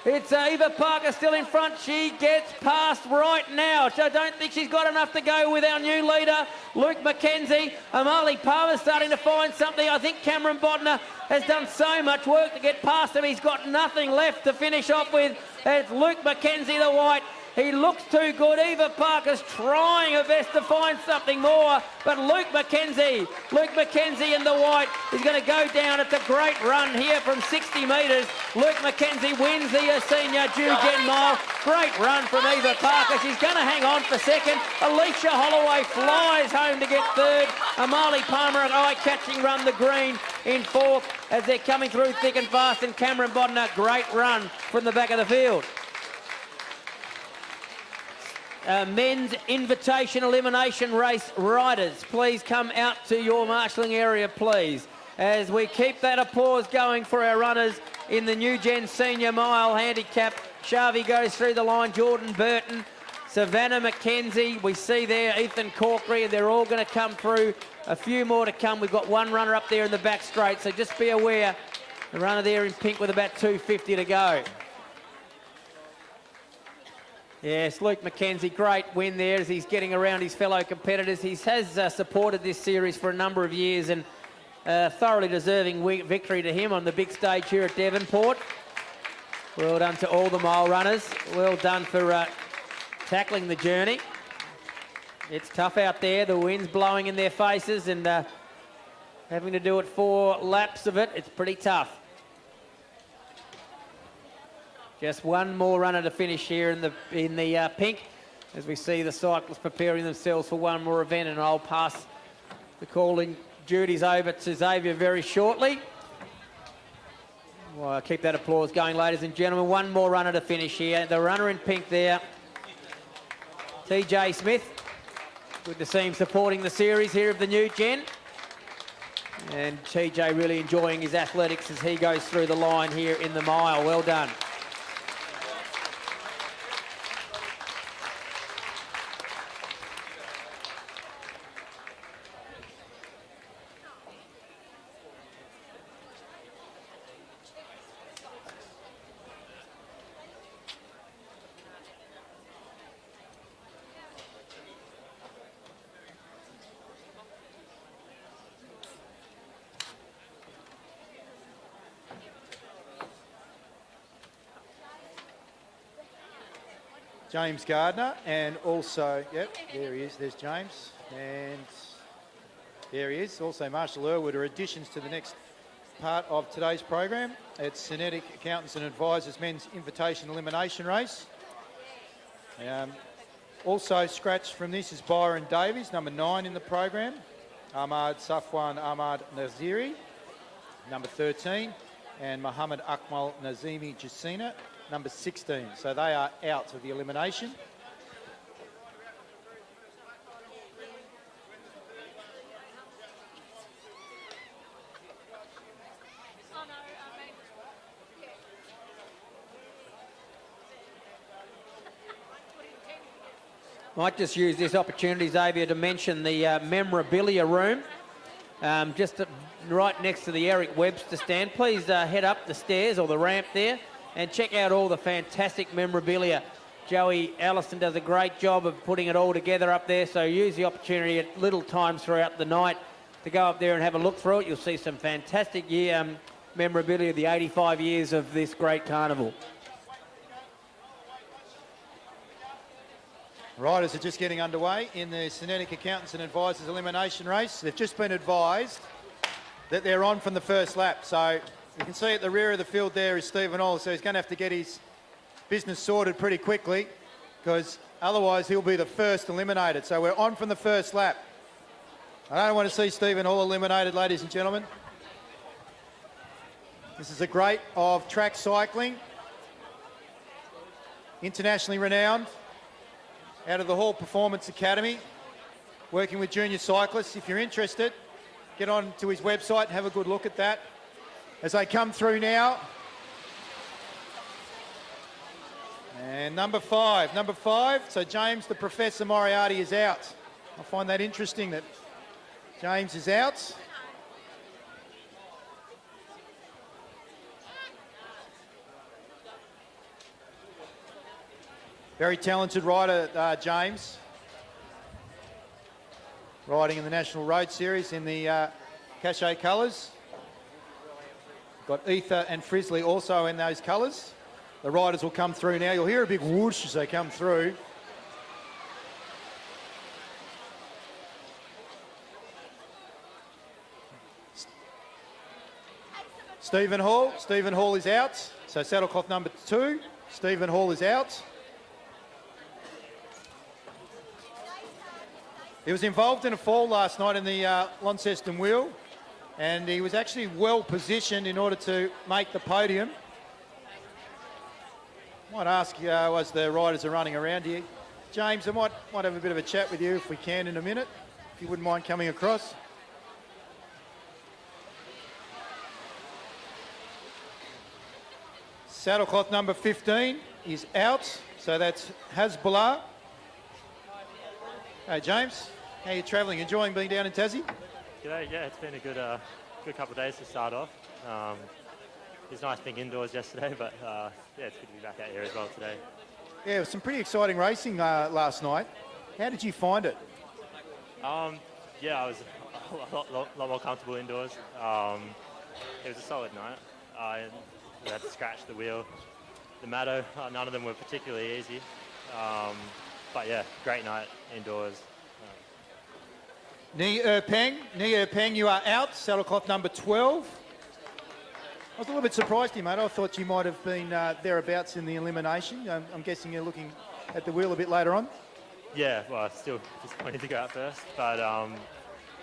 It's Eva Parker still in front. She gets past right now. I don't think she's got enough to go with our new leader, Luke McKenzie. Amali Palmer's starting to find something. I think Cameron Bodner has done so much work to get past him. He's got nothing left to finish off with. It's Luke McKenzie, the white. He looks too good. Eva Parker's trying her best to find something more, but Luke McKenzie in the white is going to go down. It's a great run here from 60 metres. Luke McKenzie wins the senior Gen mile. Great run from Eva Parker. She's going to hang on for second. Alicia Holloway flies home to get third. Amali Palmer, an eye-catching run, the green in fourth as they're coming through thick and fast. And Cameron Bodner, great run from the back of the field. Men's invitation elimination race riders, please come out to your marshalling area, please, as we keep that applause going for our runners in the New Gen Senior Mile Handicap. Shavi goes through the line, Jordan Burton, Savannah McKenzie, we see there Ethan Corkery, and they're all going to come through. A few more to come. We've got one runner up there in the back straight, so just be aware. The runner there in pink with about 2:50 to go. Yes, Luke McKenzie, great win there as he's getting around his fellow competitors. He has supported this series for a number of years, and thoroughly deserving victory to him on the big stage here at Devonport. Well done to all the mile runners. Well done for tackling the journey. It's tough out there. The wind's blowing in their faces, and having to do it 4 laps of it, it's pretty tough. Just one more runner to finish here in the pink, as we see the cyclists preparing themselves for one more event, and I'll pass the calling duties over to Xavier very shortly. Well, I'll keep that applause going, ladies and gentlemen. One more runner to finish here. The runner in pink there, TJ Smith. Good to see him supporting the series here of the New Gen. And TJ really enjoying his athletics as he goes through the line here in the mile. Well done. James Gardner, and also, yep, there he is, there's James, and there he is. Also Marshall Irwood are additions to the next part of today's program. It's Synetic Accountants and Advisors Men's Invitation Elimination Race. Also scratched from this is Byron Davies, number 9 in the program. Ahmad Safwan Ahmad Naziri, number 13, and Mohammed Akmal Nazimi Jasina, number 16. So they are out of the elimination. Might just use this opportunity, Xavier, to mention the memorabilia room. Just right next to the Eric Webster stand. Please head up the stairs or the ramp there and check out all the fantastic memorabilia. Joey Allison does a great job of putting it all together up there, so use the opportunity at little times throughout the night to go up there and have a look through it. You'll see some fantastic memorabilia of the 85 years of this great carnival. Riders are just getting underway in the Synetic Accountants and Advisors elimination race. They've just been advised that they're on from the first lap, so you can see at the rear of the field there is Stephen All, so he's going to have to get his business sorted pretty quickly because otherwise he'll be the first eliminated. So we're on from the first lap. I don't want to see Stephen Hall eliminated, ladies and gentlemen. This is a great of track cycling, internationally renowned, out of the Hall Performance Academy, working with junior cyclists. If you're interested, get on to his website and have a good look at that. As they come through now. And number five. So James, the Professor Moriarty is out. I find that interesting that James is out. Very talented rider, James. Riding in the National Road Series in the Cachet colours. Got Ether and Frizzly also in those colours. The riders will come through now. You'll hear a big whoosh as they come through. Stephen Hall is out. So saddlecloth number 2, Stephen Hall is out. He was involved in a fall last night in the Launceston wheel, and he was actually well positioned in order to make the podium. Might ask you as the riders are running around here. James, I might have a bit of a chat with you if we can in a minute, if you wouldn't mind coming across. Saddlecloth number 15 is out, so that's Hasbullah. Hey James, how are you travelling? Enjoying being down in Tassie? G'day, yeah, it's been a good couple of days to start off. It was nice being indoors yesterday, but yeah, it's good to be back out here as well today. Yeah, it was some pretty exciting racing last night. How did you find it? Yeah, I was a lot more comfortable indoors. It was a solid night. We had to scratch the wheel. The Maddo, none of them were particularly easy. But yeah, great night indoors. Ni Erpeng, you are out, saddlecloth number 12. I was a little bit surprised here, mate. I thought you might have been thereabouts in the elimination. I'm guessing you're looking at the wheel a bit later on. Yeah, well, still disappointed to go out first, but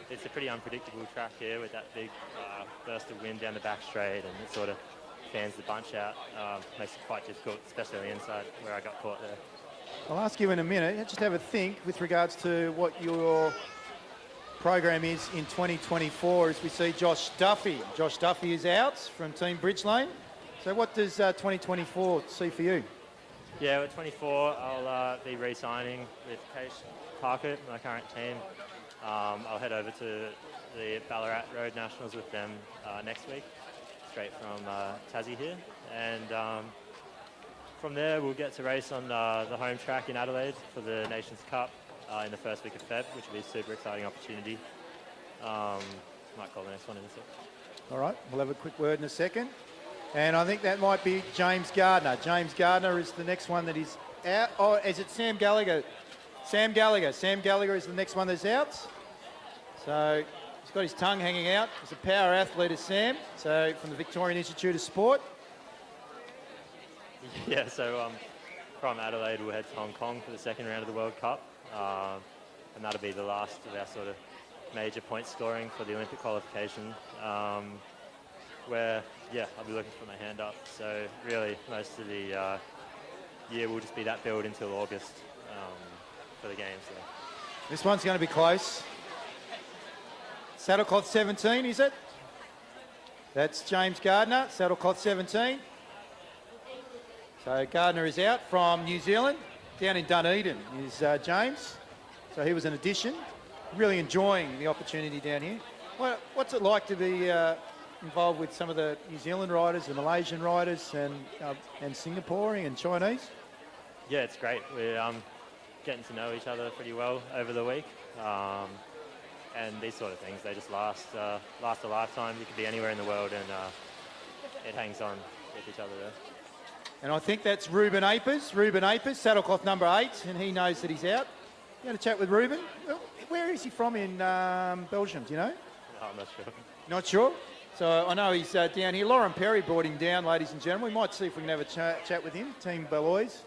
it's a pretty unpredictable track here with that big burst of wind down the back straight, and it sort of fans the bunch out. Makes it quite difficult, especially on the inside where I got caught there. I'll ask you in a minute. Just have a think with regards to what your program is in 2024 as we see Josh Duffy. Josh Duffy is out from Team Bridgelane. So what does 2024 see for you? Yeah, with 24, I'll be re-signing with Case Parker, my current team. I'll head over to the Ballarat Road Nationals with them next week, straight from Tassie here. And from there, we'll get to race on the home track in Adelaide for the Nations Cup in the first week of Feb, which will be a super exciting opportunity. Might call the next one in a sec. All right, we'll have a quick word in a second. And I think that might be James Gardner. James Gardner is the next one that is out. Oh, is it Sam Gallagher? Sam Gallagher. Sam Gallagher is the next one that's out. So he's got his tongue hanging out. He's a power athlete, is Sam. So from the Victorian Institute of Sport. Yeah, so from Adelaide, we'll head to Hong Kong for the second round of the World Cup. And that'll be the last of our sort of major point scoring for the Olympic qualification. Where, yeah, I'll be looking for my hand up. So really, most of the year will just be that build until August for the games. So. This one's going to be close. Saddlecloth 17, is it? That's James Gardner, saddlecloth 17. So Gardner is out from New Zealand. Down in Dunedin is James. So he was an addition. Really enjoying the opportunity down here. What's it like to be involved with some of the New Zealand riders, the Malaysian riders, and Singaporean and Chinese? Yeah, it's great. We're getting to know each other pretty well over the week. And these sort of things, they just last a lifetime. You could be anywhere in the world and it hangs on with each other there. And I think that's Ruben Apers. Ruben Apers, saddlecloth number 8, and he knows that he's out. You had a chat with Ruben? Well, where is he from in Belgium, do you know? No, I'm not sure. Not sure? So I know he's down here. Lauren Perry brought him down, ladies and gentlemen. We might see if we can have a chat with him, Team Belois.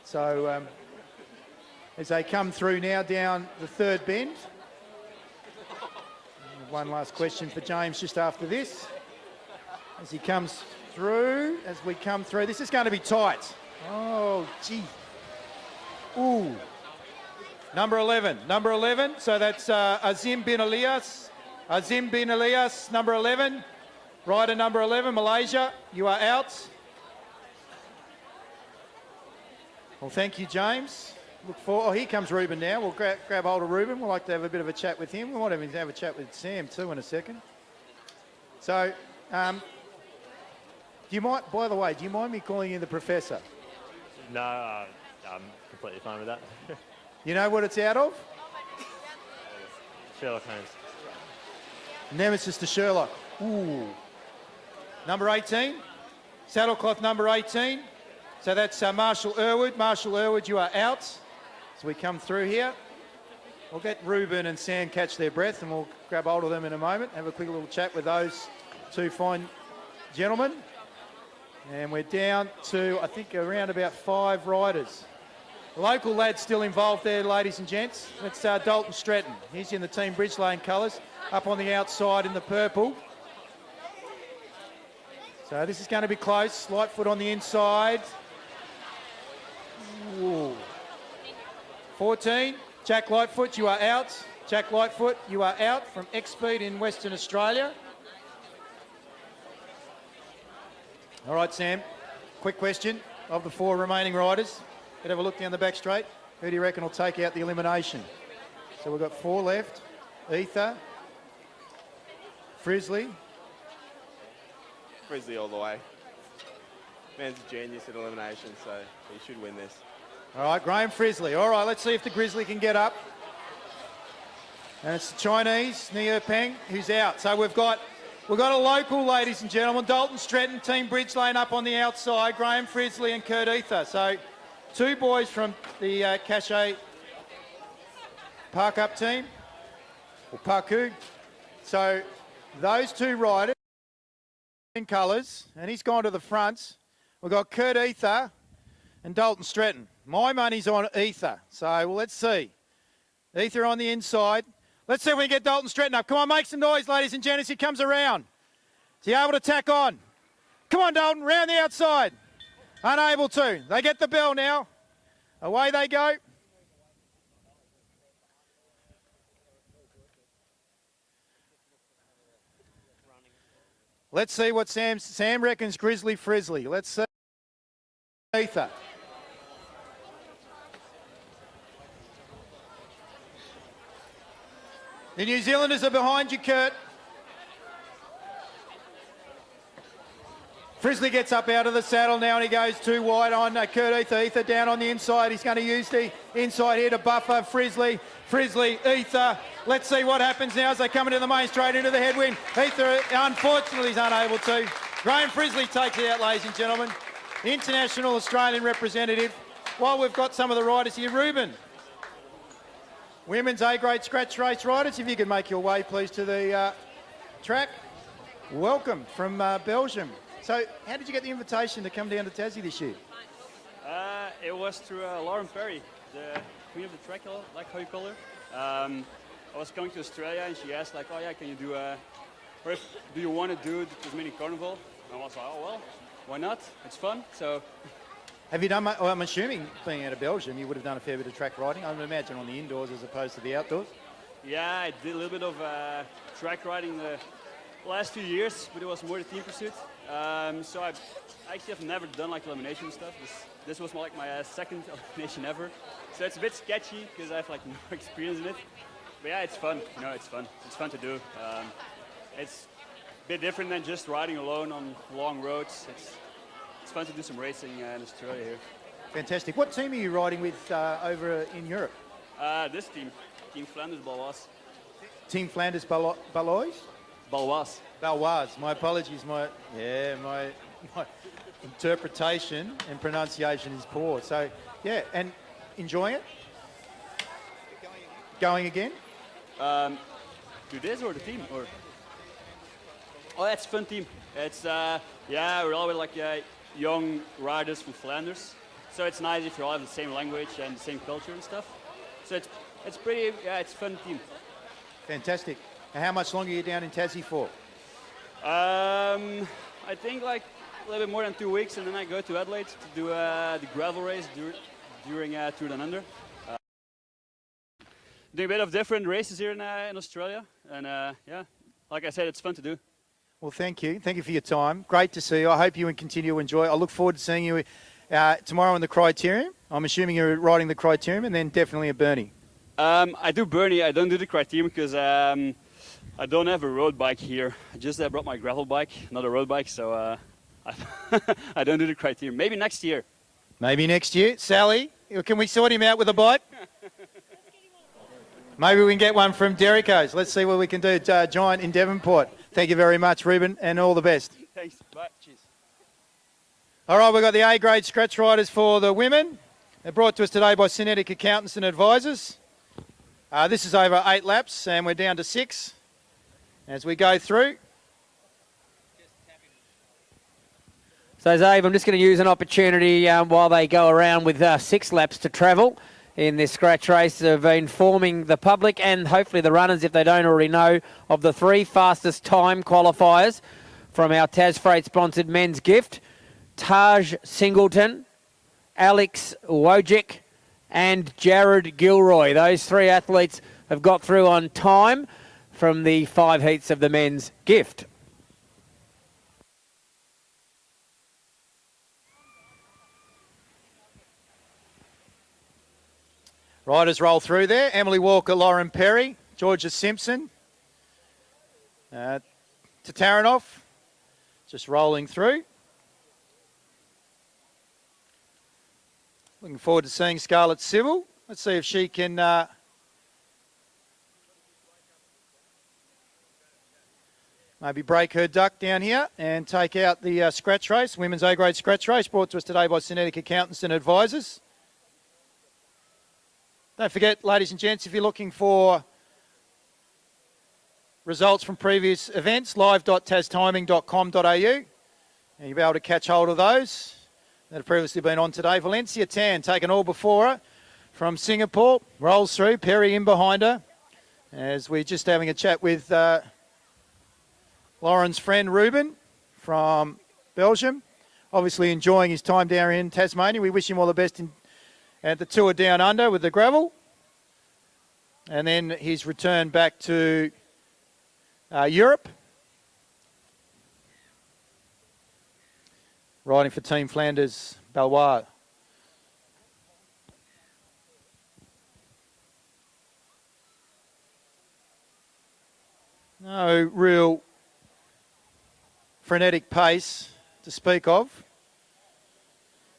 So as they come through now down the third bend. One last question for James just after this. As he comes through, as we come through, this is going to be tight. Oh, gee. Ooh. Number 11. So that's Azim bin Elias. Azim bin Elias, number 11. Rider number 11, Malaysia, you are out. Well, thank you, James. Look for. Oh, here comes Ruben now. We'll grab hold of Ruben. We'd like to have a bit of a chat with him. We might even have a chat with Sam too in a second. So, by the way, do you mind me calling you the Professor? No, I'm completely fine with that. You know what it's out of? Sherlock Holmes. Nemesis to Sherlock. Ooh. Number 18. Saddlecloth number 18. So that's Marshall Irwood. Marshall Irwood, you are out. So we come through here. We'll get Ruben and Sam catch their breath and we'll grab hold of them in a moment. Have a quick little chat with those two fine gentlemen. And we're down to, I think, around about 5 riders. Local lads still involved there, ladies and gents. That's Dalton Stratton. He's in the Team Bridge Lane colours, up on the outside in the purple. So this is going to be close. Lightfoot on the inside. Ooh. 14, Jack Lightfoot, you are out. Jack Lightfoot, you are out from X-Speed in Western Australia. All right, Sam, quick question. Of the 4 remaining riders, let's have a look down the back straight. Who do you reckon will take out the elimination? So we've got 4 left. Ether, Frizzly. Frizzly all the way. Man's a genius at elimination, so he should win this. All right, Graham Frizzly. All right, let's see if the Grizzly can get up. And it's the Chinese, Nia Peng, who's out. So we've got a local, ladies and gentlemen. Dalton Stratton, Team Bridge Lane up on the outside. Graham Frizzly and Kurt Ether. So 2 boys from the Cachet Park Up team, or Parku. So those 2 riders in colours, and he's gone to the front. We've got Kurt Ether and Dalton Stratton. My money's on Ether, so well, let's see. Ether on the inside. Let's see if we can get Dalton Stratton up. Come on, make some noise, ladies and gents. He comes around. Is he able to tack on? Come on, Dalton, round the outside. Unable to. They get the bell now. Away they go. Let's see what Sam reckons Grizzly Frizzly. Let's see. Ether. The New Zealanders are behind you, Kurt. Frizzly gets up out of the saddle now and he goes too wide on Kurt Ether. Ether down on the inside. He's going to use the inside here to buffer Frizzly. Frizzly, Ether. Let's see what happens now as they come into the main straight into the headwind. Ether, unfortunately, is unable to. Graham Frizzly takes it out, ladies and gentlemen. International Australian representative. While we've got some of the riders here, Ruben. Women's A-grade scratch race riders, if you could make your way, please, to the track. Welcome from Belgium. So, how did you get the invitation to come down to Tassie this year? It was through Lauren Perry, the queen of the track, like how you call her. I was going to Australia and she asked, like, oh yeah, can you do do you want to do the Tasmanian Carnival? And I was like, oh well, why not? It's fun. So. Have you done much? Well, I'm assuming, being out of Belgium, you would have done a fair bit of track riding. I would imagine on the indoors as opposed to the outdoors. Yeah, I did a little bit of track riding the last 2 years, but it was more the team pursuit. So I actually have never done like elimination stuff. This was like my second elimination ever. So it's a bit sketchy because I have like no experience in it. But yeah, it's fun. You know, it's fun. It's fun to do. It's a bit different than just riding alone on long roads. It's fun to do some racing in Australia here. Fantastic. What team are you riding with over in Europe? This team, Team Flanders Balois. Team Flanders Balois? Balois. Balois. My apologies. My interpretation and pronunciation is poor. So, yeah, and enjoying it? Going again? To this or the team? Or? Oh, that's a fun team. It's, yeah, we're all with like young riders from Flanders. So it's nice if you all have the same language and the same culture and stuff. So it's pretty, yeah, it's a fun team. Fantastic. And how much longer are you down in Tassie for? I think like a little bit more than 2 weeks, and then I go to Adelaide to do the gravel race during Tour Down Under. Doing a bit of different races here in Australia, and yeah, like I said, it's fun to do. Well, thank you. Thank you for your time. Great to see you. I hope you continue to enjoy. I look forward to seeing you tomorrow in the Criterium. I'm assuming you're riding the Criterium, and then definitely a Burnie. I do Burnie. I don't do the Criterium because I don't have a road bike here. I just brought my gravel bike, not a road bike, so I don't do the Criterium. Maybe next year. Maybe next year. Sally, can we sort him out with a bike? Maybe we can get one from Derrico's. Let's see what we can do. Giant in Devonport. Thank you very much, Ruben, and all the best. Thanks. Bye. Cheers. All right, we've got the A-grade scratch riders for the women. They're brought to us today by Synetic Accountants and Advisors. This is over 8 laps and we're down to 6 as we go through. So, Zave, I'm just going to use an opportunity while they go around with 6 laps to travel in this scratch race of informing the public and hopefully the runners, if they don't already know, of the 3 fastest time qualifiers from our Tas Freight sponsored men's gift. Taj Singleton, Alex Wojcik and Jared Gilroy. Those 3 athletes have got through on time from the 5 heats of the men's gift. Riders roll through there. Emily Walker, Lauren Perry, Georgia Simpson, Tatarinov, just rolling through. Looking forward to seeing Scarlett Civil. Let's see if she can maybe break her duck down here and take out the scratch race, women's A-grade scratch race, brought to us today by Synetic Accountants and Advisors. Don't forget, ladies and gents, if you're looking for results from previous events, live.tastiming.com.au, and you'll be able to catch hold of those that have previously been on today. Valencia Tan, taken all before her from Singapore, rolls through, Perry in behind her, as we're just having a chat with Lauren's friend Ruben from Belgium, obviously enjoying his time down in Tasmania. We wish him all the best at the tour down under with the gravel, and then his return back to Europe. Riding for Team Flanders, Balois. No real frenetic pace to speak of,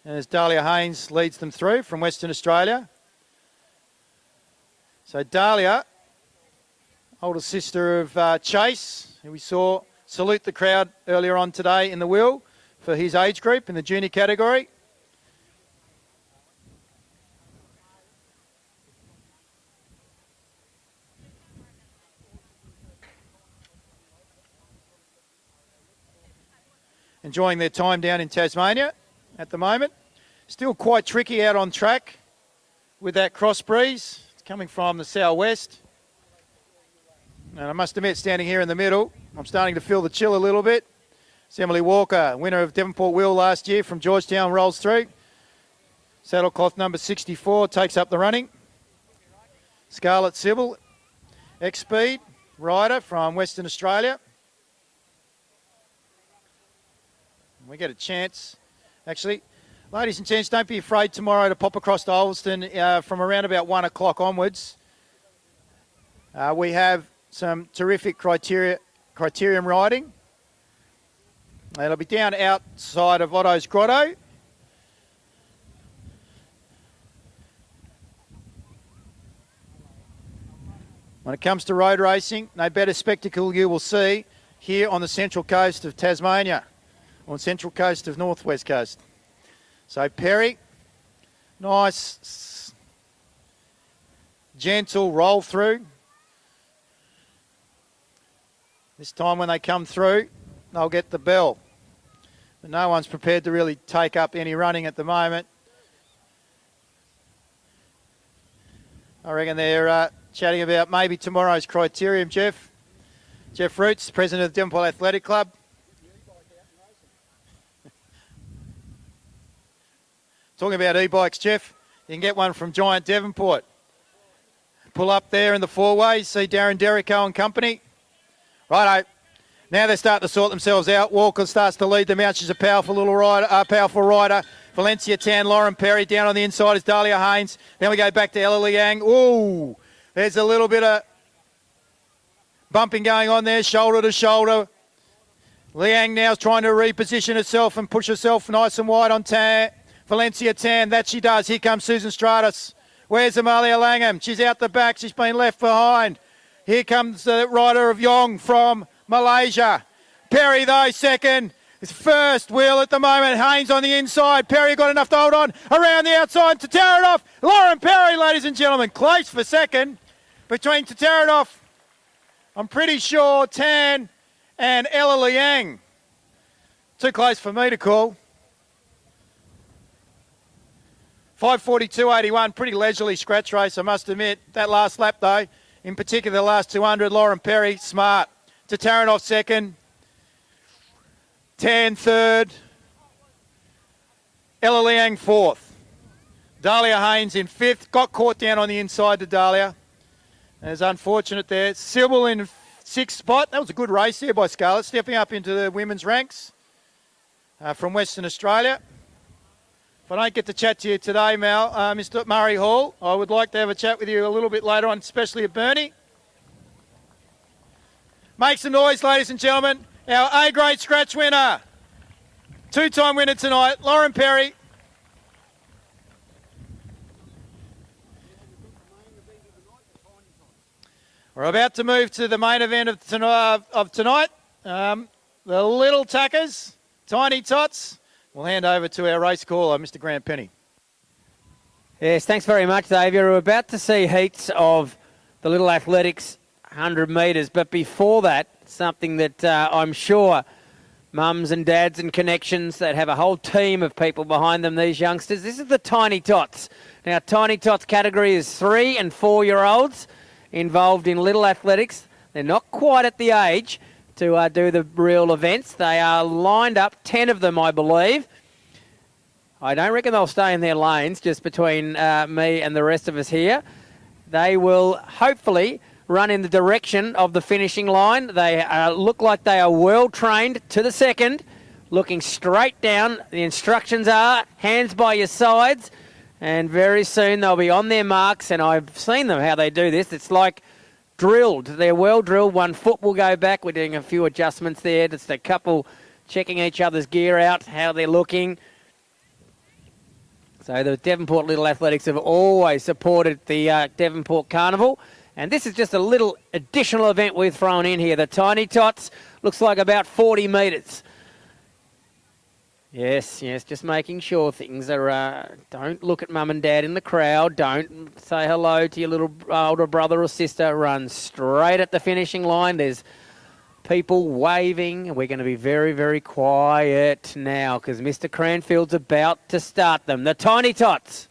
as Dahlia Haynes leads them through from Western Australia. So Dahlia, older sister of Chase, who we saw salute the crowd earlier on today in the wheel for his age group in the junior category. Enjoying their time down in Tasmania at the moment. Still quite tricky out on track with that cross breeze. It's coming from the southwest. And I must admit, standing here in the middle, I'm starting to feel the chill a little bit. It's Emily Walker, winner of Devonport Wheel last year from Georgetown, rolls through. Saddlecloth number 64 takes up the running. Scarlett Civil, X-Speed rider from Western Australia. We get a chance, actually. Ladies and gents, don't be afraid tomorrow to pop across to Ulverston from around about 1 o'clock onwards. We have some terrific criterium riding. It'll be down outside of Otto's Grotto. When it comes to road racing, no better spectacle you will see here on the central coast of Tasmania, on central coast of Northwest Coast. So Perry, nice, gentle roll through. This time when they come through, they'll get the bell. But no one's prepared to really take up any running at the moment. I reckon they're chatting about maybe tomorrow's criterium, Jeff. Jeff Roots, president of the Devonport Athletic Club. Talking about e-bikes, Jeff, you can get one from Giant Devonport. Pull up there in the four-way, see Darren Derrico and company. Righto. Now they start to sort themselves out. Walker starts to lead them out. She's a powerful little rider, powerful rider. Valencia Tan, Lauren Perry down on the inside is Dahlia Haynes. Then we go back to Ella Liang. Ooh, there's a little bit of bumping going on there, shoulder to shoulder. Liang now is trying to reposition herself and push herself nice and wide on Tan. Valencia Tan, that she does. Here comes Susan Stratus. Where's Amalia Langham? She's out the back. She's been left behind. Here comes the rider of Yong from Malaysia. Perry, though, second. It's first wheel at the moment. Haynes on the inside. Perry got enough to hold on. Around the outside to tear it off. Lauren Perry, ladies and gentlemen. Close for second between to tear it off. I'm pretty sure Tan and Ella Liang. Too close for me to call. 5:42.81, pretty leisurely scratch race, I must admit. That last lap, though, in particular the last 200, Lauren Perry, smart. To Taranov second. Tan third. Ella Liang fourth. Dahlia Haynes in fifth. Got caught down on the inside to Dahlia. It was unfortunate there. Sybil in sixth spot. That was a good race there by Scarlett, stepping up into the women's ranks from Western Australia. If I don't get to chat to you today, Mal, Mr. Murray Hall, I would like to have a chat with you a little bit later on, especially at Burnie. Make some noise, ladies and gentlemen. Our A-grade scratch winner, two-time winner tonight, Lauren Perry. We're about to move to the main event of tonight. The Little Tuckers, Tiny Tots. We'll hand over to our race caller, Mr. Grant Penny. Yes, thanks very much, Xavier. We're about to see heats of the Little Athletics 100 metres, but before that, something that I'm sure mums and dads and connections that have a whole team of people behind them, these youngsters. This is the Tiny Tots. Now, Tiny Tots category is 3 and 4-year-olds involved in Little Athletics. They're not quite at the age to do the real events. They are lined up, 10 of them, I believe. I don't reckon they'll stay in their lanes just between me and the rest of us here. They will hopefully run in the direction of the finishing line. They look like they are well trained to the second, looking straight down. The instructions are hands by your sides, and very soon they'll be on their marks, and I've seen them, how they do this. It's like drilled. They're well drilled. 1 foot will go back. We're doing a few adjustments there. Just a couple checking each other's gear out, how they're looking. So the Devonport Little Athletics have always supported the Devonport Carnival. And this is just a little additional event we've thrown in here. The Tiny Tots looks like about 40 metres. Yes, just making sure things are... don't look at mum and dad in the crowd. Don't say hello to your little older brother or sister. Run straight at the finishing line. There's people waving. We're going to be very, very quiet now because Mr. Cranfield's about to start them. The Tiny Tots.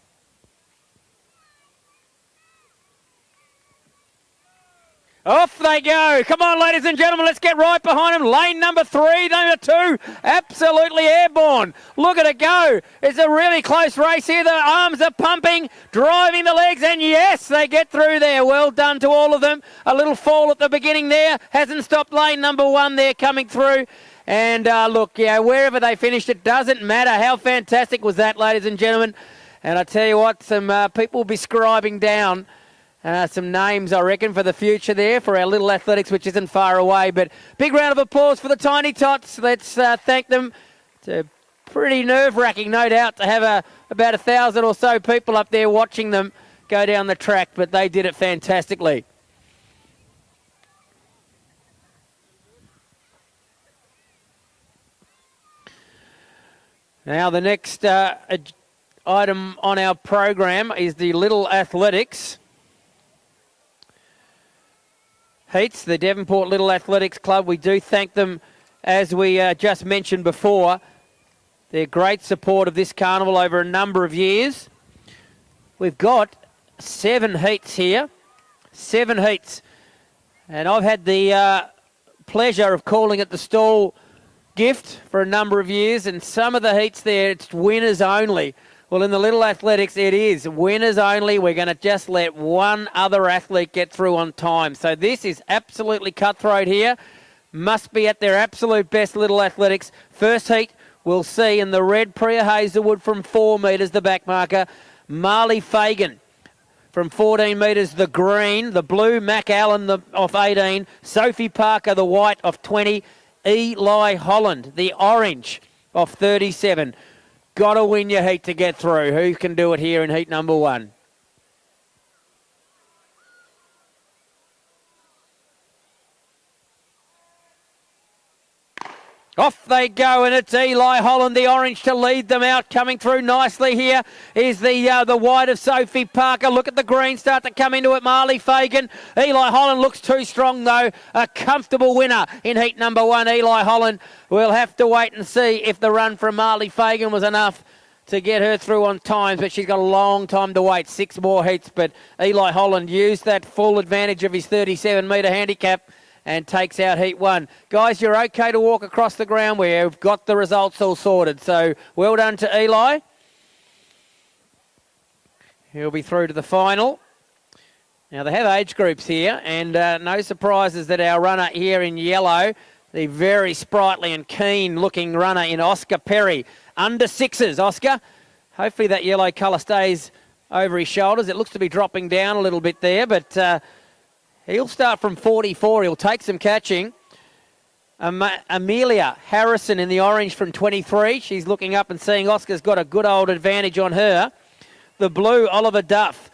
Off they go. Come on, ladies and gentlemen, let's get right behind them. Lane number 3, number 2, absolutely airborne. Look at it go. It's a really close race here. The arms are pumping, driving the legs, and yes, they get through there. Well done to all of them. A little fall at the beginning there. Hasn't stopped lane number 1 there coming through. And look, yeah, wherever they finished, it doesn't matter. How fantastic was that, ladies and gentlemen? And I tell you what, some people will be scribing down some names, I reckon, for the future there for our Little Athletics, which isn't far away. But big round of applause for the Tiny Tots. Let's thank them. It's pretty nerve-wracking, no doubt, to have about 1,000 or so people up there watching them go down the track, but they did it fantastically. Now, the next item on our program is the Little Athletics heats, the Devonport Little Athletics Club. We do thank them, as we just mentioned before, their great support of this carnival over a number of years. We've got 7 heats here, 7 heats, and I've had the pleasure of calling it the stall gift for a number of years, and some of the heats there, it's winners only. Well, in the Little Athletics, it is winners only. We're going to just let one other athlete get through on time. So this is absolutely cutthroat here. Must be at their absolute best, Little Athletics. First heat, we'll see in the red, Priya Hazelwood from 4 metres, the back marker. Marley Fagan from 14 metres, the green. The blue, Mac Allen off 18. Sophie Parker, the white, off 20. Eli Holland, the orange, off 37. Got to win your heat to get through. Who can do it here in heat number 1? Off they go, and it's Eli Holland, the orange, to lead them out. Coming through nicely here is the white of Sophie Parker. Look at the green start to come into it, Marley Fagan. Eli Holland looks too strong, though. A comfortable winner in heat number 1, Eli Holland. We'll have to wait and see if the run from Marley Fagan was enough to get her through on times, but she's got a long time to wait, 6 more heats. But Eli Holland used that full advantage of his 37-metre handicap and takes out heat 1. Guys, you're okay to walk across the ground. We've got the results all sorted. So well done to Eli. He'll be through to the final. Now, they have age groups here, and no surprises that our runner here in yellow, the very sprightly and keen-looking runner in Oscar Perry, under 6s. Oscar, hopefully that yellow colour stays over his shoulders. It looks to be dropping down a little bit there, but he'll start from 44. He'll take some catching. Amelia Harrison in the orange from 23. She's looking up and seeing Oscar's got a good old advantage on her. The blue, Oliver Duff,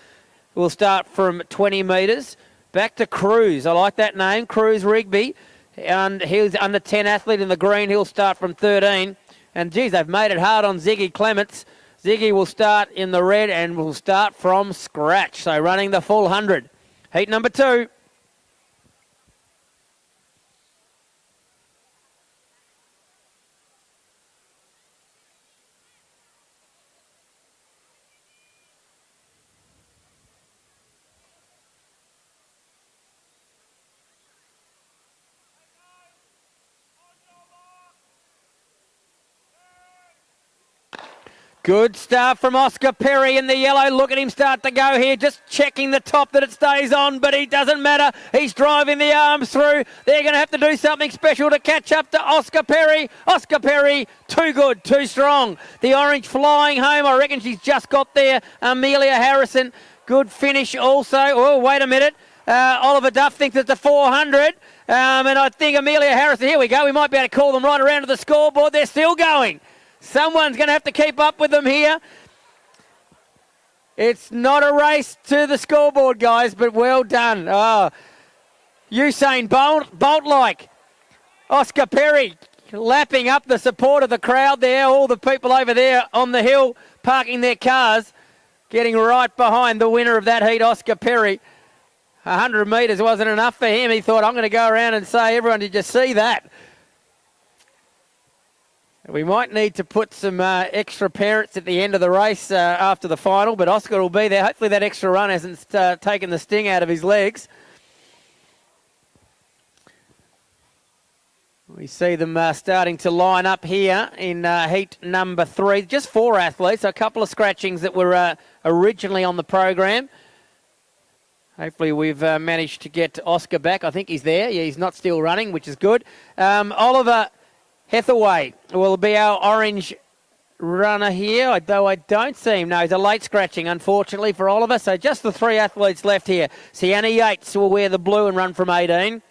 will start from 20 metres. Back to Cruz. I like that name, Cruz Rigby. And he's under 10 athlete in the green. He'll start from 13. And, geez, they've made it hard on Ziggy Clements. Ziggy will start in the red and will start from scratch. So running the full 100. Heat number 2. Good start from Oscar Perry in the yellow. Look at him start to go here. Just checking the top that it stays on, but he doesn't matter. He's driving the arms through. They're going to have to do something special to catch up to Oscar Perry. Oscar Perry, too good, too strong. The orange flying home. I reckon she's just got there. Amelia Harrison, good finish also. Oh, wait a minute. Oliver Duff thinks it's a 400. And I think Amelia Harrison, here we go. We might be able to call them right around to the scoreboard. They're still going. Someone's going to have to keep up with them here. It's not a race to the scoreboard, guys, but well done. Oh, Usain Bolt-like. Oscar Perry lapping up the support of the crowd there. All the people over there on the hill parking their cars, getting right behind the winner of that heat, Oscar Perry. 100 metres wasn't enough for him. He thought, I'm going to go around and say, everyone, did you see that? We might need to put some extra parents at the end of the race after the final, but Oscar will be there. Hopefully that extra run hasn't taken the sting out of his legs. We see them starting to line up here in heat number 3. Just 4 athletes, a couple of scratchings that were originally on the program. Hopefully we've managed to get Oscar back. I think he's there. Yeah, he's not still running, which is good. Oliver Hathaway will be our orange runner here, though I don't see him. No, he's a late scratching, unfortunately, for Oliver. So just the 3 athletes left here. Sienna Yates will wear the blue and run from 18.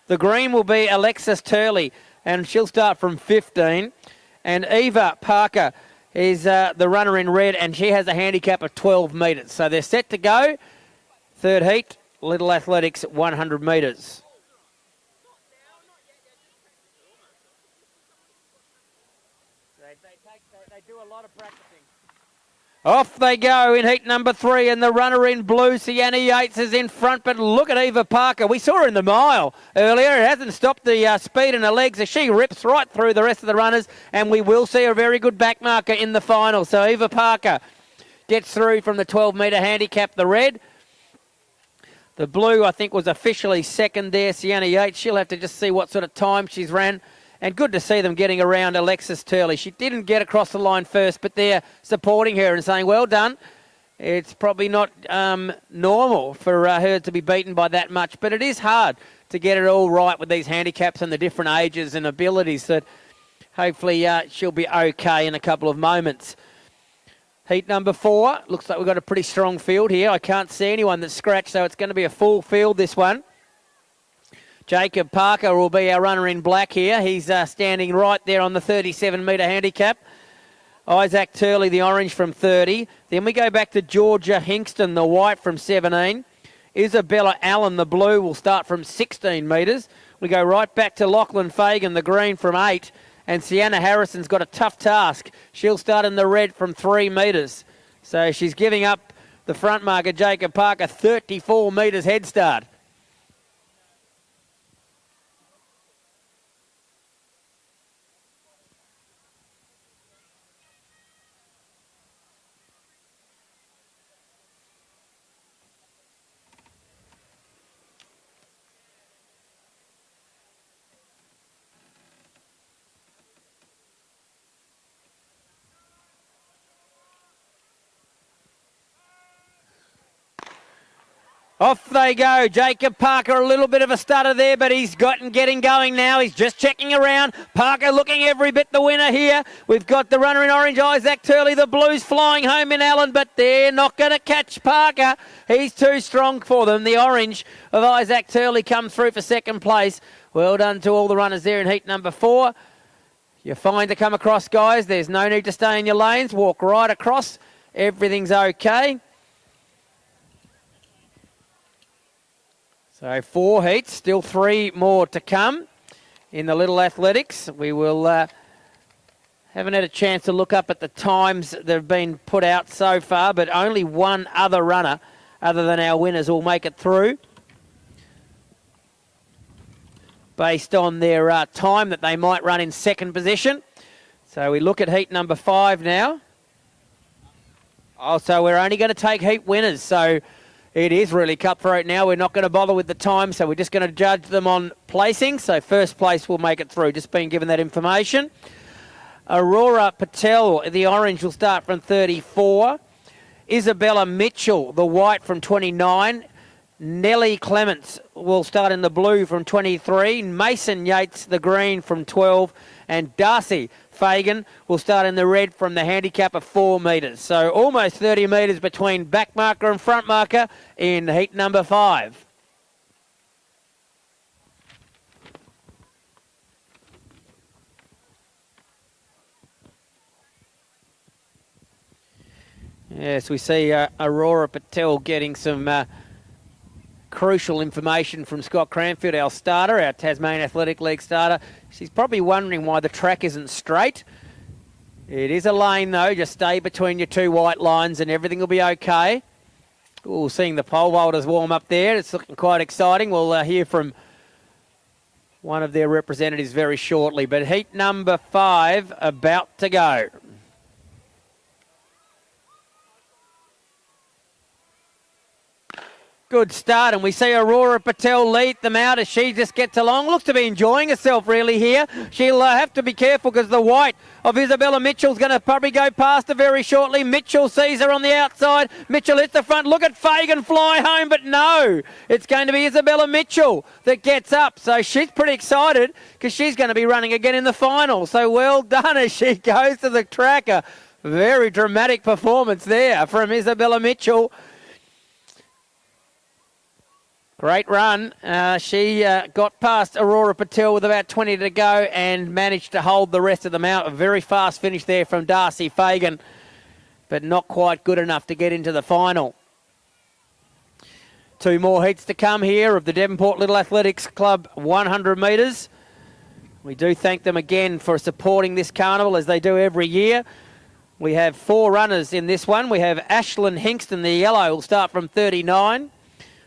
The green will be Alexis Turley, and she'll start from 15. And Eva Parker is the runner in red, and she has a handicap of 12 metres. So they're set to go. Third heat, Little Athletics, 100 metres. They do a lot of practicing. Off they go in heat number 3, and the runner in blue, Sienna Yates, is in front, but look at Eva Parker. We saw her in the mile earlier. It hasn't stopped the speed in her legs as she rips right through the rest of the runners, and we will see a very good back marker in the final. So Eva Parker gets through from the 12-metre handicap, the red. The blue, I think, was officially second there, Sienna Yates. She'll have to just see what sort of time she's ran. And good to see them getting around Alexis Turley. She didn't get across the line first, but they're supporting her and saying, well done. It's probably not normal for her to be beaten by that much, but it is hard to get it all right with these handicaps and the different ages and abilities. That hopefully she'll be okay in a couple of moments. Heat number 4. Looks like we've got a pretty strong field here. I can't see anyone that's scratched, so it's going to be a full field, this one. Jacob Parker will be our runner in black here. He's standing right there on the 37-metre handicap. Isaac Turley, the orange, from 30. Then we go back to Georgia Hingston, the white, from 17. Isabella Allen, the blue, will start from 16 metres. We go right back to Lachlan Fagan, the green, from 8. And Sienna Harrison's got a tough task. She'll start in the red from 3 metres. So she's giving up the front marker, Jacob Parker, 34 metres head start. Off they go. Jacob Parker, a little bit of a stutter there, but he's getting going now. He's just checking around. Parker looking every bit the winner here. We've got the runner in orange, Isaac Turley. The Blues flying home in Allen, but they're not going to catch Parker. He's too strong for them. The orange of Isaac Turley comes through for second place. Well done to all the runners there in heat number 4. You're fine to come across, guys. There's no need to stay in your lanes. Walk right across. Everything's okay. So 4 heats, still 3 more to come in the Little Athletics. We will haven't had a chance to look up at the times that have been put out so far, but only one other runner other than our winners will make it through based on their time that they might run in second position. So we look at heat number 5 now. Also, we're only going to take heat winners, so it is really cutthroat now. We're not going to bother with the time, so we're just going to judge them on placing. So first place will make it through, just being given that information. Aurora Patel, the orange, will start from 34. Isabella Mitchell, the white, from 29. Nellie Clements will start in the blue from 23. Mason Yates, the green, from 12. And Darcy Fagan will start in the red from the handicap of 4 metres. So almost 30 metres between back marker and front marker in heat number 5. Yes, we see Aurora Patel getting some crucial information from Scott Cranfield, our starter, our Tasmanian Athletic League starter. She's probably wondering why the track isn't straight. It is a lane, though. Just stay between your 2 white lines and everything will be okay. Ooh, seeing the pole vaulters warm up there. It's looking quite exciting. We'll hear from one of their representatives very shortly. But heat number 5 about to go. Good start, and we see Aurora Patel lead them out as she just gets along. Looks to be enjoying herself really here. She'll have to be careful because the white of Isabella Mitchell's going to probably go past her very shortly. Mitchell sees her on the outside. Mitchell hits the front. Look at Fagan fly home, but no. It's going to be Isabella Mitchell that gets up. So she's pretty excited because she's going to be running again in the final. So well done as she goes to the track. A very dramatic performance there from Isabella Mitchell. Great run. She got past Aurora Patel with about 20 to go and managed to hold the rest of them out. A very fast finish there from Darcy Fagan, but not quite good enough to get into the final. 2 more heats to come here of the Devonport Little Athletics Club 100 metres. We do thank them again for supporting this carnival as they do every year. We have 4 runners in this one. We have Ashlyn Hinkston, the yellow, will start from 39.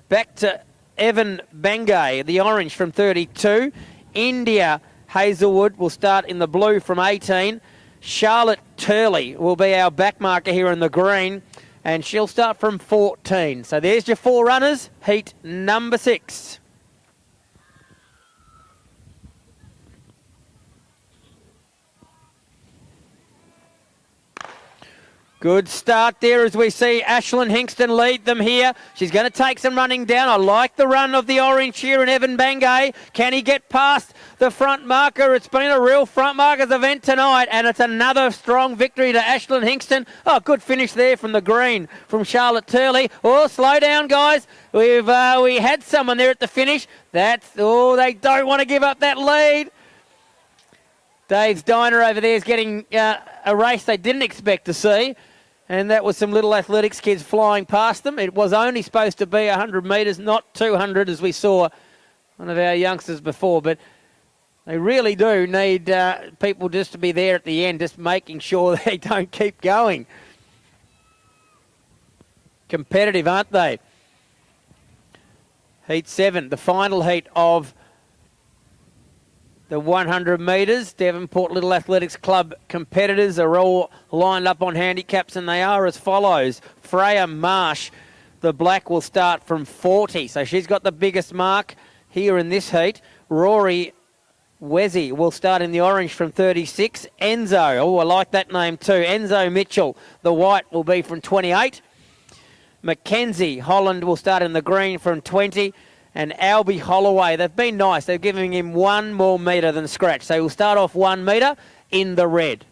Back to Evan Bangay, the orange, from 32. India Hazelwood will start in the blue from 18. Charlotte Turley will be our back marker here in the green, and she'll start from 14. So there's your 4 runners, heat number 6. Good start there as we see Ashlyn Hinkston lead them here. She's going to take some running down. I like the run of the orange here in Evan Bangay. Can he get past the front marker? It's been a real front markers event tonight, and it's another strong victory to Ashlyn Hinkston. Oh, good finish there from the green from Charlotte Turley. Oh, slow down, guys. We had someone there at the finish. They don't want to give up that lead. Dave's Diner over there is getting a race they didn't expect to see. And that was some Little Athletics kids flying past them. It was only supposed to be 100 metres, not 200, as we saw one of our youngsters before. But They really do need people just to be there at the end, just making sure they don't keep going. Competitive, aren't they? Heat 7, the final heat of the 100 metres. Devonport Little Athletics Club competitors are all lined up on handicaps, and they are as follows. Freya Marsh, the black, will start from 40, so she's got the biggest mark here in this heat. Rory Wezzy will start in the orange from 36. Enzo, oh, I like that name too. Enzo Mitchell, the white, will be from 28. Mackenzie Holland will start in the green from 20. And Albie Holloway, they've been nice. They're giving him 1 more metre than scratch. So he'll start off 1 metre in the red.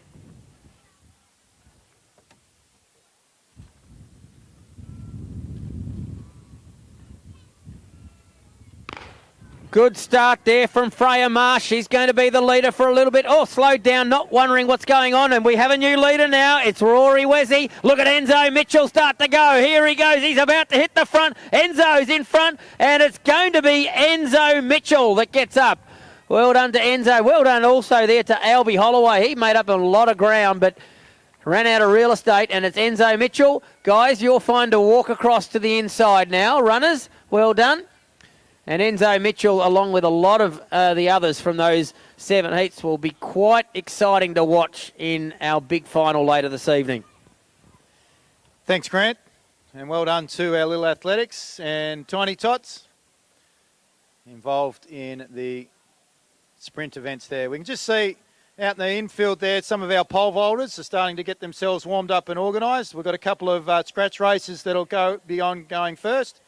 Good start there from Freya Marsh. She's going to be the leader for a little bit. Oh, slowed down, not wondering what's going on. And we have a new leader now. It's Rory Wezzy. Look at Enzo Mitchell start to go. Here he goes. He's about to hit the front. Enzo's in front. And it's going to be Enzo Mitchell that gets up. Well done to Enzo. Well done also there to Albie Holloway. He made up a lot of ground, but ran out of real estate. And it's Enzo Mitchell. Guys, you'll find a walk across to the inside now. Runners, well done. And Enzo Mitchell, along with a lot of the others from those 7 heats, will be quite exciting to watch in our big final later this evening. Thanks, Grant. And well done to our Little Athletics and Tiny Tots involved in the sprint events there. We can just see out in the infield there, some of our pole vaulters are starting to get themselves warmed up and organised. We've got a couple of scratch races that'll be ongoing first.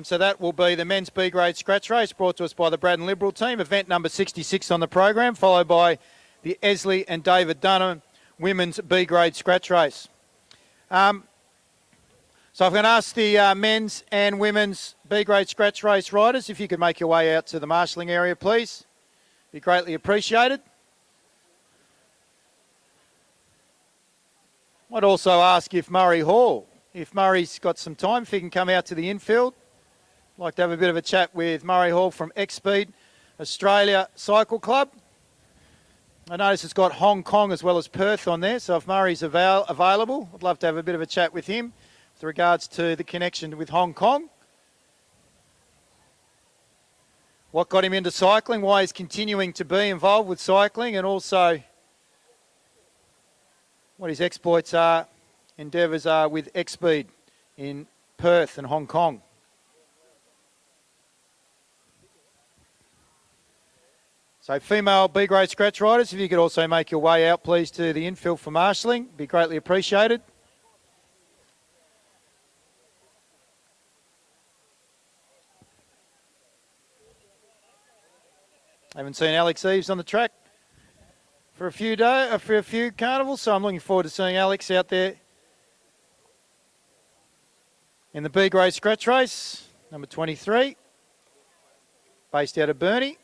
So that will be the men's B-grade scratch race brought to us by the Braddon Liberal team, event number 66 on the program, followed by the Esley and David Dunham women's B-grade scratch race. So I'm going to ask the men's and women's B-grade scratch race riders if you could make your way out to the marshalling area, please. Be greatly appreciated. I'd also ask if Murray's got some time, if he can come out to the infield. I'd like to have a bit of a chat with Murray Hall from X-Speed Australia Cycle Club. I notice it's got Hong Kong as well as Perth on there, so if Murray's available, I'd love to have a bit of a chat with him with regards to the connection with Hong Kong. What got him into cycling, why he's continuing to be involved with cycling, and also what his exploits are, endeavours are with X-Speed in Perth and Hong Kong. So female B-grade scratch riders, if you could also make your way out, please, to the infield for marshalling, be greatly appreciated. Haven't seen Alex Eves on the track for a few carnivals, so I'm looking forward to seeing Alex out there in the B-grade scratch race, number 23, based out of Burnie.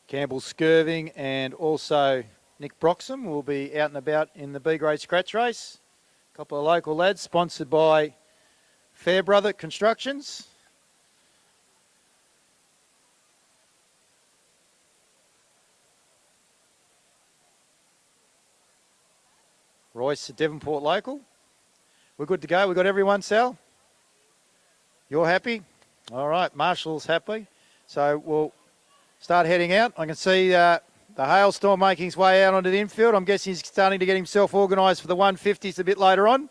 Campbell Skirving and also Nick Broxham will be out and about in the B-grade scratch race. A couple of local lads sponsored by Fairbrother Constructions. Royce, a Devonport local. We're good to go. We've got everyone, Sal? You're happy? All right, Marshall's happy. So we'll start heading out. I can see the Hailstorm making his way out onto the infield. I'm guessing he's starting to get himself organised for the 150s a bit later on.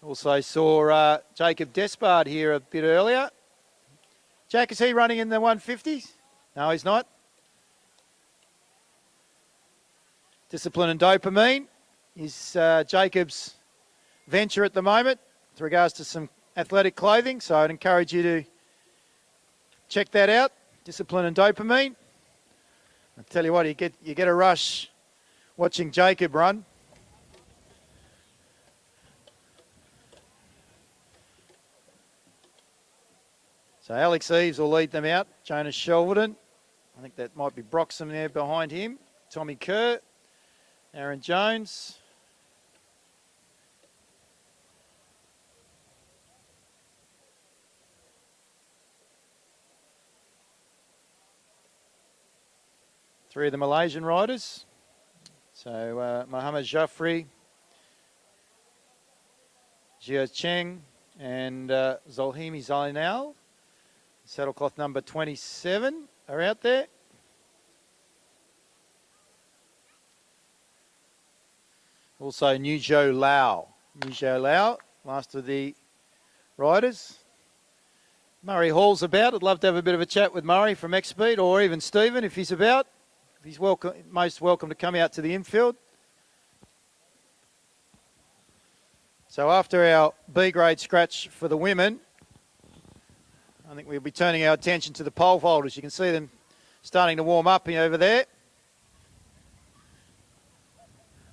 Also saw Jacob Despard here a bit earlier. Jack, is he running in the 150s? No, he's not. Discipline and Dopamine is Jacob's venture at the moment with regards to some athletic clothing. So I'd encourage you to check that out. Discipline and dopamine. I tell you what, you get a rush watching Jacob run. So Alex Eves will lead them out. Jonas Shelverton. I think that might be Broxham there behind him. Tommy Kerr. Aaron Jones. Three of the Malaysian riders. So Mohammed Jaffrey, Jia Cheng, and Zolhimi Zainal. Saddlecloth number 27 are out there. Also Nuzhou Lau. Nuzhou Lau, last of the riders. Murray Hall's about. I'd love to have a bit of a chat with Murray from X-Speed, or even Stephen if he's about. He's welcome, most welcome to come out to the infield. So after our B-grade scratch for the women, I think we'll be turning our attention to the pole vaulters. You can see them starting to warm up over there.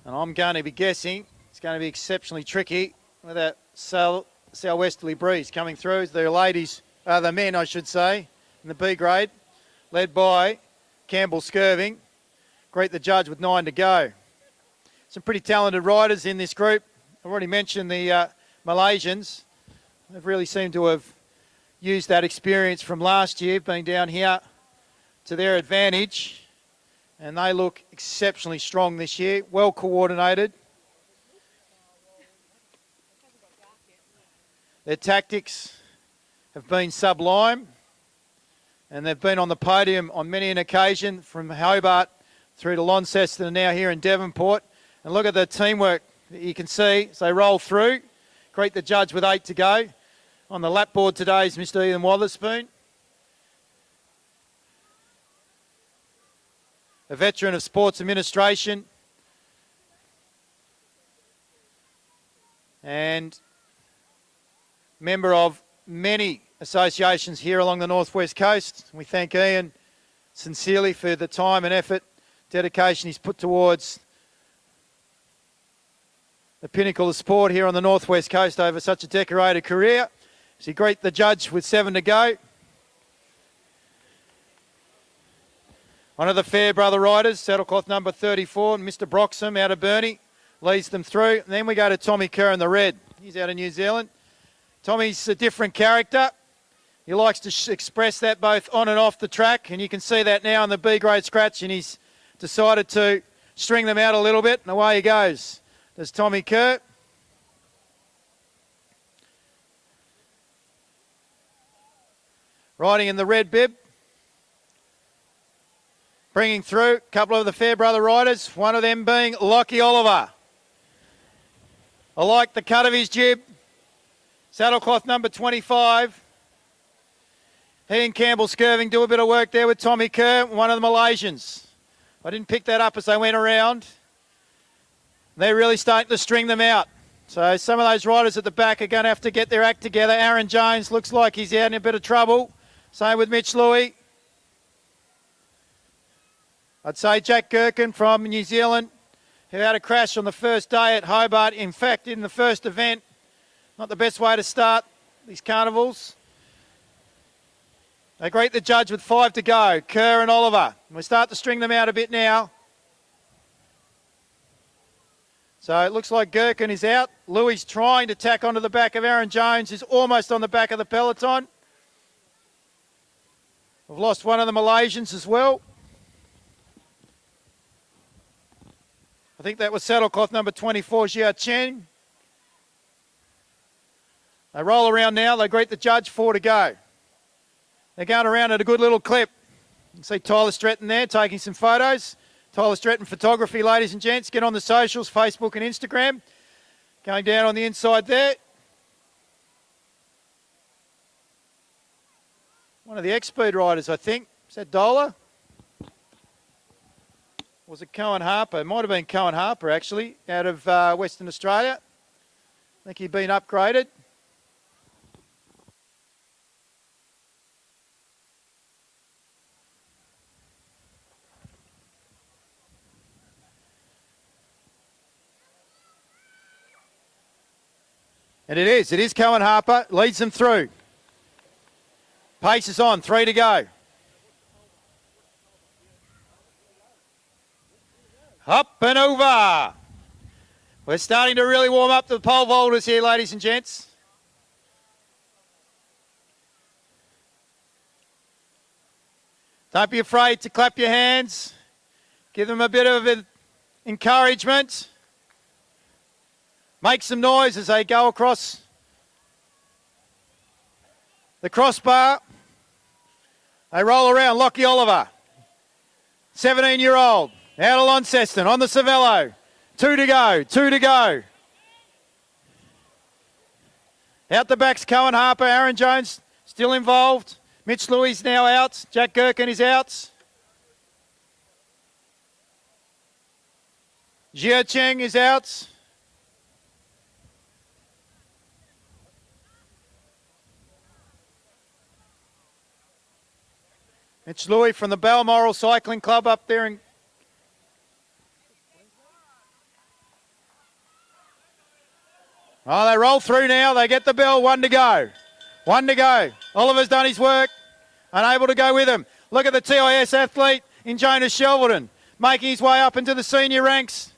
And I'm going to be guessing it's going to be exceptionally tricky with that southwesterly breeze coming through. The men, I should say, in the B grade, led by Campbell Skirving. Greet the judge with 9 to go. Some pretty talented riders in this group. I've already mentioned the Malaysians. They've really seemed to have used that experience from last year, being down here, to their advantage. And they look exceptionally strong this year, well coordinated. Their tactics have been sublime, and they've been on the podium on many an occasion, from Hobart through to Launceston and now here in Devonport. And look at the teamwork that you can see as they roll through. Greet the judge with 8 to go. On the lap board today is Mr. Ian Wotherspoon, a veteran of sports administration and member of many associations here along the northwest coast. We thank Ian sincerely for the time and effort, dedication he's put towards the pinnacle of sport here on the northwest coast over such a decorated career. As he greet the judge with 7 to go. One of the Fairbrother riders, saddlecloth number 34, Mr. Broxham out of Burnie, leads them through. And then we go to Tommy Kerr in the red. He's out of New Zealand. Tommy's a different character. He likes to express that both on and off the track, and you can see that now in the B-grade scratch, and he's decided to string them out a little bit, and away he goes. There's Tommy Kerr. Riding in the red bib. Bringing through a couple of the Fairbrother riders, one of them being Lockie Oliver. I like the cut of his jib. Saddlecloth number 25. He and Campbell Skirving do a bit of work there with Tommy Kerr, one of the Malaysians. I didn't pick that up as they went around. They're really starting to string them out. So some of those riders at the back are going to have to get their act together. Aaron Jones looks like he's out in a bit of trouble. Same with Mitch Louis. I'd say Jack Gherkin from New Zealand, who had a crash on the first day at Hobart. In fact, in the first event, not the best way to start these carnivals. They greet the judge with 5 to go, Kerr and Oliver. And we start to string them out a bit now. So it looks like Gherkin is out. Louis trying to tack onto the back of Aaron Jones, who's almost on the back of the peloton. We've lost one of the Malaysians as well. I think that was saddlecloth number 24, Jia Chen. They roll around now. They greet the judge, 4 to go. They're going around at a good little clip. You can see Tyler Stretton there taking some photos. Tyler Stretton Photography, ladies and gents. Get on the socials, Facebook and Instagram. Going down on the inside there. One of the X-Speed riders, I think. Is that Dola? Was it Cohen Harper? It might have been Cohen Harper, actually, out of Western Australia. I think he'd been upgraded. And it is Cohen Harper, leads them through. Pace is on, 3 to go. Up and over. We're starting to really warm up the pole vaulters here, ladies and gents. Don't be afraid to clap your hands. Give them a bit of encouragement. Make some noise as they go across the crossbar. They roll around. Lockie Oliver, 17-year-old, out of Launceston on the Cervelo. 2 to go, 2 to go. Out the back's Cohen Harper, Aaron Jones still involved. Mitch Louis now out. Jack Gherkin is out. Jia Cheng is out. Mitch Louis from the Balmoral Cycling Club up there in they roll through now. They get the bell. 1 to go. 1 to go. Oliver's done his work. Unable to go with him. Look at the TIS athlete in Jonas Shelverton, making his way up into the senior ranks.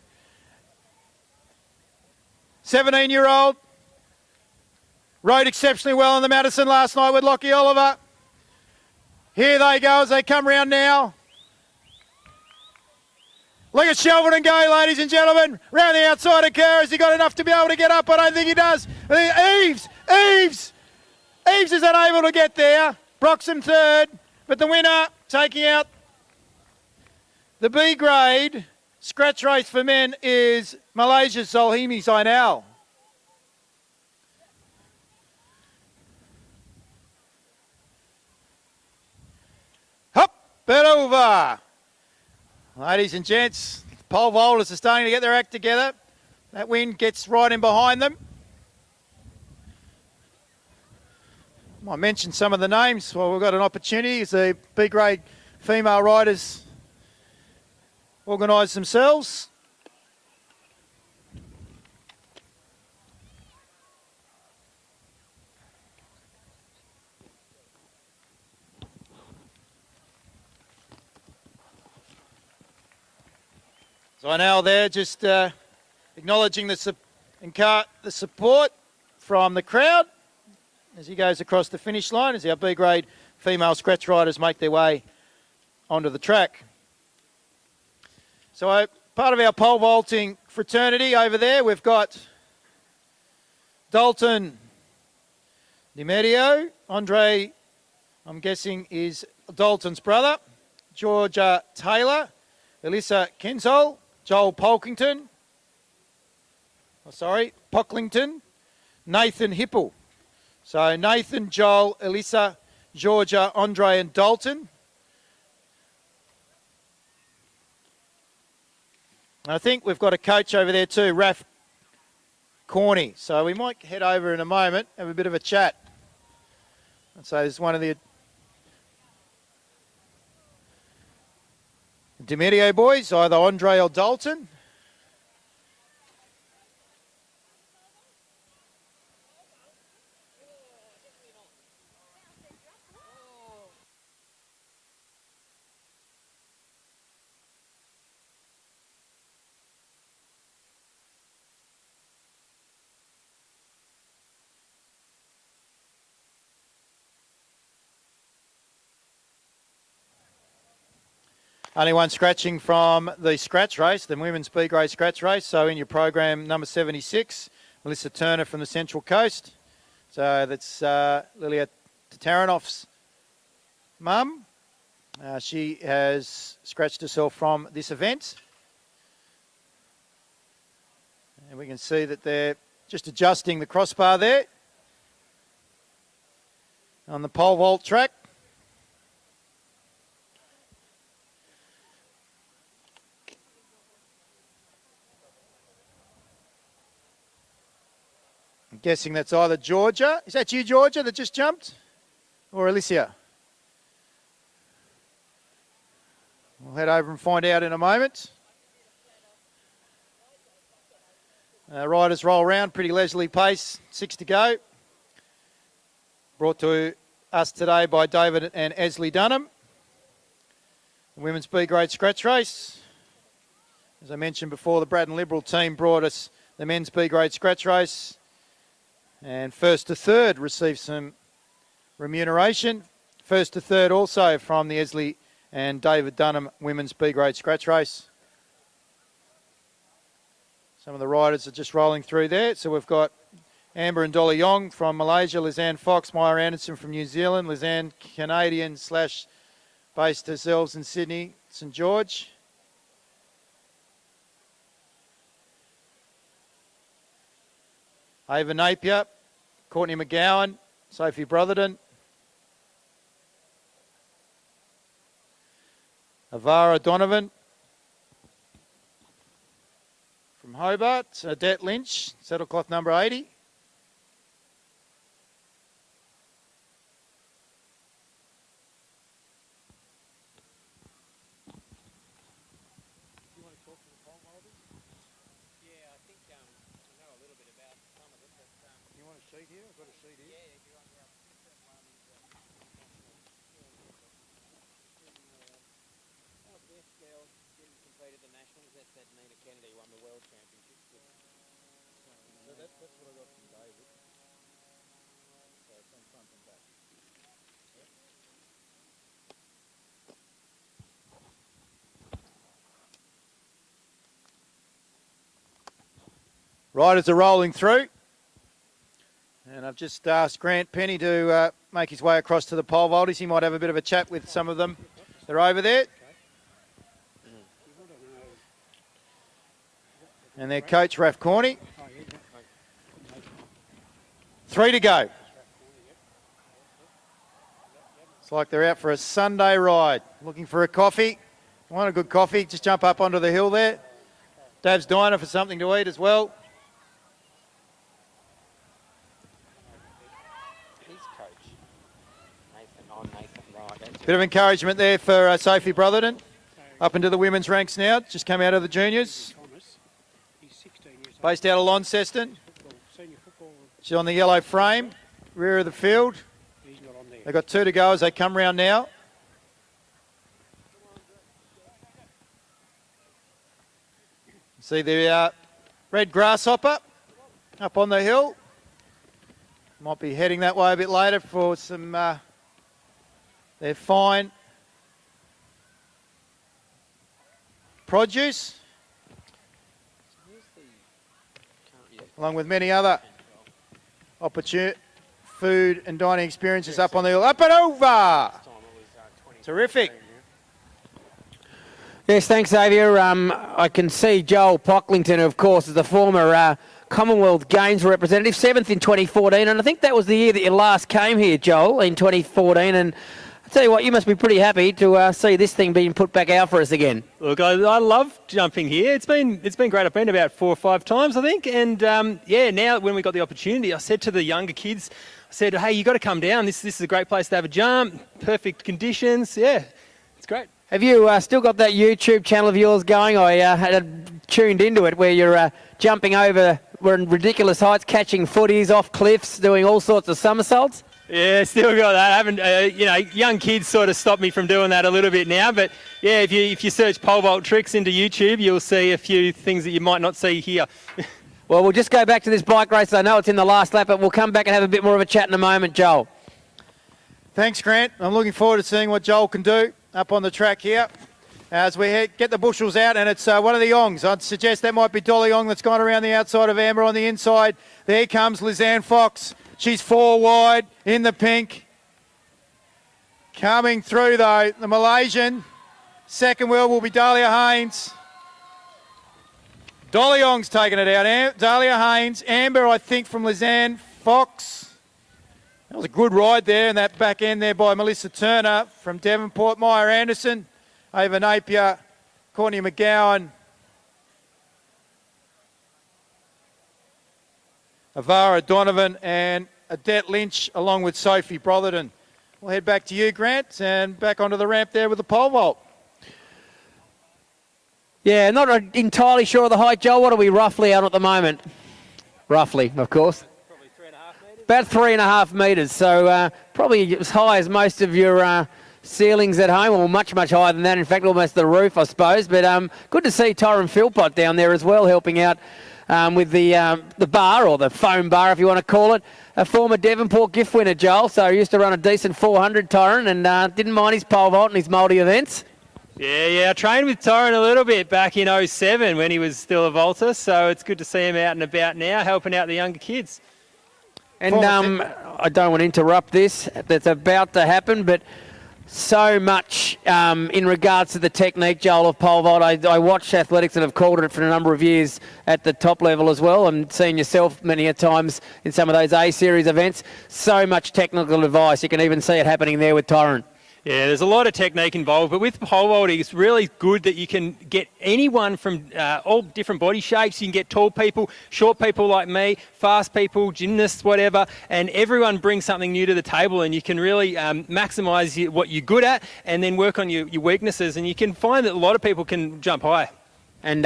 17-year-old. Rode exceptionally well in the Madison last night with Lockie Oliver. Here they go as they come round now. Look at Shelverton go, ladies and gentlemen. Round the outside of Kerr. Has he got enough to be able to get up? I don't think he does. Eves is unable to get there. Broxham third. But the winner taking out the B grade scratch race for men is Malaysia's Zolhimi Zainal. Hop and over. Ladies and gents, pole vaulters are starting to get their act together. That wind gets right in behind them. I mentioned some of the names. Well, we've got an opportunity as the B-grade female riders organise themselves. So I know there just acknowledging the support from the crowd as he goes across the finish line as our B-grade female scratch riders make their way onto the track. So part of our pole vaulting fraternity over there, we've got Dalton DiMedio. Andre, I'm guessing, is Dalton's brother. Georgia Taylor. Alyssa Kensol. Joel Pocklington. Nathan Hipple. So Nathan, Joel, Alyssa, Georgia, Andre and Dalton. I think we've got a coach over there too, Raf Corney. So we might head over in a moment, have a bit of a chat. And so there's one of the DiMedio boys, either Andre or Dalton. Only one scratching from the scratch race, the women's B-grade scratch race. So in your program, number 76, Melissa Turner from the Central Coast. So that's Lilia Taranov's mum. She has scratched herself from this event. And we can see that they're just adjusting the crossbar there on the pole vault track. guessing that's either Georgia. Is that you, Georgia, that just jumped? Or Alicia? We'll head over and find out in a moment. Riders roll round, pretty leisurely pace, 6 to go. Brought to us today by David and Esley Dunham. The women's B grade scratch race. As I mentioned before, the Braddon Liberal team brought us the men's B grade scratch race. And first to third received some remuneration. First to third also from the Esley and David Dunham women's B grade scratch race. Some of the riders are just rolling through there. So we've got Amber and Dolly Yong from Malaysia, Lizanne Fox, Maya Anderson from New Zealand, Lizanne Canadian / based herself in Sydney, St George. Ava Napier, Courtney McGowan, Sophie Brotherton. Avara Donovan from Hobart, Odette Lynch, saddlecloth number 80. Riders are rolling through. And I've just asked Grant Penny to make his way across to the pole vaulties. He might have a bit of a chat with some of them. They're over there. And their coach, Raf Corney. 3 to go. It's like they're out for a Sunday ride. Looking for a coffee. Want a good coffee, just jump up onto the hill there. Dav's Diner for something to eat as well. Bit of encouragement there for Sophie Brotherton. Up into the women's ranks now. Just come out of the juniors. Based out of Launceston. She's on the yellow frame. Rear of the field. They've got 2 to go as they come round now. See the red grasshopper up on the hill. Might be heading that way a bit later for some... They're fine. Produce. Along with many other food and dining experiences up on the hill. Up and over! Terrific. Yes, thanks, Xavier. I can see Joel Pocklington, of course, is the former Commonwealth Games representative, 7th in 2014. And I think that was the year that you last came here, Joel, in 2014. And tell you what, you must be pretty happy to see this thing being put back out for us again. Look, I love jumping here. It's been great. I've been about 4 or 5 times, I think. And now when we got the opportunity, I said to the younger kids, I said, hey, you got to come down. This is a great place to have a jump. Perfect conditions. Yeah, it's great. Have you still got that YouTube channel of yours going? I had tuned into it where you're jumping over ridiculous heights, catching footies off cliffs, doing all sorts of somersaults. Yeah, still got that. I haven't, young kids sort of stopped me from doing that a little bit now. But yeah, if you search pole vault tricks into YouTube, you'll see a few things that you might not see here. Well, we'll just go back to this bike race. I know it's in the last lap, but we'll come back and have a bit more of a chat in a moment, Joel. Thanks, Grant. I'm looking forward to seeing what Joel can do up on the track here. As we get the bushels out, and it's one of the Yongs. I'd suggest that might be Dolly Yong that's gone around the outside of Amber on the inside. There comes Lizanne Fox. She's 4 wide in the pink. Coming through, though, the Malaysian. Second wheel will be Dahlia Haynes. Dolly Yong's taking it out. Dahlia Haynes. Amber, I think, from Lizanne Fox. That was a good ride there, and that back end there by Melissa Turner from Devonport. Maya Anderson, Ava Napier, Courtney McGowan. Avara Donovan and Adet Lynch along with Sophie Brotherton. We'll head back to you, Grant, and back onto the ramp there with the pole vault. Yeah, not entirely sure of the height, Joel. What are we roughly at the moment? Roughly, of course. About 3.5 metres, so probably as high as most of your ceilings at home, or much, much higher than that. In fact, almost the roof, I suppose. But good to see Tyron Philpott down there as well, helping out with the bar, or the foam bar, if you want to call it. A former Devonport gift winner, Joel, so he used to run a decent 400, Tyron, and didn't mind his pole vault and his multi-events. Yeah, I trained with Tyron a little bit back in 07 when he was still a vaulter, so it's good to see him out and about now, helping out the younger kids. And I don't want to interrupt this that's about to happen, but so much in regards to the technique, Joel, of pole vault. I watch athletics that have called it for a number of years at the top level as well, and seen yourself many a times in some of those A-series events. So much technical advice. You can even see it happening there with Tyron. Yeah, there's a lot of technique involved, but with pole vaulting, it's really good that you can get anyone from all different body shapes. You can get tall people, short people like me, fast people, gymnasts, whatever, and everyone brings something new to the table, and you can really maximise what you're good at and then work on your weaknesses, and you can find that a lot of people can jump high. And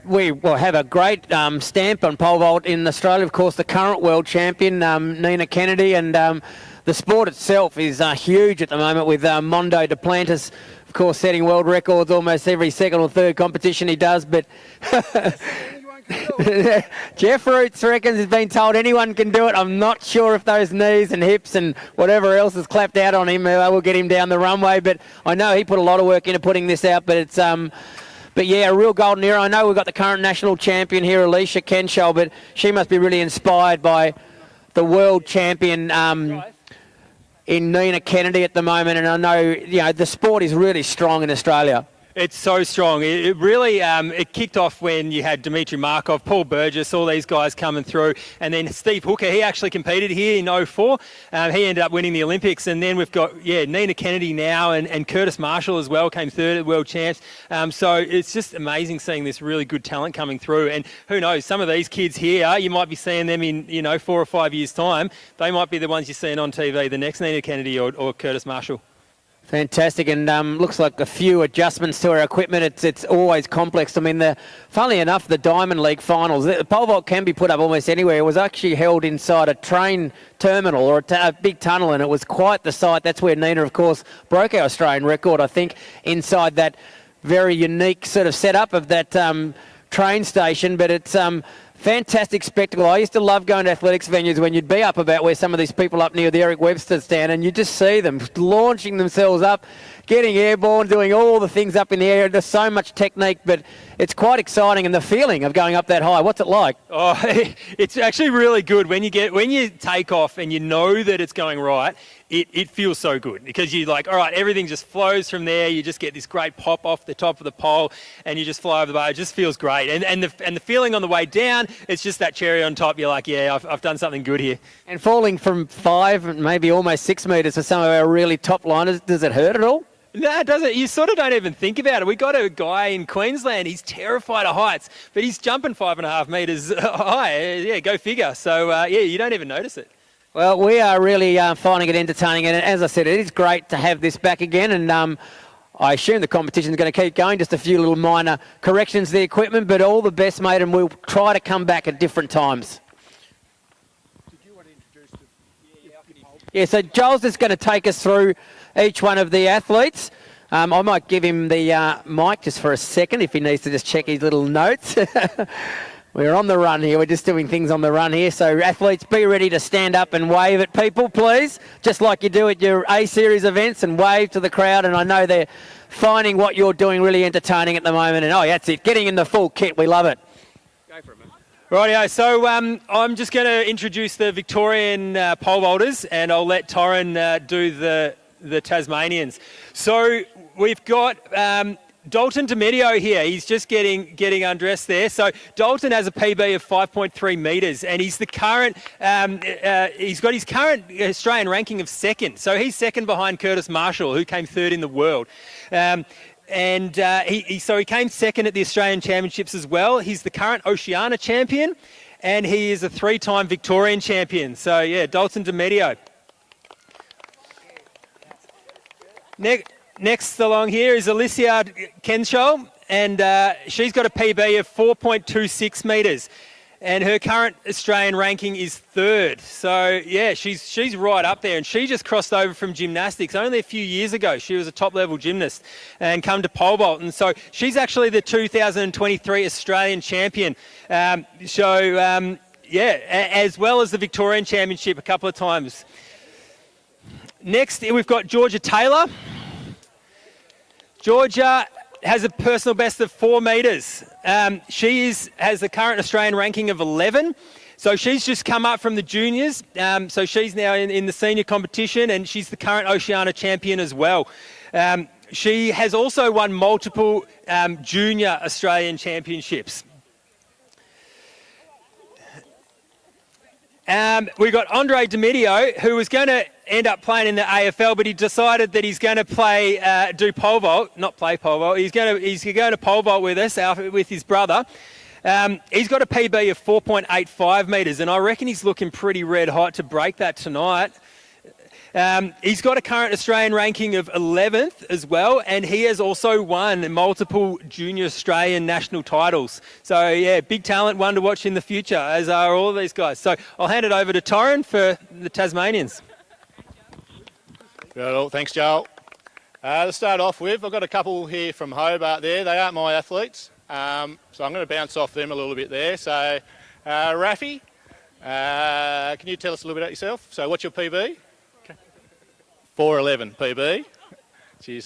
we have a great stamp on pole vault in Australia, of course, the current world champion, Nina Kennedy, and the sport itself is huge at the moment with Mondo Duplantis, of course, setting world records almost every second or third competition he does. But Jeff Roots reckons he's been told anyone can do it. I'm not sure if those knees and hips and whatever else has clapped out on him will get him down the runway. But I know he put a lot of work into putting this out. But it's But yeah, a real golden era. I know we've got the current national champion here, Alicia Kenshall, but she must be really inspired by the world champion in Nina Kennedy at the moment, and I know the sport is really strong in Australia. It's so strong. It really it kicked off when you had Dmitry Markov, Paul Burgess, all these guys coming through, and then Steve Hooker. He actually competed here in 04. He ended up winning the Olympics, and then we've got Nina Kennedy now, and Curtis Marshall as well came third at World Champs. So it's just amazing seeing this really good talent coming through. And who knows, some of these kids here, you might be seeing them in 4 or 5 years' time. They might be the ones you're seeing on TV, the next Nina Kennedy or Curtis Marshall. Fantastic, and looks like a few adjustments to our equipment. It's always complex. I mean, funnily enough, the Diamond League finals, the pole vault can be put up almost anywhere. It was actually held inside a train terminal or a big tunnel, and it was quite the sight. That's where Nina, of course, broke our Australian record, I think, inside that very unique sort of setup of that train station. But it's fantastic spectacle. I used to love going to athletics venues when you'd be up about where some of these people up near the Eric Webster stand, and you just see them launching themselves up, getting airborne, doing all the things up in the air. There's so much technique, but it's quite exciting, and the feeling of going up that high. What's it like? Oh, it's actually really good when you take off and you know that it's going right. It feels so good because you're like, all right, everything just flows from there. You just get this great pop off the top of the pole, and you just fly over the bar. It just feels great. And the feeling on the way down, it's just that cherry on top. You're like, yeah, I've done something good here. And falling from 5, maybe almost 6 metres for some of our really top liners, does it hurt at all? No, it doesn't. You sort of don't even think about it. We got a guy in Queensland. He's terrified of heights, but he's jumping 5.5 metres high. Yeah, go figure. So, you don't even notice it. Well, we are really finding it entertaining, and as I said, it is great to have this back again, and I assume the competition is going to keep going, just a few little minor corrections to the equipment, but all the best, mate, and we'll try to come back at different times. Did you want to introduce Yeah, so Joel's just going to take us through each one of the athletes. I might give him the mic just for a second if he needs to just check his little notes. We're on the run here. We're just doing things on the run here. So athletes, be ready to stand up and wave at people, please, just like you do at your A-Series events, and wave to the crowd. And I know they're finding what you're doing really entertaining at the moment. And, that's it, getting in the full kit. We love it. Go for it, mate. Rightio, so I'm just going to introduce the Victorian pole vaulters, and I'll let Tyron do the Tasmanians. So we've got Dalton DiMedio here. He's just getting undressed there. So Dalton has a PB of 5.3 metres, and he's the current. He's got his current Australian ranking of second. So he's second behind Curtis Marshall, who came third in the world. He came second at the Australian Championships as well. He's the current Oceania champion. and he is a 3-time Victorian champion. So, yeah, Dalton DeMedio. Next along here is Alicia Kenshaw, and she's got a PB of 4.26 metres. And her current Australian ranking is 3rd. So, yeah, she's right up there. And she just crossed over from gymnastics only a few years ago. She was a top-level gymnast and come to pole vault. And so she's actually the 2023 Australian champion. Yeah, as well as the Victorian Championship a couple of times. Next, we've got Georgia Taylor. Georgia has a personal best of 4 metres. She has the current Australian ranking of 11. So she's just come up from the juniors. So she's now in the senior competition, and she's the current Oceania champion as well. She has also won multiple junior Australian championships. We've got Andre Domidio, who was going to end up playing in the AFL, but he decided that he's going to do pole vault, not play pole vault. He's going to pole vault with us, with his brother. He's got a PB of 4.85 metres, and I reckon he's looking pretty red hot to break that tonight. He's got a current Australian ranking of 11th as well, and he has also won multiple junior Australian national titles. So, yeah, big talent, one to watch in the future, as are all of these guys. So I'll hand it over to Torrin for the Tasmanians. Well, thanks, Joel. To start off with, I've got a couple here from Hobart there. They aren't my athletes, so I'm going to bounce off them a little bit there. So, Rafi, can you tell us a little bit about yourself? So what's your PB? 4.11 PB. She's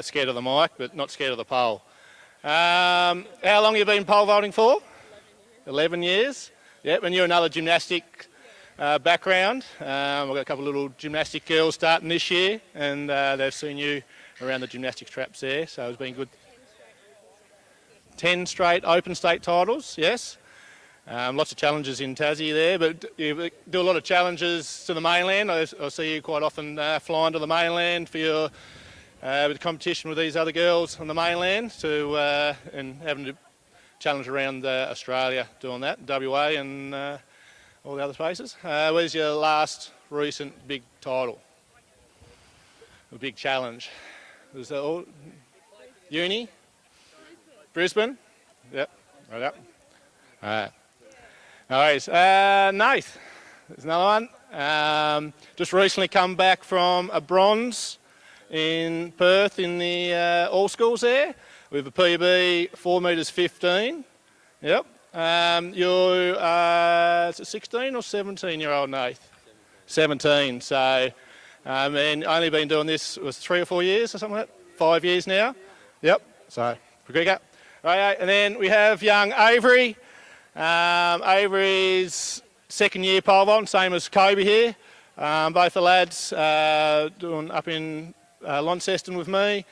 scared of the mic, but not scared of the pole. How long have you been pole vaulting for? 11 years. Yep, and you're another gymnastic background. We've got a couple of little gymnastic girls starting this year, and they've seen you around the gymnastics traps there, so it's been good. 10 straight open state titles, yes. Lots of challenges in Tassie there, but you do a lot of challenges to the mainland. I see you quite often flying to the mainland for your with competition with these other girls on the mainland and having to challenge around Australia doing that, WA and all the other places. Where's your last recent big title? A big challenge? Was that all? Uni? Brisbane? Yep, right up. All right. No worries. Nath, there's another one. Just recently come back from a bronze in Perth in the all schools there with a PB 4 metres 15. Yep. You're is it 16 or 17-year-old Nath? 17. So, and only been doing this was 3 or 4 years or something like that. 5 years now. Yep. So, cricket. Right, and then we have young Avery. Avery's second year pole vault, same as Kobe here. Both the lads doing up in Launceston with me.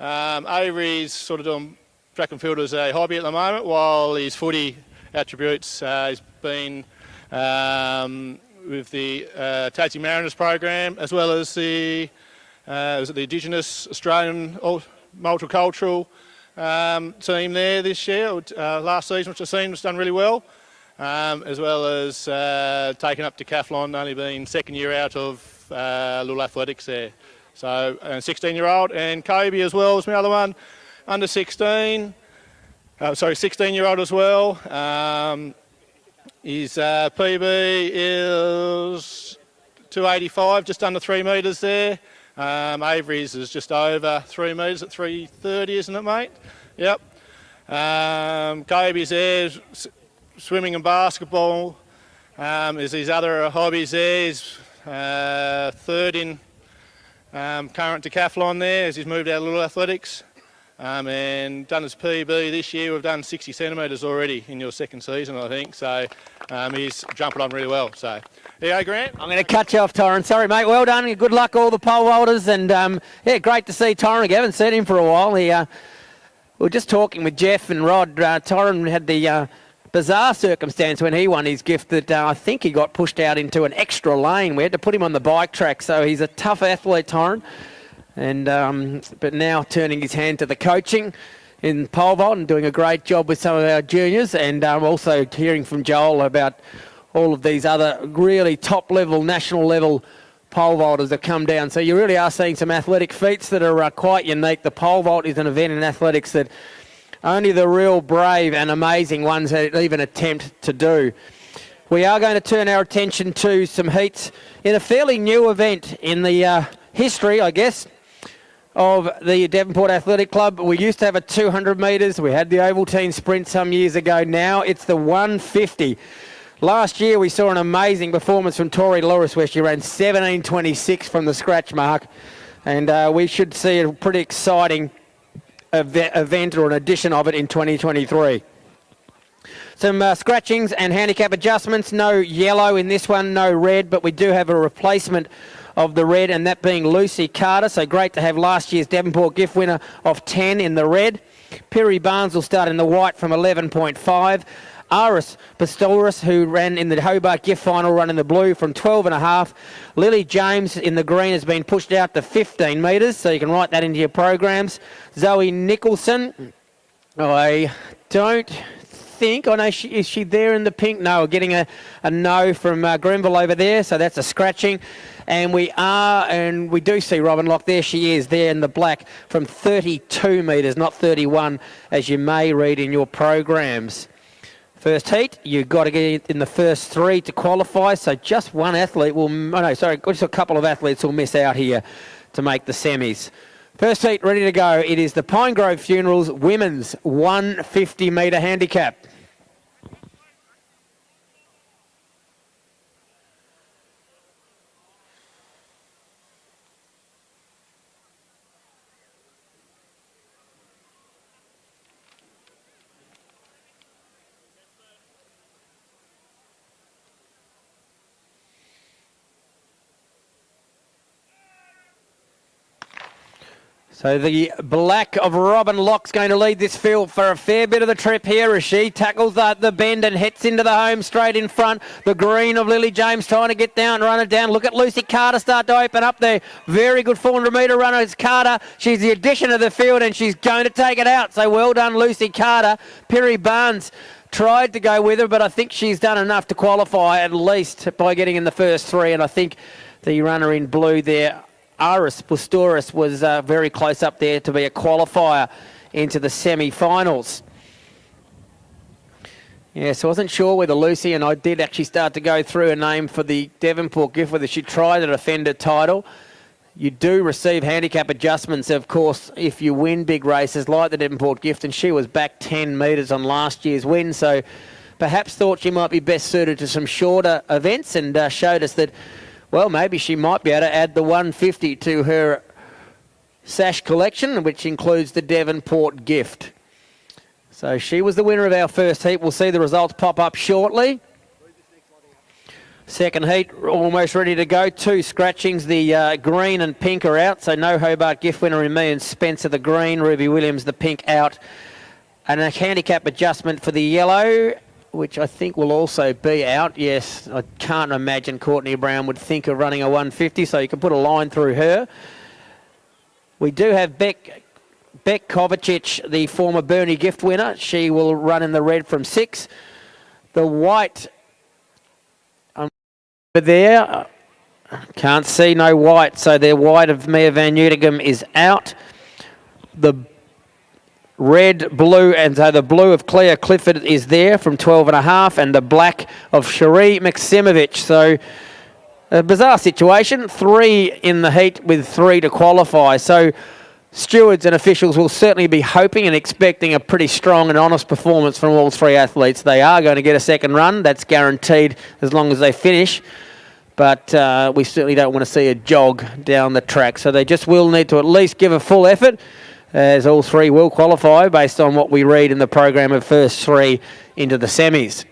Avery's sort of doing track and field as a hobby at the moment, while his footy attributes he's been with the Tassie Mariners program, as well as the Indigenous Australian multicultural team there this year, last season, which I've seen was done really well, as well as taken up decathlon, only been second year out of little athletics there. So, 16-year-old, and Kobe as well was my other one, under 16, 16-year-old as well. His PB is 285, just under 3 metres there. Avery's is just over 3 metres at 330, isn't it, mate? Yep. Kobe's there, swimming and basketball is his other hobbies there. He's third in current decathlon there as he's moved out of little athletics. And done his PB this year. We've done 60 centimetres already in your second season, I think. So he's jumping on really well. So, yeah, Grant. I'm going to cut you off, Torrin. Sorry, mate. Well done. Good luck, all the pole vaulters. And, yeah, great to see Torrin again. Haven't seen him for a while. We were just talking with Jeff and Rod. Torrin had the bizarre circumstance when he won his gift that I think he got pushed out into an extra lane. We had to put him on the bike track. So he's a tough athlete, Torrin. And but now turning his hand to the coaching. in pole vault and doing a great job with some of our juniors, and also hearing from Joel about all of these other really top-level, national-level pole vaulters that come down. So you really are seeing some athletic feats that are quite unique. The pole vault is an event in athletics that only the real brave and amazing ones even attempt to do. We are going to turn our attention to some heats in a fairly new event in the history, I guess, of the Devonport Athletic Club. We used to have a 200 metres. We had the Ovaltine Sprint some years ago. Now it's the 150. Last year we saw an amazing performance from Tori Lewis where she ran 17.26 from the scratch mark. And we should see a pretty exciting event or an edition of it in 2023. Some scratchings and handicap adjustments. No yellow in this one, no red, but we do have a replacement of the red, and that being Lucy Carter. So great to have last year's Devonport gift winner of 10 in the red. Piri Barnes will start in the white from 11.5. Aris Pistoris, who ran in the Hobart gift final, run in the blue from 12.5. Lily James in the green has been pushed out to 15 metres, so you can write that into your programs. Zoe Nicholson, I don't think, is she there in the pink? No, we're getting a no from Grenville over there, so that's a scratching. And we do see Robin Locke. There she is, there in the black from 32 metres, not 31, as you may read in your programs. First heat, you've got to get in the first three to qualify, so just one athlete just a couple of athletes will miss out here to make the semis. First heat ready to go. It is the Pine Grove Funerals Women's 150 metre handicap. So the black of Robin Locke's going to lead this field for a fair bit of the trip here as she tackles the bend and hits into the home straight in front. The green of Lily James trying to get down, run it down. Look at Lucy Carter start to open up there. Very good 400 metre runner is Carter. She's the addition of the field and she's going to take it out. So well done, Lucy Carter. Piri Barnes tried to go with her, but I think she's done enough to qualify at least by getting in the first three. And I think the runner in blue there, Aris Pistoris, was very close up there to be a qualifier into the semi-finals. Yes, I wasn't sure whether Lucy, and I did actually start to go through a name for the Devonport gift, whether she tried to defend her title. You do receive handicap adjustments, of course, if you win big races like the Devonport gift, and she was back 10 metres on last year's win, so perhaps thought she might be best suited to some shorter events and showed us that, well, maybe she might be able to add the 150 to her sash collection, which includes the Devonport gift. So she was the winner of our first heat. We'll see the results pop up shortly. Second heat, almost ready to go. Two scratchings. The green and pink are out, so no Hobart gift winner in me and Spencer the green, Ruby Williams the pink out. And a handicap adjustment for the yellow, which I think will also be out. Yes, I can't imagine Courtney Brown would think of running a 150, so you can put a line through her. We do have Beck Kovacic, the former Bernie gift winner. She will run in the red from 6. The white, there, can't see, no white, so their white of Mia Van Utegem is out. The red, blue, and so the blue of Claire Clifford is there from 12.5, and the black of Cherie Maksimovic. So a bizarre situation, 3 in the heat with 3 to qualify. So stewards and officials will certainly be hoping and expecting a pretty strong and honest performance from all 3 athletes. They are going to get a second run, that's guaranteed as long as they finish. But we certainly don't want to see a jog down the track. So they just will need to at least give a full effort, as all 3 will qualify based on what we read in the program of first 3 into the semis.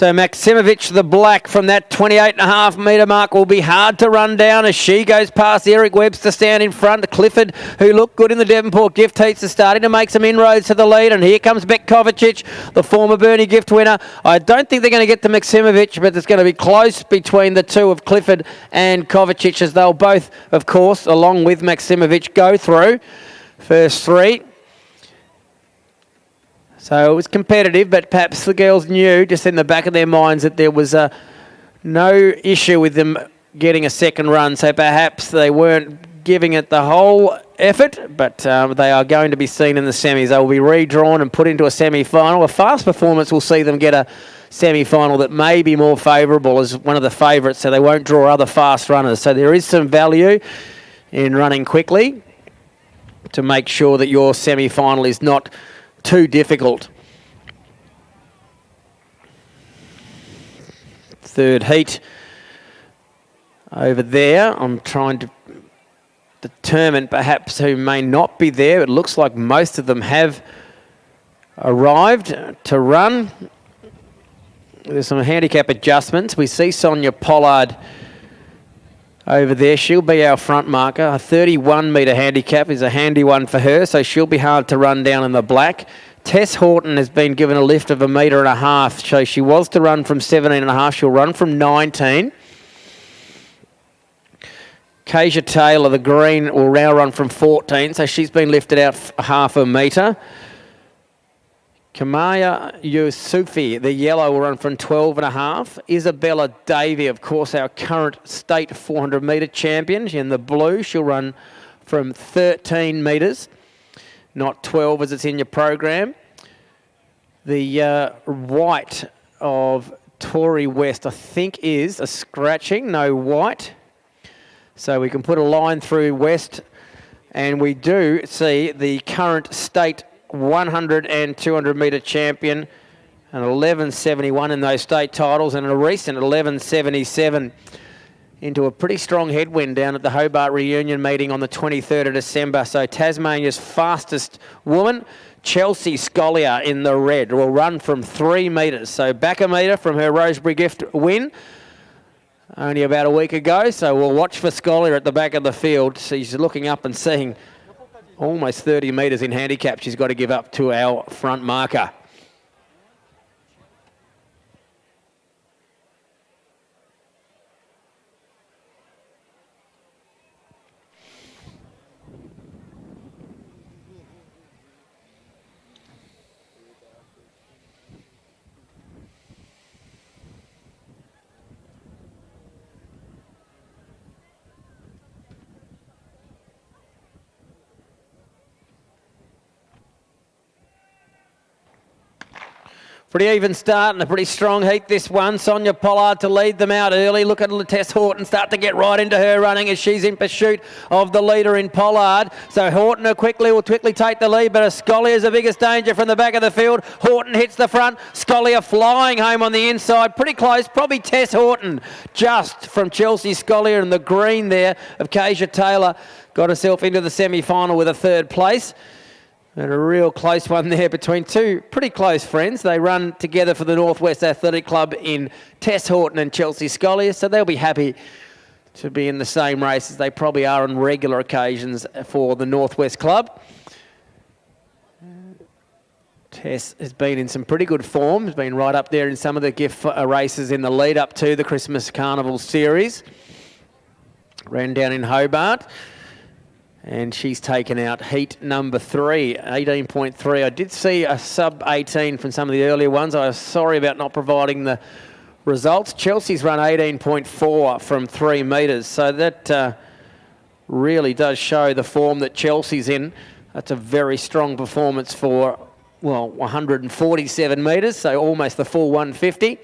So Maksimovic, the black, from that 28.5 metre mark will be hard to run down as she goes past Eric Webster stand in front. Clifford, who looked good in the Devonport gift heats, is starting to make some inroads to the lead. And here comes Beck Kovacic, the former Bernie gift winner. I don't think they're going to get to Maksimovic, but it's going to be close between the two of Clifford and Kovacic, as they'll both, of course, along with Maksimovic, go through first three. So it was competitive, but perhaps the girls knew just in the back of their minds that there was no issue with them getting a second run. So perhaps they weren't giving it the whole effort, but they are going to be seen in the semis. They will be redrawn and put into a semi-final. A fast performance will see them get a semi-final that may be more favourable as one of the favourites, so they won't draw other fast runners. So there is some value in running quickly to make sure that your semi-final is not too difficult. Third heat over there. I'm trying to determine perhaps who may not be there. It looks like most of them have arrived to run. There's some handicap adjustments. We see Sonia Pollard over there. She'll be our front marker. A 31 metre handicap is a handy one for her, so she'll be hard to run down in the black. Tess Horton has been given a lift of 1.5 metres, so she was to run from 17.5. She'll run from 19. Keisha Taylor, the green, will now run from 14, so she's been lifted out 0.5 metre. Kamaya Yusufi, the yellow, will run from 12.5. Isabella Davey, of course, our current state 400 metre champion. In the blue, she'll run from 13 metres, not 12 as it's in your program. The white of Tory West, I think, is a scratching, no white. So we can put a line through West, and we do see the current state 100 and 200 metre champion, an 11.71 in those state titles, and a recent 11.77 into a pretty strong headwind down at the Hobart reunion meeting on the 23rd of December. So Tasmania's fastest woman, Chelsea Scollier in the red, will run from 3 metres. So back a metre from her Rosebery gift win only about a week ago. So we'll watch for Scollier at the back of the field. She's looking up and seeing almost 30 metres in handicap she's got to give up to our front marker. Pretty even start and a pretty strong heat, this one. Sonia Pollard to lead them out early. Look at Tess Horton start to get right into her running as she's in pursuit of the leader in Pollard. So Horton will quickly take the lead, but Scollier is the biggest danger from the back of the field. Horton hits the front. Scollier flying home on the inside. Pretty close, probably Tess Horton just from Chelsea Scollier, and the green there of Keisha Taylor got herself into the semi-final with a third place. And a real close one there between two pretty close friends. They run together for the Northwest Athletic Club in Tess Horton and Chelsea Scollier, so they'll be happy to be in the same race as they probably are on regular occasions for the Northwest Club. Tess has been in some pretty good form, has been right up there in some of the gift races in the lead up to the Christmas Carnival series. Ran down in Hobart. And she's taken out heat number 3, 18.3. I did see a sub-18 from some of the earlier ones. I was sorry about not providing the results. Chelsea's run 18.4 from 3 metres. So that really does show the form that Chelsea's in. That's a very strong performance for, well, 147 metres, so almost the full 150.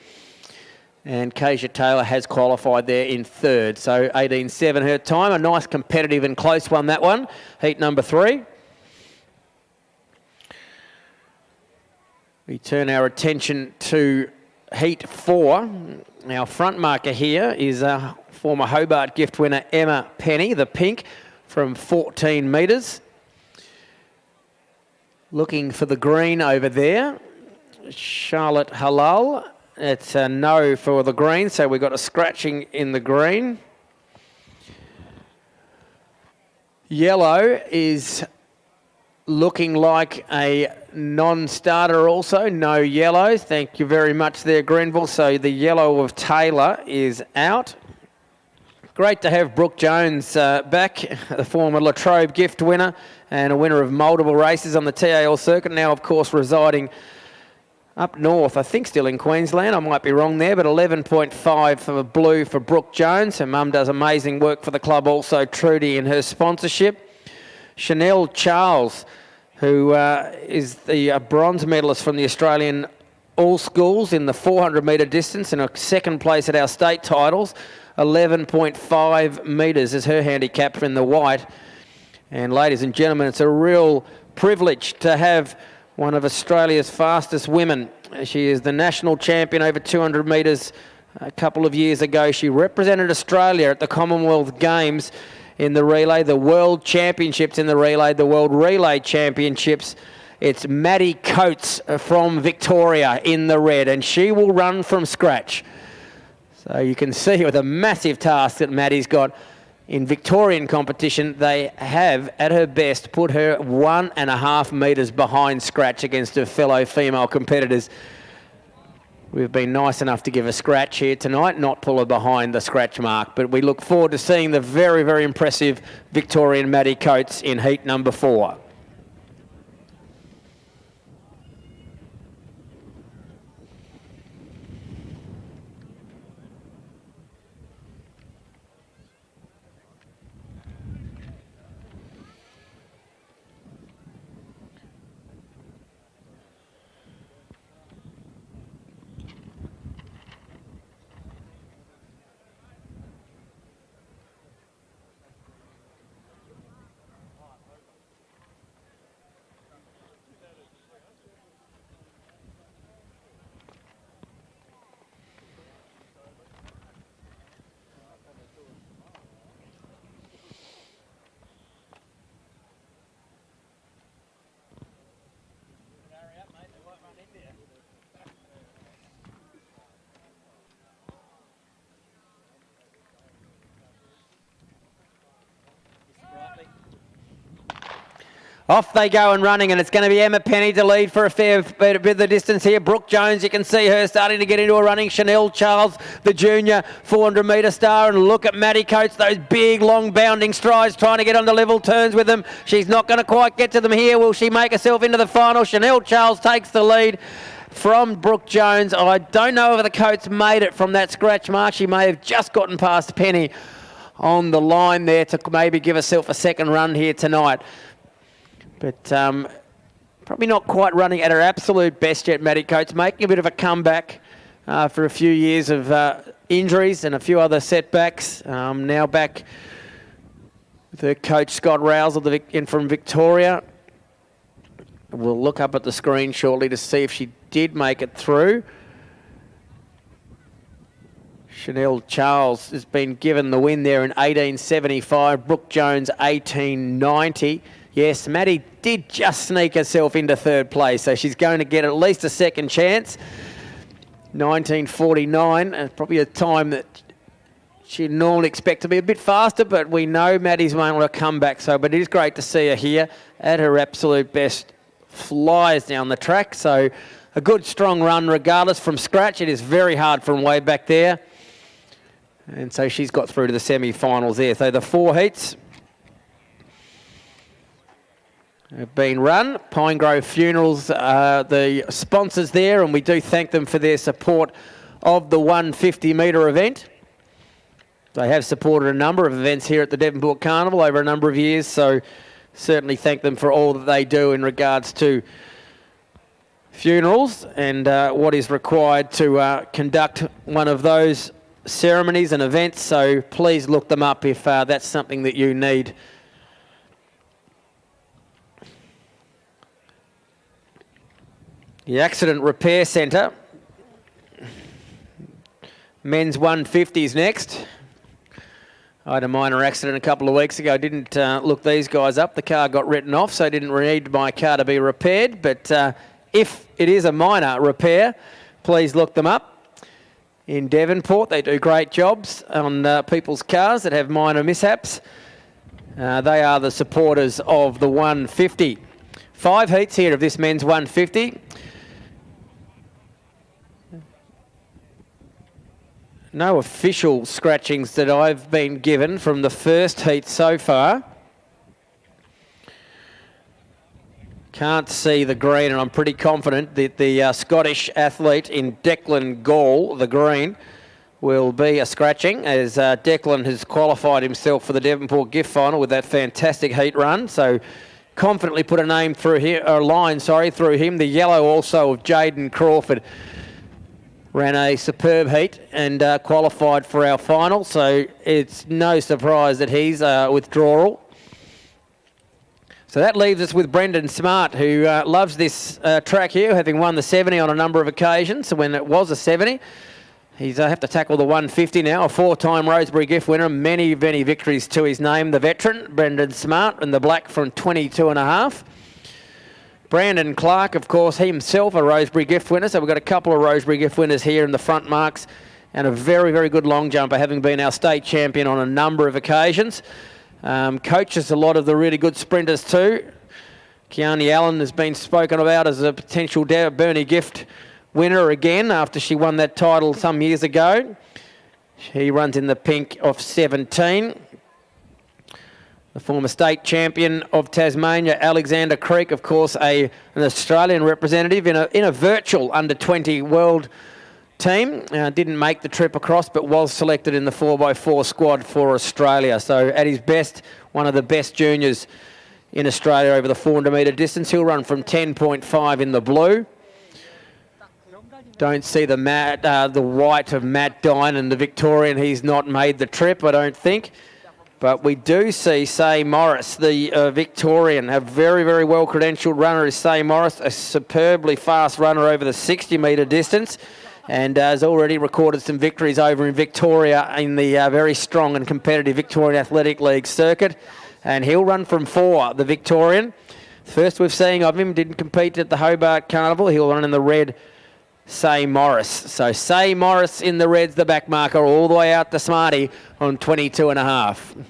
And Keisha Taylor has qualified there in third. So 18.7 her time. A nice competitive and close one, that one. Heat number 3. We turn our attention to heat 4. Our front marker here is former Hobart gift winner Emma Penny, the pink, from 14 metres. Looking for the green over there. Charlotte Halal It's a no for the green, so we've got a scratching in the green. Yellow is looking like a non-starter also. No yellow. Thank you very much there, Grenville. So the yellow of Taylor is out. Great to have Brooke Jones back, the former Latrobe gift winner and a winner of multiple races on the TAL circuit. Now, of course, residing up north, I think still in Queensland. I might be wrong there, but 11.5 for blue for Brooke Jones. Her mum does amazing work for the club also, Trudy, in her sponsorship. Chanel Charles, who is the bronze medalist from the Australian All Schools in the 400 metre distance and a second place at our state titles. 11.5 metres is her handicap in the white. And ladies and gentlemen, it's a real privilege to have one of Australia's fastest women. She is the national champion over 200 metres a couple of years ago. She represented Australia at the Commonwealth Games in the relay, the World Championships in the relay, the World Relay Championships. It's Maddie Coates from Victoria in the red, and she will run from scratch. So you can see with a massive task that Maddie's got in Victorian competition. They have, at her best, put her 1.5 metres behind scratch against her fellow female competitors. We've been nice enough to give a scratch here tonight, not pull her behind the scratch mark. But we look forward to seeing the very, very impressive Victorian Maddie Coates in heat number 4. Off they go and running, and it's going to be Emma Penny to lead for a fair bit of the distance here. Brooke Jones, you can see her starting to get into a running. Chanel Charles, the junior 400-metre star, and look at Maddie Coates, those big, long bounding strides, trying to get onto level turns with them. She's not going to quite get to them here. Will she make herself into the final? Chanel Charles takes the lead from Brooke Jones. I don't know if the Coates made it from that scratch mark. She may have just gotten past Penny on the line there to maybe give herself a second run here tonight. But probably not quite running at her absolute best yet, Maddie Coates, making a bit of a comeback after a few years of injuries and a few other setbacks. Now back with her coach, Scott Rousel from Victoria. We'll look up at the screen shortly to see if she did make it through. Chanel Charles has been given the win there in 18.75. Brooke Jones, 18.90. Yes, Maddie did just sneak herself into third place, so she's going to get at least a second chance. 19.49, probably a time that she'd normally expect to be a bit faster, but we know Maddie's won't want to come back, but it is great to see her here at her absolute best. Flies down the track, so a good strong run regardless from scratch. It is very hard from way back there. And so she's got through to the semi-finals there. So the 4 heats have been run. Pine Grove Funerals are the sponsors there, and we do thank them for their support of the 150-metre event. They have supported a number of events here at the Devonport Carnival over a number of years, so certainly thank them for all that they do in regards to funerals and what is required to conduct one of those ceremonies and events. So please look them up if that's something that you need. The Accident Repair Centre. Men's 150s next. I had a minor accident a couple of weeks ago. Didn't look these guys up. The car got written off, so I didn't need my car to be repaired. But if it is a minor repair, please look them up. in Devonport. They do great jobs on people's cars that have minor mishaps. They are the supporters of the 150. 5 heats here of this men's 150. No official scratchings that I've been given from the first heat so far. Can't see the green, and I'm pretty confident that the Scottish athlete in Declan Gall, the green, will be a scratching, as Declan has qualified himself for the Devonport Gift Final with that fantastic heat run. So confidently put a name through here, or a line, sorry, through him. The yellow also of Jaden Crawford ran a superb heat and qualified for our final. So it's no surprise that he's withdrawal. So that leaves us with Brendan Smart, who loves this track here, having won the 70 on a number of occasions. So when it was a 70, he's have to tackle the 150 now, a 4-time Rosebery Gift winner, many victories to his name, the veteran, Brendan Smart, in the black from 22.5. Brandon Clark, of course, he himself a Rosebery Gift winner, so we've got a couple of Rosebery Gift winners here in the front marks, and a very good long jumper, having been our state champion on a number of occasions. Coaches a lot of the really good sprinters too. Keani Allen has been spoken about as a potential Bernie Gift winner again after she won that title some years ago. He runs in the pink of 17. The former state champion of Tasmania, Alexander Creek, of course, an Australian representative in a virtual under-20 world team. Didn't make the trip across, but was selected in the 4x4 squad for Australia. So at his best, one of the best juniors in Australia over the 400 metre distance. He'll run from 10.5 in the blue. Don't see the white of Matt Dine and the Victorian. He's not made the trip, I don't think. But we do see Say Morris, the Victorian, a very well credentialed runner is Say Morris, a superbly fast runner over the 60 metre distance, and has already recorded some victories over in Victoria in the very strong and competitive Victorian Athletic League circuit. And he'll run from 4, the Victorian. First we've seen of him, didn't compete at the Hobart Carnival. He'll run in the red Say Morris. So Say Morris in the reds, the back marker, all the way out to Smarty on 22.5.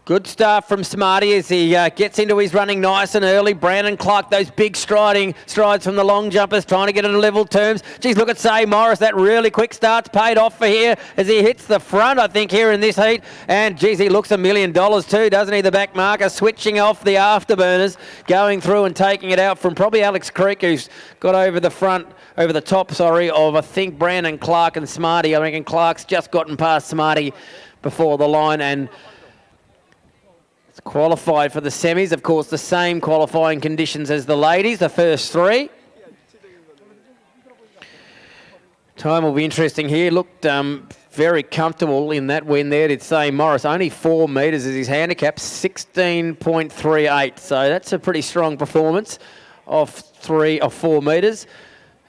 Good start from Smarty as he gets into his running nice and early. Brandon Clark, those big strides from the long jumpers, trying to get into level terms. Geez, look at Say Morris. That really quick start's paid off for here as he hits the front, I think, here in this heat. And, geez, he looks $1 million too, doesn't he? The back marker switching off the afterburners, going through and taking it out from probably Alex Creek, who's got over the top, of, I think, Brandon Clark and Smarty. I reckon Clark's just gotten past Smarty before the line, and qualified for the semis, of course, the same qualifying conditions as the ladies, the first 3. Time will be interesting here. Looked very comfortable in that win there, did Say Morris. Only 4 metres is his handicap, 16.38. So that's a pretty strong performance of 4 metres.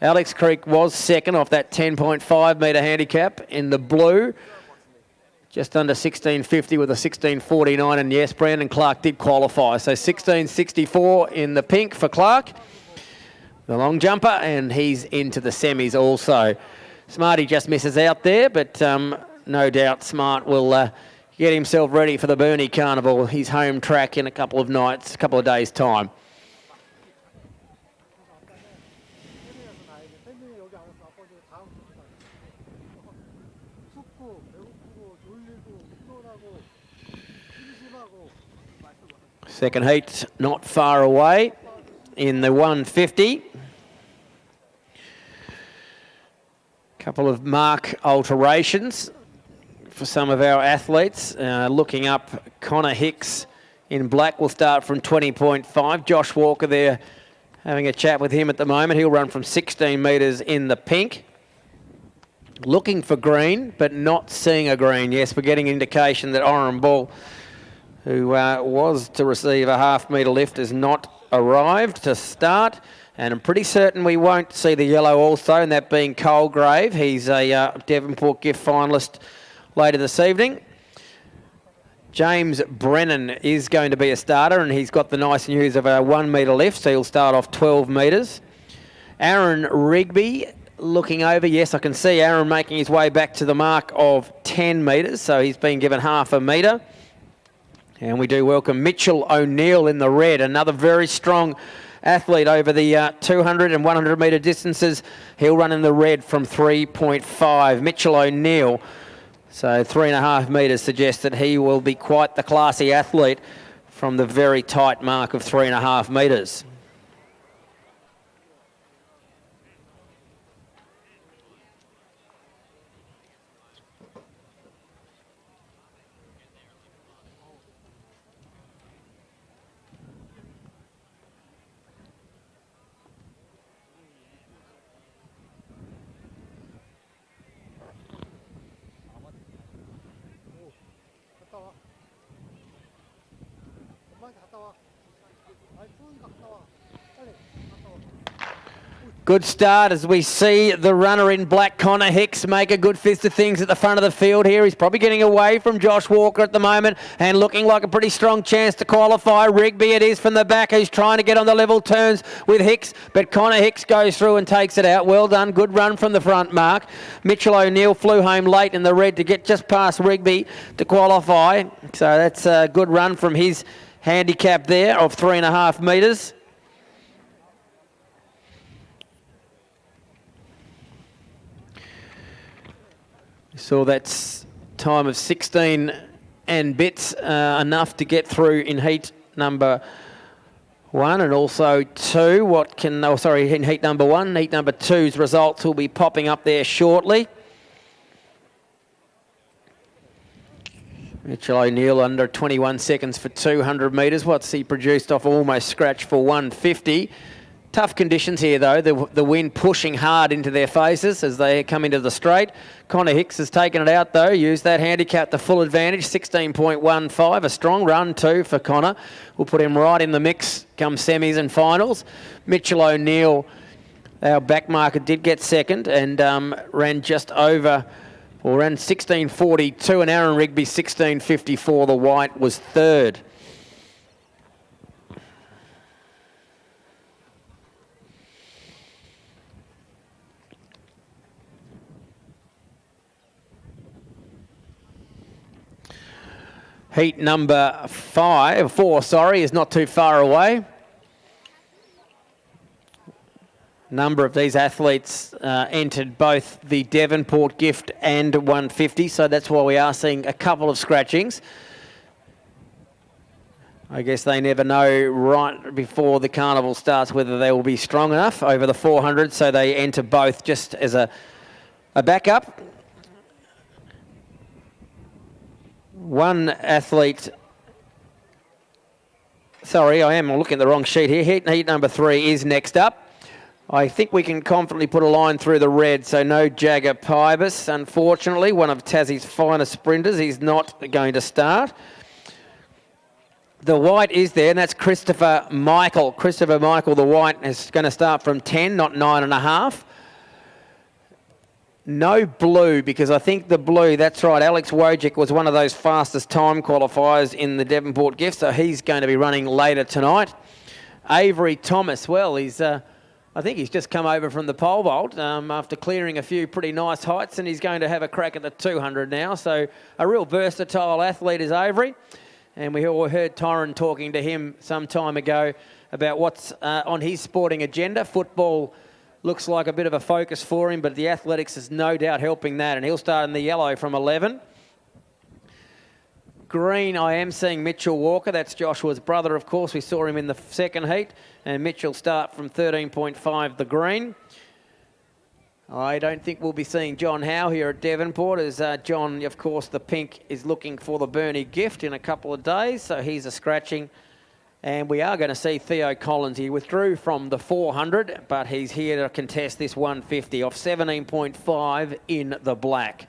Alex Creek was second off that 10.5 metre handicap in the blue. Just under 16.50 with a 16.49, and yes, Brandon Clark did qualify. So 16.64 in the pink for Clark, the long jumper, and he's into the semis also. Smarty just misses out there, but no doubt Smart will get himself ready for the Burnie Carnival, his home track, in a couple of days' time. Second heat not far away in the 150. Couple of mark alterations for some of our athletes. Looking up, Connor Hicks in black will start from 20.5. Josh Walker there, having a chat with him at the moment. He'll run from 16 metres in the pink. Looking for green, but not seeing a green. Yes, we're getting indication that Oren Ball who was to receive a half-metre lift, has not arrived to start. And I'm pretty certain we won't see the yellow also, and that being Colegrave. He's a Devonport gift finalist later this evening. James Brennan is going to be a starter, and he's got the nice news of a 1 metre lift, so he'll start off 12 metres. Aaron Rigby looking over. Yes, I can see Aaron making his way back to the mark of 10 metres, so he's been given half a metre. And we do welcome Mitchell O'Neill in the red, another very strong athlete over the 200 and 100 metre distances. He'll run in the red from 3.5. Mitchell O'Neill, so 3.5 metres, suggests that he will be quite the classy athlete from the very tight mark of 3.5 metres. Good start as we see the runner in black, Connor Hicks, make a good fist of things at the front of the field here. He's probably getting away from Josh Walker at the moment and looking like a pretty strong chance to qualify. Rigby it is from the back, who's trying to get on the level turns with Hicks, but Connor Hicks goes through and takes it out. Well done, good run from the front mark. Mitchell O'Neill flew home late in the red to get just past Rigby to qualify. So that's a good run from his handicap there of 3.5 metres. So that's time of 16 and bits, enough to get through in heat number 1 and also 2. In heat number 1. Heat number 2's results will be popping up there shortly. Mitchell O'Neill under 21 seconds for 200 metres. What's he produced off almost scratch for 150. Tough conditions here though, the wind pushing hard into their faces as they come into the straight. Connor Hicks has taken it out though, used that handicap to full advantage, 16.15, a strong run too for Connor. We'll put him right in the mix come semis and finals. Mitchell O'Neill, our back marker, did get second and ran just over, or ran 16.42, and Aaron Rigby 16.54, the white was third. Heat number 4 is not too far away. Number of these athletes entered both the Devonport gift and 150, so that's why we are seeing a couple of scratchings. I guess they never know right before the carnival starts whether they will be strong enough over the 400, so they enter both just as a backup. One athlete, sorry, I am looking at the wrong sheet here. Heat number 3 is next up. I think we can confidently put a line through the red, so no Jagger Pybus, unfortunately, one of Tassie's finest sprinters. He's not going to start. The white is there, and that's Christopher Michael. Christopher Michael, the white, is going to start from 10, not 9.5. No blue, because I think the blue, that's right, Alex Wojcik was one of those fastest time qualifiers in the Devonport gift, so he's going to be running later tonight. Avery Thomas, well, he's, I think he's just come over from the pole vault after clearing a few pretty nice heights, and he's going to have a crack at the 200 now. So a real versatile athlete is Avery, and we all heard Tyron talking to him some time ago about what's on his sporting agenda. Football looks like a bit of a focus for him, but the athletics is no doubt helping that, and he'll start in the yellow from 11. Green, I am seeing Mitchell Walker. That's Joshua's brother, of course. We saw him in the second heat, and Mitchell start from 13.5, the green. I don't think we'll be seeing John Howe here at Devonport, as John, of course, the pink, is looking for the Bernie gift in a couple of days, so he's a scratching. And we are going to see Theo Collins. He withdrew from the 400, but he's here to contest this 150 off 17.5 in the black.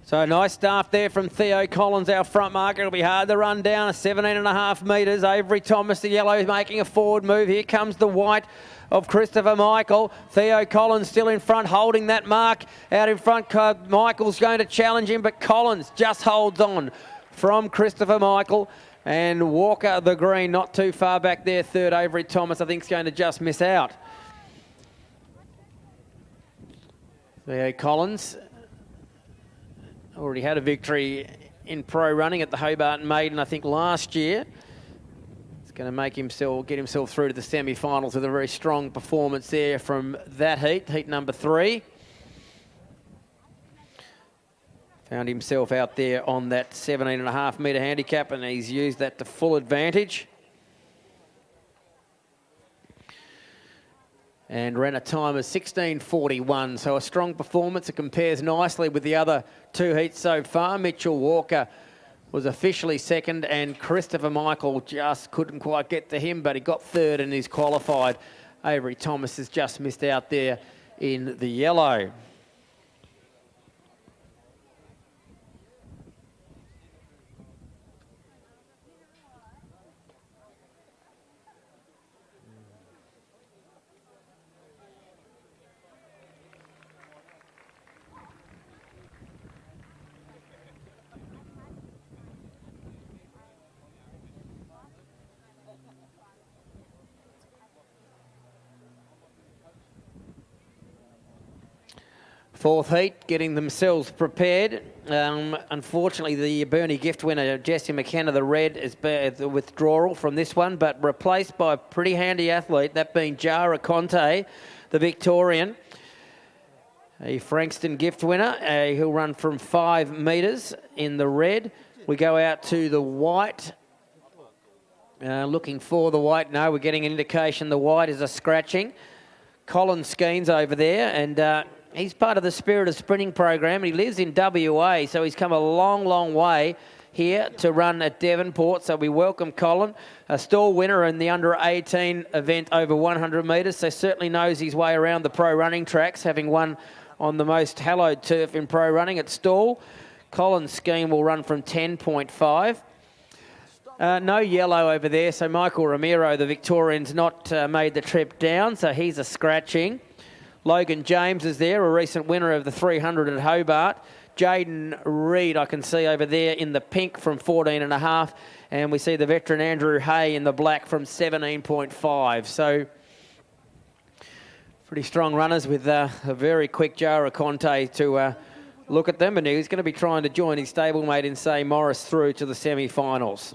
So nice start there from Theo Collins, our front marker. It'll be hard to run down. 17.5 metres. Avery Thomas, the yellow, is making a forward move. Here comes the white of Christopher Michael. Theo Collins still in front, holding that mark out in front. Michael's going to challenge him, but Collins just holds on from Christopher Michael. And Walker, the green, not too far back there. Third, Avery Thomas, I think, is going to just miss out. Theo Collins already had a victory in pro running at the Hobart Maiden, I think, last year. He's going to make himself, get himself through to the semi-finals with a very strong performance there from that heat number 3. Found himself out there on that 17.5 metre handicap, and he's used that to full advantage. And ran a time of 16:41, so a strong performance. It compares nicely with the other 2 heats so far. Mitchell Walker was officially second, and Christopher Michael just couldn't quite get to him, but he got third and he's qualified. Avery Thomas has just missed out there in the yellow. Fourth heat, getting themselves prepared. Unfortunately, the Bernie gift winner, Jessie McKenna, the red, is the withdrawal from this one, but replaced by a pretty handy athlete, that being Jara Conte, the Victorian. A Frankston gift winner. He'll run from 5 metres in the red. We go out to the white. Looking for the white. No, we're getting an indication the white is a scratching. Colin Skeens over there, and he's part of the Spirit of Sprinting program. He lives in WA, so he's come a long, long way here to run at Devonport. So we welcome Colin, a stall winner in the under-18 event over 100 metres. So certainly knows his way around the pro running tracks, having won on the most hallowed turf in pro running at stall. Colin's scheme will run from 10.5. No yellow over there, so Michael Ramiro, the Victorian's not made the trip down, so he's a scratching. Logan James is there, a recent winner of the 300 at Hobart. Jaden Reed, I can see over there in the pink from 14.5. And we see the veteran Andrew Hay in the black from 17.5. So pretty strong runners with a very quick Jara Conte to look at them. And he's going to be trying to join his stablemate in Say Morris through to the semi-finals.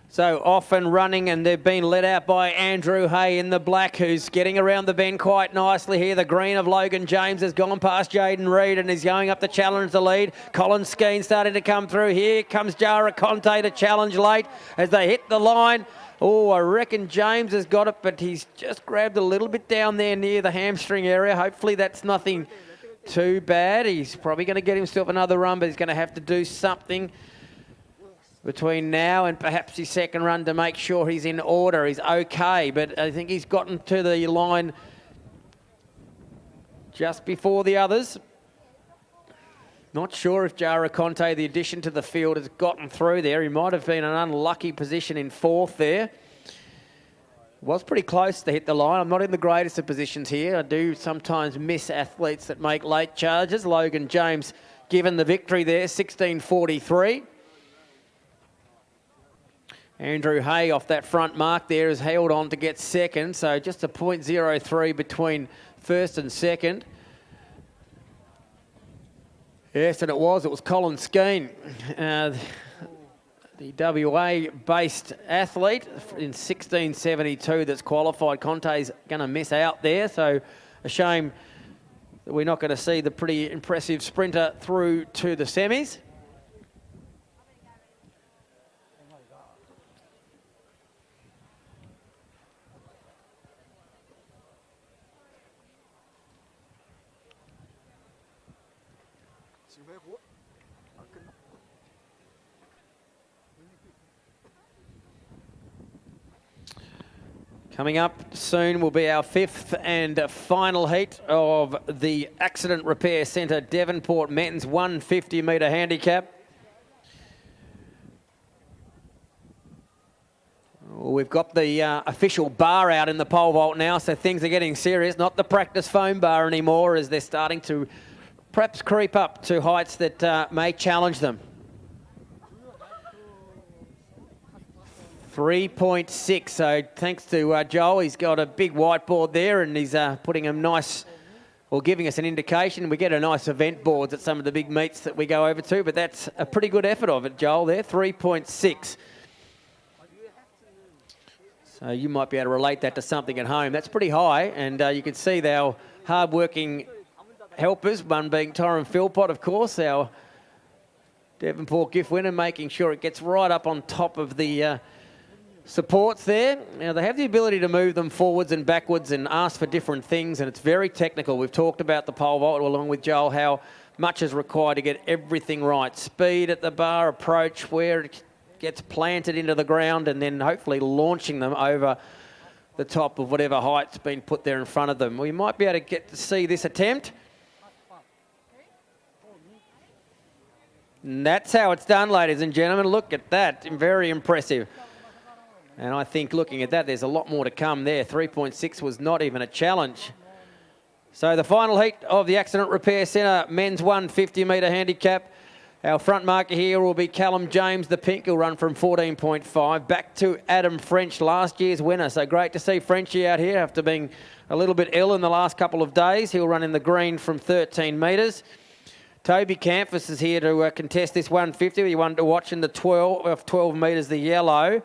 So off and running, and they've been led out by Andrew Hay in the black, who's getting around the bend quite nicely here. The green of Logan James has gone past Jaden Reed and is going up to challenge the lead. Colin Skeen starting to come through. Here comes Jara Conte to challenge late as they hit the line. Oh, I reckon James has got it, but he's just grabbed a little bit down there near the hamstring area. Hopefully that's nothing too bad. He's probably going to get himself another run, but he's going to have to do something between now and perhaps his second run to make sure he's in order. He's okay, but I think he's gotten to the line just before the others. Not sure if Jara Conte, the addition to the field, has gotten through there. He might have been an unlucky position in fourth there. Was pretty close to hit the line. I'm not in the greatest of positions here. I do sometimes miss athletes that make late charges. Logan James given the victory there, 16:43. Andrew Hay off that front mark there has held on to get second, so just a .03 between first and second. Yes, and it was Colin Skeen, the WA-based athlete in 1672 that's qualified. Conte's going to miss out there, so a shame that we're not going to see the pretty impressive sprinter through to the semis. Coming up soon will be our fifth and final heat of the Accident Repair Centre Devonport Men's 150 metre handicap. We've got the official bar out in the pole vault now, so things are getting serious. Not the practice foam bar anymore, as they're starting to perhaps creep up to heights that may challenge them. 3.6, so thanks to Joel, he's got a big whiteboard there and he's putting a nice, or giving us an indication. We get a nice event boards at some of the big meets that we go over to, but that's a pretty good effort of it, Joel, there, 3.6. So you might be able to relate that to something at home. That's pretty high, and you can see our hard-working helpers, one being Tyron Philpott, of course, our Devonport gift winner, making sure it gets right up on top of the supports there. Now, they have the ability to move them forwards and backwards and ask for different things, and it's very technical. We've talked about the pole vault along with Joel, how much is required to get everything right. Speed at the bar, approach, where it gets planted into the ground, and then hopefully launching them over the top of whatever height's been put there in front of them. We might be able to get to see this attempt. And that's how it's done, ladies and gentlemen. Look at that, very impressive. And I think looking at that, there's a lot more to come there. 3.6 was not even a challenge. So the final heat of the Accident Repair Centre Men's 150 metre handicap. Our front marker here will be Callum James, the pink. He'll run from 14.5. Back to Adam French, last year's winner. So great to see Frenchie out here after being a little bit ill in the last couple of days. He'll run in the green from 13 metres. Toby Campus is here to contest this 150. We wanted to watch in the 12 metres, the yellow.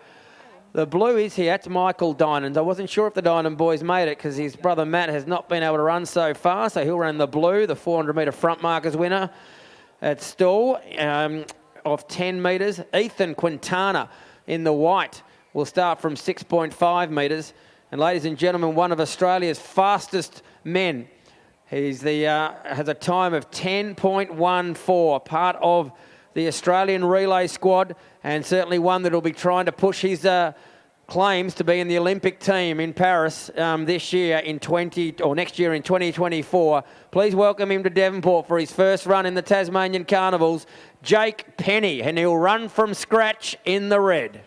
The blue is here. That's Michael Dynans. I wasn't sure if the Dynan boys made it because his brother Matt has not been able to run so far, so he'll run the blue, the 400 metre front markers winner at Stall of 10 metres. Ethan Quintana in the white will start from 6.5 metres. And ladies and gentlemen, one of Australia's fastest men. He's has a time of 10.14, part of the Australian relay squad, and certainly one that will be trying to push his claims to be in the Olympic team in Paris this year next year in 2024. Please welcome him to Devonport for his first run in the Tasmanian Carnivals, Jake Penny, and he'll run from scratch in the red.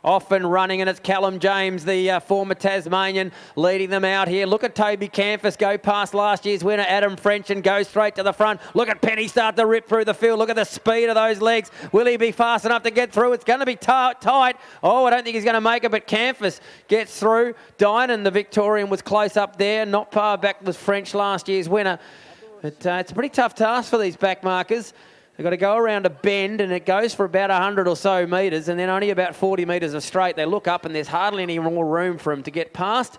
Off and running, and it's Callum James, the former Tasmanian, leading them out here. Look at Toby Campus go past last year's winner, Adam French, and go straight to the front. Look at Penny start to rip through the field. Look at the speed of those legs. Will he be fast enough to get through? It's going to be tight. Oh, I don't think he's going to make it, but Campus gets through. Dynan, the Victorian, was close up there. Not far back was French, last year's winner. But it's a pretty tough task for these back markers. They've got to go around a bend, and it goes for about 100 or so metres, and then only about 40 metres of straight. They look up, and there's hardly any more room for him to get past.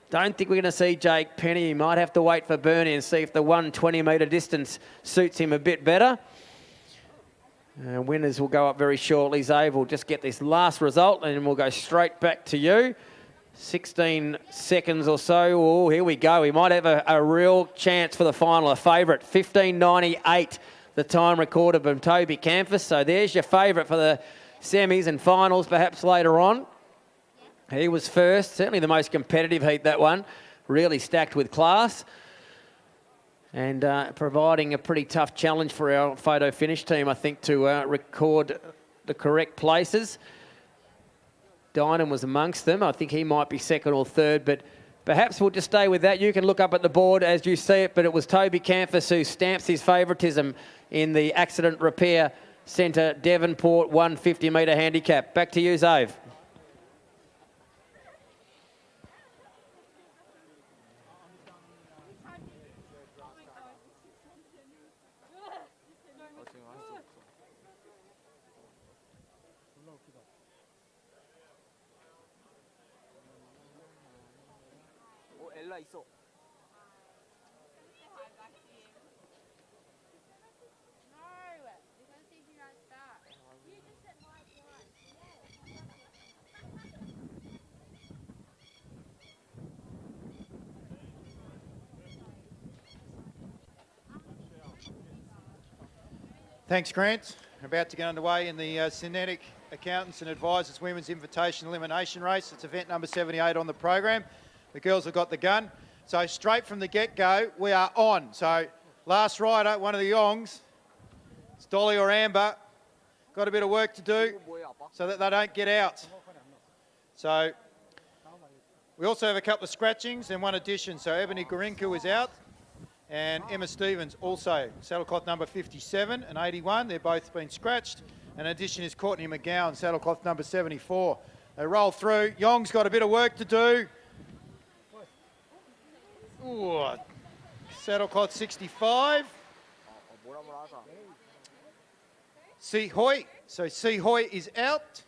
Don't think we're going to see Jake Penny. He might have to wait for Bernie and see if the 120 metre distance suits him a bit better. Winners will go up very shortly. Zave will just get this last result, and we'll go straight back to you. 16 seconds or so. Oh, here we go. We might have a real chance for the final. A favourite, 15.98. The time recorded from Toby Campus. So there's your favourite for the semis and finals perhaps later on. He was first, certainly the most competitive heat, that one. Really stacked with class. And providing a pretty tough challenge for our photo finish team, I think, to record the correct places. Dynan was amongst them. I think he might be second or third, but perhaps we'll just stay with that. You can look up at the board as you see it, but it was Toby Campus who stamps his favouritism in the Accident Repair Centre Devonport 150-metre handicap. Back to you, Zave. 엘라 있어. Thanks, Grant. We're about to get underway in the Synetic Accountants and Advisors Women's Invitation Elimination Race. It's event number 78 on the program. The girls have got the gun. So straight from the get-go, we are on. So last rider, one of the Yongs, it's Dolly or Amber, got a bit of work to do so that they don't get out. So we also have a couple of scratchings and one addition. So Ebony Gorinka is out and Emma Stevens also. Saddlecloth number 57 and 81, they're both been scratched. And addition is Courtney McGowan, saddlecloth number 74. They roll through. Yong's got a bit of work to do. Ooh, saddlecloth 65. Si Hoi. So Si Hoi is out.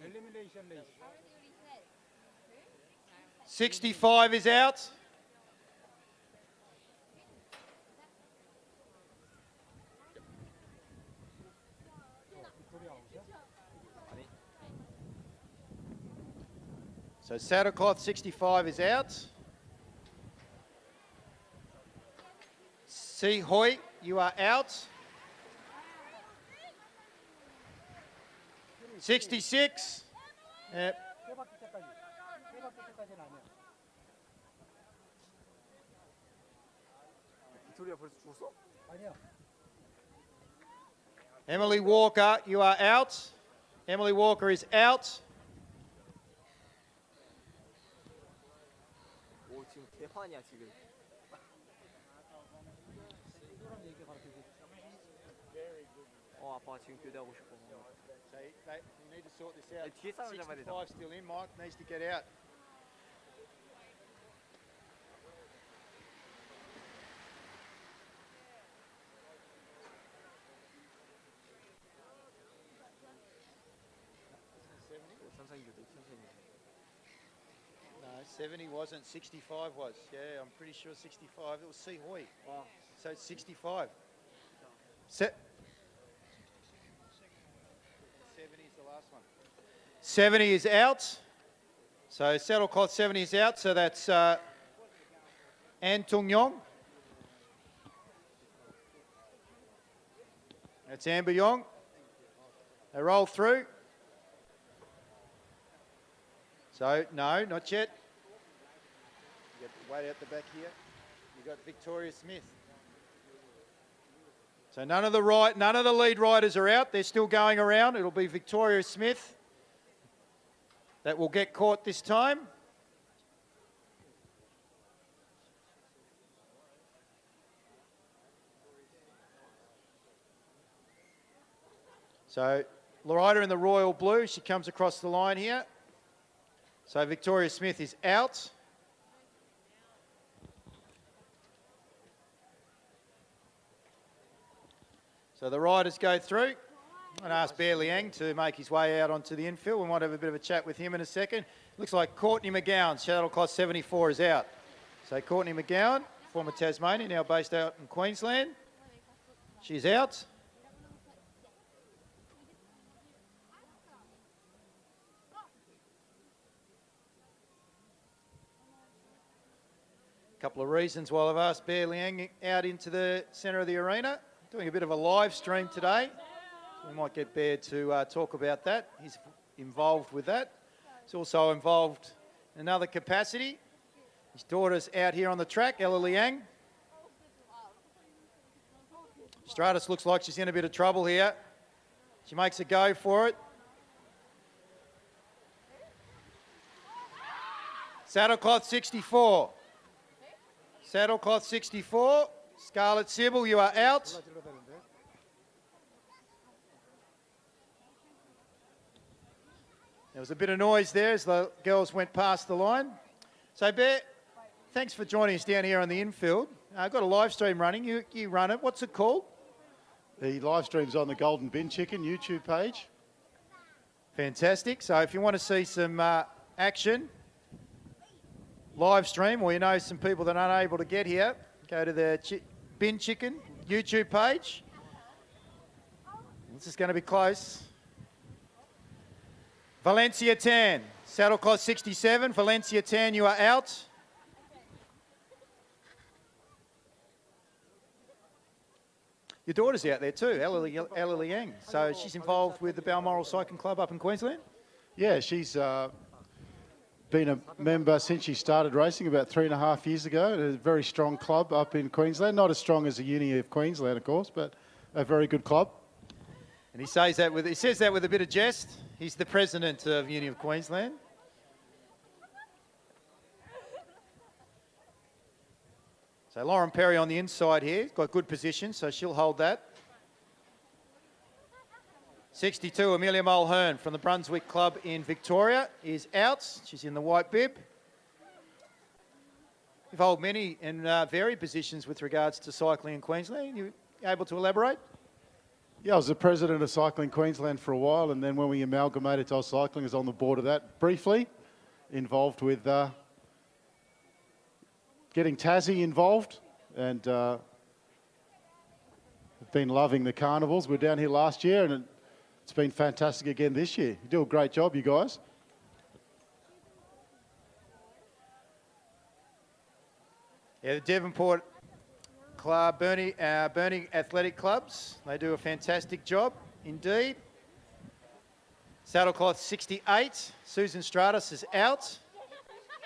Elimination race. 65 is out. So saddlecloth 65 is out. Si Hoi, you are out. 66. Yep. Emily Walker, you are out. Emily Walker is out. 지금 개판이야 지금. 아빠 지금 교대하고 싶어. You need to sort this out. 뒤에 사람 잡아야 되잖아. 65 still in, Mike needs to get out. No, 70 wasn't, 65 was. Yeah, I'm pretty sure 65. It was Si Hoi. Oh. So it's 65. 70 is the last one. 70 is out. So saddlecloth 70 is out. So that's An Tung Yong. That's Amber Yong. They roll through. So, no, not yet. You got way out the back here. You got Victoria Smith. So none of the lead riders are out. They're still going around. It'll be Victoria Smith that will get caught this time. So the rider in the royal blue, she comes across the line here. So Victoria Smith is out. So the riders go through. I'm going to ask Bear Liang to make his way out onto the infield. We might have a bit of a chat with him in a second. Looks like Courtney McGowan, saddlecloth 74, is out. So Courtney McGowan, former Tasmanian, now based out in Queensland. She's out. couple of reasons while I've asked Bear Liang out into the centre of the arena. Doing a bit of a live stream today. We might get Bear to talk about that. He's involved with that. He's also involved in another capacity. His daughter's out here on the track, Ella Liang. Stratus looks like she's in a bit of trouble here. She makes a go for it. Saddlecloth 64. Saddlecloth 64. Scarlett Sybil, you are out. There was a bit of noise there as the girls went past the line. So, Bear, thanks for joining us down here on the infield. I've got a live stream running. You run it. What's it called? The live stream's on the Golden Bin Chicken YouTube page. Fantastic. So if you want to see some action, live stream, or you know some people that aren't able to get here, go to the Bin Chicken YouTube page. This is going to be close. Valencia Tan, Saddlecloth 67. Valencia Tan, you are out. Your daughter's out there too, Ella Liang. So she's involved with the Balmoral Cycling Club up in Queensland? Yeah, she's been a member since she started racing about 3.5 years ago. A very strong club up in Queensland. Not as strong as the Uni of Queensland, of course, but a very good club. And he says that with a bit of jest. He's the president of Uni of Queensland. So Lauren Perry on the inside here, got good position, so she'll hold that. 62, Amelia Mulhern from the Brunswick Club in Victoria is out. She's in the white bib. You've held many and varied positions with regards to cycling in Queensland. You able to elaborate? Yeah, I was the president of Cycling Queensland for a while, and then when we amalgamated to Oz Cycling, I was on the board of that briefly, involved with getting Tassie involved, and I've been loving the Carnivals. We were down here last year, and it's been fantastic again this year. You do a great job, you guys. Yeah, the Devonport Club, Burnie Athletic Clubs, they do a fantastic job indeed. Saddlecloth 68, Susan Stratus is out.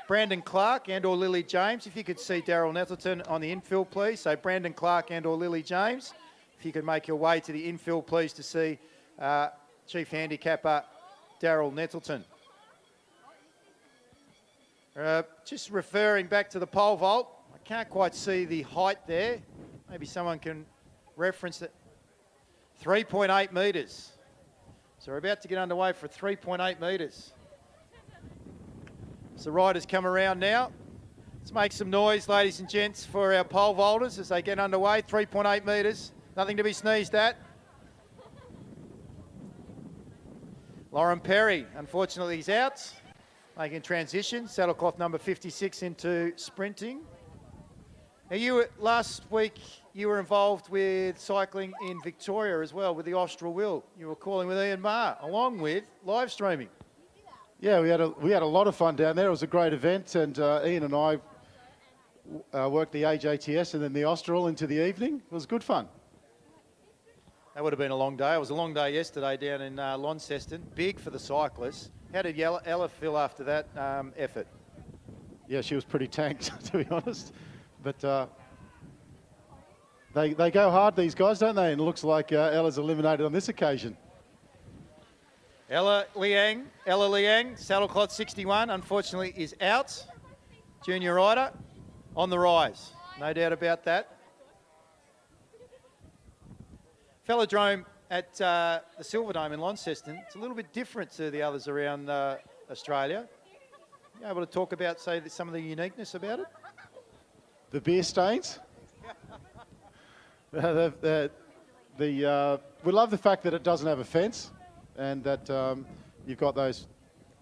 Brandon Clark and or Lily James. If you could see Daryl Nettleton on the infield, please. So Brandon Clark and or Lily James. If you could make your way to the infield, please, to see Chief Handicapper Daryl Nettleton. Just referring back to the pole vault, I can't quite see the height there. Maybe someone can reference it. 3.8 metres. So we're about to get underway for 3.8 metres. So riders come around now. Let's make some noise, ladies and gents, for our pole vaulters as they get underway. 3.8 metres, nothing to be sneezed at. Lauren Perry, unfortunately, is out, making transition. Saddlecloth number 56 into sprinting. Now, last week, you were involved with cycling in Victoria as well with the Austral Will. You were calling with Ian Maher, along with live streaming. Yeah, we had a lot of fun down there. It was a great event, and Ian and I worked the AJTS and then the Austral into the evening. It was good fun. That would have been a long day. It was a long day yesterday down in Launceston. Big for the cyclists. How did Ella feel after that effort? Yeah, she was pretty tanked, to be honest. But they go hard, these guys, don't they? And it looks like Ella's eliminated on this occasion. Ella Liang, Saddlecloth 61, unfortunately is out. Junior rider on the rise, no doubt about that. Velodrome at the Silverdome in Launceston, it's a little bit different to the others around Australia. You able to talk about, say, some of the uniqueness about it? The beer stains. We love the fact that it doesn't have a fence, and that you've got those,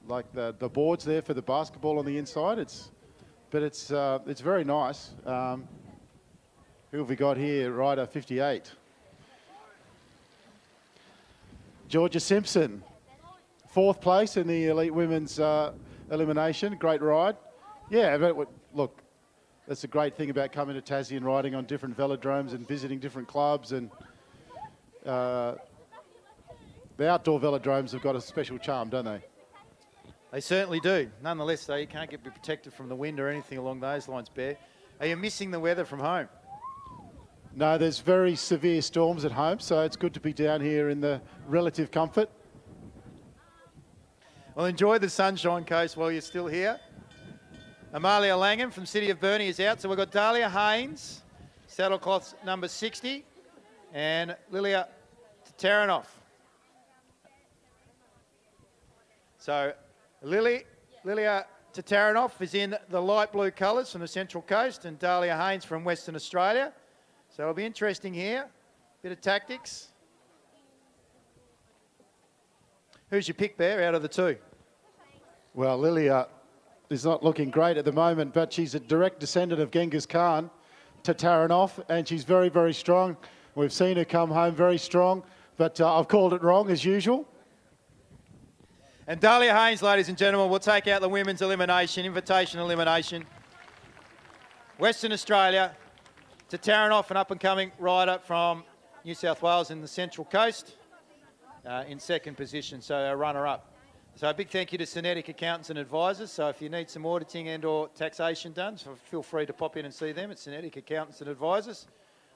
like the boards there for the basketball on the inside. It's very nice. Who have we got here? Rider 58. Georgia Simpson, 4th place in the elite women's elimination. Great ride. Yeah, but look, that's the great thing about coming to Tassie and riding on different velodromes and visiting different clubs. And the outdoor velodromes have got a special charm, don't they? They certainly do. Nonetheless, though, you can't be protected from the wind or anything along those lines, Bear. Are you missing the weather from home? No, there's very severe storms at home, so it's good to be down here in the relative comfort. Well, enjoy the Sunshine Coast while you're still here. Amalia Langham from City of Burnie is out, so we've got Dahlia Haynes, saddlecloth number 60, and Lilia Tataranoff. So Lilia Tataranoff is in the light blue colours from the Central Coast, and Dahlia Haynes from Western Australia. So it'll be interesting here. Bit of tactics. Who's your pick, Bear, out of the two? Well, Lilia is not looking great at the moment, but she's a direct descendant of Genghis Khan, Tataranoff, and she's very, very strong. We've seen her come home very strong, but I've called it wrong as usual. And Dahlia Haynes, ladies and gentlemen, will take out the women's elimination, invitation elimination. Western Australia, Tataranoff, an up-and-coming rider from New South Wales in the Central Coast, in second position, so a runner-up. So a big thank you to Synetic Accountants and Advisors. So if you need some auditing and or taxation done, so feel free to pop in and see them at Synetic Accountants and Advisors,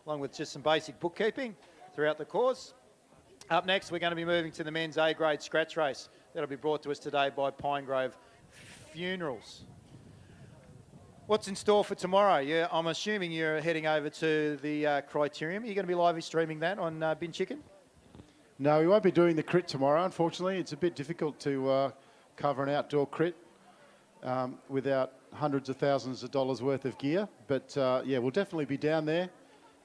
along with just some basic bookkeeping throughout the course. Up next, we're going to be moving to the men's A-grade scratch race. That'll be brought to us today by Pinegrove Funerals. What's in store for tomorrow? Yeah, I'm assuming you're heading over to the Criterium. Are you going to be live streaming that on Bin Chicken? No, we won't be doing the crit tomorrow, unfortunately. It's a bit difficult to cover an outdoor crit without hundreds of thousands of dollars worth of gear. But yeah, we'll definitely be down there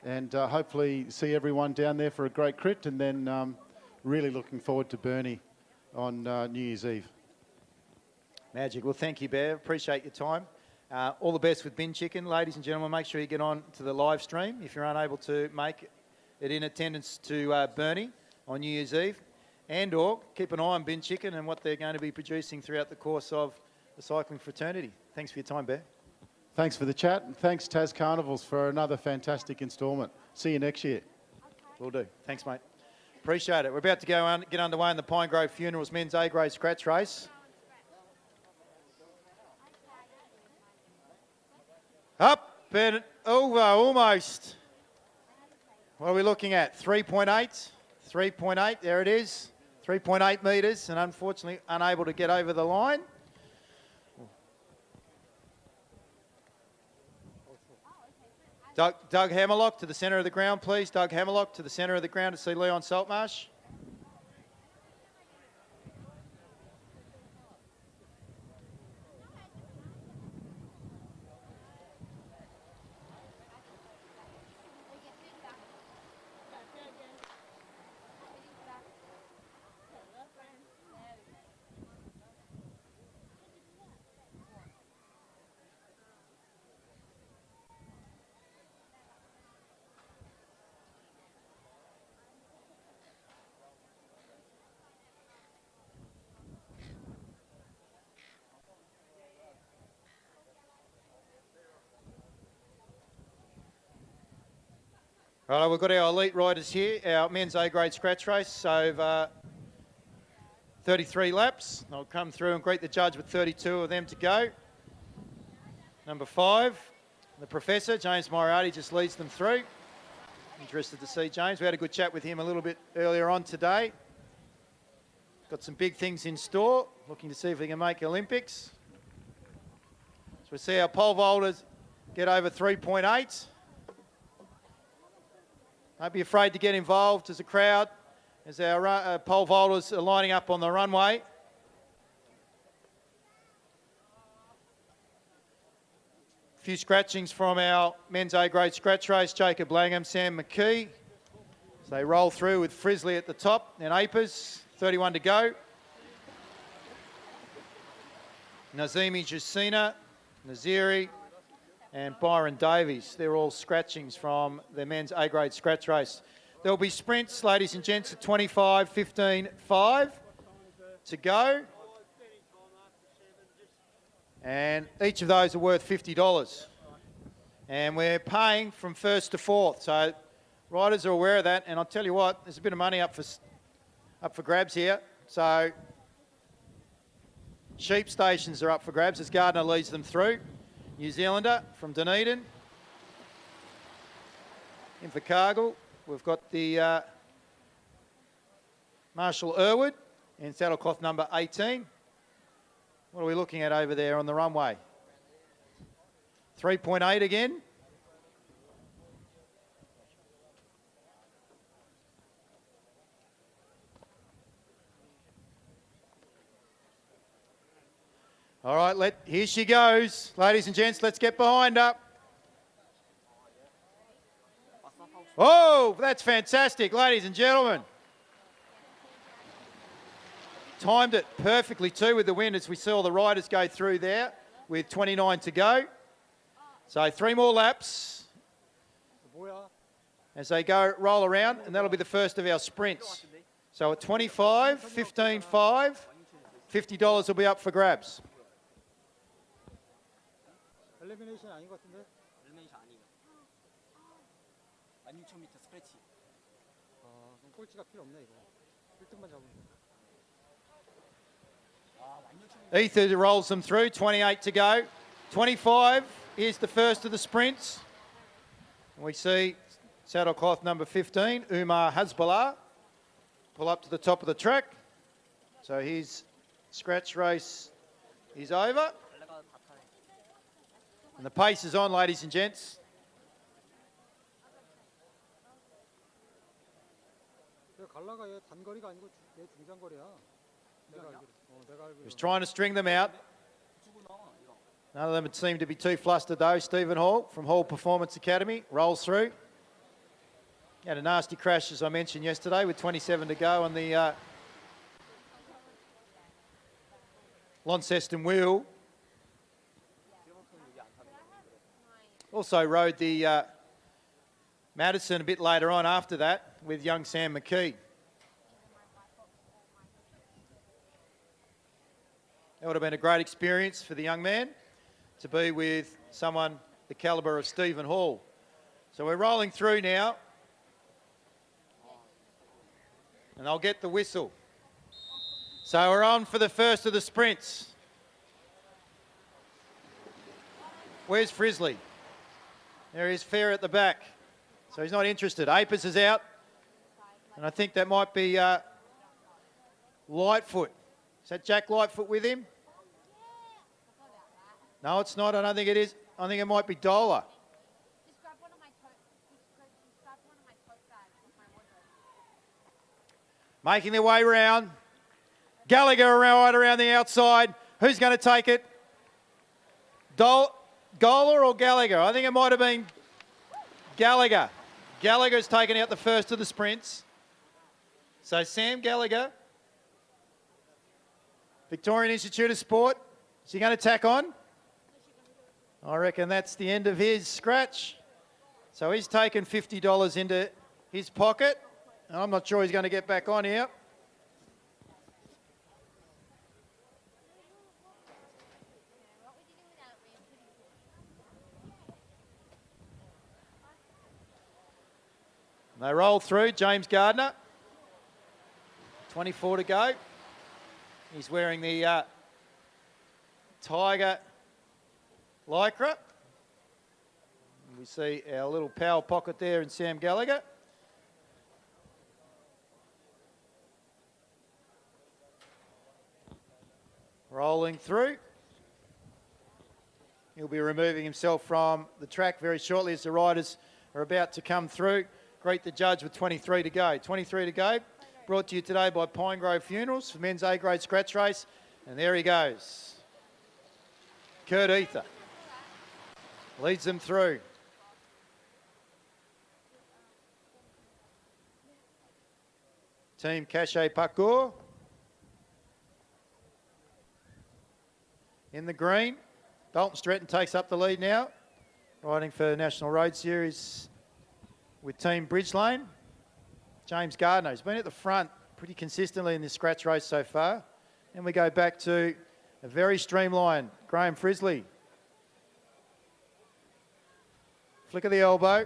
and hopefully see everyone down there for a great crit, and then really looking forward to Burnie on New Year's Eve. Magic. Well, thank you, Bear. Appreciate your time. All the best with Bin Chicken. Ladies and gentlemen, make sure you get on to the live stream if you're unable to make it in attendance to Burnie on New Year's Eve, and or keep an eye on Bin Chicken and what they're going to be producing throughout the course of the cycling fraternity. Thanks for your time, Bear. Thanks for the chat, and thanks Tas Carnivals for another fantastic instalment. See you next year. Will do. Thanks, mate. Appreciate it. We're about to get underway in the Pinegrove Funerals men's A-grade scratch race. Up and over, almost. What are we looking at? 3.8? 3.8, there it is. 3.8 metres, and unfortunately unable to get over the line. Doug Hammerlock to the centre of the ground, please. Doug Hammerlock to the centre of the ground to see Leon Saltmarsh. Right, we've got our elite riders here, our men's A-grade scratch race over 33 laps. I'll come through and greet the judge with 32 of them to go. Number 5, the Professor, James Moriarty, just leads them through. Interested to see James. We had a good chat with him a little bit earlier on today. Got some big things in store, looking to see if he can make Olympics. So we see our pole vaulters get over 3.8. Don't be afraid to get involved as a crowd, as our pole vaulters are lining up on the runway. A few scratchings from our men's A-grade scratch race. Jacob Langham, Sam McKee. So they roll through with Frizzley at the top and Apers, 31 to go. Nazimi Jusina, Naziri, and Byron Davies. They're all scratchings from the men's A-grade scratch race. There'll be sprints, ladies and gents, at 25, 15, 5 to go. And each of those are worth $50. And we're paying from first to fourth. So riders are aware of that. And I'll tell you what, there's a bit of money up for grabs here. So sheep stations are up for grabs as Gardner leads them through. New Zealander from Dunedin. In for Cargill, we've got the Marshall Irwood in saddlecloth number 18. What are we looking at over there on the runway? 3.8 again. All right, here she goes. Ladies and gents, let's get behind her. Oh, that's fantastic, ladies and gentlemen. Timed it perfectly too with the wind as we saw the riders go through there with 29 to go. So 3 more laps as they roll around, and that'll be the first of our sprints. So at 25, 15.5, $50 will be up for grabs. 엘리미네이션 아닌 것 같은데? 엘리미네이션 아니고 16,000m 스크래치. 그럼 꼴찌가 필요 없네 이거. 1등만 잡으면 돼. Ether rolls them through, 28 to go. 25 is the first of the sprints. We see saddlecloth number 15, Umar Hasbullah, pull up to the top of the track. So his scratch race is over. And the pace is on, ladies and gents. 갈라가 얘 단거리가 아니고 얘 중장거리야. He was trying to string them out. None of them would seem to be too flustered though. Stephen Hall from Hall Performance Academy rolls through. He had a nasty crash, as I mentioned yesterday, with 27 to go on the Launceston wheel. Also rode the Madison a bit later on after that with young Sam McKee. That would have been a great experience for the young man to be with someone the calibre of Stephen Hall. So we're rolling through now. And I'll get the whistle. So we're on for the first of the sprints. Where's Frizzly? There is Fair at the back. So he's not interested. Apis is out. And I think that might be Lightfoot. Is that Jack Lightfoot with him? No, it's not. I don't think it is. I think it might be Dola. Making their way round. Gallagher right around the outside. Who's going to take it? Gola or Gallagher? I think it might have been Gallagher. Gallagher's taken out the first of the sprints. So Sam Gallagher, Victorian Institute of Sport. Is he going to tack on? I reckon that's the end of his scratch. So he's taken $50 into his pocket. And I'm not sure he's going to get back on here. They roll through. James Gardner, 24 to go. He's wearing the Tiger Lycra. We see our little power pocket there in Sam Gallagher. Rolling through. He'll be removing himself from the track very shortly as the riders are about to come through. Greet the judge with 23 to go. 23 to go. Brought to you today by Pine Grove Funerals for men's A-grade scratch race. And there he goes. Kurt Ether leads them through. Team Cachet Parcours in the green. Dalton Stretton takes up the lead now, riding for the National Road Series with Team Bridgelane. James Gardner has been at the front pretty consistently in this scratch race so far. And we go back to a very streamlined Graham Frizzly. Flick of the elbow.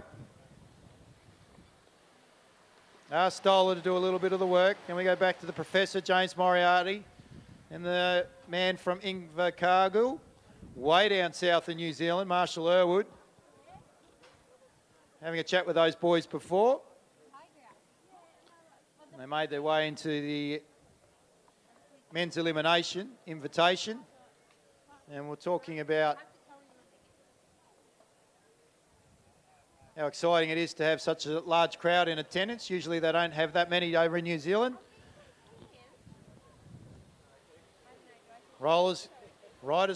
Ask Stoller to do a little bit of the work. Then we go back to the Professor, James Moriarty, and the man from Invercargill, way down south in New Zealand, Marshall Irwood. Having a chat with those boys before. They made their way into the men's elimination invitation. And we're talking about how exciting it is to have such a large crowd in attendance. Usually they don't have that many over in New Zealand. Riders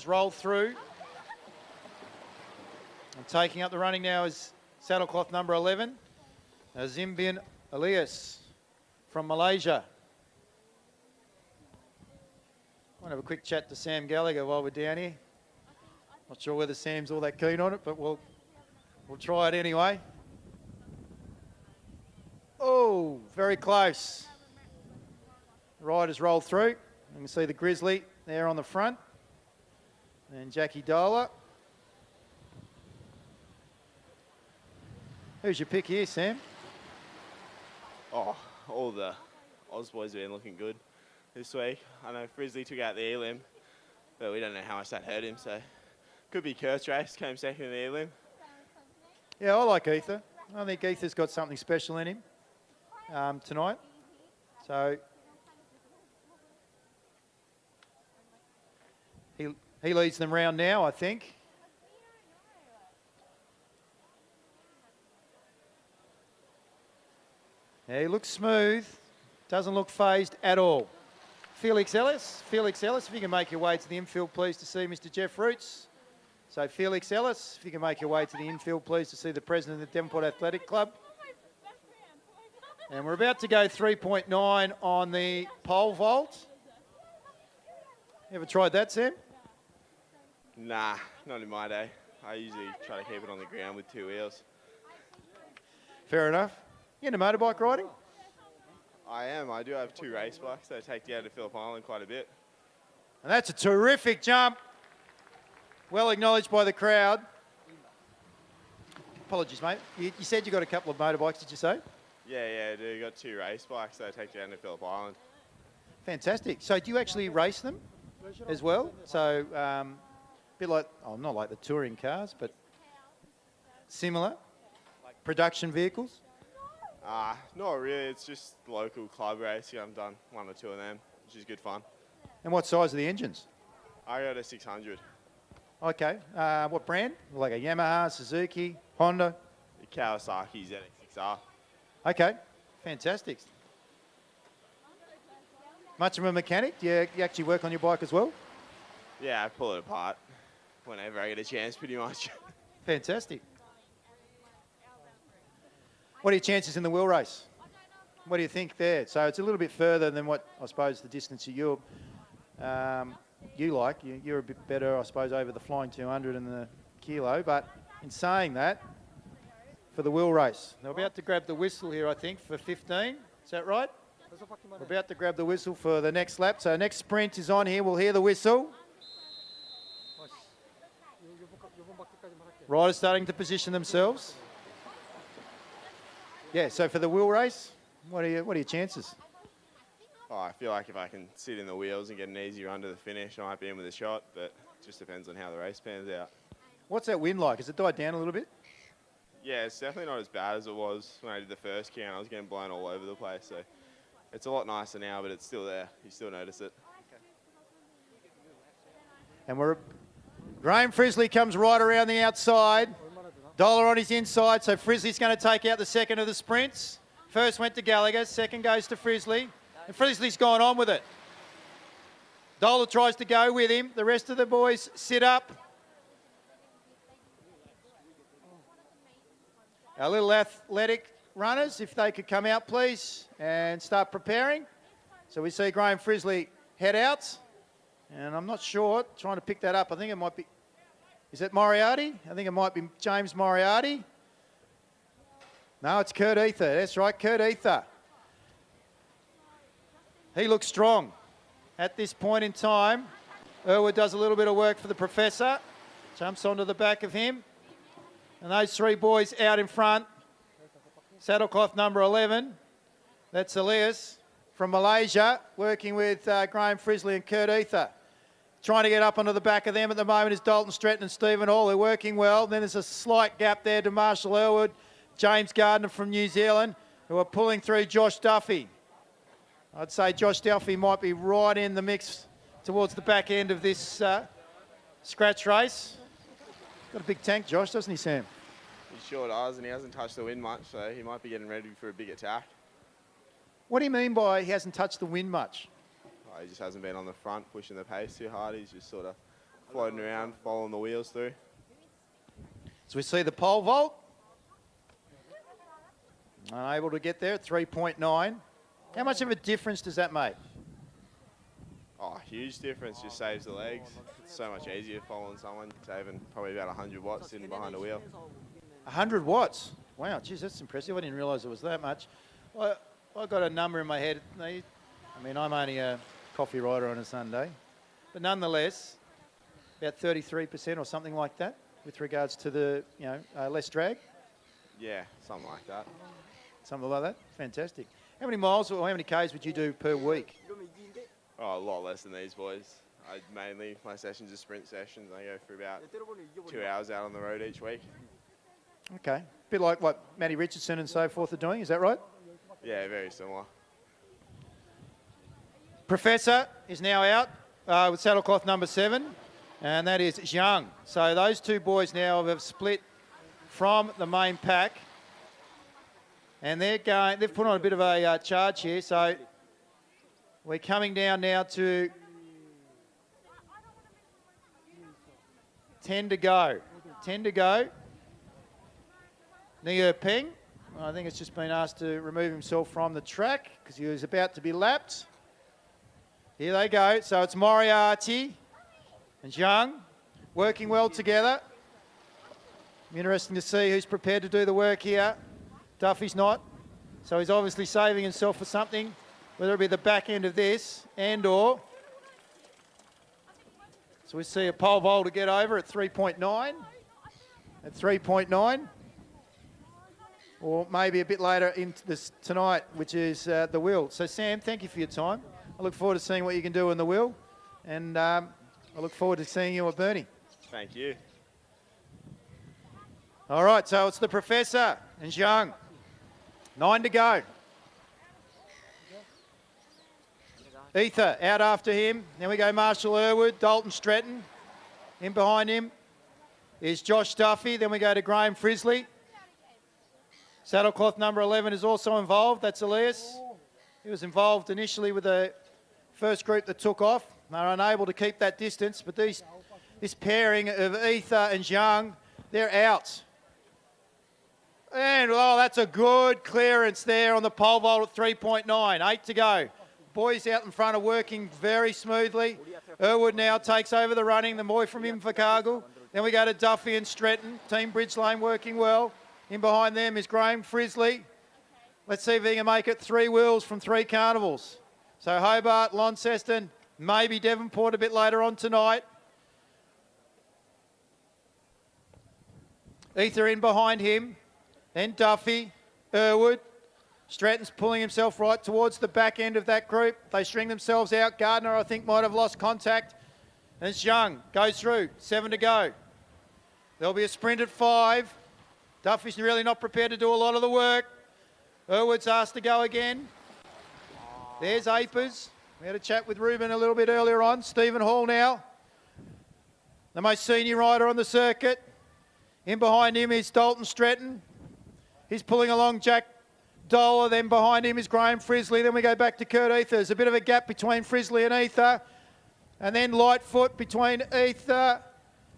roll through. And taking up the running now is saddlecloth number 11, Azimbian Elias from Malaysia. I want to have a quick chat to Sam Gallagher while we're down here. Not sure whether Sam's all that keen on it, but we'll try it anyway. Oh, very close. Riders roll through. You can see the Grizzly there on the front. And Jackie Dola. Who's your pick here, Sam? Oh, all the Oz boys have been looking good this week. I know Frizzly took out the elim, but we don't know how much that hurt him, so could be Kurt's race, came second in the elim. Yeah, I like Ether. I think Ether's got something special in him tonight. So he leads them round now, I think. Yeah, he looks smooth. Doesn't look phased at all. Felix Ellis, if you can make your way to the infield, please, to see Mr. Jeff Roots. So Felix Ellis, if you can make your way to the infield, please, to see the president of the Devonport Athletic Club. And we're about to go 3.9 on the pole vault. You ever tried that, Sam? Nah, not in my day. I usually try to keep it on the ground with 2 wheels. Fair enough. You into motorbike riding? I am. I do have 2 race bikes that I take down to Phillip Island quite a bit. And that's a terrific jump. Well acknowledged by the crowd. Apologies, mate. You said you got a couple of motorbikes, did you say? Yeah, I do. Got 2 race bikes that I take down to Phillip Island. Fantastic. So do you actually race them as well? So a bit like, not like the touring cars, but similar production vehicles? Not really. It's just local club racing. I've done 1 or 2 of them, which is good fun. And what size are the engines? I got a 600. Okay. What brand? Like a Yamaha, Suzuki, Honda? The Kawasaki ZX6R. Okay. Fantastic. Much of a mechanic? Do you actually work on your bike as well? Yeah, I pull it apart whenever I get a chance, pretty much. Fantastic. What are your chances in the wheel race? What do you think there? So it's a little bit further than what I suppose the distance you like. You're a bit better, I suppose, over the flying 200 and the kilo. But in saying that, for the wheel race, they're about to grab the whistle here, I think, for 15. Is that right? We're about to grab the whistle for the next lap. So next sprint is on here. We'll hear the whistle. Riders starting to position themselves. Yeah, so for the wheel race, what are your chances? Oh, I feel like if I can sit in the wheels and get an easy run to the finish, I might be in with a shot, but it just depends on how the race pans out. What's that wind like? Has it died down a little bit? Yeah, it's definitely not as bad as it was when I did the first count. I was getting blown all over the place, so it's a lot nicer now, but it's still there. You still notice it. And Graham Frizzly comes right around the outside. Dollar on his inside, so Frizzly's going to take out the second of the sprints. First went to Gallagher, second goes to Frizzly. And Frizzly's gone on with it. Dollar tries to go with him. The rest of the boys sit up. Our little athletic runners, if they could come out, please, and start preparing. So we see Graham Frizzly head out. And I'm not sure, trying to pick that up. I think it might be... Is it Moriarty? I think it might be James Moriarty. No, it's Kurt Ether. That's right, Kurt Ether. He looks strong at this point in time. Irwood does a little bit of work for the Professor. Jumps onto the back of him. And those three boys out in front. Saddlecloth number 11. That's Elias from Malaysia, working with Graham Frisley and Kurt Ether. Trying to get up onto the back of them at the moment is Dalton Stretton and Stephen Hall. They're working well. Then there's a slight gap there to Marshall Elwood, James Gardner from New Zealand, who are pulling through Josh Duffy. I'd say Josh Duffy might be right in the mix towards the back end of this scratch race. Got a big tank, Josh, doesn't he, Sam? He sure does, and he hasn't touched the wind much, so he might be getting ready for a big attack. What do you mean by he hasn't touched the wind much? He just hasn't been on the front, pushing the pace too hard. He's just sort of floating around, following the wheels through. So we see the pole vault. Unable to get there at 3.9. How much of a difference does that make? Oh, huge difference. Just saves the legs. It's so much easier following someone, saving probably about 100 watts sitting behind a wheel. 100 watts? Wow, geez, that's impressive. I didn't realise it was that much. I got a number in my head. I mean, I'm only a coffee rider on a Sunday. But nonetheless, about 33% or something like that with regards to the, less drag. Yeah, something like that. Something like that? Fantastic. How many miles or how many Ks would you do per week? Oh, a lot less than these boys. My sessions are sprint sessions. I go for about 2 hours out on the road each week. Okay. A bit like what Matty Richardson and so forth are doing, is that right? Yeah, very similar. Professor is now out with saddlecloth number 7, and that is Zhang. So those two boys now have split from the main pack, and they've put on a bit of a charge here. So we're coming down now to 10 to go. 10 to go. Nia Peng, I think it's just been asked to remove himself from the track because he was about to be lapped. Here they go. So it's Moriarty and Zhang working well together. Interesting to see who's prepared to do the work here. Duffy's not. So he's obviously saving himself for something, whether it be the back end of this and/or. So we see a pole vault to get over at 3.9. At 3.9. Or maybe a bit later into this tonight, which is the wheel. So Sam, thank you for your time. I look forward to seeing what you can do in the wheel, and I look forward to seeing you at Burnie. Thank you. All right, so it's the Professor and Zhang. 9 to go. Ether out after him. Then we go Marshall Irwood, Dalton Stretton. In behind him is Josh Duffy. Then we go to Graham Frisley. Saddlecloth number 11 is also involved. That's Elias. He was involved initially with the first group that took off. They're unable to keep that distance, but this pairing of Ether and Zhang, they're out. And, that's a good clearance there on the pole vault at 3.9. 8 to go. Boys out in front are working very smoothly. Irwood now takes over the running, the boy from Invercargill. Then we go to Duffy and Stretton. Team Bridge Lane working well. In behind them is Graham Frisley. Let's see if he can make it 3 wheels from 3 carnivals. So Hobart, Launceston, maybe Devonport a bit later on tonight. Ether in behind him. Then Duffy, Irwood. Stratton's pulling himself right towards the back end of that group. They string themselves out. Gardner, I think, might have lost contact. And Zhang goes through. 7 to go. There'll be a sprint at 5. Duffy's really not prepared to do a lot of the work. Irwood's asked to go again. There's Apers. We had a chat with Ruben a little bit earlier on. Stephen Hall now, the most senior rider on the circuit. In behind him is Dalton Stretton. He's pulling along Jack Dola. Then behind him is Graham Frisley. Then we go back to Kurt Ether. There's a bit of a gap between Frisley and Ether. And then Lightfoot between Ether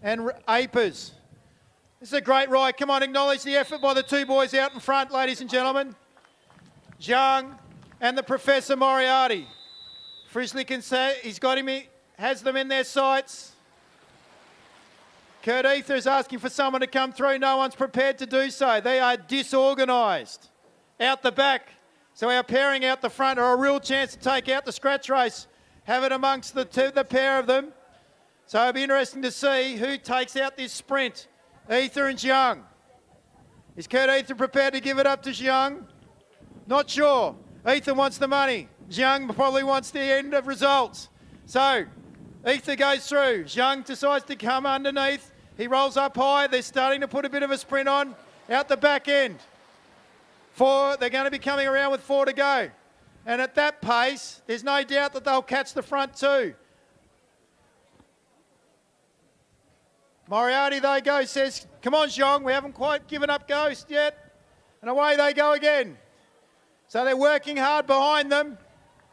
and Apers. This is a great ride. Come on, acknowledge the effort by the 2 boys out in front, ladies and gentlemen. Zhang and the Professor Moriarty. Frisley can say he's got him, has them in their sights. Kurt Ether is asking for someone to come through. No one's prepared to do so. They are disorganised out the back. So our pairing out the front are a real chance to take out the scratch race. Have it amongst the pair of them. So it'll be interesting to see who takes out this sprint. Ether and Zhang. Is Kurt Ethan prepared to give it up to Zhang? Not sure. Ethan wants the money. Zhang probably wants the end of results. So, Ethan goes through. Zhang decides to come underneath. He rolls up high. They're starting to put a bit of a sprint on. Out the back end. They're going to be coming around with 4 to go. And at that pace, there's no doubt that they'll catch the front two. Moriarty, they go, says, come on, Zhang, we haven't quite given up Ghost yet. And away they go again. So they're working hard behind them.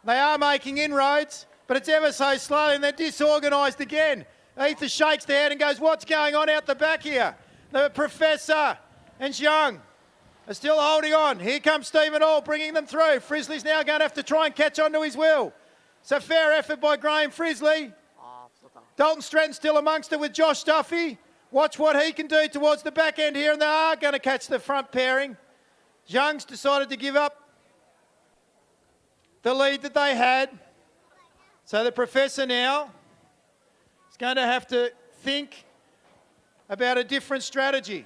They are making inroads, but it's ever so slowly, and they're disorganised again. Ethan shakes their head and goes, what's going on out the back here? The Professor and Zhang are still holding on. Here comes Stephen Hall bringing them through. Frizzly's now going to have to try and catch on to his will. So fair effort by Graham Frizzly. Dalton Stratton still amongst it with Josh Duffy. Watch what he can do towards the back end here, and they are going to catch the front pairing. Zhang's decided to give up the lead that they had. So the Professor now is going to have to think about a different strategy.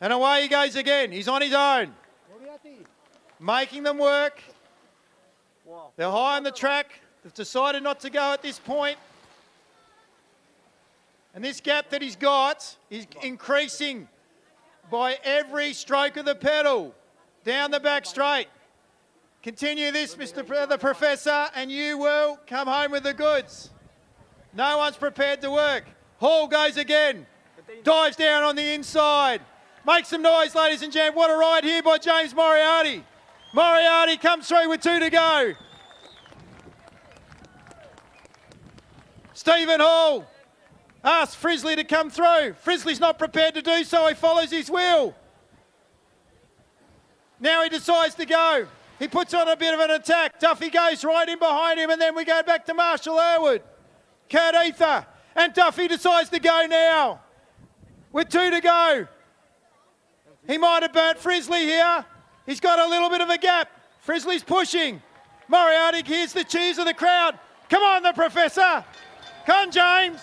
And away he goes again. He's on his own. Making them work. They're high on the track. They've decided not to go at this point. And this gap that he's got is increasing by every stroke of the pedal. Down the back straight. Continue this, the Professor, and you will come home with the goods. No one's prepared to work. Hall goes again. Dives down on the inside. Make some noise, ladies and gentlemen. What a ride here by James Moriarty. Moriarty comes through with 2 to go. Stephen Hall asks Frizzly to come through. Frizzly's not prepared to do so. He follows his will. Now he decides to go. He puts on a bit of an attack. Duffy goes right in behind him, and then we go back to Marshall Irwood. Kurt Ether. And Duffy decides to go now. With 2 to go. He might have burnt Frizzly here. He's got a little bit of a gap. Frizzly's pushing. Moriarty hears the cheers of the crowd. Come on, the Professor. Come on, James.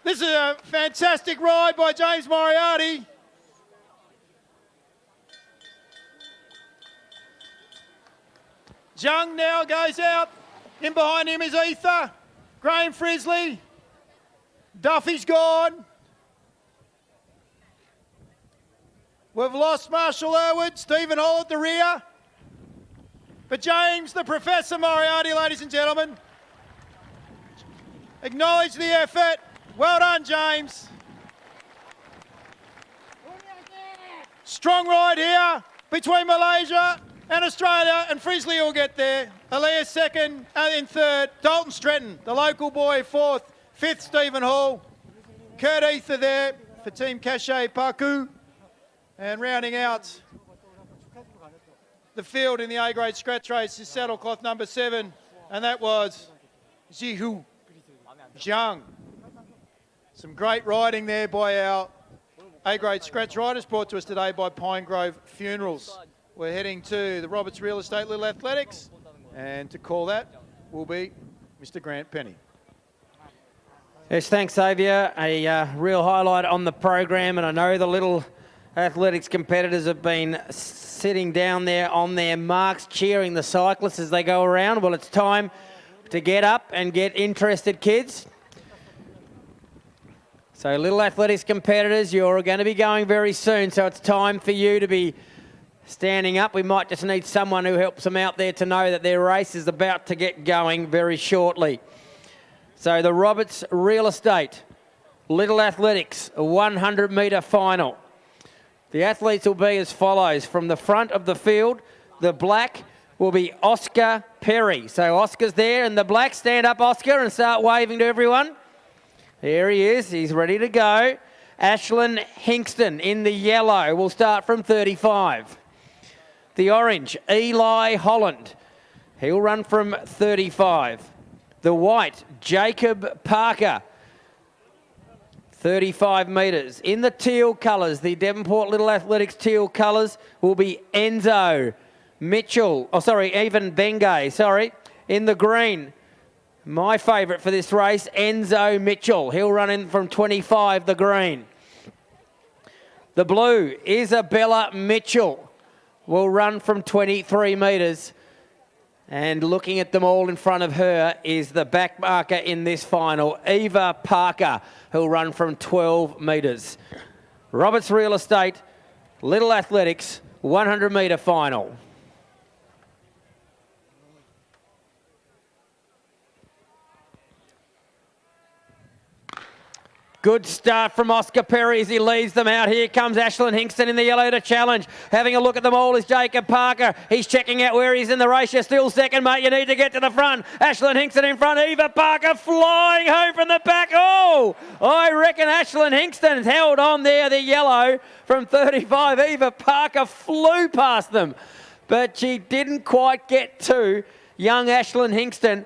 This is a fantastic ride by James Moriarty. Zhang now goes out. In behind him is Ether. Graham Frizzly. Duffy's gone. We've lost Marshall Irwood, Stephen Hall at the rear. But James, the Professor Moriarty, ladies and gentlemen, acknowledge the effort. Well done, James. Strong ride here between Malaysia and Australia, and Frizzly will get there. Elias second, in third. Dalton Stratton, the local boy, fourth. Fifth, Stephen Hall. Kurt Ether there for Team Cachet Paku. And rounding out the field in the A-grade scratch race is saddle cloth number 7, and that was Zihu Zhang. Some great riding there by our A-grade scratch riders, brought to us today by Pine Grove Funerals. We're heading to the Roberts Real Estate Little Athletics, and to call that will be Mr. Grant Penny. Yes, thanks, Xavier. A real highlight on the program, and I know the Little Athletics competitors have been sitting down there on their marks, cheering the cyclists as they go around. Well, it's time to get up and get interested, kids. So, Little Athletics competitors, you're going to be going very soon, so it's time for you to be standing up. We might just need someone who helps them out there to know that their race is about to get going very shortly. So, the Roberts Real Estate Little Athletics 100-metre final. The athletes will be as follows. From the front of the field, the black will be Oscar Perry. So Oscar's there in the black. Stand up, Oscar, and start waving to everyone. There he is. He's ready to go. Ashlyn Hinkston in the yellow will start from 35. The orange, Eli Holland. He'll run from 35. The white, Jacob Parker. 35 metres. In the teal colours, the Devonport Little Athletics teal colours will be Enzo Mitchell. Oh, sorry, even Bengay, sorry. In the green, My favourite for this race, Enzo Mitchell. He'll run in from 25, the green. The blue, Isabella Mitchell, will run from 23 metres. And looking at them all in front of her is the back marker in this final, Eva Parker, who'll run from 12 metres. Roberts Real Estate, Little Athletics, 100 metre final. Good start from Oscar Perry as he leads them out. Here comes Ashlyn Hingston in the yellow to challenge. Having a look at them all is Jacob Parker. He's checking out where he's in the race. You're still second, mate. You need to get to the front. Ashlyn Hingston in front. Eva Parker flying home from the back. Oh, I reckon Ashlyn Hingston's held on there, the yellow from 35. Eva Parker flew past them, but she didn't quite get to young Ashlyn Hingston,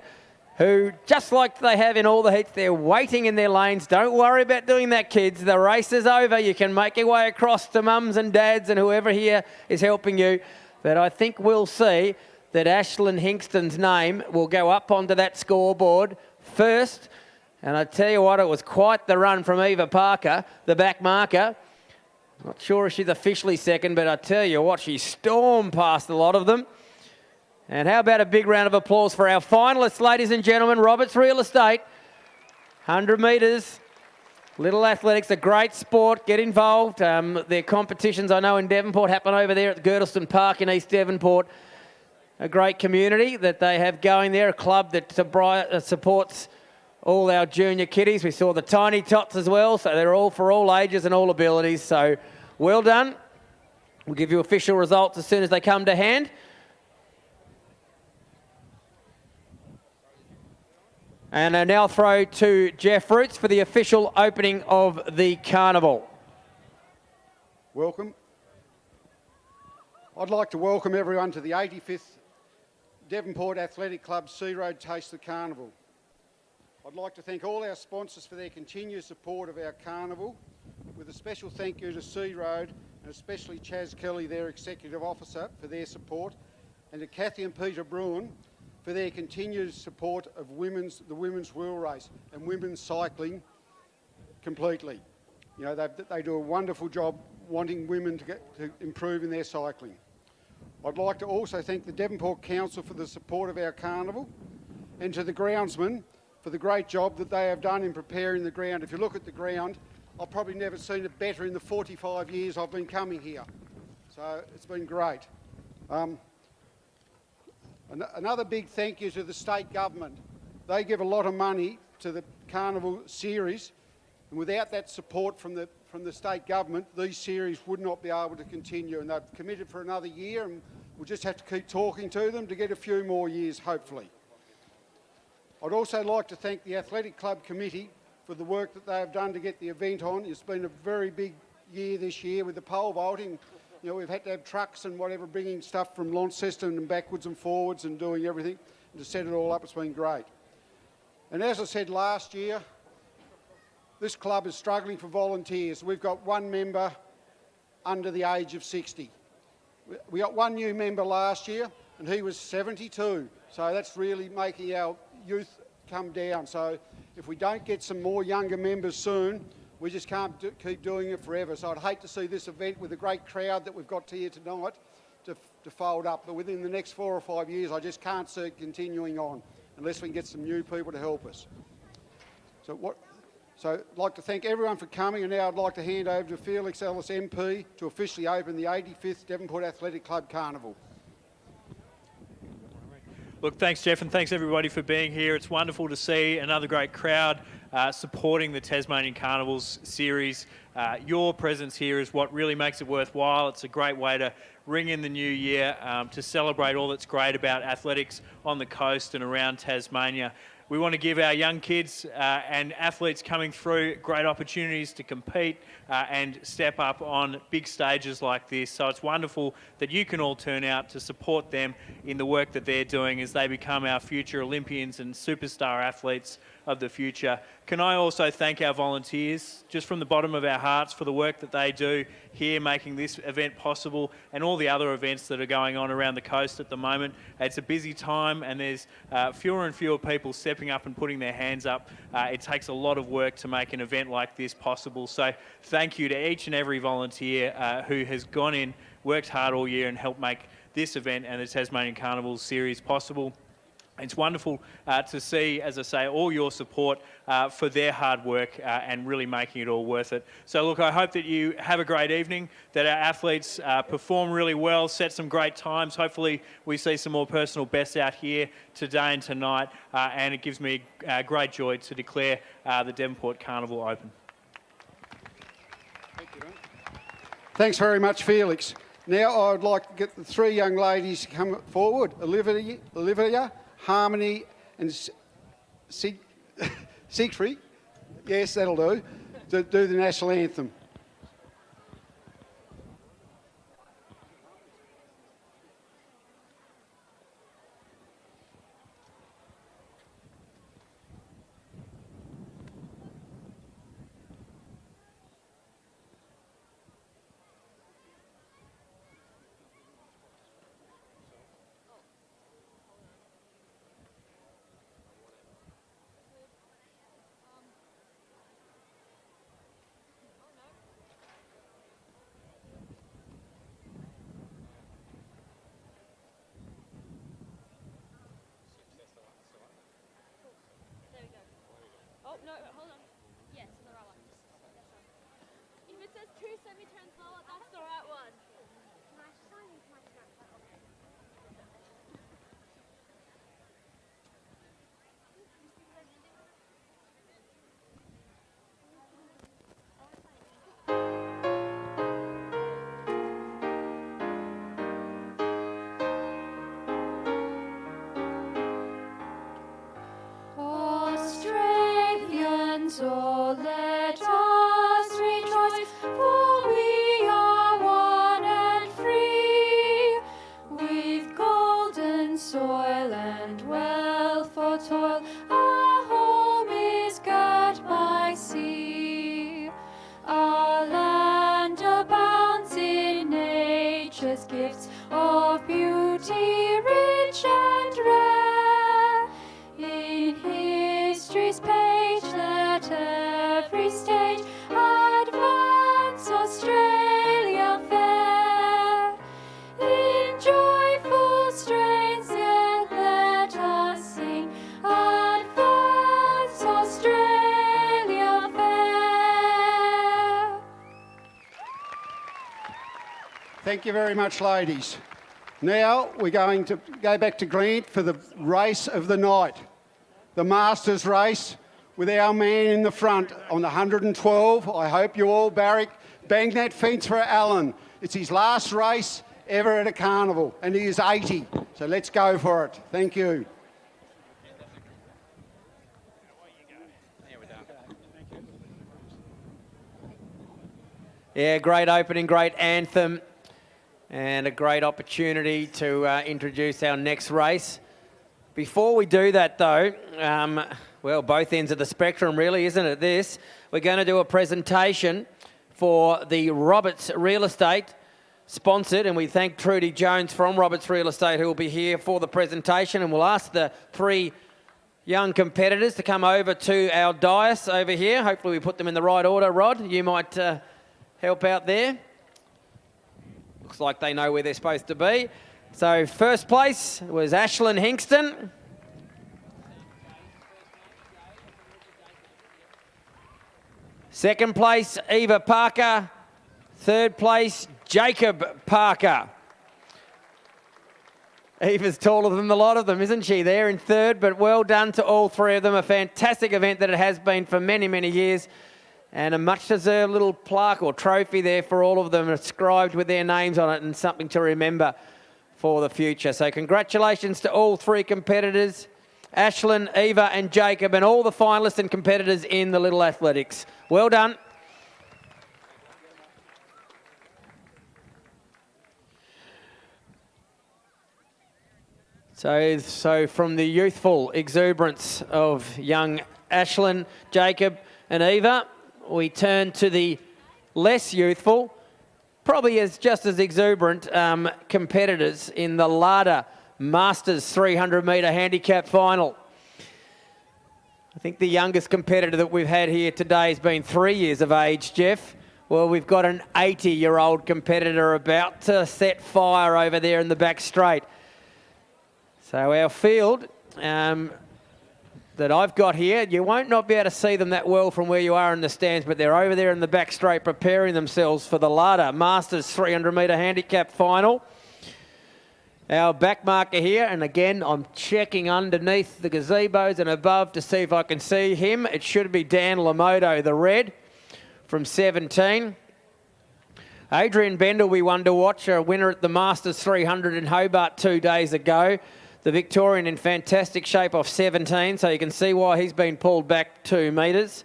who, just like they have in all the heats, they're waiting in their lanes. Don't worry about doing that, kids. The race is over. You can make your way across to mums and dads and whoever here is helping you. But I think we'll see that Ashlyn Hingston's name will go up onto that scoreboard first. And I tell you what, it was quite the run from Eva Parker, the back marker. Not sure if she's officially second, but I tell you what, she stormed past a lot of them. And how about a big round of applause for our finalists, ladies and gentlemen. Roberts Real Estate, 100 metres, Little Athletics, a great sport. Get involved. Their competitions, I know, in Devonport happen over there at Girdleston Park in East Devonport. A great community that they have going there, a club that supports all our junior kiddies. We saw the Tiny Tots as well, so they're all for all ages and all abilities. So well done. We'll give you official results as soon as they come to hand. And I now throw to Jeff Roots for the official opening of the carnival. Welcome. I'd like to welcome everyone to the 85th Devonport Athletic Club Sea Road Taste the Carnival. I'd like to thank all our sponsors for their continued support of our carnival, with a special thank you to Sea Road and especially Chaz Kelly, their Executive Officer, for their support, and to Kathy and Peter Bruin for their continued support of the women's wheel race and women's cycling completely. You know, they do a wonderful job wanting women to improve in their cycling. I'd like to also thank the Devonport Council for the support of our carnival, and to the groundsmen for the great job that they have done in preparing the ground. If you look at the ground, I've probably never seen it better in the 45 years I've been coming here. So it's been great. Another big thank you to the state government. They give a lot of money to the Carnival series, and without that support from the state government, these series would not be able to continue, and they've committed for another year, and we'll just have to keep talking to them to get a few more years, hopefully. I'd also like to thank the Athletic Club Committee for the work that they have done to get the event on. It's been a very big year this year with the pole vaulting. You know, we've had to have trucks and whatever bringing stuff from Launceston and backwards and forwards and doing everything. And to set it all up, it's been great. And as I said last year, this club is struggling for volunteers. We've got one member under the age of 60. We got one new member last year and he was 72. So that's really making our youth come down. So if we don't get some more younger members soon, we just can't keep doing it forever. So I'd hate to see this event with the great crowd that we've got here tonight to fold up. But within the next 4 or 5 years, I just can't see it continuing on unless we can get some new people to help us. So I'd like to thank everyone for coming, and now I'd like to hand over to Felix Ellis MP to officially open the 85th Devonport Athletic Club Carnival. Look, thanks, Jeff, and thanks everybody for being here. It's wonderful to see another great crowd supporting the Tasmanian Carnivals series. Your presence here is what really makes it worthwhile. It's a great way to ring in the new year, to celebrate all that's great about athletics on the coast and around Tasmania. We want to give our young kids and athletes coming through great opportunities to compete and step up on big stages like this. So it's wonderful that you can all turn out to support them in the work that they're doing as they become our future Olympians and superstar athletes of the future. Can I also thank our volunteers, just from the bottom of our hearts, for the work that they do here making this event possible and all the other events that are going on around the coast at the moment. It's a busy time and there's fewer and fewer people stepping stepping up and putting their hands up. It takes a lot of work to make an event like this possible. So thank you to each and every volunteer who has gone in, worked hard all year and helped make this event and the Tasmanian Carnivals series possible. It's wonderful to see, as I say, all your support for their hard work and really making it all worth it. So look, I hope that you have a great evening, that our athletes perform really well, set some great times. Hopefully we see some more personal bests out here today and tonight, and it gives me great joy to declare the Devonport Carnival open. Thanks very much, Felix. Now I would like to get the three young ladies to come forward. Olivia, Harmony and Siegfried, yes, that'll do, to do the national anthem. Oh, no, hold on. Yes, the right one. If it says 2 semi-turns lower, that's the right one. Australians, oh, let us rejoice, for we are one and free, with golden soil and wealth for toil. Our home is girt by sea. Our land abounds in nature's gifts of beauty rich and rare. In history's page let every stage advance Australia fair. In joyful strains yet let us sing, advance Australia fair. Thank you very much, ladies. Now we're going to go back to Grant for the race of the night. The Masters race with our man in the front on the 112. I hope you all bang that fence for Alan. It's his last race ever at a carnival and he is 80. So let's go for it. Thank you. Yeah, great opening, great anthem, and a great opportunity to introduce our next race. Before we do that though, well, both ends of the spectrum really, isn't it, this? We're going to do a presentation for the Roberts Real Estate, sponsored, and we thank Trudy Jones from Roberts Real Estate who will be here for the presentation, and we'll ask the three young competitors to come over to our dais over here. Hopefully we put them in the right order. Rod, you might help out there. Looks like they know where they're supposed to be. So first place was Ashlyn Hingston. Second place, Eva Parker. Third place, Jacob Parker. Eva's taller than the lot of them, isn't she? They're in third, but well done to all three of them. A fantastic event that it has been for many, many years. And a much-deserved little plaque or trophy there for all of them, inscribed with their names on it and something to remember for the future. So congratulations to all three competitors, Ashlyn, Eva and Jacob, and all the finalists and competitors in the Little Athletics. Well done. So from the youthful exuberance of young Ashlyn, Jacob and Eva, we turn to the less youthful, probably just as exuberant competitors in the Lada Masters 300 metre handicap final. I think the youngest competitor that we've had here today has been 3 years of age, Jeff. Well, we've got an 80-year-old competitor about to set fire over there in the back straight. So our field that I've got here, you won't not be able to see them that well from where you are in the stands, but they're over there in the back straight preparing themselves for the Lada Masters 300-metre handicap final. Our back marker here, and again, I'm checking underneath the gazebos and above to see if I can see him. It should be Dan Lamoto, the red, from 17. Adrian Bender, we won to watch, a winner at the Masters 300 in Hobart 2 days ago. The Victorian in fantastic shape off 17, so you can see why he's been pulled back 2 metres.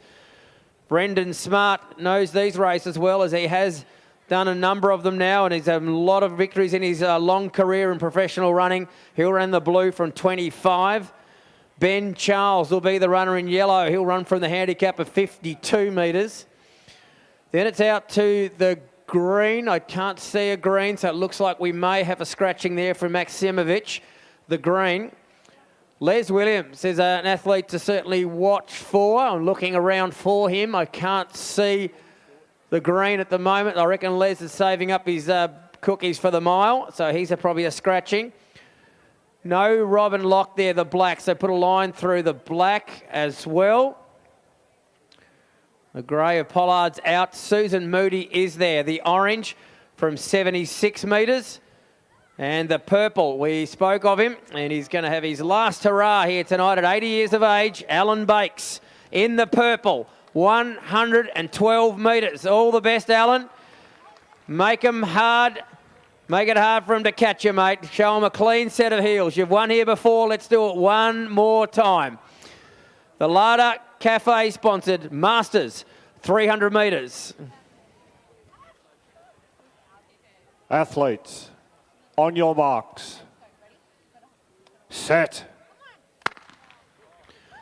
Brendan Smart knows these races well, as he has done a number of them now, and he's had a lot of victories in his long career in professional running. He'll run the blue from 25. Ben Charles will be the runner in yellow. He'll run from the handicap of 52 metres. Then it's out to the green. I can't see a green, so it looks like we may have a scratching there from Maximovich, the green. Les Williams is an athlete to certainly watch for. I'm looking around for him. I can't see the green at the moment. I reckon Les is saving up his cookies for the mile, so he's probably a scratching. No Robin Locke there, the black, so put a line through the black as well. The grey of Pollard's out. Susan Moody is there. The orange from 76 metres. And the purple, we spoke of him, and he's going to have his last hurrah here tonight at 80 years of age. Alan Bakes in the purple. 112 metres. All the best, Alan. Make him hard. Make it hard for him to catch you, mate. Show him a clean set of heels. You've won here before. Let's do it one more time. The Lada Cafe sponsored Masters 300 metres. Athletes, on your marks. Set.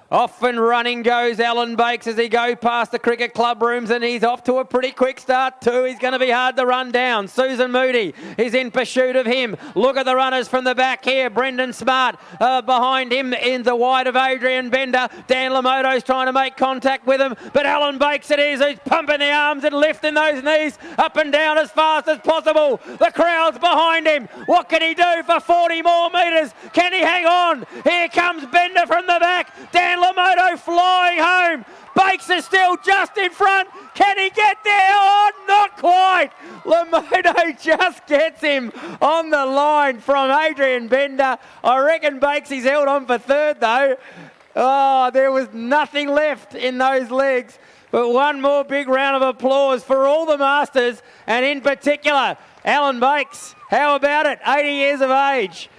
Off and running goes Alan Bakes as he goes past the cricket club rooms, and he's off to a pretty quick start too. He's going to be hard to run down. Susan Moody is in pursuit of him. Look at the runners from the back here. Brendan Smart behind him in the wide of Adrian Bender. Dan Lamoto's trying to make contact with him, but Alan Bakes it is. He's pumping the arms and lifting those knees up and down as fast as possible. The crowd's behind him. What can he do for 40 more metres? Can he hang on? Here comes Bender from the back. Dan Lamoto flying home. Bakes is still just in front. Can he get there? Oh, not quite. Lamoto just gets him on the line from Adrian Bender. I reckon Bakes he's held on for third though. Oh, there was nothing left in those legs. But one more big round of applause for all the Masters, and in particular, Alan Bakes. How about it? 80 years of age.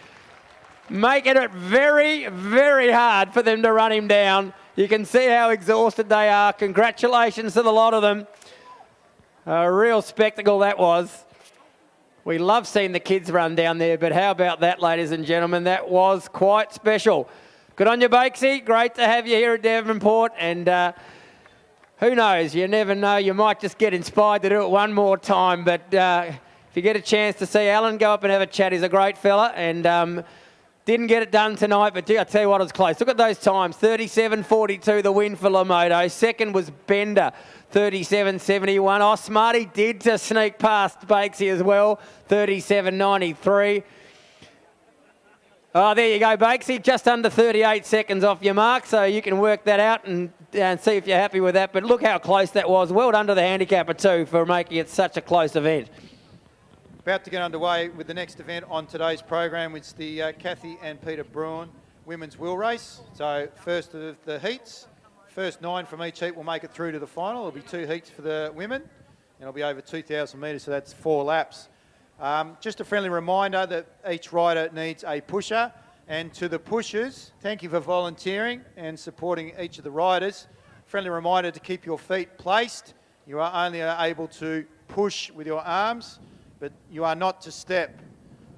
Making it very, very hard for them to run him down. You can see how exhausted they are. Congratulations to the lot of them. A real spectacle that was. We love seeing the kids run down there, but how about that, ladies and gentlemen? That was quite special. Good on you, Bakesy. Great to have you here at Devonport. And who knows? You never know. You might just get inspired to do it one more time. But if you get a chance to see Alan, go up and have a chat. He's a great fella. And didn't get it done tonight, but I tell you what, it was close. Look at those times. 37.42 the win for Lamoto. Second was Bender, 37.71. Oh, Smarty did to sneak past Bakesy as well, 37.93. Oh, there you go, Bakesy. Just under 38 seconds off your mark, so you can work that out and see if you're happy with that. But look how close that was. Well done to the handicapper too for making it such a close event. About to get underway with the next event on today's program. It's the Kathy and Peter Bruin Women's Wheel Race. So first of the heats, first 9 from each heat will make it through to the final. There'll be 2 heats for the women, and it'll be over 2,000 metres, so that's 4 laps. Just a friendly reminder that each rider needs a pusher, and to the pushers, thank you for volunteering and supporting each of the riders. Friendly reminder to keep your feet placed. You are only able to push with your arms, but you are not to step.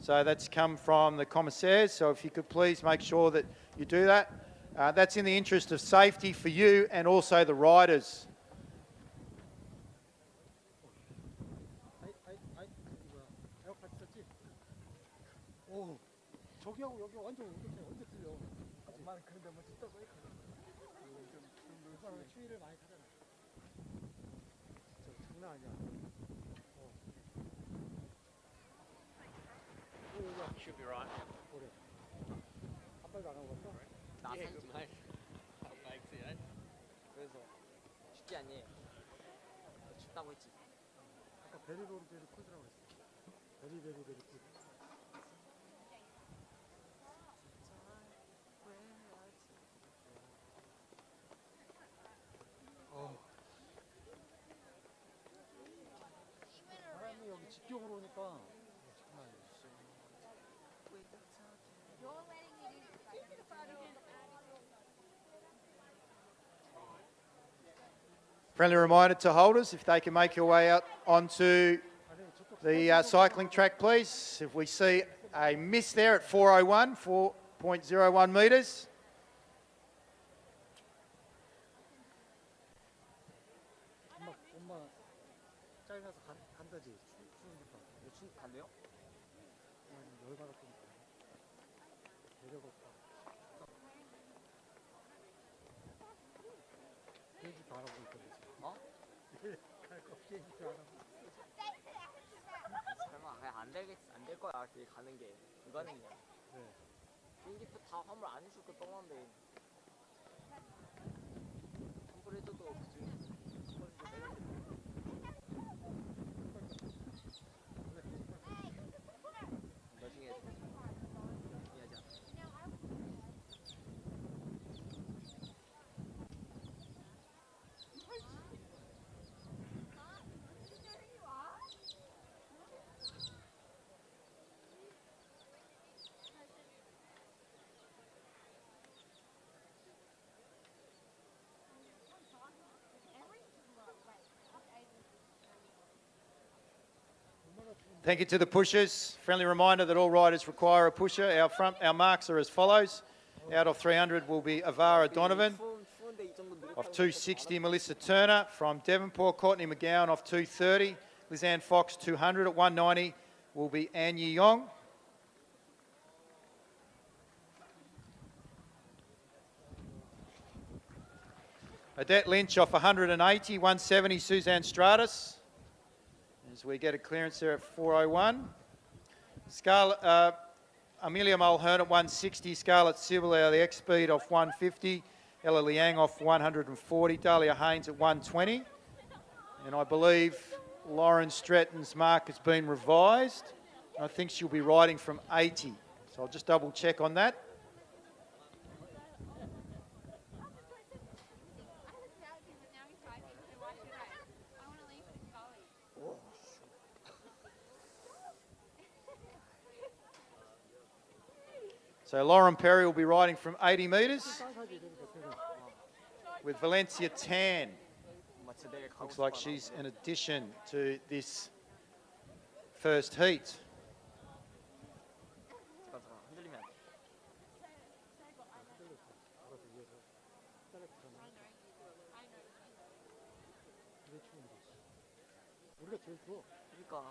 So that's come from the commissaires. So if you could please make sure that you do that. That's in the interest of safety for you and also the riders. 추위를 많이 타잖아. 저 장난 아니야. Should be right. 그래. 한 발도 안 하고 갔어? 예, 그 말. 그래서 춥지 않니? 춥다고 했지. 아까 베리베리 쿨이라고 했어. 베리베리 쿨. 사람이 여기 직경으로 오니까 정말 Friendly reminder to holders, if they can make your way out onto the cycling track, please. If we see a miss there at 4:01, 4.01 metres. 엄마 짜증나서 간다지. 추우니까. 간대요? 열받았으니까. 내려갔다. 비행기 바라보고 있거든. 어? 비행기 바라보고. 설마 그냥 안될 거야. 그게 가는 게. 이거는 그냥. 네. 비행기표 다 화물 안 해줄 거 똥한데. 환불해줘도 나중에 이해하자. Thank you to the pushers. Friendly reminder that all riders require a pusher. Our marks are as follows. Out of 300 will be Avara Donovan. Off 260, Melissa Turner. From Devonport, Courtney McGowan off 230. Lizanne Fox 200. At 190 will be Anyi Yong. Odette Lynch off 180. 170, Suzanne Stratus. As we get a clearance there at 4:01. Amelia Mulhern at 160. Scarlett Sybil out of the X-Speed off 150. Ella Liang off 140. Dahlia Haynes at 120. And I believe Lauren Stratton's mark has been revised. I think she'll be riding from 80. So I'll just double check on that. So Lauren Perry will be riding from 80 metres with Valencia Tan. Looks like she's an addition to this first heat. 우리가 제일 좋아. 그러니까.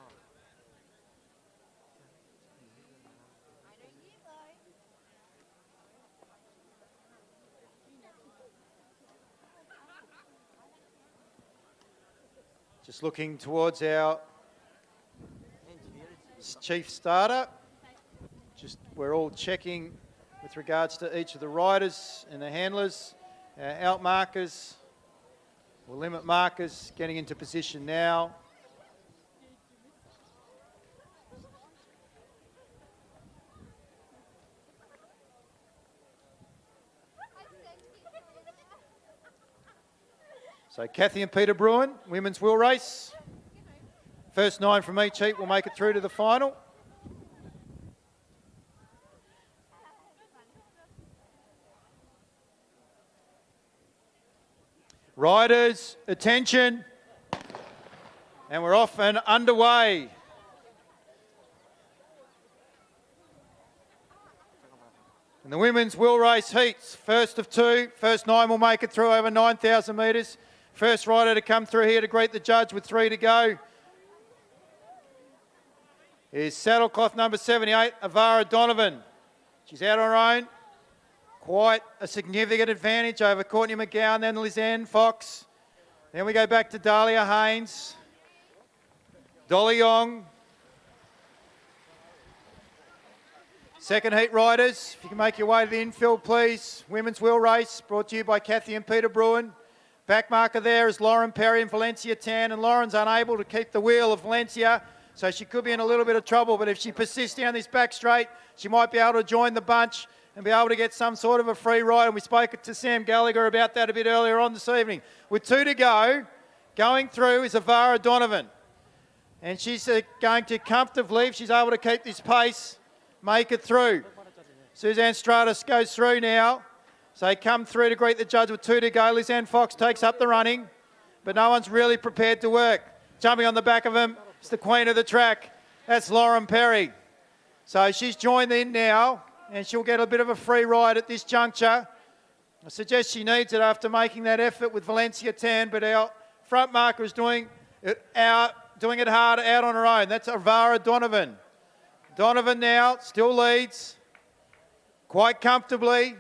Just looking towards our chief starter. Just we're all checking with regards to each of the riders and the handlers. Out markers, or limit markers, getting into position now. So Kathy and Peter Bruin, women's wheel race. First 9 from each heat will make it through to the final. Riders, attention. And we're off and underway. In the women's wheel race heats, first of 2, first 9 will make it through over 9,000 metres. First rider to come through here to greet the judge with 3 to go is saddlecloth number 78, Avara Donovan. She's out on her own. Quite a significant advantage over Courtney McGowan, then Lizanne Fox. Then we go back to Dahlia Haynes. Dolly Yong. Second heat riders, if you can make your way to the infield, please. Women's wheel race brought to you by Kathy and Peter Bruin. Back marker there is Lauren Perry and Valencia Tan, and Lauren's unable to keep the wheel of Valencia, so she could be in a little bit of trouble, but if she persists down this back straight, she might be able to join the bunch and be able to get some sort of a free ride, and we spoke to Sam Gallagher about that a bit earlier on this evening. With 2 to go, going through is Avara Donovan, and she's going to comfortably, if she's able to keep this pace, make it through. Suzanne Stratus goes through now. So they come through to greet the judge with 2 to go. Lizanne Fox takes up the running, but no one's really prepared to work. Jumping on the back of him, it's the queen of the track. That's Lauren Perry. So she's joined in now, and she'll get a bit of a free ride at this juncture. I suggest she needs it after making that effort with Valencia Tan, but our front marker is doing it hard out on her own. That's Avara Donovan. Donovan now still leads quite comfortably.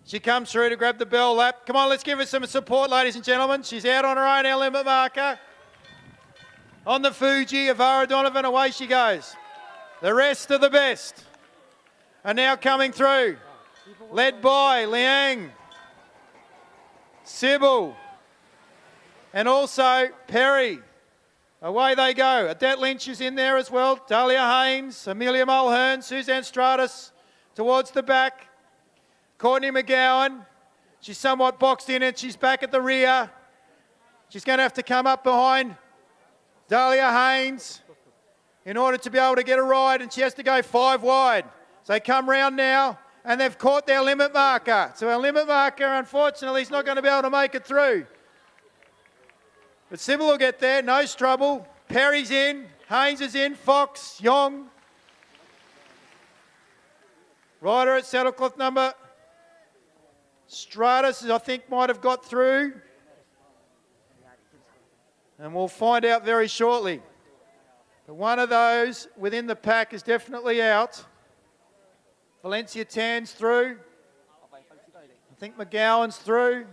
She comes through to grab the bell lap. Come on, let's give her some support, ladies and gentlemen. She's out on her own, our limit marker. On the Fuji, Avara Donovan, away she goes. The rest of the best are now coming through, led by Liang, Sybil, and also Perry. Away they go. Adet Lynch is in there as well. Dahlia Haynes, Amelia Mulhern, Suzanne Stratus towards the back. Courtney McGowan, she's somewhat boxed in it. She's back at the rear. She's going to have to come up behind Dahlia Haynes in order to be able to get a ride, and she has to go 5 wide. So they come round now, and they've caught their limit marker. So our limit marker, unfortunately, is not going to be able to make it through. But Sybil will get there, no trouble. Perry's in, Haynes is in, Fox, Yong. Rider at saddlecloth number Stratus, I think, might have got through. And we'll find out very shortly. But one of those within the pack is definitely out. Valencia Tan's through. I think McGowan's through.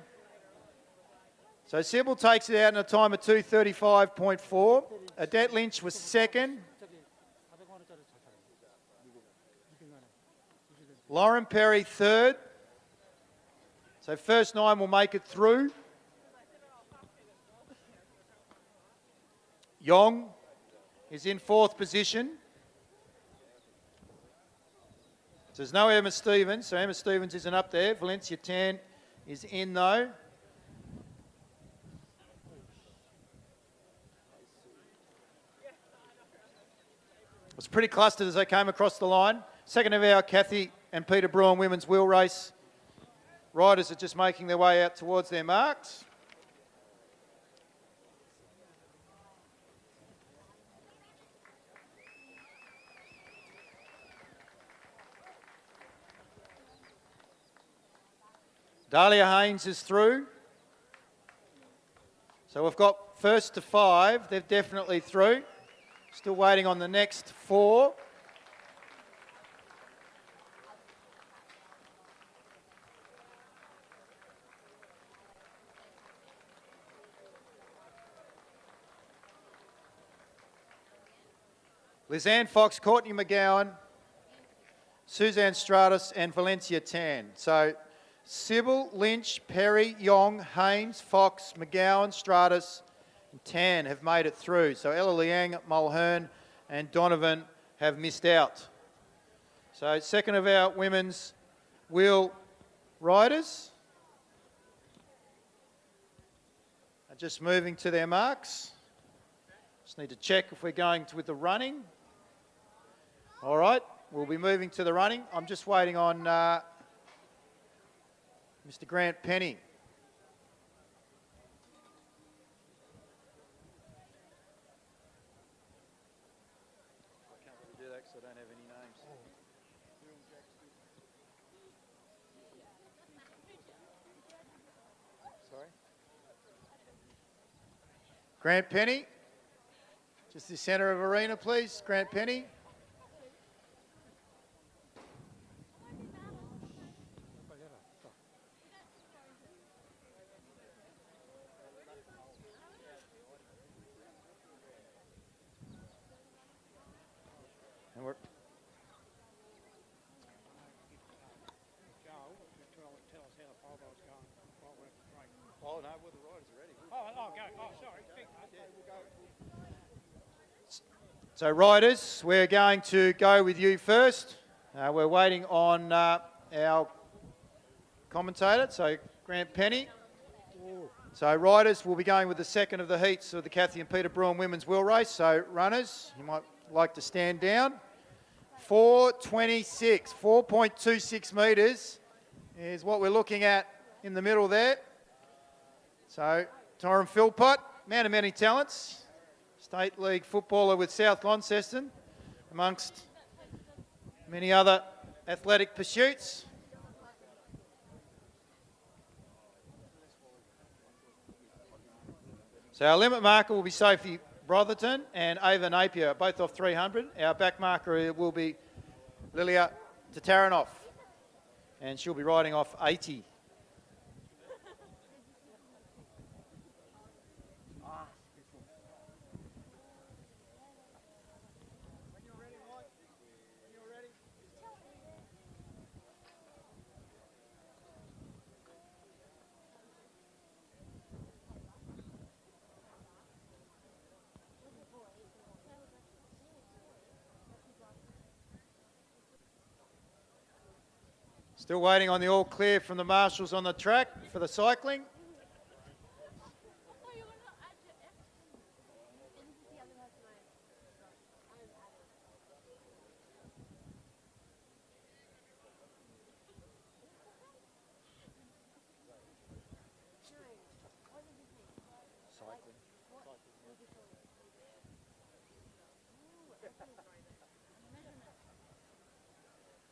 So Sybil takes it out in a time of 2:35.4. Adet Lynch was second. Lauren Perry third. So first 9 will make it through. Yong is in 4th position. So there's no Emma Stevens, so Emma Stevens isn't up there. Valencia Tan is in though. It was pretty clustered as they came across the line. Second of our Kathy and Peter Bruin women's wheel race. Riders are just making their way out towards their marks. Dahlia Haynes is through. So we've got first to 5. They're definitely through. Still waiting on the next 4. Lizanne Fox, Courtney McGowan, Suzanne Stratus and Valencia Tan. So Sybil, Lynch, Perry, Yong, Haynes, Fox, McGowan, Stratus and Tan have made it through. So Ella Liang, Mulhern and Donovan have missed out. So second of our women's wheel riders are just moving to their marks. Just need to check if we're going with the running. All right, we'll be moving to the running. I'm just waiting on Mr. Grant Penny. I can't really do that because I don't have any names. Sorry? Grant Penny. Just the centre of arena, please. Grant Penny. So riders, we're going to go with you first. We're waiting on our commentator, so Grant Penny. So riders, we'll be going with the second of the heats of the Kathy and Peter Bruin Women's Wheel Race. So runners, you might like to stand down. 4.26 metres is what we're looking at in the middle there. So Tyron Philpott, man of many talents, State League footballer with South Launceston, amongst many other athletic pursuits. So our limit marker will be Sophie Brotherton and Ava Napier, both off 300. Our back marker will be Lilia Tataranoff, and she'll be riding off 80. Still waiting on the all clear from the marshals on the track for the cycling.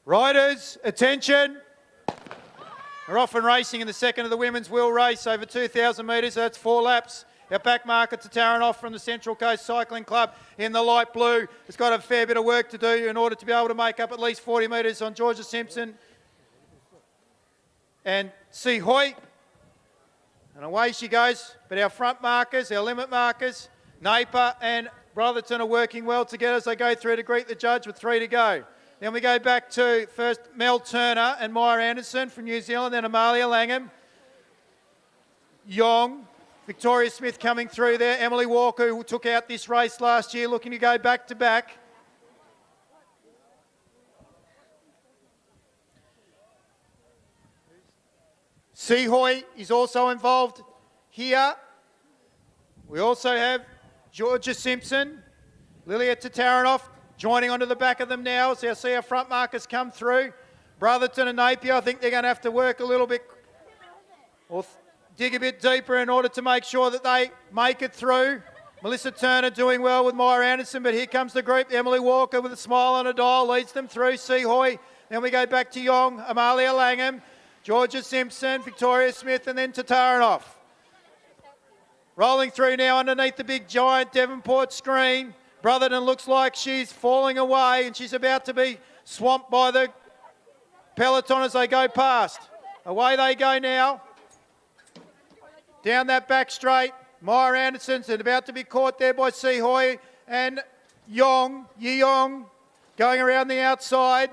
Riders, attention. We're off and racing in the second of the women's wheel race over 2,000 metres. So that's 4 laps. Our back marker to Taran off from the Central Coast Cycling Club in the light blue. It's got a fair bit of work to do in order to be able to make up at least 40 metres on Georgia Simpson and C. Hoy. And away she goes. But our front markers, our limit markers, Napier and Brotherton are working well together as they go through to greet the judge with 3 to go. Then we go back to first Mel Turner and Maya Anderson from New Zealand, then Amalia Langham, Yong, Victoria Smith coming through there, Emily Walker, who took out this race last year, looking to go back to back. Seahoy is also involved here. We also have Georgia Simpson, Lilia Tataranoff, joining onto the back of them now as I see our front markers come through. Brotherton and Napier, I think they're going to have to work a little bit or dig a bit deeper in order to make sure that they make it through. Melissa Turner doing well with Maya Anderson, but here comes the group. Emily Walker with a smile on a dial leads them through. Seahoy. Then we go back to Yong, Amalia Langham, Georgia Simpson, Victoria Smith, and then Tataranoff. Rolling through now underneath the big giant Devonport screen. Brotherton looks like she's falling away and she's about to be swamped by the peloton as they go past. Away they go now. Down that back straight. Maya Anderson's about to be caught there by Seahoy and Yong, Yi-Yong, going around the outside.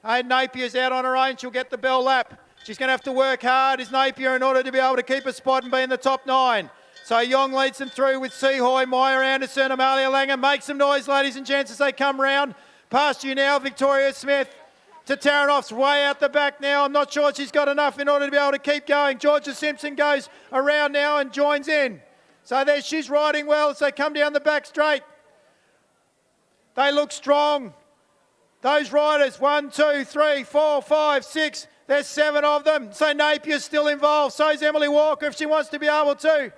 And Napier's out on her own. She'll get the bell lap. She's going to have to work hard, is Napier, in order to be able to keep a spot and be in the top 9. So Yong leads them through with Seahoy, Maya Anderson, Amalia Langham. Make some noise, ladies and gents, as they come round. Past you now, Victoria Smith. Tataranoff's way out the back now. I'm not sure she's got enough in order to be able to keep going. Georgia Simpson goes around now and joins in. So there she's riding well as they come down the back straight. They look strong. Those riders, 1, 2, 3, 4, 5, 6. There's 7 of them. So Napier's still involved. So is Emily Walker if she wants to be able to.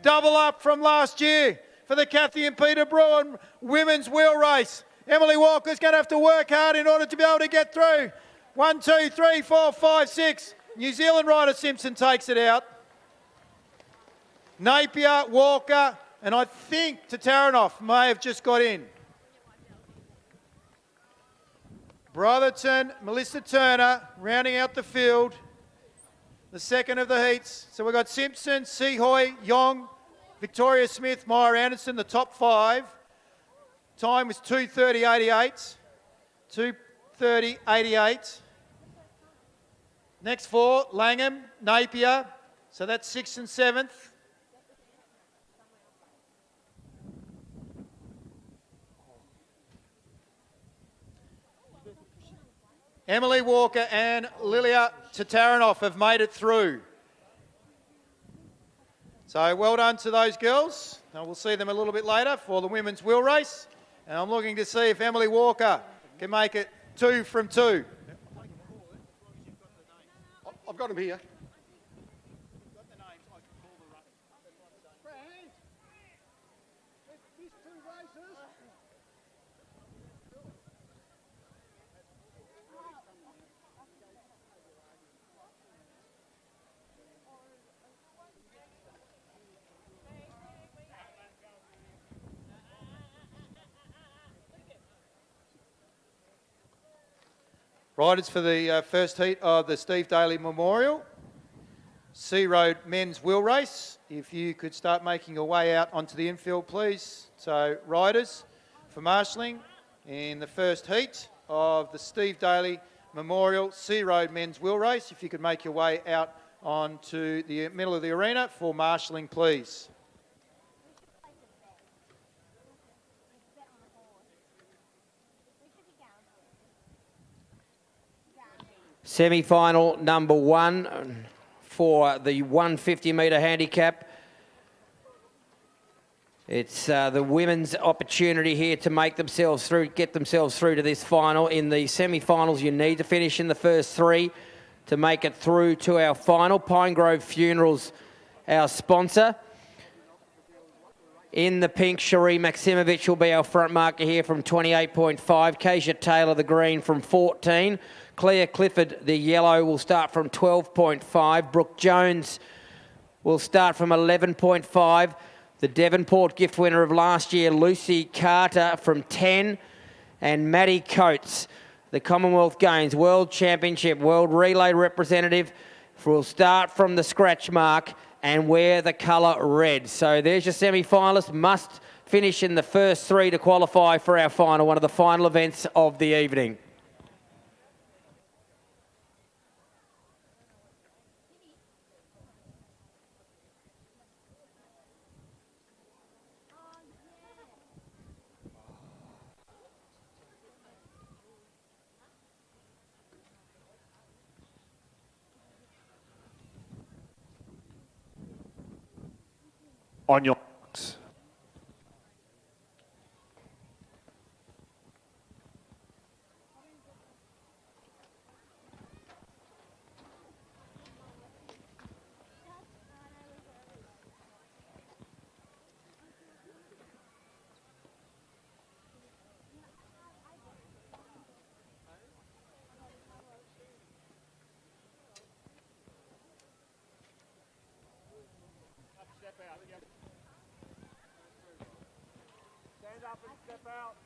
Double up from last year for the Kathy and Peter Bruin women's wheel race. Emily Walker's going to have to work hard in order to be able to get through. 1, 2, 3, 4, 5, 6. New Zealand rider Simpson takes it out. Napier, Walker, and I think Tataranoff may have just got in. Brotherton, Melissa Turner rounding out the field. The second of the heats. So we've got Simpson, Seahoy, Yong, Victoria Smith, Maya Anderson, the top 5. Time was 2:30.88. 2:30.88. Next 4, Langham, Napier. So that's 6th and 7th. Emily Walker and Lilia Tatarinov have made it through. So well done to those girls. And we'll see them a little bit later for the women's wheel race. And I'm looking to see if Emily Walker can make it 2 from 2. I've got them here. Riders for the first heat of the Steve Daly Memorial Sea Road Men's Wheel Race. If you could start making your way out onto the infield, please. So riders for marshalling in the first heat of the Steve Daly Memorial Sea Road Men's Wheel Race. If you could make your way out onto the middle of the arena for marshalling, please. Semi-final number 1 for the 150 metre handicap. It's the women's opportunity here to make themselves through, get themselves through to this final. In the semi-finals, you need to finish in the first 3 to make it through to our final. Pine Grove Funerals, our sponsor. In the pink, Cherie Maximovich will be our front marker here from 28.5. Keisha Taylor, the green, from 14. Claire Clifford, the yellow, will start from 12.5. Brooke Jones will start from 11.5. The Devonport gift winner of last year, Lucy Carter, from 10. And Maddie Coates, the Commonwealth Games World Championship World Relay representative, will start from the scratch mark and wear the colour red. So there's your semi-finalist. Must finish in the first 3 to qualify for our final, one of the final events of the evening. On your marks. Stand up and step out.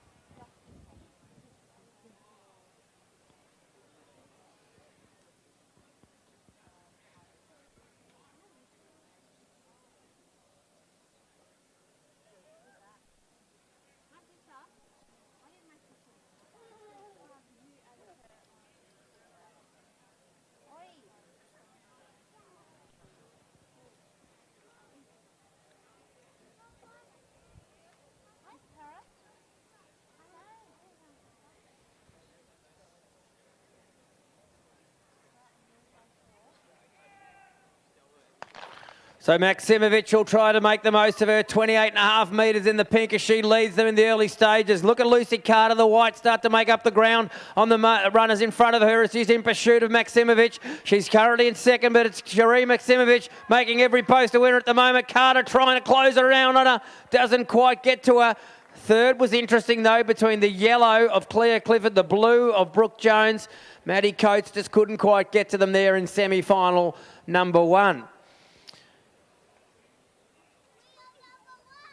So Maximovich will try to make the most of her 28.5 metres in the pink as she leads them in the early stages. Look at Lucy Carter, the white, start to make up the ground on the runners in front of her as she's in pursuit of Maximovich. She's currently in second, but it's Cherie Maximovich making every post a winner at the moment. Carter trying to close around on her, doesn't quite get to her. Third was interesting though, between the yellow of Claire Clifford, the blue of Brooke Jones. Maddie Coates just couldn't quite get to them there in semi-final number 1.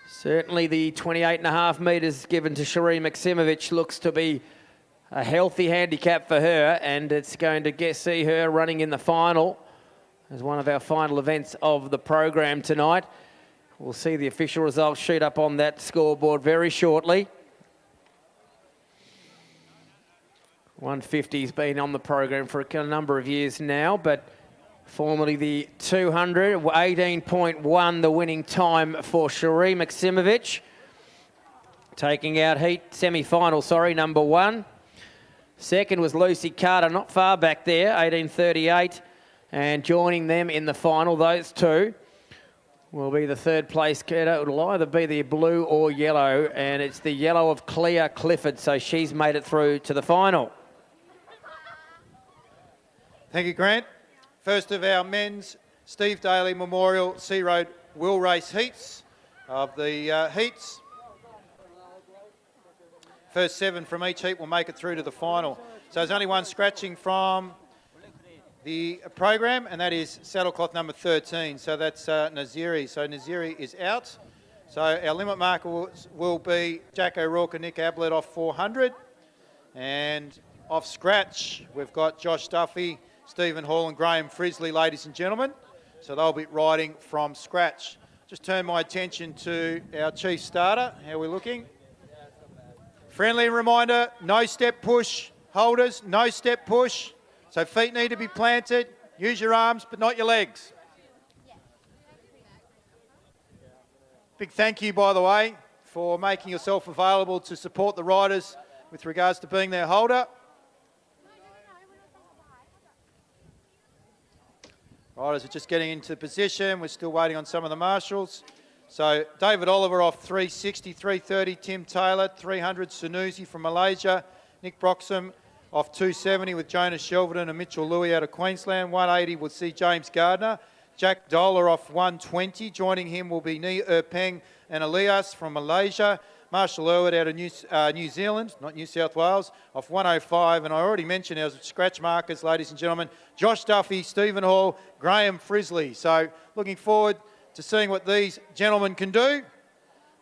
Certainly the 28.5 metres given to Cherie Maximovich looks to be a healthy handicap for her, and it's going to see her running in the final as one of our final events of the program tonight. We'll see the official results shoot up on that scoreboard very shortly. 150's been on the program for a number of years now, but formerly the 200, 18.1 the winning time for Cherie Maximovich. Taking out heat, semi-final, number 1. Second was Lucy Carter, not far back there, 18:38. And joining them in the final, those two will be the third place getter. It'll either be the blue or yellow, and it's the yellow of Clea Clifford, so she's made it through to the final. Thank you, Grant. First of our men's Steve Daly Memorial Sea Road Will Race heats. Of the heats, first 7 from each heat will make it through to the final. So there's only one scratching from the program, and that is saddlecloth number 13. So that's Naziri. So Naziri is out. So our limit marker will be Jack O'Rourke and Nick Ablett off 400. And off scratch, we've got Josh Duffy, Stephen Hall and Graham Frisley, ladies and gentlemen. So they'll be riding from scratch. Just turn my attention to our chief starter. How are we looking? Friendly reminder, no step push. Holders, no step push. So feet need to be planted. Use your arms, but not your legs. Big thank you, by the way, for making yourself available to support the riders with regards to being their holder. Riders are just getting into position. We're still waiting on some of the marshals. So David Oliver off 360, 330, Tim Taylor, 300, Sanusi from Malaysia, Nick Broxham off 270 with Jonas Shelverton and Mitchell Louis out of Queensland. 180 will see James Gardner. Jack Doller off 120. Joining him will be Ni Erpeng and Elias from Malaysia. Marshall Irwood out of New Zealand, not New South Wales, off 105. And I already mentioned our scratch markers, ladies and gentlemen. Josh Duffy, Stephen Hall, Graham Frisley. So looking forward to seeing what these gentlemen can do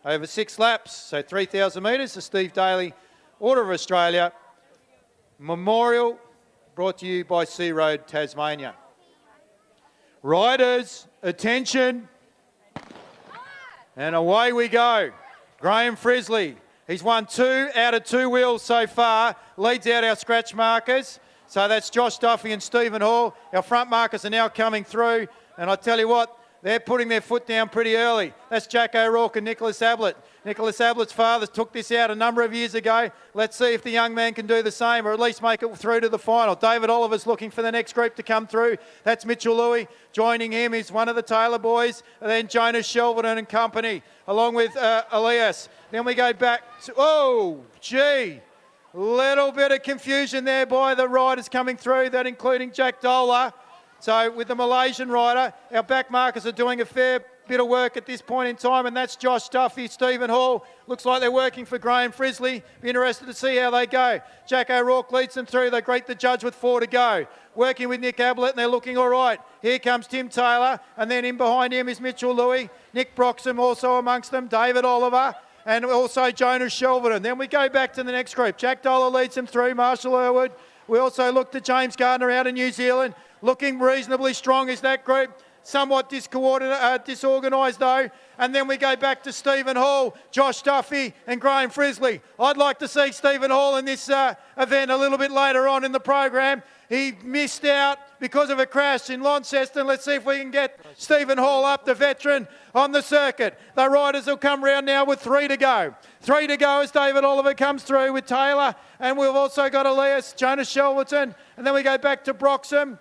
over 6 laps. So 3,000 metres, the Steve Daly Order of Australia Memorial, brought to you by Sea Road, Tasmania. Riders, attention. And away we go. Graham Frisley, he's won 2 out of 2 wheels so far, leads out our scratch markers. So that's Josh Duffy and Stephen Hall. Our front markers are now coming through, and I tell you what, they're putting their foot down pretty early. That's Jack O'Rourke and Nicholas Ablett. Nicholas Ablett's father took this out a number of years ago. Let's see if the young man can do the same, or at least make it through to the final. David Oliver's looking for the next group to come through. That's Mitchell Louis. Joining him is one of the Taylor boys, and then Jonas Shelverton and company, along with Elias. Then we go back to, oh, gee, little bit of confusion there by the riders coming through, that including Jack Doller. So with the Malaysian rider, our back markers are doing a fair bit of work at this point in time, and that's Josh Duffy, Stephen Hall. Looks like they're working for Graham Frisley. Be interested to see how they go. Jack O'Rourke leads them through. They greet the judge with 4 to go. Working with Nick Ablett, and they're looking all right. Here comes Tim Taylor, and then in behind him is Mitchell Louis. Nick Broxham also amongst them. David Oliver, and also Jonas Shelverton. Then we go back to the next group. Jack Doller leads them through. Marshall Irwood. We also looked at James Gardner out of New Zealand. Looking reasonably strong is that group. Somewhat disorganised though. And then we go back to Stephen Hall, Josh Duffy and Graham Frisley. I'd like to see Stephen Hall in this event a little bit later on in the program. He missed out because of a crash in Launceston. Let's see if we can get Stephen Hall up, the veteran, on the circuit. The riders will come round now with 3 to go. 3 to go as David Oliver comes through with Taylor. And we've also got Elias, Jonas Shelverton. And then we go back to Broxham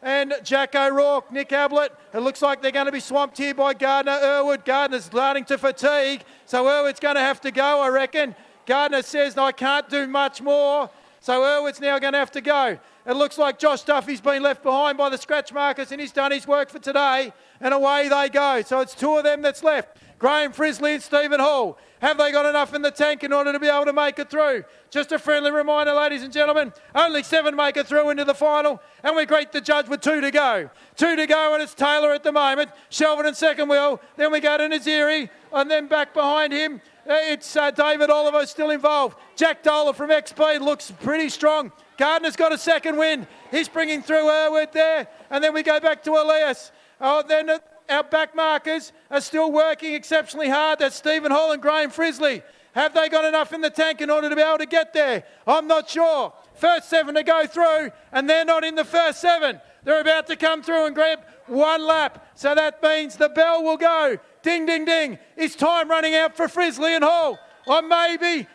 and Jack O'Rourke, Nick Ablett. It looks like they're going to be swamped here by Gardner Irwood. Gardner's starting to fatigue, so Irwood's going to have to go, I reckon. Gardner says, I can't do much more, so Irwood's now going to have to go. It looks like Josh Duffy's been left behind by the scratch markers, and he's done his work for today, and away they go. So it's 2 of them that's left. Graham Frisley and Stephen Hall. Have they got enough in the tank in order to be able to make it through? Just a friendly reminder, ladies and gentlemen, only 7 make it through into the final, and we greet the judge with 2 to go. 2 to go, and it's Taylor at the moment. Shelverton second wheel. Then we go to Naziri, and then back behind him, it's David Oliver still involved. Jack Doller from XP looks pretty strong. Gardner's got a second win. He's bringing through Irwood there, and then we go back to Elias. Then our back markers are still working exceptionally hard. That's Stephen Hall and Graham Frisley. Have they got enough in the tank in order to be able to get there? I'm not sure. First 7 to go through, and they're not in the first 7. They're about to come through and grab 1 lap. So that means the bell will go. Ding, ding, ding. Is time running out for Frisley and Hall? or maybe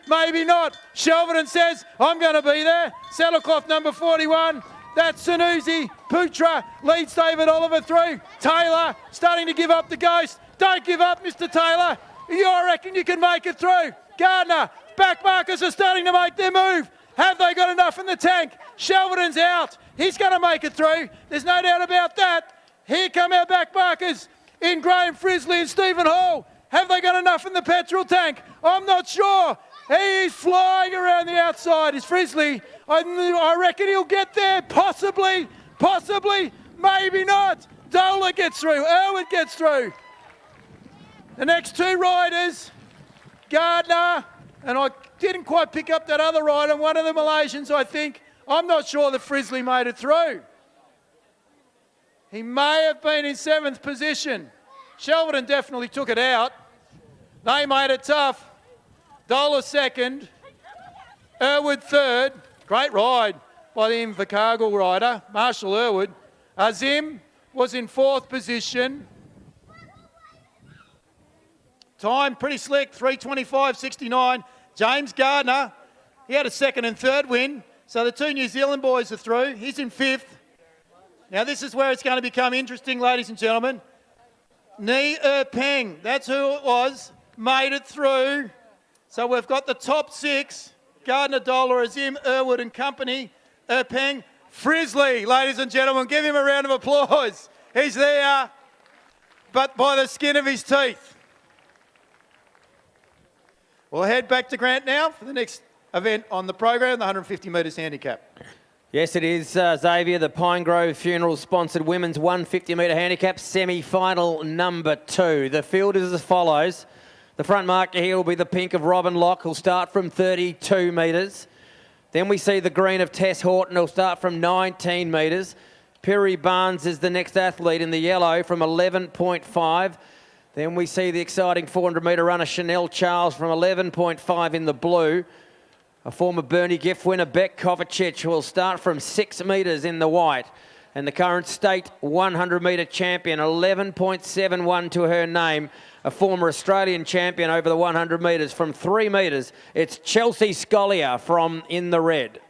not. Shelverton says, I'm going to be there. Saddlecloth number 41. That's Sanusi. Putra leads David Oliver through. Taylor starting to give up the ghost. Don't give up, Mr. Taylor. I reckon you can make it through. Gardner, back markers are starting to make their move. Have they got enough in the tank? Shelverton's out. He's going to make it through. There's no doubt about that. Here come our back markers in Graham Frisley and Stephen Hall. Have they got enough in the petrol tank? I'm not sure. He is flying around the outside. Is Frisley? I reckon he'll get there. Possibly, maybe not. Dola gets through. Irwin gets through. The next two riders, Gardner, and I didn't quite pick up that other rider, one of the Malaysians, I think. I'm not sure that Frisley made it through. He may have been in 7th position. Shelverton definitely took it out. They made it tough. Dola 2nd. Irwood 3rd. Great ride by the Invercargill rider, Marshall Irwood. Azim was in 4th position. Time pretty slick, 3:25.69. James Gardner, he had a 2nd and 3rd win. So the two New Zealand boys are through. He's in 5th. Now this is where it's going to become interesting, ladies and gentlemen. Ni Peng, that's who it was, made it through. So we've got the top 6, Gardner, Dola, Azim, Irwood and company. Peng, Frisley, ladies and gentlemen, give him a round of applause. He's there, but by the skin of his teeth. We'll head back to Grant now for the next event on the program, the 150 metres handicap. Yes, it is, Xavier, the Pine Grove Funeral-sponsored women's 150-metre handicap semi-final number 2. The field is as follows. The front marker here will be the pink of Robin Locke, who'll start from 32 metres. Then we see the green of Tess Horton, who'll start from 19 metres. Perry Barnes is the next athlete in the yellow from 11.5. Then we see the exciting 400-metre runner Chanel Charles from 11.5 in the blue. A former Bernie Gift winner, Beck Kovacic, will start from 6 metres in the white. And the current state 100-metre champion, 11.71 to her name. A former Australian champion over the 100 metres from 3 metres. It's Chelsea Scollier from in the red.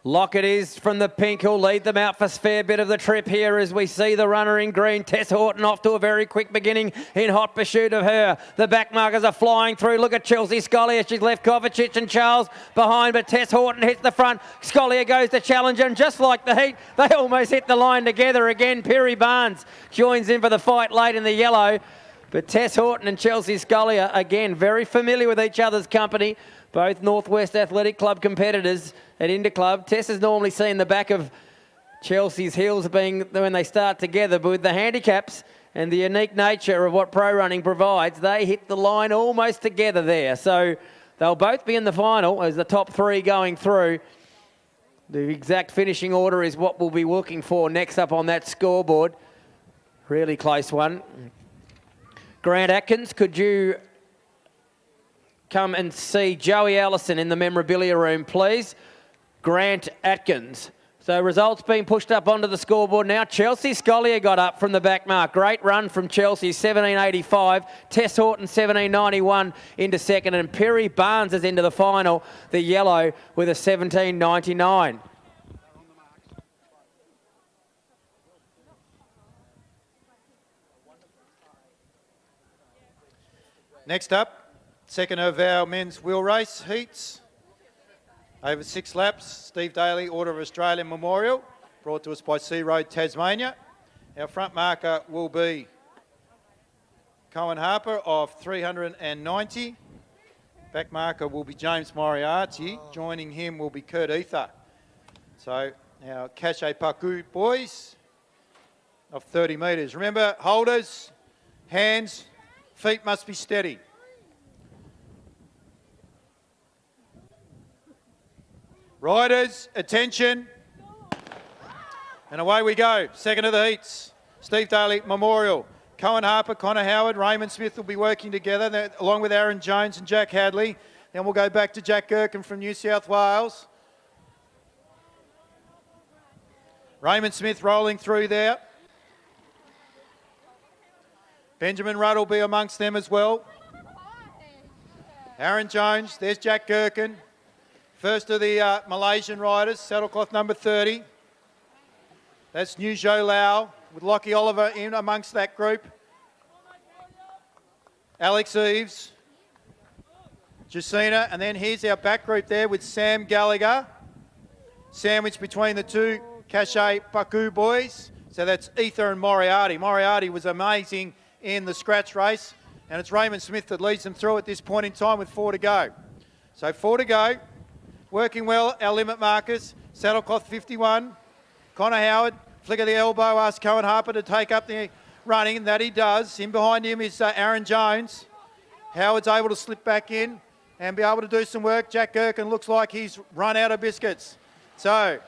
Lockett is from the pink, who'll lead them out for a fair bit of the trip here as we see the runner in green, Tess Horton, off to a very quick beginning in hot pursuit of her. The back markers are flying through. Look at Chelsea Scollier. She's left Kovacic and Charles behind, but Tess Horton hits the front. Scollier goes to challenge, and just like the heat, they almost hit the line together again. Perry Barnes joins in for the fight late in the yellow. But Tess Horton and Chelsea Scollier, again, very familiar with each other's company. Both Northwest Athletic Club competitors at Interclub. Tess has normally seen the back of Chelsea's heels being when they start together, but with the handicaps and the unique nature of what pro running provides, they hit the line almost together there. So they'll both be in the final as the top 3 going through. The exact finishing order is what we'll be looking for next up on that scoreboard. Really close one. Grant Atkins, could you come and see Joey Allison in the memorabilia room, please? Grant Atkins. So results being pushed up onto the scoreboard now. Chelsea Scollier got up from the back mark. Great run from Chelsea, 17.85. Tess Horton, 17.91 into second. And Perry Barnes is into the final, the yellow, with a 17.99. Next up, second of our men's wheel race heats. Over 6 laps, Steve Daly, Order of Australia Memorial, brought to us by Sea Road Tasmania. Our front marker will be Cohen Harper of 390. Back marker will be James Moriarty. Joining him will be Kurt Ether. So our Cache Paku boys of 30 metres. Remember, holders, hands, feet must be steady. Riders, attention. And away we go. Second of the heats. Steve Daly Memorial. Cohen Harper, Connor Howard, Raymond Smith will be working together along with Aaron Jones and Jack Hadley. Then we'll go back to Jack Gherkin from New South Wales. Raymond Smith rolling through there. Benjamin Rudd will be amongst them as well. Aaron Jones, there's Jack Gherkin. First of the Malaysian riders, saddlecloth number 30. That's New Zhou Lau with Lockie Oliver in amongst that group. Alex Eves, Jacina, and then here's our back group there with Sam Gallagher. Sandwiched between the two Cachet Paku boys. So that's Ether and Moriarty. Moriarty was amazing in the scratch race, and it's Raymond Smith that leads them through at this point in time with 4 to go. So 4 to go. Working well, our limit markers. Saddlecloth 51. Connor Howard, flick of the elbow, asks Cohen Harper to take up the running, and that he does. In behind him is Aaron Jones. Howard's able to slip back in and be able to do some work. Jack Gherkin looks like he's run out of biscuits. So,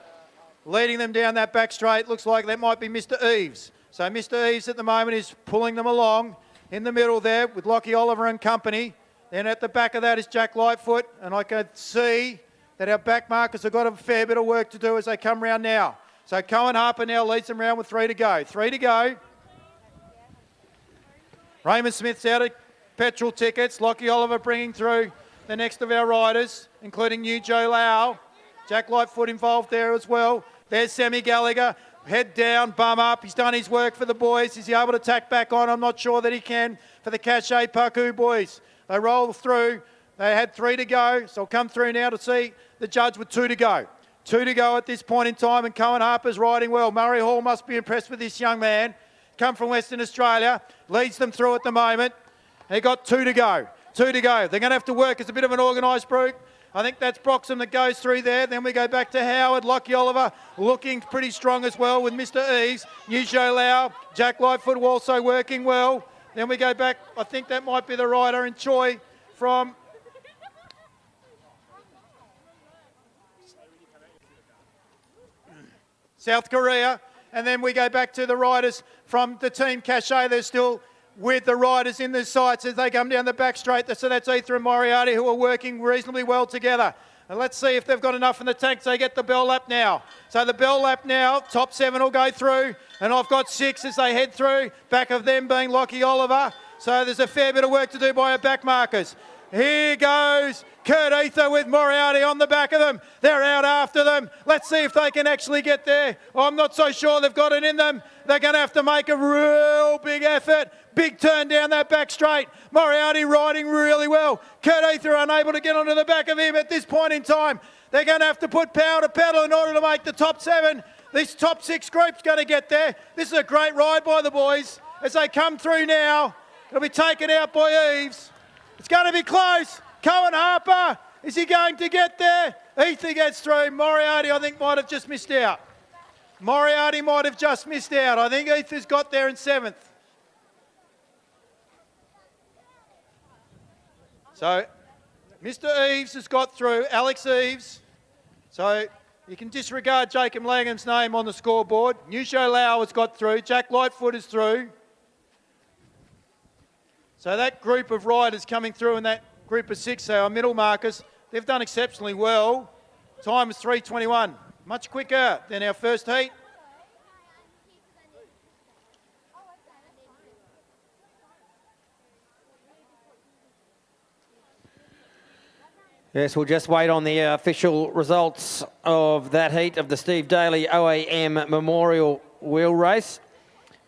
leading them down that back straight, looks like that might be Mr. Eves. So Mr. Eves at the moment is pulling them along in the middle there with Lockie Oliver and company. Then at the back of that is Jack Lightfoot, and I can see that our back markers have got a fair bit of work to do as they come round now. So Cohen Harper now leads them round with 3 to go. 3 to go. Raymond Smith's out of petrol tickets. Lockie Oliver bringing through the next of our riders, including New Zhou Lau. Jack Lightfoot involved there as well. There's Sammy Gallagher. Head down, bum up. He's done his work for the boys. Is he able to tack back on? I'm not sure that he can for the Cachet Paku boys. They roll through. They had 3 to go, so I'll come through now to see the judge with 2 to go. 2 to go at this point in time, and Cohen Harper's riding well. Murray Hall must be impressed with this young man. Come from Western Australia, leads them through at the moment. They got 2 to go. 2 to go. They're going to have to work. It's a bit of an organised group. I think that's Broxham that goes through there. Then we go back to Howard. Lockie Oliver looking pretty strong as well with Mr. Eves. New Zhou Lau. Jack Lightfoot also working well. Then we go back. I think that might be the rider in Choi from South Korea. And then we go back to the riders from the team Cachet. They're still with the riders in the sights as they come down the back straight. So that's Ether and Moriarty who are working reasonably well together. And let's see if they've got enough in the tank. So they get the bell lap now. So the bell lap now, top 7 will go through. And I've got 6 as they head through. Back of them being Lockie Oliver. So there's a fair bit of work to do by our back markers. Here goes Kurt Ether with Moriarty on the back of them. They're out after them. Let's see if they can actually get there. I'm not so sure they've got it in them. They're going to have to make a real big effort. Big turn down that back straight. Moriarty riding really well. Kurt Ether unable to get onto the back of him at this point in time. They're going to have to put power to pedal in order to make the top 7. This top 6 group's going to get there. This is a great ride by the boys as they come through now. It'll be taken out by Eves. It's going to be close. Cohen Harper, is he going to get there? Ether gets through. Moriarty, I think, might have just missed out. Moriarty might have just missed out. I think Ether's got there in 7th. So, Mr. Eves has got through, Alex Eves. So, you can disregard Jacob Langham's name on the scoreboard. New Zhou Lau has got through. Jack Lightfoot is through. So that group of riders coming through in that group of 6, so our middle markers, they've done exceptionally well. Time is 3:21, much quicker than our first heat. Yes, we'll just wait on the official results of that heat of the Steve Daly OAM Memorial Wheel Race.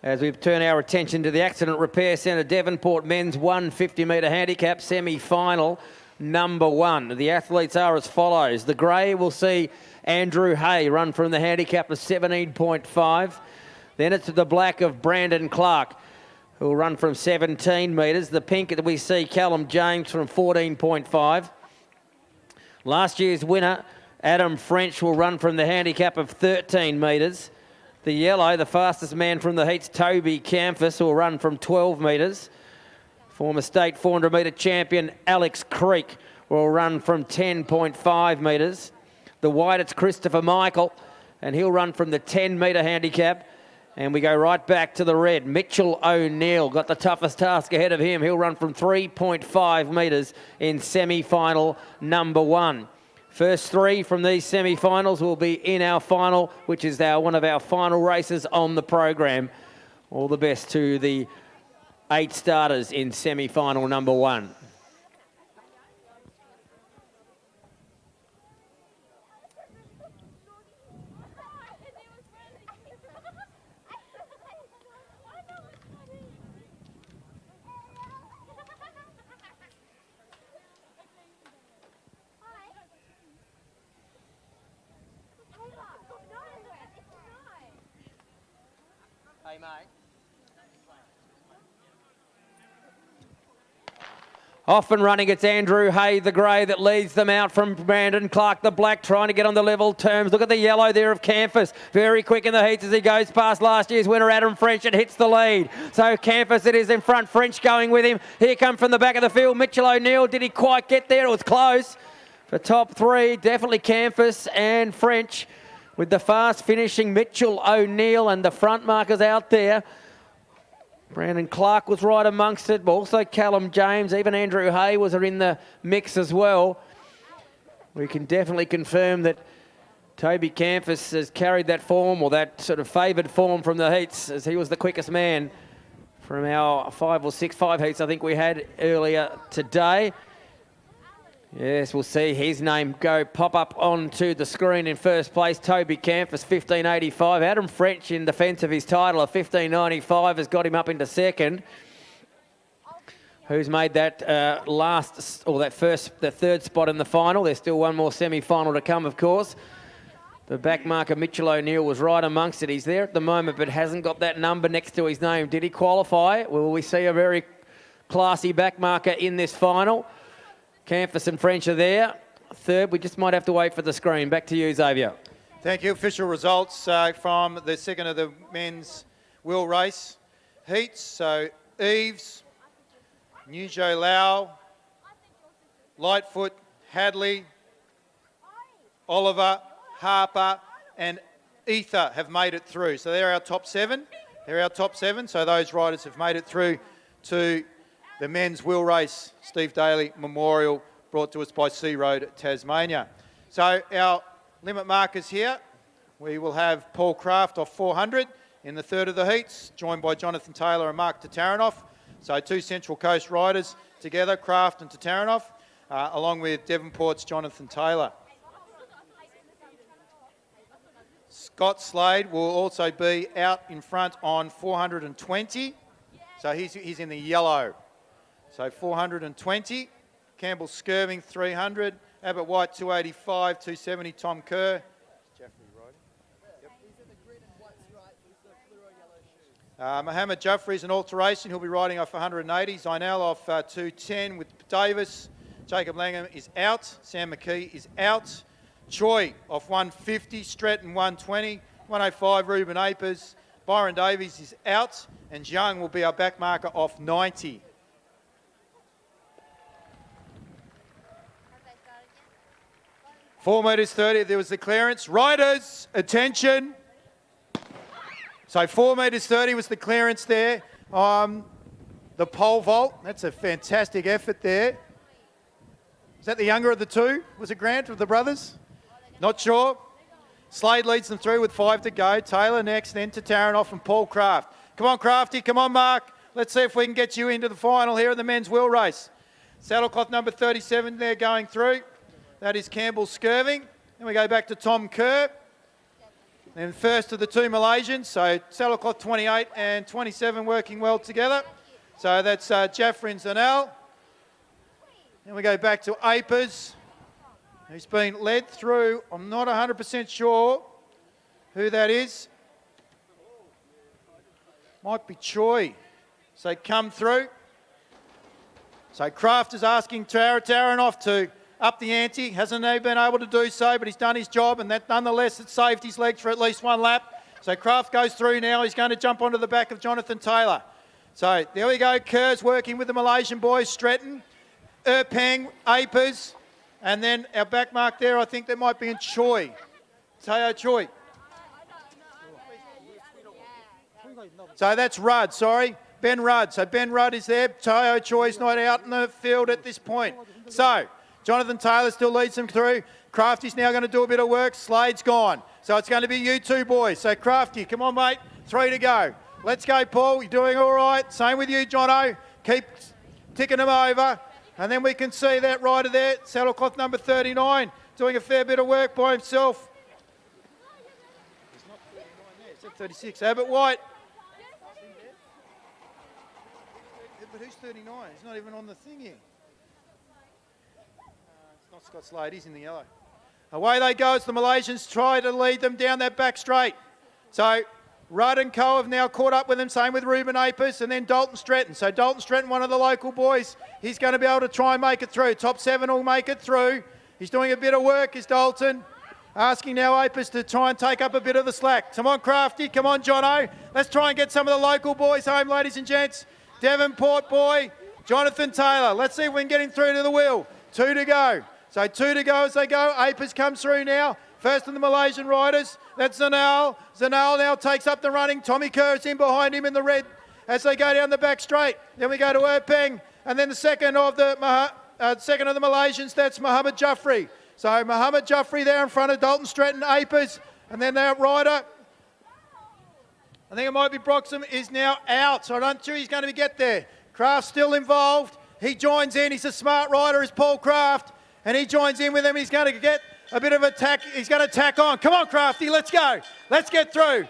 As we turn our attention to the Accident Repair Centre Devonport Men's 150-metre handicap semi-final number 1. The athletes are as follows. The grey will see Andrew Hay run from the handicap of 17.5. Then it's the black of Brandon Clark, who will run from 17 metres. The pink we see Callum James from 14.5. Last year's winner, Adam French, will run from the handicap of 13 metres. The yellow, the fastest man from the heats, Toby Campus, will run from 12 metres. Former state 400-metre champion Alex Creek will run from 10.5 metres. The white, it's Christopher Michael, and he'll run from the 10-metre handicap. And we go right back to the red. Mitchell O'Neill got the toughest task ahead of him. He'll run from 3.5 metres in semi-final number 1. First 3 from these semi-finals will be in our final, which is one of our final races on the program. All the best to the 8 starters in semi-final number 1. Hey, mate. Off and running, it's Andrew Hay, the grey, that leads them out from Brandon Clark, the black, trying to get on the level terms. Look at the yellow there of Campus. Very quick in the heats as he goes past last year's winner, Adam French, and hits the lead. So Campus, it is in front. French going with him. Here come from the back of the field, Mitchell O'Neill. Did he quite get there? It was close. For top 3, definitely Campus and French, with the fast finishing Mitchell O'Neill and the front markers out there. Brandon Clark was right amongst it, but also Callum James, even Andrew Hay was in the mix as well. We can definitely confirm that Toby Campus has carried that form, or that sort of favoured form from the heats, as he was the quickest man from our 5 heats I think we had earlier today. Yes, we'll see his name pop up onto the screen in first place. Toby Campus, 15.85. Adam French, in defence of his title of 15.95, has got him up into second. Who's made that the third spot in the final. There's still one more semi-final to come, of course. The back marker, Mitchell O'Neill, was right amongst it. He's there at the moment, but hasn't got that number next to his name. Did he qualify? Will we see a very classy back marker in this final? Campus and French are there. Third, we just might have to wait for the screen. Back to you, Xavier. Thank you. Official results from the second of the men's wheel race heats. So Eves, Nujo Lau, Lightfoot, Hadley, Oliver, Harper and Ether have made it through. So they're our top 7. So those riders have made it through to the men's wheel race, Steve Daly Memorial, brought to us by Sea Road Tasmania. So our limit markers here, we will have Paul Craft off 400 in the third of the heats, joined by Jonathan Taylor and Mark Tataranoff. So 2 Central Coast riders together, Craft and Tataranoff, along with Devonport's Jonathan Taylor. Scott Slade will also be out in front on 420. So he's in the yellow. So 420, Campbell Skirving 300, Abbott White 285, 270 Tom Kerr. Jaffrey riding. Mohammed Jaffrey's an alteration, he'll be riding off 180, Zainal off 210 with Davis, Jacob Langham is out, Sam McKee is out, Choi off 150, Stretton 120, 105 Ruben Apers, Byron Davies is out, and Young will be our back marker off 90. $4.30, there was the clearance. Riders, attention. So $4.30 was the clearance there. The pole vault, that's a fantastic effort there. Is that the younger of the two? Was it Grant of the brothers? Not sure. Slade leads them through with 5 to go. Taylor next, then to Taranoff and Paul Craft. Come on, Crafty. Come on, Mark. Let's see if we can get you into the final here in the men's wheel race. Saddlecloth number 37 there going through. That is Campbell Skirving. Then we go back to Tom Kerr. Then first of the 2 Malaysians. So saddlecloth 28 and 27 working well together. So that's Jaffrey and Zanel. Then we go back to Apers, who's been led through. I'm not 100% sure who that is. Might be Choi. So come through. So Kraft is asking Taranoff to up the ante. Hasn't been able to do so, but he's done his job, and that nonetheless it saved his legs for at least 1 lap. So Kraft goes through now. He's going to jump onto the back of Jonathan Taylor. So there we go. Kerr's working with the Malaysian boys. Stretton, Erpeng, Apers, And then our back mark there, I think there might be in Choi. Teo Choi. So that's Rudd, sorry. Ben Rudd. So Ben Rudd is there. Teo Choi's not out in the field at this point. So Jonathan Taylor still leads them through. Crafty's now going to do a bit of work. Slade's gone. So it's going to be you two boys. So Crafty, come on, mate. 3 to go. Let's go, Paul. You're doing all right. Same with you, Jono. Keep ticking them over. And then we can see that rider there, saddlecloth number 39, doing a fair bit of work by himself. He's not 39 there. It's at 36. Abbott White. But who's 39? He's not even on the thing here. It's not Scott Slade. He's in the yellow. Away they go as the Malaysians try to lead them down that back straight. So Rudd and Co have now caught up with them, same with Ruben Apis and then Dalton Stretton. So Dalton Stretton, one of the local boys, he's going to be able to try and make it through. Top 7 will make it through. He's doing a bit of work, is Dalton. Asking now Apis to try and take up a bit of the slack. Come on, Crafty. Come on, Jono. Let's try and get some of the local boys home, ladies and gents. Devonport boy, Jonathan Taylor. Let's see if we can get him through to the wheel. 2 to go. So 2 to go as they go. Apis comes through now. First of the Malaysian riders. That's Zanal. Zanal now takes up the running. Tommy Kerr's in behind him in the red as they go down the back straight. Then we go to Erpeng. And then the second of the Malaysians, that's Muhammad Jaffrey. So Muhammad Jaffrey there in front of Dalton Stratton, Apis. And then that rider, I think it might be Broxham, is now out. So I'm not sure he's going to get there. Kraft's still involved. He joins in. He's a smart rider, is Paul Kraft. And he joins in with him. He's going to get a bit of a tack. He's going to tack on. Come on, Crafty. Let's go. Let's get through.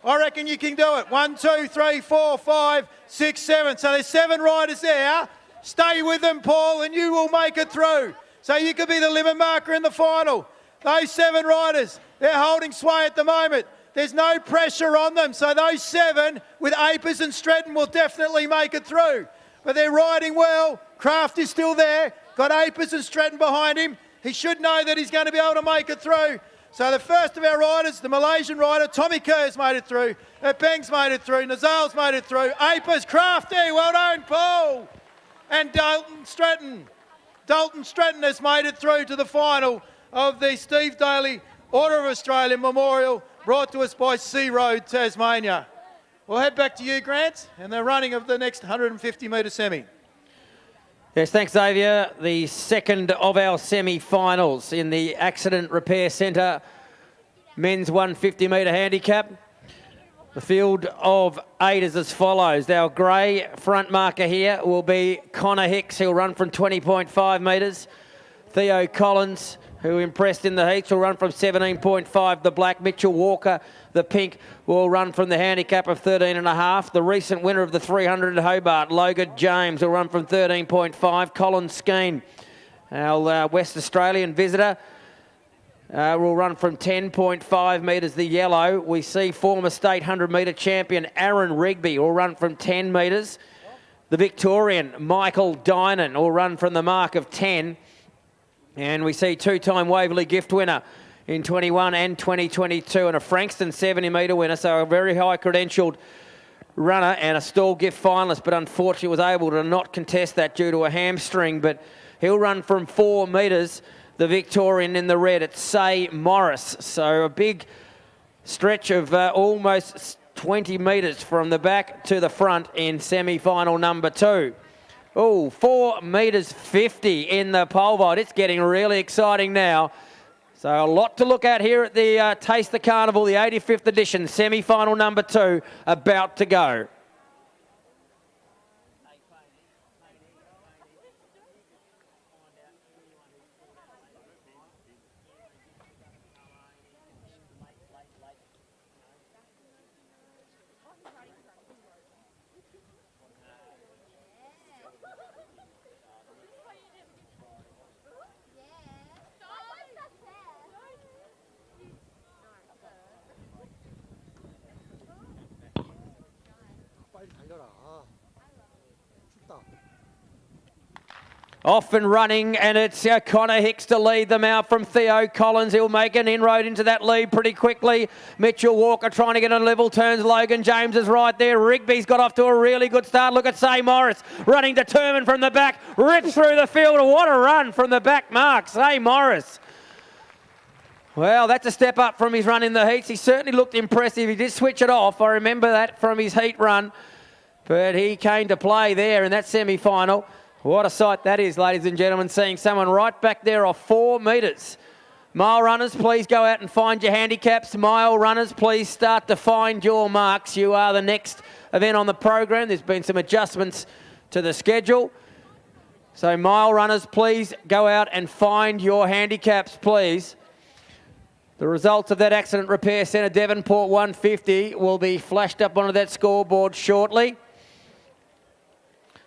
I reckon you can do it. 1, 2, 3, 4, 5, 6, 7. So there's 7 riders there. Stay with them, Paul, and you will make it through. So you could be the limit marker in the final. Those 7 riders, they're holding sway at the moment. There's no pressure on them. So those 7 with Apis and Stratton will definitely make it through. But they're riding well. Kraft is still there. Got Apis and Stratton behind him. He should know that he's going to be able to make it through. So the first of our riders, the Malaysian rider, Tommy Kerr's made it through. Peng's made it through. Nazal's made it through. Apis, Crafty, well done, Paul. And Dalton Stratton. Dalton Stratton has made it through to the final of the Steve Daly Order of Australia Memorial, brought to us by Sea Road, Tasmania. We'll head back to you, Grant, and the running of the next 150-metre semi. Yes, thanks, Xavier. The second of our semi-finals in the Accident Repair Centre men's 150-metre handicap. The field of 8 is as follows. Our grey front marker here will be Connor Hicks. He'll run from 20.5 metres. Theo Collins, who impressed in the heats, will run from 17.5. The black, Mitchell Walker, the pink, will run from the handicap of 13.5. The recent winner of the 300 at Hobart, Logan James, will run from 13.5. Colin Skeen, our West Australian visitor, will run from 10.5 metres. The yellow, we see former state 100-metre champion Aaron Rigby will run from 10 metres. The Victorian Michael Dynan will run from the mark of 10. And we see 2-time Waverley gift winner in 21 and 2022 and a Frankston 70-metre winner, so a very high-credentialed runner and a stall gift finalist, but unfortunately was able to not contest that due to a hamstring, but he'll run from 4 metres. The Victorian in the red, it's Say Morris. So a big stretch of almost 20 metres from the back to the front in semi-final number 2. Oh, 4 metres 50 in the pole vault. It's getting really exciting now. So a lot to look at here at the Taste the Carnival, the 85th edition, semi-final number 2, about to go. 빨리 달려라. 춥다. Off and running, and it's Connor Hicks to lead them out from Theo Collins. He'll make an inroad into that lead pretty quickly. Mitchell Walker trying to get on level turns. Logan James is right there. Rigby's got off to a really good start. Look at Say Morris running determined from the back. Rips through the field. What a run from the back mark. Say Morris. Well, that's a step up from his run in the heats. He certainly looked impressive. He did switch it off. I remember that from his heat run. But he came to play there in that semi-final. What a sight that is, ladies and gentlemen, seeing someone right back there off 4 metres. Mile runners, please go out and find your handicaps. Mile runners, please start to find your marks. You are the next event on the program. There's been some adjustments to the schedule. So mile runners, please go out and find your handicaps, please. The results of that accident repair centre, Devonport 150, will be flashed up onto that scoreboard shortly.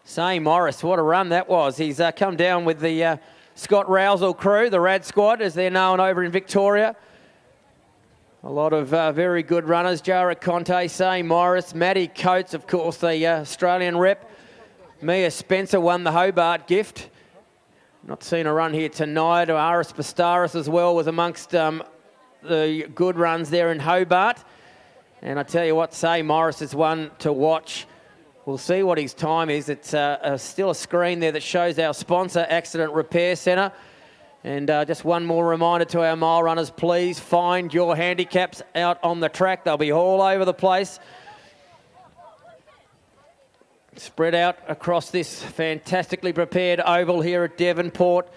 Say Morris, what a run that was. He's come down with the Scott Rousel crew, the Rad Squad, as they're known over in Victoria. A lot of very good runners. Jarrah Conte, Say Morris, Matty Coates, of course, the Australian rep. Mia Spencer won the Hobart gift. Not seen a run here tonight. Aris Bastaris as well was amongst the good runs there in Hobart. And I tell you what, Say Morris is one to watch. We'll see what his time is. It's still a screen there that shows our sponsor, Accident Repair Centre. And just one more reminder to our mile runners, please find your handicaps out on the track. They'll be all over the place. Spread out across this fantastically prepared oval here at Devonport.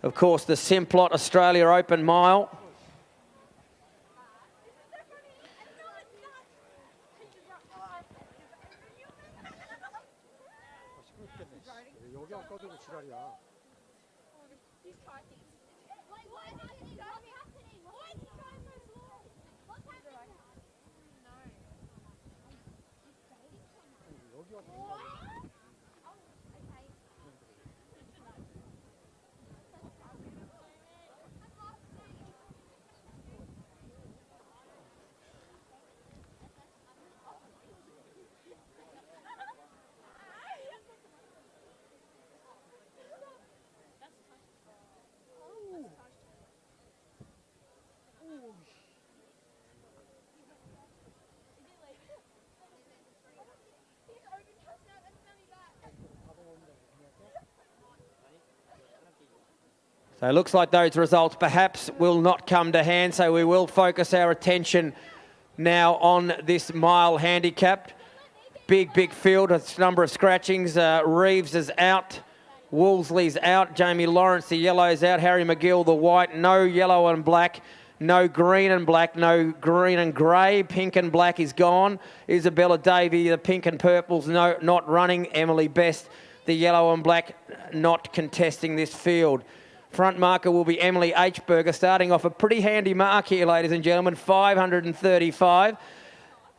Of course, the Simplot Australia Open Mile. So it looks like those results perhaps will not come to hand, so we will focus our attention now on this mile handicap. Big field, a number of scratchings. Reeves is out, Woolsley's out, Jamie Lawrence, the yellow's out, Harry McGill, the white, no yellow and black, no green and black, no green and grey, pink and black is gone. Isabella Davey, the pink and purple's not running. Emily Best, the yellow and black, not contesting this field. Front marker will be Emily H. Berger, starting off a pretty handy mark here, ladies and gentlemen, 535.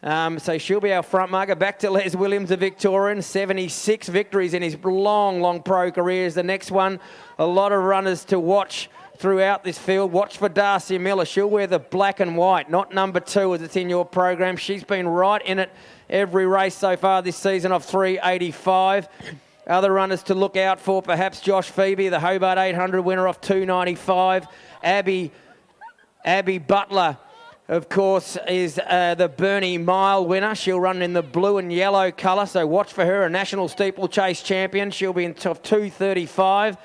So she'll be our front marker. Back to Les Williams, the Victorian, 76 victories in his long pro career is the next one. A lot of runners to watch throughout this field. Watch for Darcy Miller. She'll wear the black and white, not number 2 as it's in your program. She's been right in it every race so far this season of 385. Other runners to look out for, perhaps Josh Phoebe, the Hobart 800 winner off 295. Abby Butler, of course, is the Burnie Mile winner. She'll run in the blue and yellow colour, so watch for her, a national steeplechase champion. She'll be in top 235.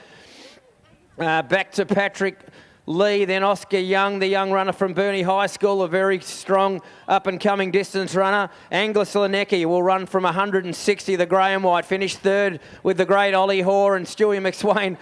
Back to Patrick Lee, then Oscar Young, the young runner from Burnie High School, a very strong up-and-coming distance runner. Angus Leinecke will run from 160, the grey and white, finished third with the great Ollie Hoare and Stewie McSwain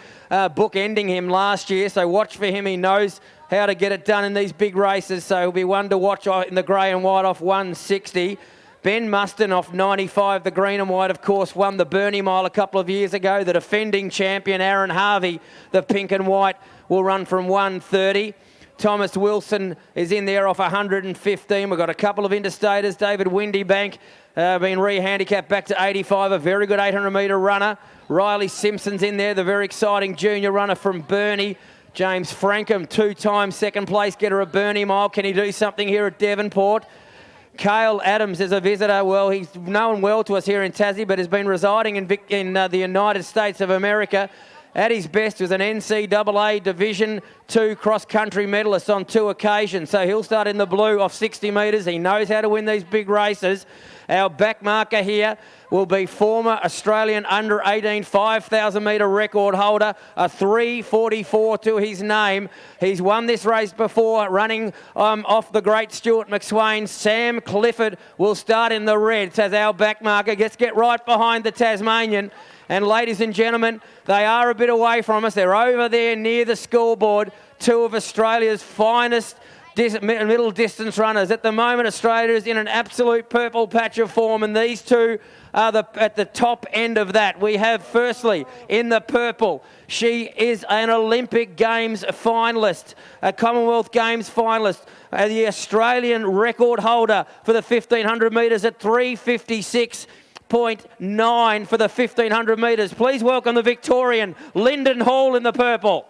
bookending him last year, so watch for him. He knows how to get it done in these big races, so he'll be one to watch in the grey and white off 160. Ben Muston off 95, the green and white, of course, won the Burnie Mile a couple of years ago. The defending champion, Aaron Harvey, the pink and white, will run from 130. Thomas Wilson is in there off 115. We've got a couple of interstaters. David Windybank been re-handicapped back to 85, a very good 800-metre runner. Riley Simpson's in there, the very exciting junior runner from Burnie. James Frankham, 2-time second place getter of Burnie Mile. Can he do something here at Devonport? Cale Adams is a visitor. Well, he's known well to us here in Tassie, but has been residing in the United States of America. at his best was an NCAA Division II cross-country medalist on 2 occasions. So he'll start in the blue off 60 metres. He knows how to win these big races. Our back marker here will be former Australian under-18 5,000 metre record holder, a 3:44 to his name. He's won this race before, running off the great Stuart McSwain. Sam Clifford will start in the red, says our back marker. Let's get right behind the Tasmanian. And ladies and gentlemen, they are a bit away from us. They're over there near the scoreboard. 2 of Australia's finest middle distance runners. At the moment, Australia is in an absolute purple patch of form, and these 2 are at the top end of that. We have, firstly, in the purple, she is an Olympic Games finalist, a Commonwealth Games finalist, the Australian record holder for the 1,500 metres at 3:56.9 for the 1,500 metres. Please welcome the Victorian, Lyndon Hall in the purple.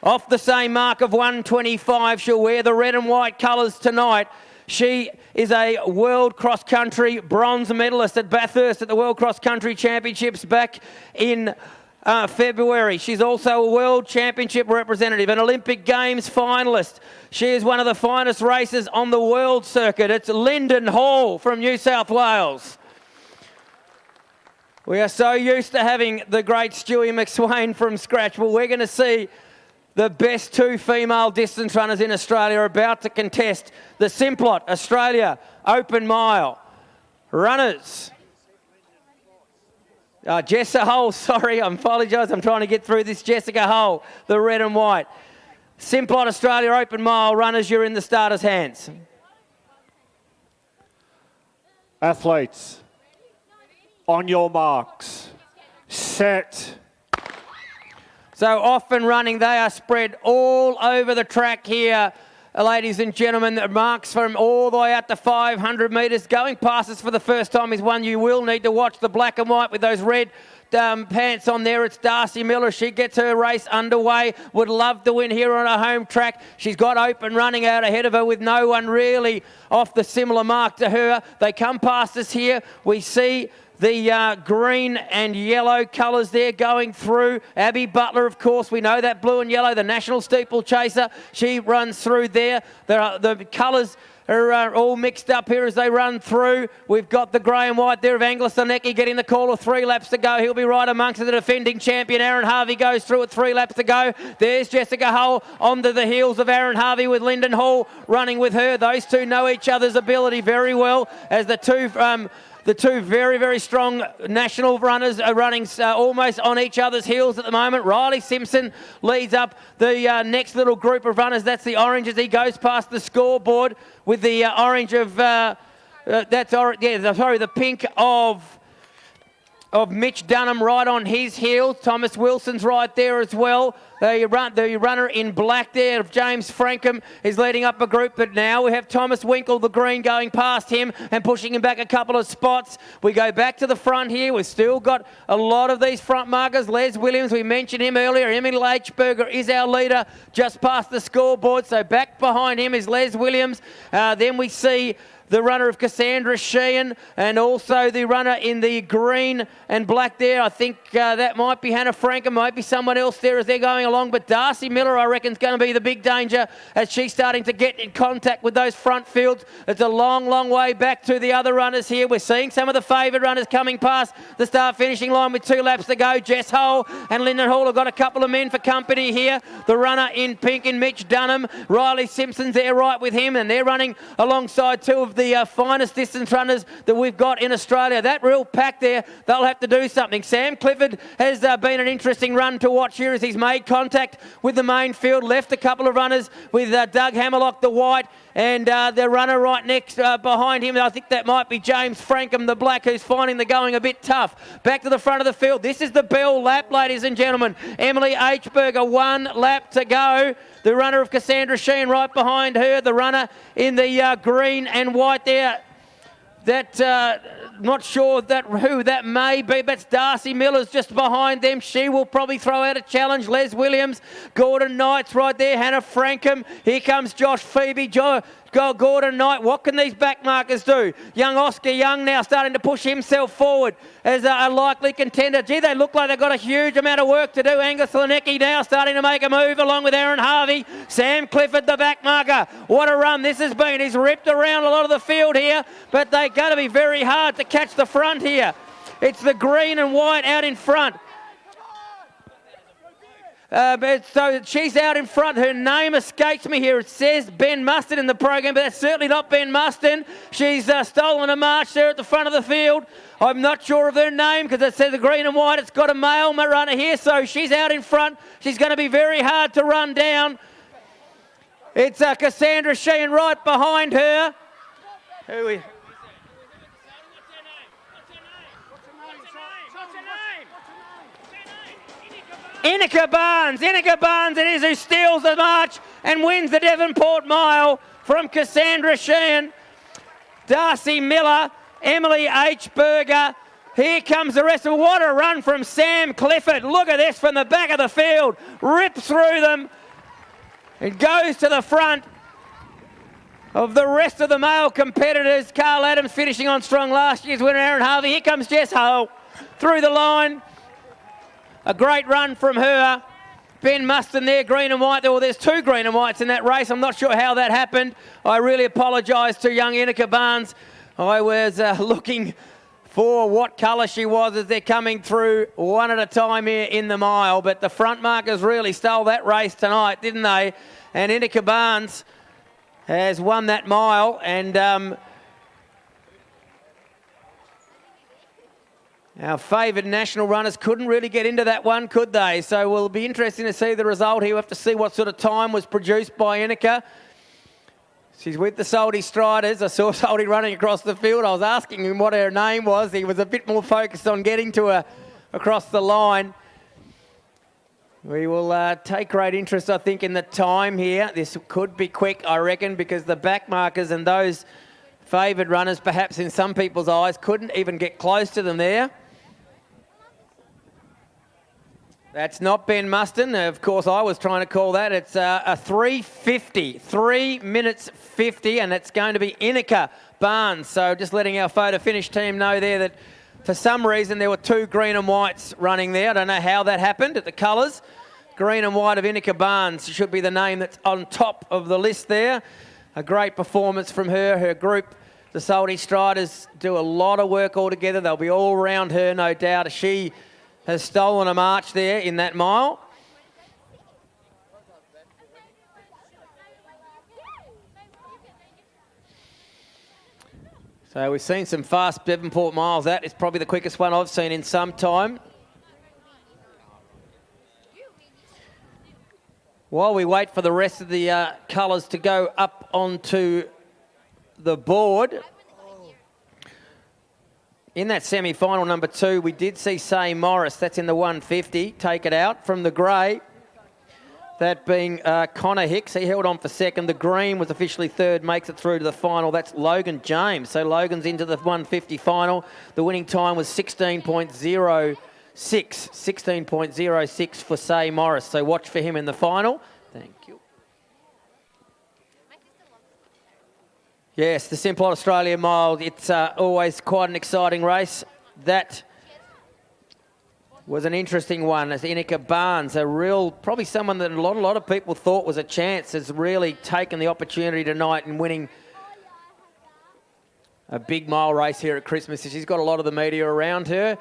Off the same mark of 1:25, she'll wear the red and white colours tonight. She is a World Cross Country bronze medalist at Bathurst at the World Cross Country Championships back in February. She's also a World Championship representative, an Olympic Games finalist. She is one of the finest racers on the world circuit. It's Lyndon Hall from New South Wales. We are so used to having the great Stewie McSwain from scratch. Well, we're going to see the best 2 female distance runners in Australia are about to contest the Simplot Australia Open Mile. Runners. Jessica Hull, sorry, I apologise. I'm trying to get through this. Jessica Hull, the red and white. Simplot Australia Open Mile runners, you're in the starters' hands. Athletes, on your marks, set. So off and running, they are spread all over the track here, ladies and gentlemen. The marks from all the way out to 500 metres. Going past us for the first time is one you will need to watch, the black and white with those red pants on there. It's Darcy Miller. She gets her race underway. Would love to win here on her home track. She's got open running out ahead of her with no one really off the similar mark to her. They come past us here. We see the green and yellow colours there going through. Abby Butler, of course, we know that blue and yellow, the national steeplechaser. She runs through there. The colours are all mixed up here as they run through. We've got the grey and white there of Angela Sonecki getting the call of 3 laps to go. He'll be right amongst the defending champion. Aaron Harvey goes through at 3 laps to go. There's Jessica Hull onto the heels of Aaron Harvey with Lyndon Hall running with her. Those 2 know each other's ability very well as the two very, very strong national runners are running almost on each other's heels at the moment. Riley Simpson leads up the next little group of runners. That's the orange as he goes past the scoreboard with the orange of, the pink of Mitch Dunham right on his heels. Thomas Wilson's right there as well. The runner in black there of James Frankham is leading up a group, but now we have Thomas Winkle, the green, going past him and pushing him back a couple of spots. We go back to the front here. We've still got a lot of these front markers. Les Williams, we mentioned him earlier. Emily H. is our leader just past the scoreboard. So back behind him is Les Williams. Then we see the runner of Cassandra Sheehan, and also the runner in the green and black there. I think that might be Hannah Frankham, might be someone else there as they're going along. But Darcy Miller, I reckon, is going to be the big danger as she's starting to get in contact with those front fields. It's a long, long way back to the other runners here. We're seeing some of the favoured runners coming past the start-finishing line with 2 laps to go. Jess Hull and Lyndon Hall have got a couple of men for company here. The runner in pink and Mitch Dunham. Riley Simpson's there right with him, and they're running alongside 2 of the finest distance runners that we've got in Australia. That real pack there, they'll have to do something. Sam Clifford has been an interesting run to watch here as he's made contact with the main field, left a couple of runners with Doug Hammerlock, the white, and the runner right next behind him. I think that might be James Frankham, the black, who's finding the going a bit tough. Back to the front of the field. This is the bell lap, ladies and gentlemen. Emily H. 1 lap to go. The runner of Cassandra Sheehan right behind her. The runner in the green and white there. That not sure who that may be, but it's Darcy Miller's just behind them. She will probably throw out a challenge. Les Williams, Gordon Knight's right there, Hannah Frankham. Here comes Josh Phoebe, Gordon Knight. What can these back markers do? Young Oscar Young now starting to push himself forward as a likely contender. Gee, they look like they've got a huge amount of work to do. Angus Leinecke now starting to make a move along with Aaron Harvey. Sam Clifford, the back marker. What a run this has been. He's ripped around a lot of the field here, but they're going to be very hard to catch the front here. It's the green and white out in front. So she's out in front. Her name escapes me here. It says Ben Mustin in the program, but that's certainly not Ben Mustin. She's stolen a march there at the front of the field. I'm not sure of her name because it says the green and white. It's got a male runner here, so she's out in front. She's going to be very hard to run down. It's Cassandra Sheehan right behind her. Inika Barnes it is, who steals the march and wins the Devonport Mile from Cassandra Sheehan. Darcy Miller, Emily H. Berger. Here comes the rest of them. What a run from Sam Clifford. Look at this from the back of the field. Rips through them. It goes to the front of the rest of the male competitors. Carl Adams finishing on strong, last year's winner Aaron Harvey. Here comes Jess Hull through the line. A great run from her. Ben Mustin there, green and white. Well, there's two green and whites in that race. I'm not sure how that happened. I really apologise to young Inika Barnes. I was looking for what colour she was as they're coming through one at a time here in the mile. But the front markers really stole that race tonight, didn't they? And Inika Barnes has won that mile. And our favoured national runners couldn't really get into that one, could they? So we'll be interesting to see the result here. We'll have to see what sort of time was produced by Inika. She's with the Salty Striders. I saw Salty running across the field. I was asking him what her name was. He was a bit more focused on getting to her across the line. We will take great interest, I think, in the time here. This could be quick, I reckon, because the back markers and those favoured runners, perhaps in some people's eyes, couldn't even get close to them there. That's not Ben Mustin. Of course, I was trying to call that. It's a 3:50, 3 minutes 50, and it's going to be Inika Barnes. So just letting our photo finish team know there that for some reason there were two green and whites running there. I don't know how that happened at the colours. Green and white of Inika Barnes should be the name that's on top of the list there. A great performance from her. Her group, the Salty Striders, do a lot of work all together. They'll be all around her, no doubt. She has stolen a march there in that mile. So we've seen some fast Devonport miles. That is probably the quickest one I've seen in some time. While we wait for the rest of the colours to go up onto the board, in that semi-final number 2, we did see Say Morris, that's in the 150, take it out from the grey. That being Connor Hicks, he held on for second. The green was officially third, makes it through to the final. That's Logan James. So Logan's into the 150 final. The winning time was 16.06. 16.06 for Say Morris. So watch for him in the final. Thank you. Yes, the Simplot Australia Mile, it's always quite an exciting race. That was an interesting one as Inika Barnes, probably someone that a lot of people thought was a chance, has really taken the opportunity tonight in winning a big mile race here at Christmas. She's got a lot of the media around her.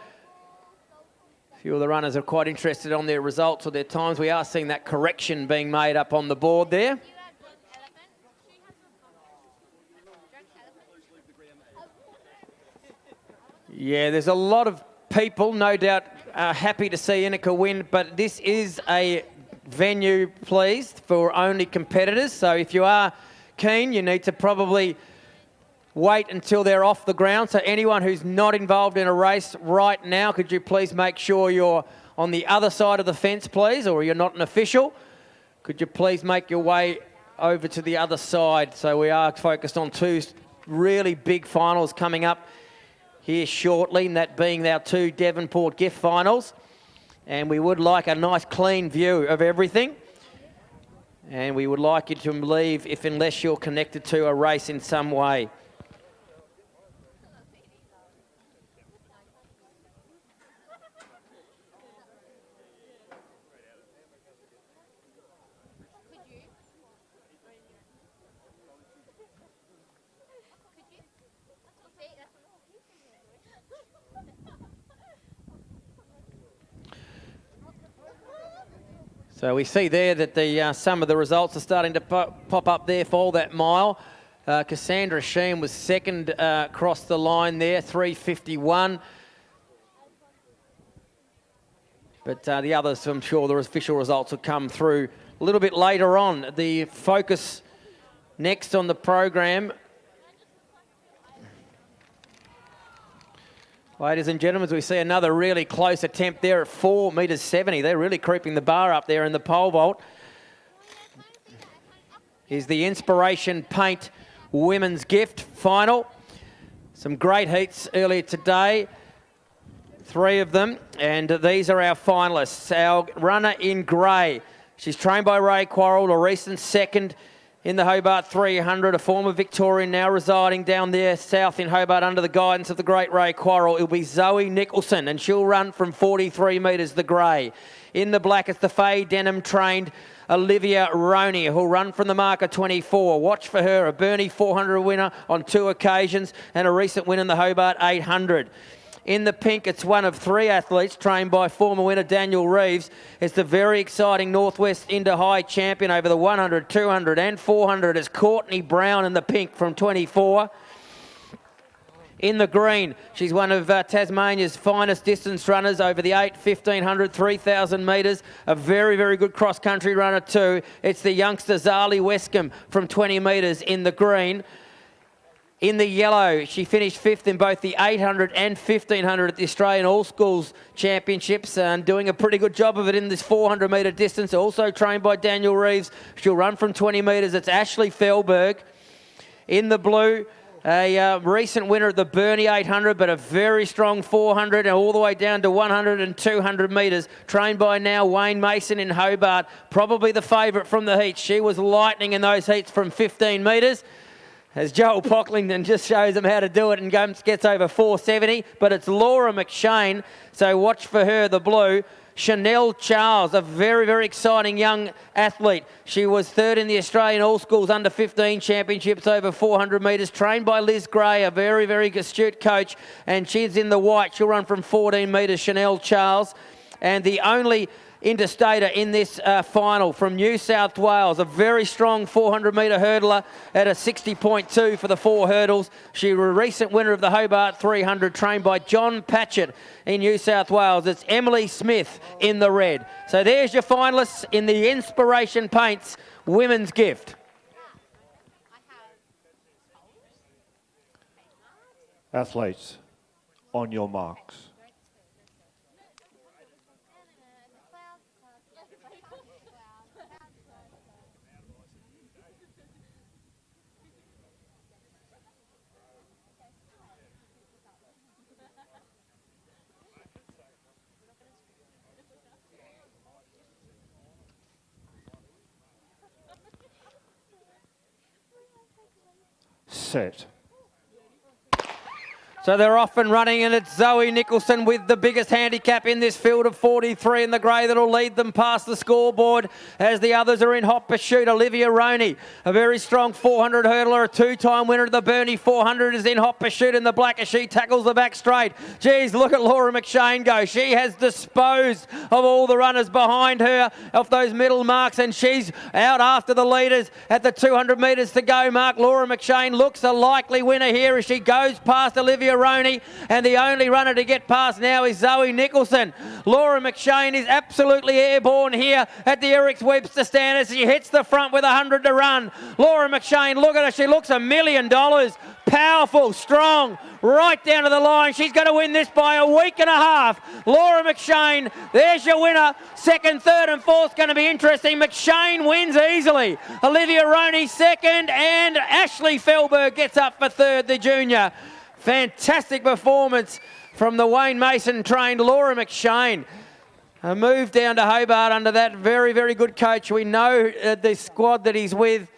A few of the runners are quite interested on their results or their times. We are seeing that correction being made up on the board there. Yeah, there's a lot of people, no doubt, happy to see Inika win, but this is a venue, please, for only competitors. So if you are keen, you need to probably wait until they're off the ground. So anyone who's not involved in a race right now, could you please make sure you're on the other side of the fence, please, or you're not an official? Could you please make your way over to the other side? So we are focused on two really big finals coming up here shortly, and that being our 2 Devonport gift finals. And we would like a nice clean view of everything. And we would like you to leave unless you're connected to a race in some way. So we see there that some of the results are starting to pop up there for that mile. Cassandra Sheen was second across the line there, 3:51. But the others, I'm sure the official results will come through a little bit later on. The focus next on the program. Ladies and gentlemen, as we see another really close attempt there at 4 metres 70. They're really creeping the bar up there in the pole vault. Is the Inspiration Paint Women's Gift final. Some great heats earlier today. 3 of them, and these are our finalists. Our runner in grey. She's trained by Ray Quarrell, a recent second in the Hobart 300, a former Victorian now residing down there south in Hobart under the guidance of the great Ray Quarrell. It'll be Zoe Nicholson, and she'll run from 43 metres, the grey. In the black, it's the Faye Denham trained Olivia Roney, who'll run from the marker 24. Watch for her, a Burnie 400 winner on 2 occasions and a recent win in the Hobart 800. In the pink, it's one of 3 athletes trained by former winner Daniel Reeves. It's the very exciting Northwest Inter High champion over the 100, 200 and 400. It's Courtney Brown in the pink from 24. In the green, she's one of Tasmania's finest distance runners over the 8, 1,500, 3,000 metres. A very, very good cross-country runner too. It's the youngster Zali Wescombe from 20 metres in the green. In the yellow, she finished 5th in both the 800 and 1,500 at the Australian All Schools Championships and doing a pretty good job of it in this 400 metre distance. Also trained by Daniel Reeves. She'll run from 20 metres. It's Ashley Fellberg. In the blue, a recent winner at the Burnie 800, but a very strong 400 and all the way down to 100 and 200 metres. Trained by now Wayne Mason in Hobart. Probably the favourite from the heats. She was lightning in those heats from 15 metres. As Joel Pocklington just shows them how to do it and gets over 470. But it's Laura McShane, so watch for her, the blue. Chanel Charles, a very, very exciting young athlete. She was 3rd in the Australian All Schools Under 15 Championships over 400 metres, trained by Liz Gray, a very, very astute coach. And she's in the white. She'll run from 14 metres, Chanel Charles. And the only interstater in this final from New South Wales, a very strong 400 metre hurdler at a 60.2 for the 4 hurdles. She was a recent winner of the Hobart 300, trained by John Patchett in New South Wales. It's Emily Smith in the red. So there's your finalists in the Inspiration Paints Women's Gift. Athletes, on your marks. Set. So they're off and running, and it's Zoe Nicholson with the biggest handicap in this field of 43 in the grey that'll lead them past the scoreboard as the others are in hot pursuit. Olivia Roney, a very strong 400 hurdler, a 2-time winner of the Burnie 400, is in hot pursuit in the black as she tackles the back straight. Geez, look at Laura McShane go. She has disposed of all the runners behind her off those middle marks, and she's out after the leaders at the 200 metres to go mark. Laura McShane looks a likely winner here as she goes past Olivia Roney, and the only runner to get past now is Zoe Nicholson. Laura McShane is absolutely airborne here at the Eric Webster stand as she hits the front with 100 to run. Laura McShane, look at her, she looks $1 million. Powerful, strong, right down to the line. She's going to win this by a week and a half. Laura McShane, there's your winner. 2nd, 3rd and 4th going to be interesting. McShane wins easily. Olivia Roney 2nd, and Ashley Fellberg gets up for 3rd, the junior. Fantastic performance from the Wayne Mason trained Laura McShane. A move down to Hobart under that very, very good coach. We know the squad that he's with.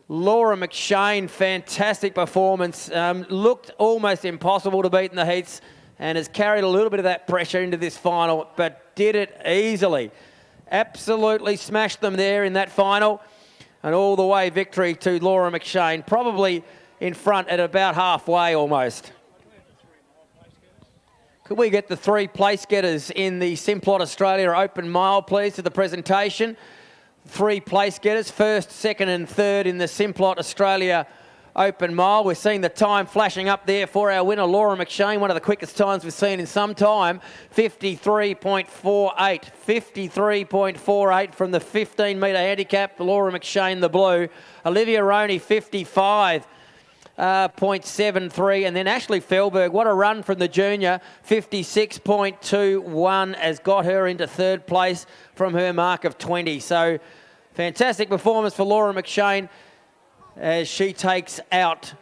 Laura McShane, fantastic performance. Looked almost impossible to beat in the heats and has carried a little bit of that pressure into this final, but did it easily. Absolutely smashed them there in that final. And all the way victory to Laura McShane, probably in front at about halfway almost. Could we get the 3 place getters in the Simplot Australia Open Mile, please, to the presentation? 3 place getters, first, second and third in the Simplot Australia Open Mile. We're seeing the time flashing up there for our winner, Laura McShane, one of the quickest times we've seen in some time, 53.48. 53.48 from the 15-metre handicap, Laura McShane, the blue. Olivia Roney, 55.73, and then Ashley Felberg, what a run from the junior, 56.21 has got her into third place from her mark of 20. So fantastic performance for Laura McShane as she takes out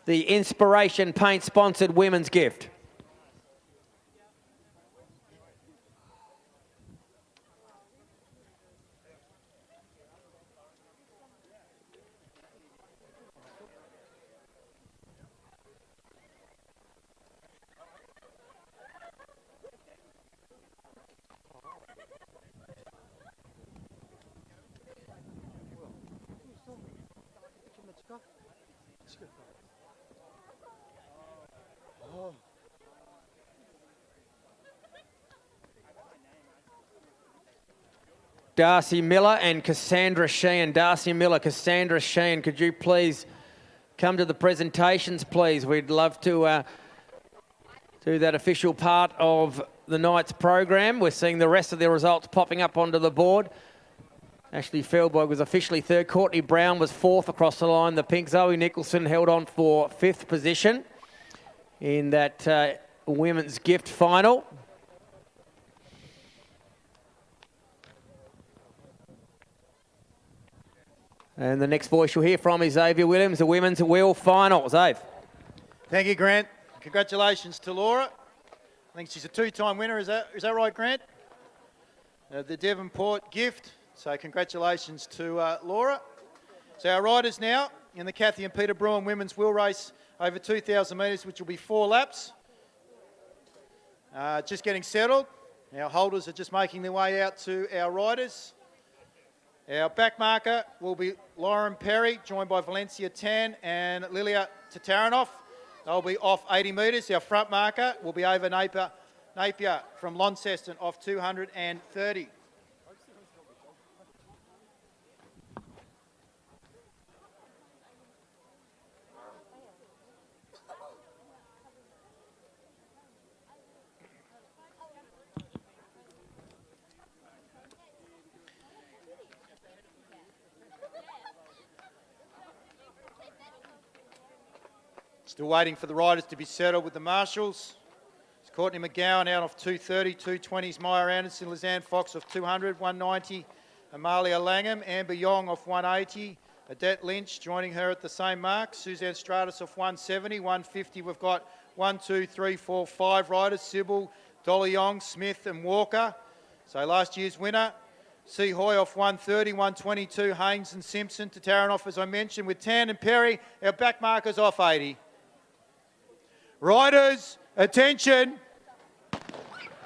the Inspiration Paint sponsored women's gift. Darcy Miller and Cassandra Sheehan. Darcy Miller, Cassandra Sheehan, could you please come to the presentations, please? We'd love to do that official part of the night's program. We're seeing the rest of the results popping up onto the board. Ashley Felberg was officially third. Courtney Brown was fourth across the line. The pink Zoe Nicholson held on for fifth position in that women's gift final. And the next voice you'll hear from is Xavier Williams, the women's wheel final. Xav. Thank you, Grant. Congratulations to Laura. I think she's a 2-time winner. Is that right, Grant? The Devonport gift. So congratulations to Laura. So our riders now in the Kathy and Peter Bruin women's wheel race over 2,000 metres, which will be 4 laps. Just getting settled. Our holders are just making their way out to our riders. Our back marker will be Lauren Perry, joined by Valencia Tan and Lilia Tataranoff. They'll be off 80 metres. Our front marker will be Ava Napier from Launceston off 230. Still waiting for the riders to be settled with the marshals. It's Courtney McGowan out of 230, 220s Maya Anderson, Lizanne Fox of 200, 190, Amalia Langham, Amber Yong off 180, Adette Lynch joining her at the same mark, Suzanne Stratus off 170, 150. We've got 1, 2, 3, 4, 5 riders, Sybil, Dolly Yong, Smith and Walker. So last year's winner, C. Hoy off 130, 122, Haynes and Simpson, Tataranoff as I mentioned, with Tan and Perry, our back markers off 80. Riders, attention.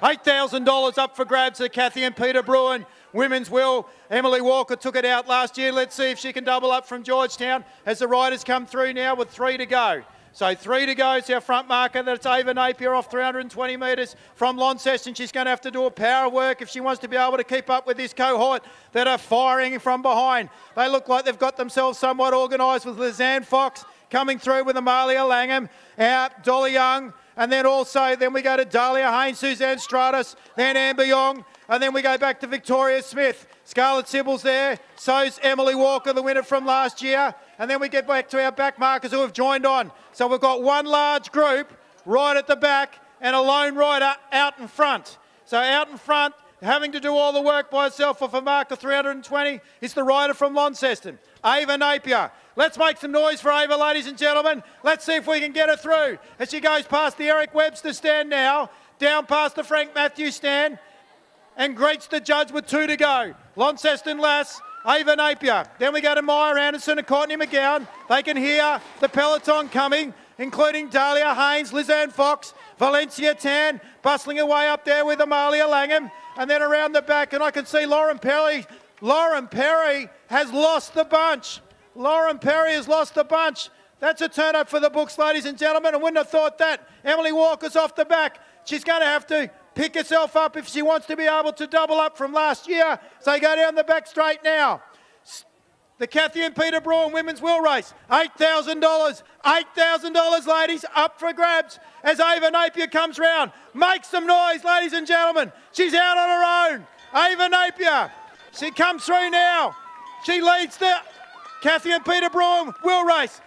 $8,000 up for grabs at Kathy and Peter Bruin. Women's wheel. Emily Walker took it out last year. Let's see if she can double up from Georgetown as the riders come through now with 3 to go. So 3 to go is our front marker. That's Ava Napier off 320 metres from Launceston. She's going to have to do a power work if she wants to be able to keep up with this cohort that are firing from behind. They look like they've got themselves somewhat organised with Lizanne Fox coming through with Amalia Langham, out Dolly Young, and then we go to Dahlia Haynes, Suzanne Stratus, then Amber Yong, and then we go back to Victoria Smith. Scarlett Sybil's there, so's Emily Walker, the winner from last year, and then we get back to our back markers who have joined on. So we've got one large group right at the back and a lone rider out in front. So out in front, having to do all the work by herself off a mark of 320 is the rider from Launceston, Ava Napier. Let's make some noise for Ava, ladies and gentlemen. Let's see if we can get her through. As she goes past the Eric Webster stand now, down past the Frank Matthews stand, and greets the judge with 2 to go. Launceston Lass, Ava Napier. Then we go to Maya Anderson and Courtney McGowan. They can hear the peloton coming, including Dahlia Haynes, Lizanne Fox, Valencia Tan, bustling away up there with Amalia Langham. And then around the back, and I can see Lauren Perry. Lauren Perry has lost the bunch. Lauren Perry has lost the bunch. That's a turn up for the books, ladies and gentlemen. I wouldn't have thought that. Emily Walker's off the back. She's going to have to pick herself up if she wants to be able to double up from last year. So they go down the back straight now. The Kathy and Peter Braun Women's Wheel Race, $8,000. $8,000, ladies, up for grabs as Ava Napier comes round. Make some noise, ladies and gentlemen. She's out on her own. Ava Napier, she comes through now. She leads the Kathy and Peter Braun Wheel Race.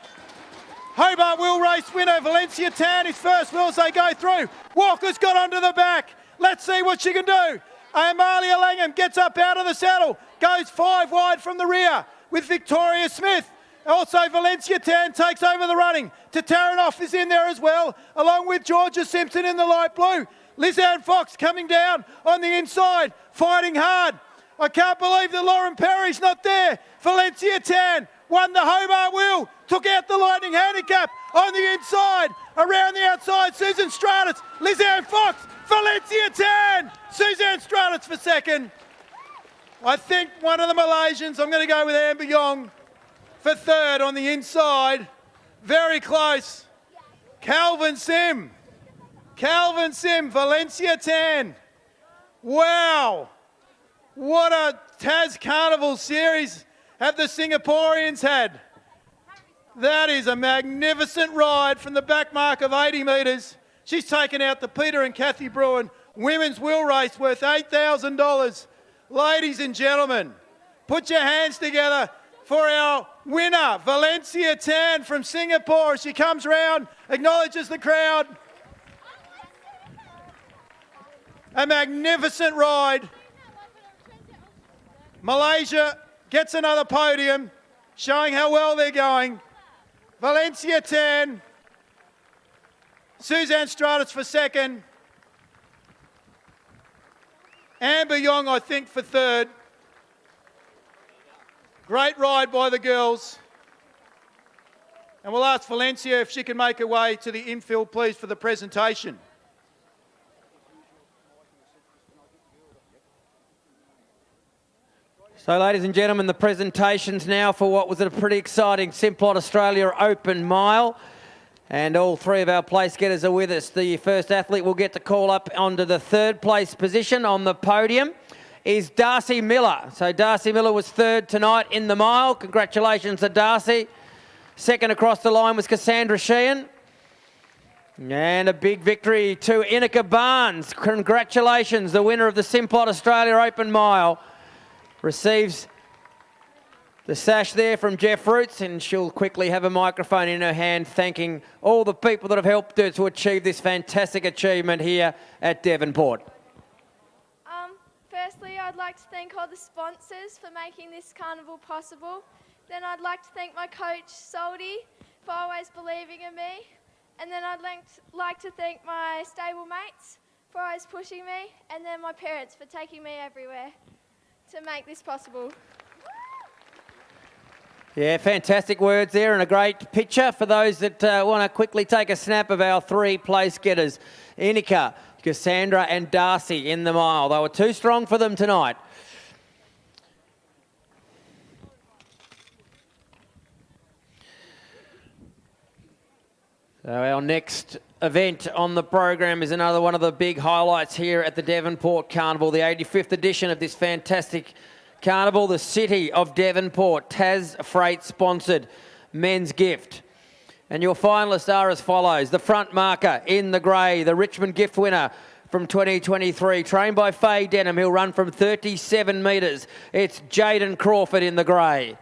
Hobart Wheel Race winner Valencia Tan is first wheels they go through. Walker's got onto the back. Let's see what she can do. Amalia Langham gets up out of the saddle, goes 5 wide from the rear with Victoria Smith. Also Valencia Tan takes over the running. Tataranoff is in there as well, along with Georgia Simpson in the light blue. Lizanne Fox coming down on the inside, fighting hard. I can't believe that Lauren Perry's not there. Valencia Tan won the Hobart Wheel, took out the Lightning Handicap on the inside. Around the outside, Susan Stratis, Lizanne Fox, Valencia Tan, Suzanne Stratis for second. I think one of the Malaysians, I'm going to go with Amber Yong for third on the inside. Very close. Calvin Sim, Valencia Tan. Wow. What a Tas Carnival series have the Singaporeans had. That is a magnificent ride from the back mark of 80 metres. She's taken out the Peter and Kathy Bruin Women's Wheel Race worth $8,000. Ladies and gentlemen, put your hands together for our winner, Valencia Tan from Singapore. She comes round, acknowledges the crowd. A magnificent ride. Malaysia gets another podium, showing how well they're going. Valencia Tan, Suzanne Stratis for second. Amber Yong, I think, for third. Great ride by the girls. And we'll ask Valencia if she can make her way to the infield, please, for the presentation. So, ladies and gentlemen, the presentations now for what was a pretty exciting Simplot Australia Open Mile. And all 3 of our place getters are with us. The first athlete will get to call up onto the 3rd place position on the podium is Darcy Miller. So Darcy Miller was 3rd tonight in the mile. Congratulations to Darcy. 2nd across the line was Cassandra Sheehan. And a big victory to Inika Barnes. Congratulations, the winner of the Simplot Australia Open Mile. Receives the sash there from Jeff Roots, and she'll quickly have a microphone in her hand thanking all the people that have helped her to achieve this fantastic achievement here at Devonport. Firstly, I'd like to thank all the sponsors for making this carnival possible. Then I'd like to thank my coach, Soldy, for always believing in me. And then I'd like to thank my stable mates for always pushing me, and then my parents for taking me everywhere to make this possible. Yeah, fantastic words there and a great picture for those that want to quickly take a snap of our 3 place getters. Inika, Cassandra and Darcy in the mile. They were too strong for them tonight. So our next event on the program is another one of the big highlights here at the Devonport Carnival, the 85th edition of this fantastic carnival, the City of Devonport, Tas Freight sponsored men's gift. And your finalists are as follows. The front marker in the grey, the Richmond gift winner from 2023, trained by Faye Denham. He'll run from 37 metres. It's Jaden Crawford in the grey.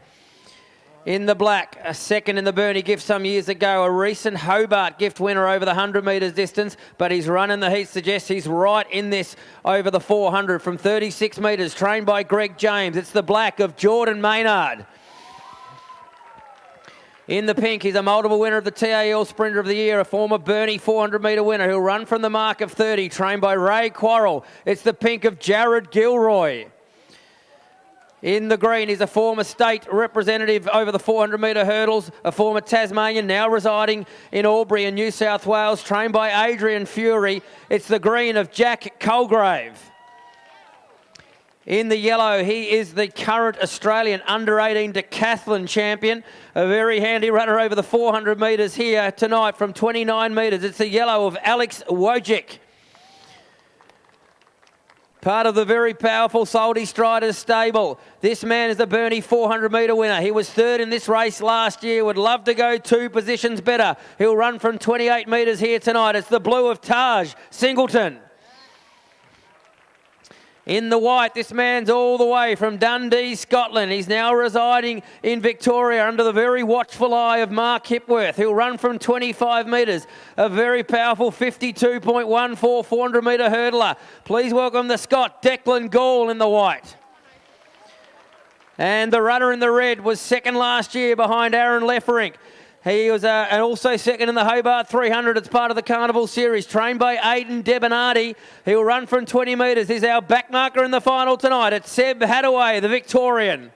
In the black, a second in the Burnie gift some years ago, a recent Hobart gift winner over the 100 metres distance, but his run in the heat suggests he's right in this over the 400 from 36 metres, trained by Greg James. It's the black of Jordan Maynard. In the pink, he's a multiple winner of the TAL Sprinter of the Year, a former Burnie 400-metre winner who'll run from the mark of 30, trained by Ray Quarrell. It's the pink of Jared Gilroy. In the green, he's a former state representative over the 400-metre hurdles, a former Tasmanian, now residing in Albury in New South Wales, trained by Adrian Fury. It's the green of Jack Colgrave. In the yellow, he is the current Australian under-18 decathlon champion. A very handy runner over the 400 metres here tonight from 29 metres. It's the yellow of Alex Wojcik. Part of the very powerful Salty Striders stable. This man is the Burnie 400-metre winner. He was third in this race last year. Would love to go 2 positions better. He'll run from 28 metres here tonight. It's the blue of Taj Singleton. In the white, this man's all the way from Dundee, Scotland. He's now residing in Victoria under the very watchful eye of Mark Hipworth. He'll run from 25 metres. A very powerful 52.14 400-metre hurdler. Please welcome the Scot, Declan Gall, in the white. And the runner in the red was second last year behind Aaron Lefferink. He was and also second in the Hobart 300. It's part of the Carnival series, trained by Aidan Debonardi. He'll run from 20 metres. He's our backmarker in the final tonight. It's Seb Hadaway, the Victorian.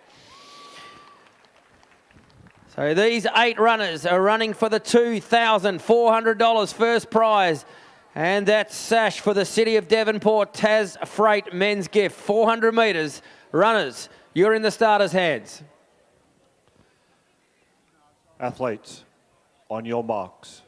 So these 8 runners are running for the $2,400 first prize. And that's sash for the City of Devonport Tas Freight Men's Gift. 400 metres. Runners, you're in the starters' hands. Athletes, on your marks.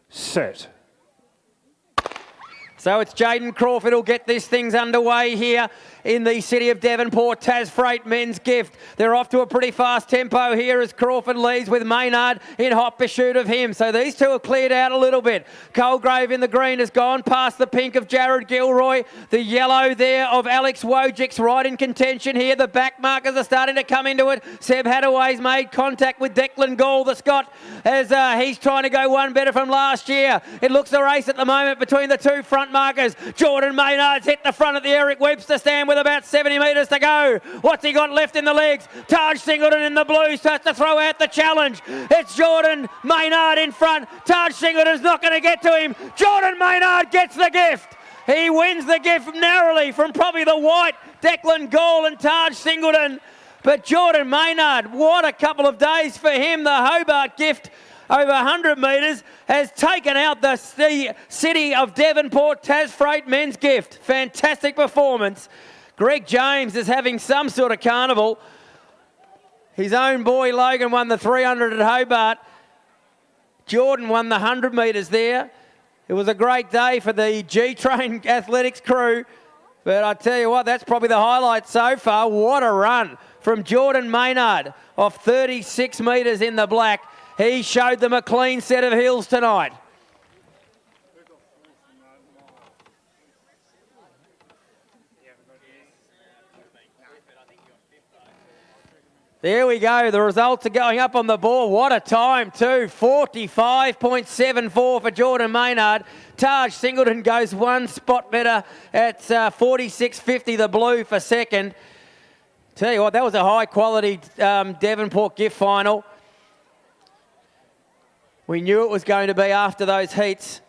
Set. So it's Jaden Crawford who'll get these things underway here in the City of Devonport Tas Freight Men's Gift. They're off to a pretty fast tempo here as Crawford leads with Maynard in hot pursuit of him. So these two have cleared out a little bit. Colgrave in the green has gone past the pink of Jared Gilroy. The yellow there of Alex Wojcik's right in contention here. The back markers are starting to come into it. Seb Hadaway's made contact with Declan Gall, the Scot, as he's trying to go one better from last year. It looks a race at the moment between the two front markers. Jordan Maynard's hit the front at the Eric Webster stand with about 70 metres to go. What's he got left in the legs? Taj Singleton in the blue starts to throw out the challenge. It's Jordan Maynard in front. Taj Singleton's not going to get to him. Jordan Maynard gets the gift. He wins the gift narrowly from probably the white Declan Gall and Taj Singleton. But Jordan Maynard, what a couple of days for him. The Hobart gift over 100 metres has taken out the City of Devonport Tas Freight Men's Gift. Fantastic performance. Greg James is having some sort of carnival. His own boy Logan won the 300 at Hobart. Jordan won the 100 metres there. It was a great day for the G-Train Athletics crew. But I tell you what, that's probably the highlight so far. What a run from Jordan Maynard off 36 metres in the black. He showed them a clean set of hills tonight. There we go. The results are going up on the board. What a time too. 45.74 for Jordan Maynard. Taj Singleton goes one spot better at 46.50, the blue for second. Tell you what, that was a high quality Devonport gift final. We knew it was going to be after those heats.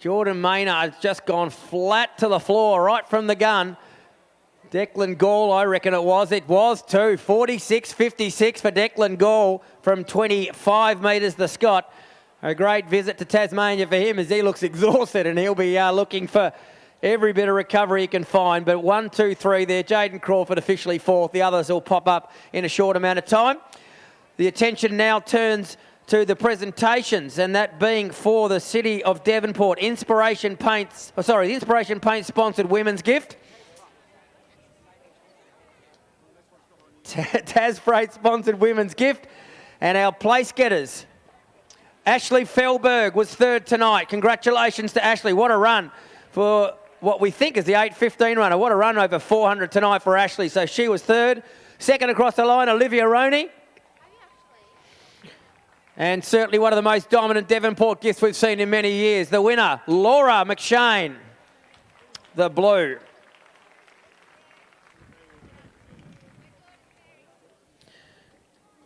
Jordan Maynard's just gone flat to the floor right from the gun. Declan Gall, I reckon it was. It was too. 46.56 for Declan Gall from 25 metres, the Scot. A great visit to Tasmania for him as he looks exhausted and he'll be looking for every bit of recovery he can find. But 1, 2, 3 there. Jaden Crawford officially fourth. The others will pop up in a short amount of time. The attention now turns to the presentations, and that being for the City of Devonport. Inspiration Paint sponsored women's gift. Tas Freight sponsored women's gift. And our place getters. Ashley Fellberg was third tonight. Congratulations to Ashley. What a run for what we think is the 8:15 runner. What a run over 400 tonight for Ashley. So she was third. Second across the line, Olivia Roney. And certainly one of the most dominant Devonport gifts we've seen in many years. The winner, Laura McShane, the blue.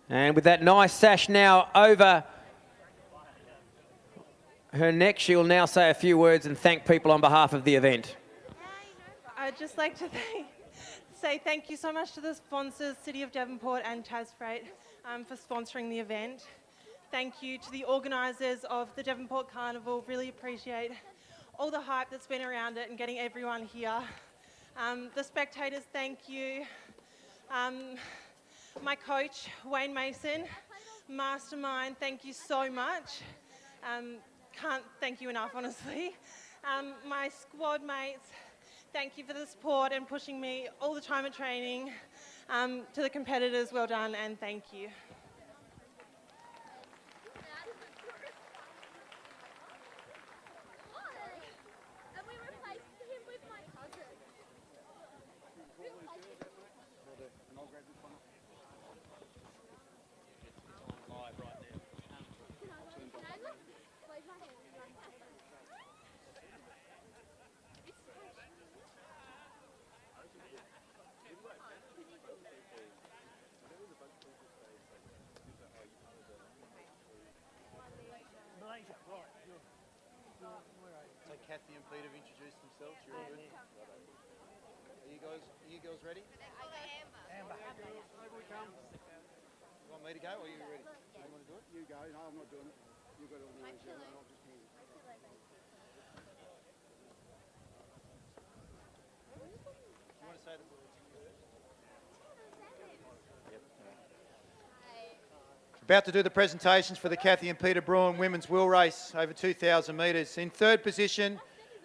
And with that nice sash now over her neck, she will now say a few words and thank people on behalf of the event. I'd just like to say thank you so much to the sponsors, City of Devonport and Tasfreight, for sponsoring the event. Thank you to the organisers of the Devonport Carnival. Really appreciate all the hype that's been around it and getting everyone here. The spectators, thank you. My coach, Wayne Mason, mastermind, thank you so much. Can't thank you enough, honestly. My squad mates, thank you for the support and pushing me all the time at training. To the competitors, well done and thank you. So Kathy and Peter have introduced themselves. You're all good. Are you girls ready? Amber. Over we come. You want me to go or are you ready? You want to do it? You go. No, I'm not doing it. You got it on the I'll just hand it. You want to say the words? About to do the presentations for the Kathy and Peter Bruin Women's Wheel Race over 2,000 metres. In third position,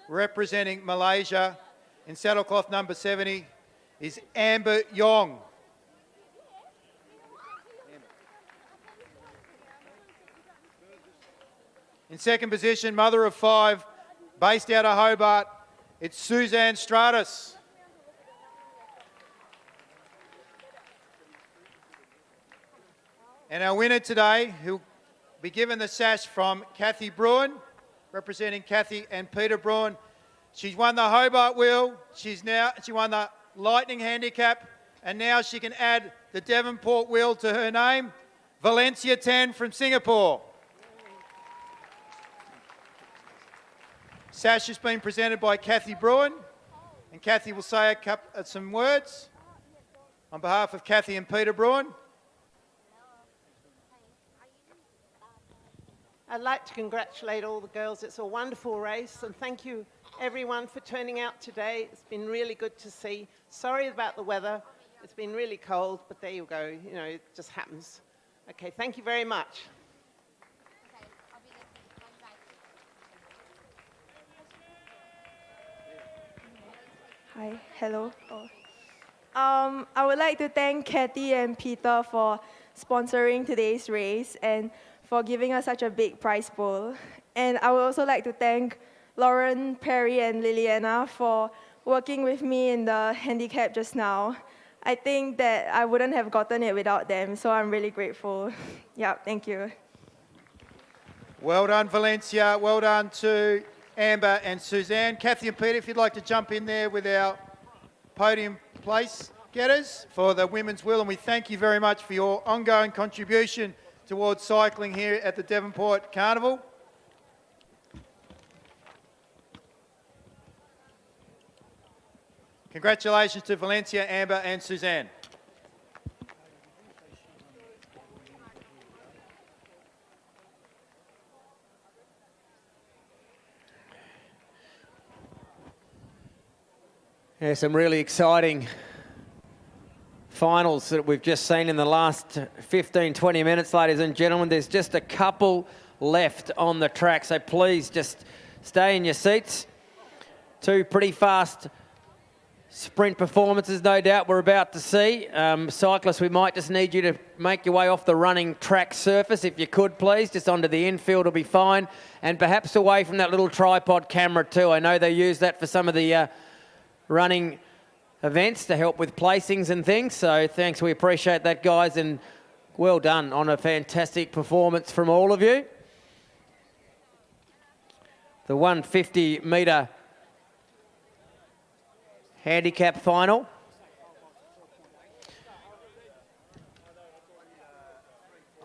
representing Malaysia, in saddlecloth number 70, is Amber Yong. In second position, mother of 5, based out of Hobart, it's Suzanne Stratus. And our winner today, who'll be given the sash from Kathy Bruin, representing Kathy and Peter Bruin. She's won the Hobart Wheel, she won the Lightning Handicap, and now she can add the Devonport Wheel to her name, Valencia 10 from Singapore. Sash has been presented by Kathy Bruin, and Kathy will say some words on behalf of Kathy and Peter Bruin. I'd like to congratulate all the girls. It's a wonderful race, and thank you everyone for turning out today. It's been really good to see. Sorry about the weather. It's been really cold, but there you go. You know, it just happens. Okay, thank you very much. Hi, hello. I would like to thank Kathy and Peter for sponsoring today's race and for giving us such a big prize pool. And I would also like to thank Lauren, Perry, and Liliana for working with me in the handicap just now. I think that I wouldn't have gotten it without them, so I'm really grateful. Yeah, thank you. Well done, Valencia. Well done to Amber and Suzanne. Kathy and Peter, if you'd like to jump in there with our podium place getters for the Women's Wheel, and we thank you very much for your ongoing contribution towards cycling here at the Devonport Carnival. Congratulations to Valencia, Amber and Suzanne. Yeah, some really exciting finals that we've just seen in the last 15, 20 minutes, ladies and gentlemen. There's just a couple left on the track, so please just stay in your seats. Two pretty fast sprint performances, no doubt, we're about to see. Cyclists, we might just need you to make your way off the running track surface, if you could, please. Just onto the infield will be fine. And perhaps away from that little tripod camera too. I know they use that for some of the running events to help with placings and things. So thanks, we appreciate that, guys. And well done on a fantastic performance from all of you. The 150 metre handicap final.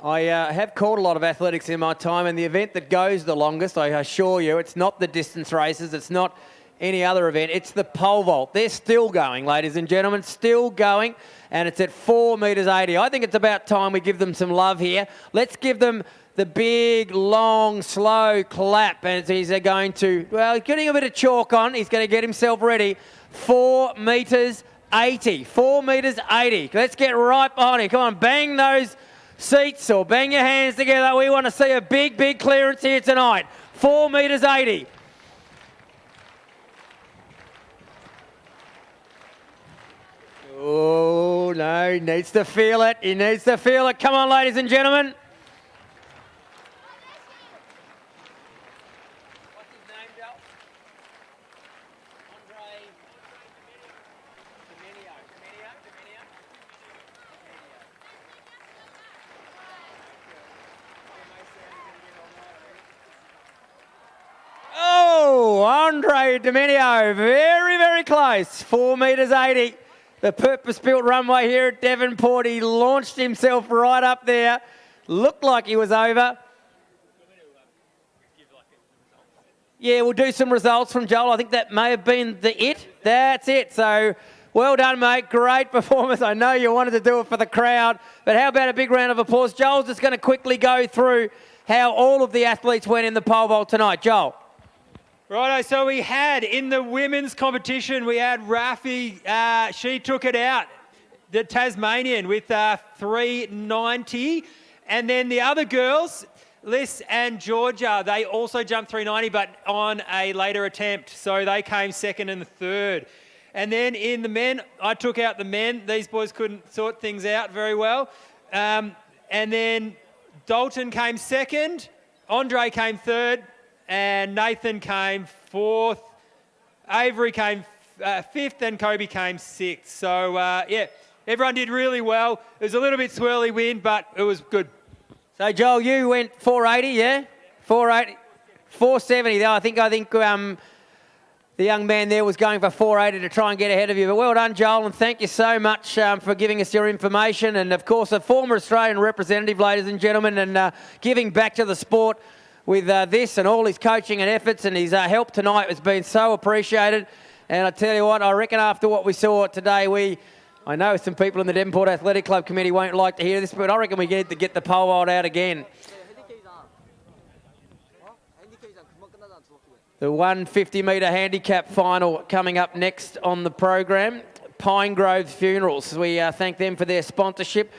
I have called a lot of athletics in my time, and the event that goes the longest, I assure you, it's not the distance races, it's not any other event, it's the pole vault. They're still going, ladies and gentlemen, still going, and it's at 4 metres 80. I think it's about time we give them some love here. Let's give them the big, long, slow clap as he's going to, well, getting a bit of chalk on. He's going to get himself ready. 4 metres 80. 4 metres 80. Let's get right behind him. Come on, bang those seats or bang your hands together. We want to see a big, big clearance here tonight. 4 metres 80. Oh, no, he needs to feel it. He needs to feel it. Come on, ladies and gentlemen. Oh, Andre Domenio, very, very close. 4 metres 80. The purpose-built runway here at Devonport. He launched himself right up there. Looked like he was over. Yeah, we'll do some results from Joel. I think that may have been it. That's it. So, well done, mate. Great performance. I know you wanted to do it for the crowd, but how about a big round of applause? Joel's just going to quickly go through how all of the athletes went in the pole vault tonight. Joel. Righto, so we had in the women's competition, we had Rafi, she took it out, the Tasmanian, with 390. And then the other girls, Liz and Georgia, they also jumped 390, but on a later attempt. So they came second and third. And then in the men, I took out the men. These boys couldn't sort things out very well. And then Dalton came second, Andre came third, and Nathan came fourth. Avery came fifth, and Kobe came sixth. So, yeah, everyone did really well. It was a little bit swirly wind, but it was good. So, Joel, you went 480, yeah? 480. 470, though. I think the young man there was going for 480 to try and get ahead of you. But well done, Joel, and thank you so much for giving us your information. And, of course, a former Australian representative, ladies and gentlemen, and giving back to the sport with this and all his coaching and efforts, and his help tonight has been so appreciated. And I tell you what, I reckon after what we saw today, I know some people in the Devonport Athletic Club committee won't like to hear this, but I reckon we need to get the pole vault out again. The 150 metre handicap final coming up next on the program. Pine Grove Funerals. We thank them for their sponsorship.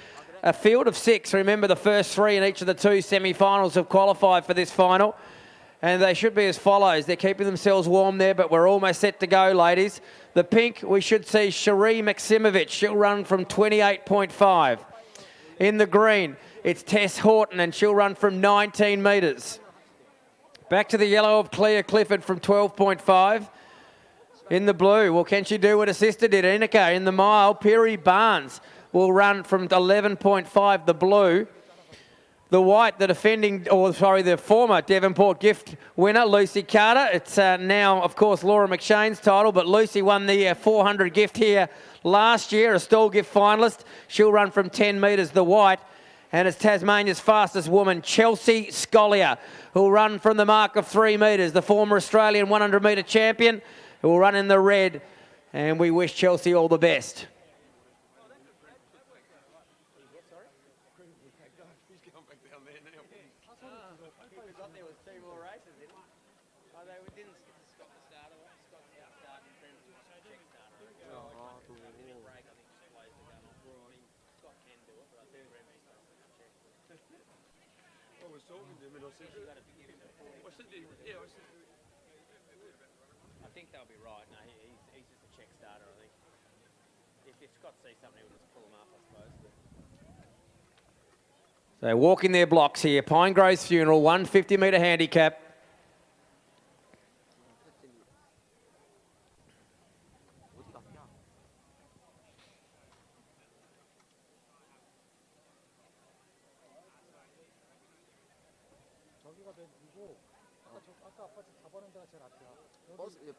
A field of 6. Remember, the first 3 in each of the 2 semi-finals have qualified for this final. And they should be as follows. They're keeping themselves warm there, but we're almost set to go, ladies. The pink, we should see Cherie Maximovich. She'll run from 28.5. In the green, it's Tess Horton, and she'll run from 19 metres. Back to the yellow of Clea Clifford from 12.5. In the blue, well, can she do what her sister did? Inika. In the mile, Perry Barnes will run from 11.5, the blue. The white, the former Devonport gift winner, Lucy Carter. It's now, of course, Laura McShane's title, but Lucy won the 400 gift here last year, a stall gift finalist. She'll run from 10 metres, the white. And it's Tasmania's fastest woman, Chelsea Scollier, who'll run from the mark of 3 metres, the former Australian 100 metre champion, who will run in the red. And we wish Chelsea all the best. I think they'll be right. No, he's just a check starter, I think. So walking their blocks here. Pine Grove's Funeral, 150 metre handicap.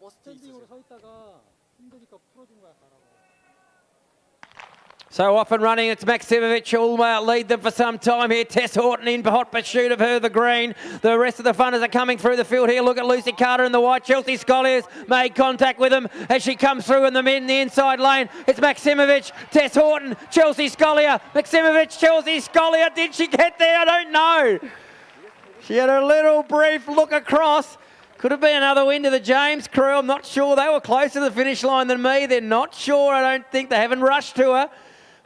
스탠딩으로 서 있다가 힘드니까 풀어준 거야 가라고. So off and running, it's Maksimovic who'll lead them for some time here. Tess Horton in hot pursuit of her, the green. The rest of the funners are coming through the field here. Look at Lucy Carter in the white. Chelsea Scholliers made contact with them as she comes through in the inside lane. It's Maksimovic, Tess Horton, Chelsea Schollier. Maksimovic, Chelsea Schollier. Did she get there? I don't know. She had a little brief look across. Could have been another win to the James crew. I'm not sure. They were closer to the finish line than me. They're not sure. I don't think they haven't rushed to her.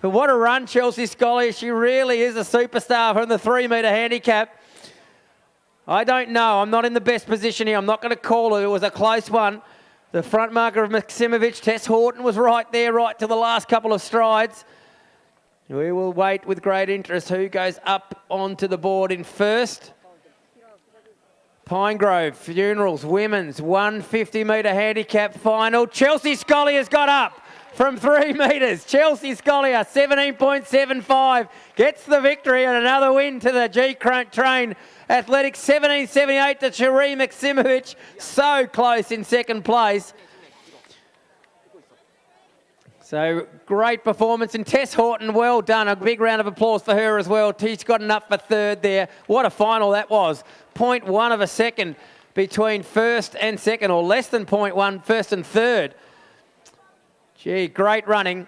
But what a run, Chelsea Schollier. She really is a superstar from the 3 metre handicap. I don't know. I'm not in the best position here. I'm not going to call it. It was a close one. The front marker of Maksimovic, Tess Horton, was right there, right to the last couple of strides. We will wait with great interest who goes up onto the board in first. Pine Grove Funerals Women's 150 metre handicap final. Chelsea Schollier's got up from 3 metres. Chelsea Schollier, 17.75, gets the victory and another win to the G-Train Athletics. 17.78 to Cherie Maksimovic. So close in second place. So great performance. And Tess Horton, well done. A big round of applause for her as well. She's gotten up for third there. What a final that was. 0.1 of a second between first and second, or less than 0.1, first and third. Gee, great running.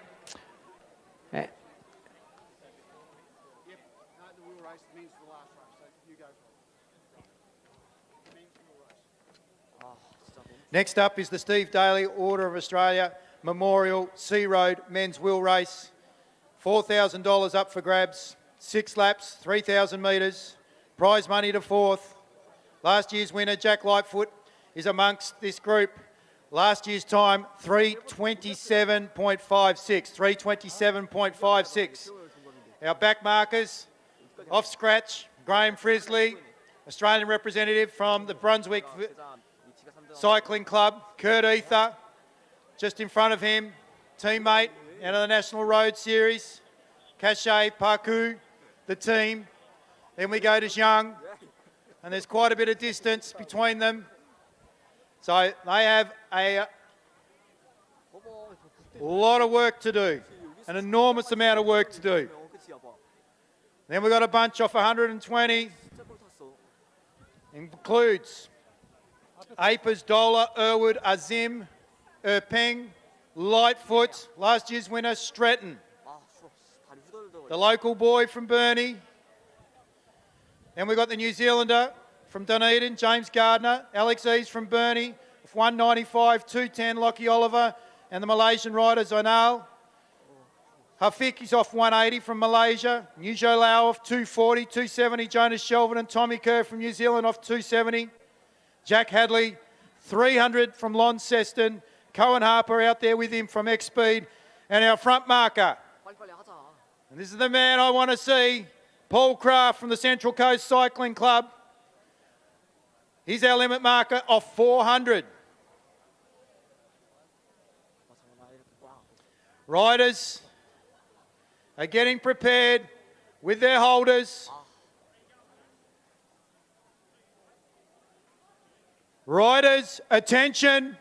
Next up is the Steve Daly Order of Australia Memorial Sea Road Men's Wheel Race. $4,000 up for grabs, 6 laps, 3,000 metres. Prize money to fourth. Last year's winner, Jack Lightfoot, is amongst this group. Last year's time, 3:27.56. 3:27.56. Our back markers, off scratch, Graham Frisley, Australian representative from the Brunswick Cycling Club. Kurt Ether, just in front of him, teammate out of the National Road Series. Cachet Parkou, the team. Then we go to Zhang, and there's quite a bit of distance between them. So they have a lot of work to do, an enormous amount of work to do. Then we've got a bunch off 120. Includes Apers, Dola, Irwood, Azim, Erpeng, Lightfoot, last year's winner, Stretton. The local boy from Burnie. Then we've got the New Zealander from Dunedin, James Gardner. Alex Eves from Burnie, 195, 210, Lockie Oliver. And the Malaysian rider, Zainal. Hafik is off 180 from Malaysia. Nujo Lau off 240, 270, Jonas Shelvin and Tommy Kerr from New Zealand off 270. Jack Hadley, 300 from Launceston. Cohen Harper out there with him from X-Speed. And our front marker. And this is the man I want to see, Paul Craft from the Central Coast Cycling Club. He's our limit marker off 400. Riders are getting prepared with their holders. Riders, attention.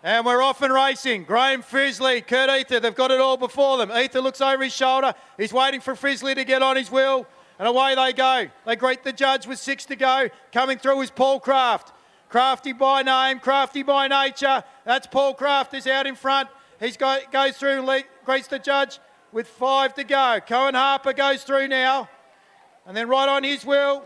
And we're off and racing. Graham Frisley, Kurt Ether, they've got it all before them. Ether looks over his shoulder. He's waiting for Frisley to get on his wheel. And away they go. They greet the judge with 6 to go. Coming through is Paul Craft. Crafty by name, crafty by nature. That's Paul Craft is out in front. He goes through and greets the judge with 5 to go. Cohen Harper goes through now. And then right on his wheel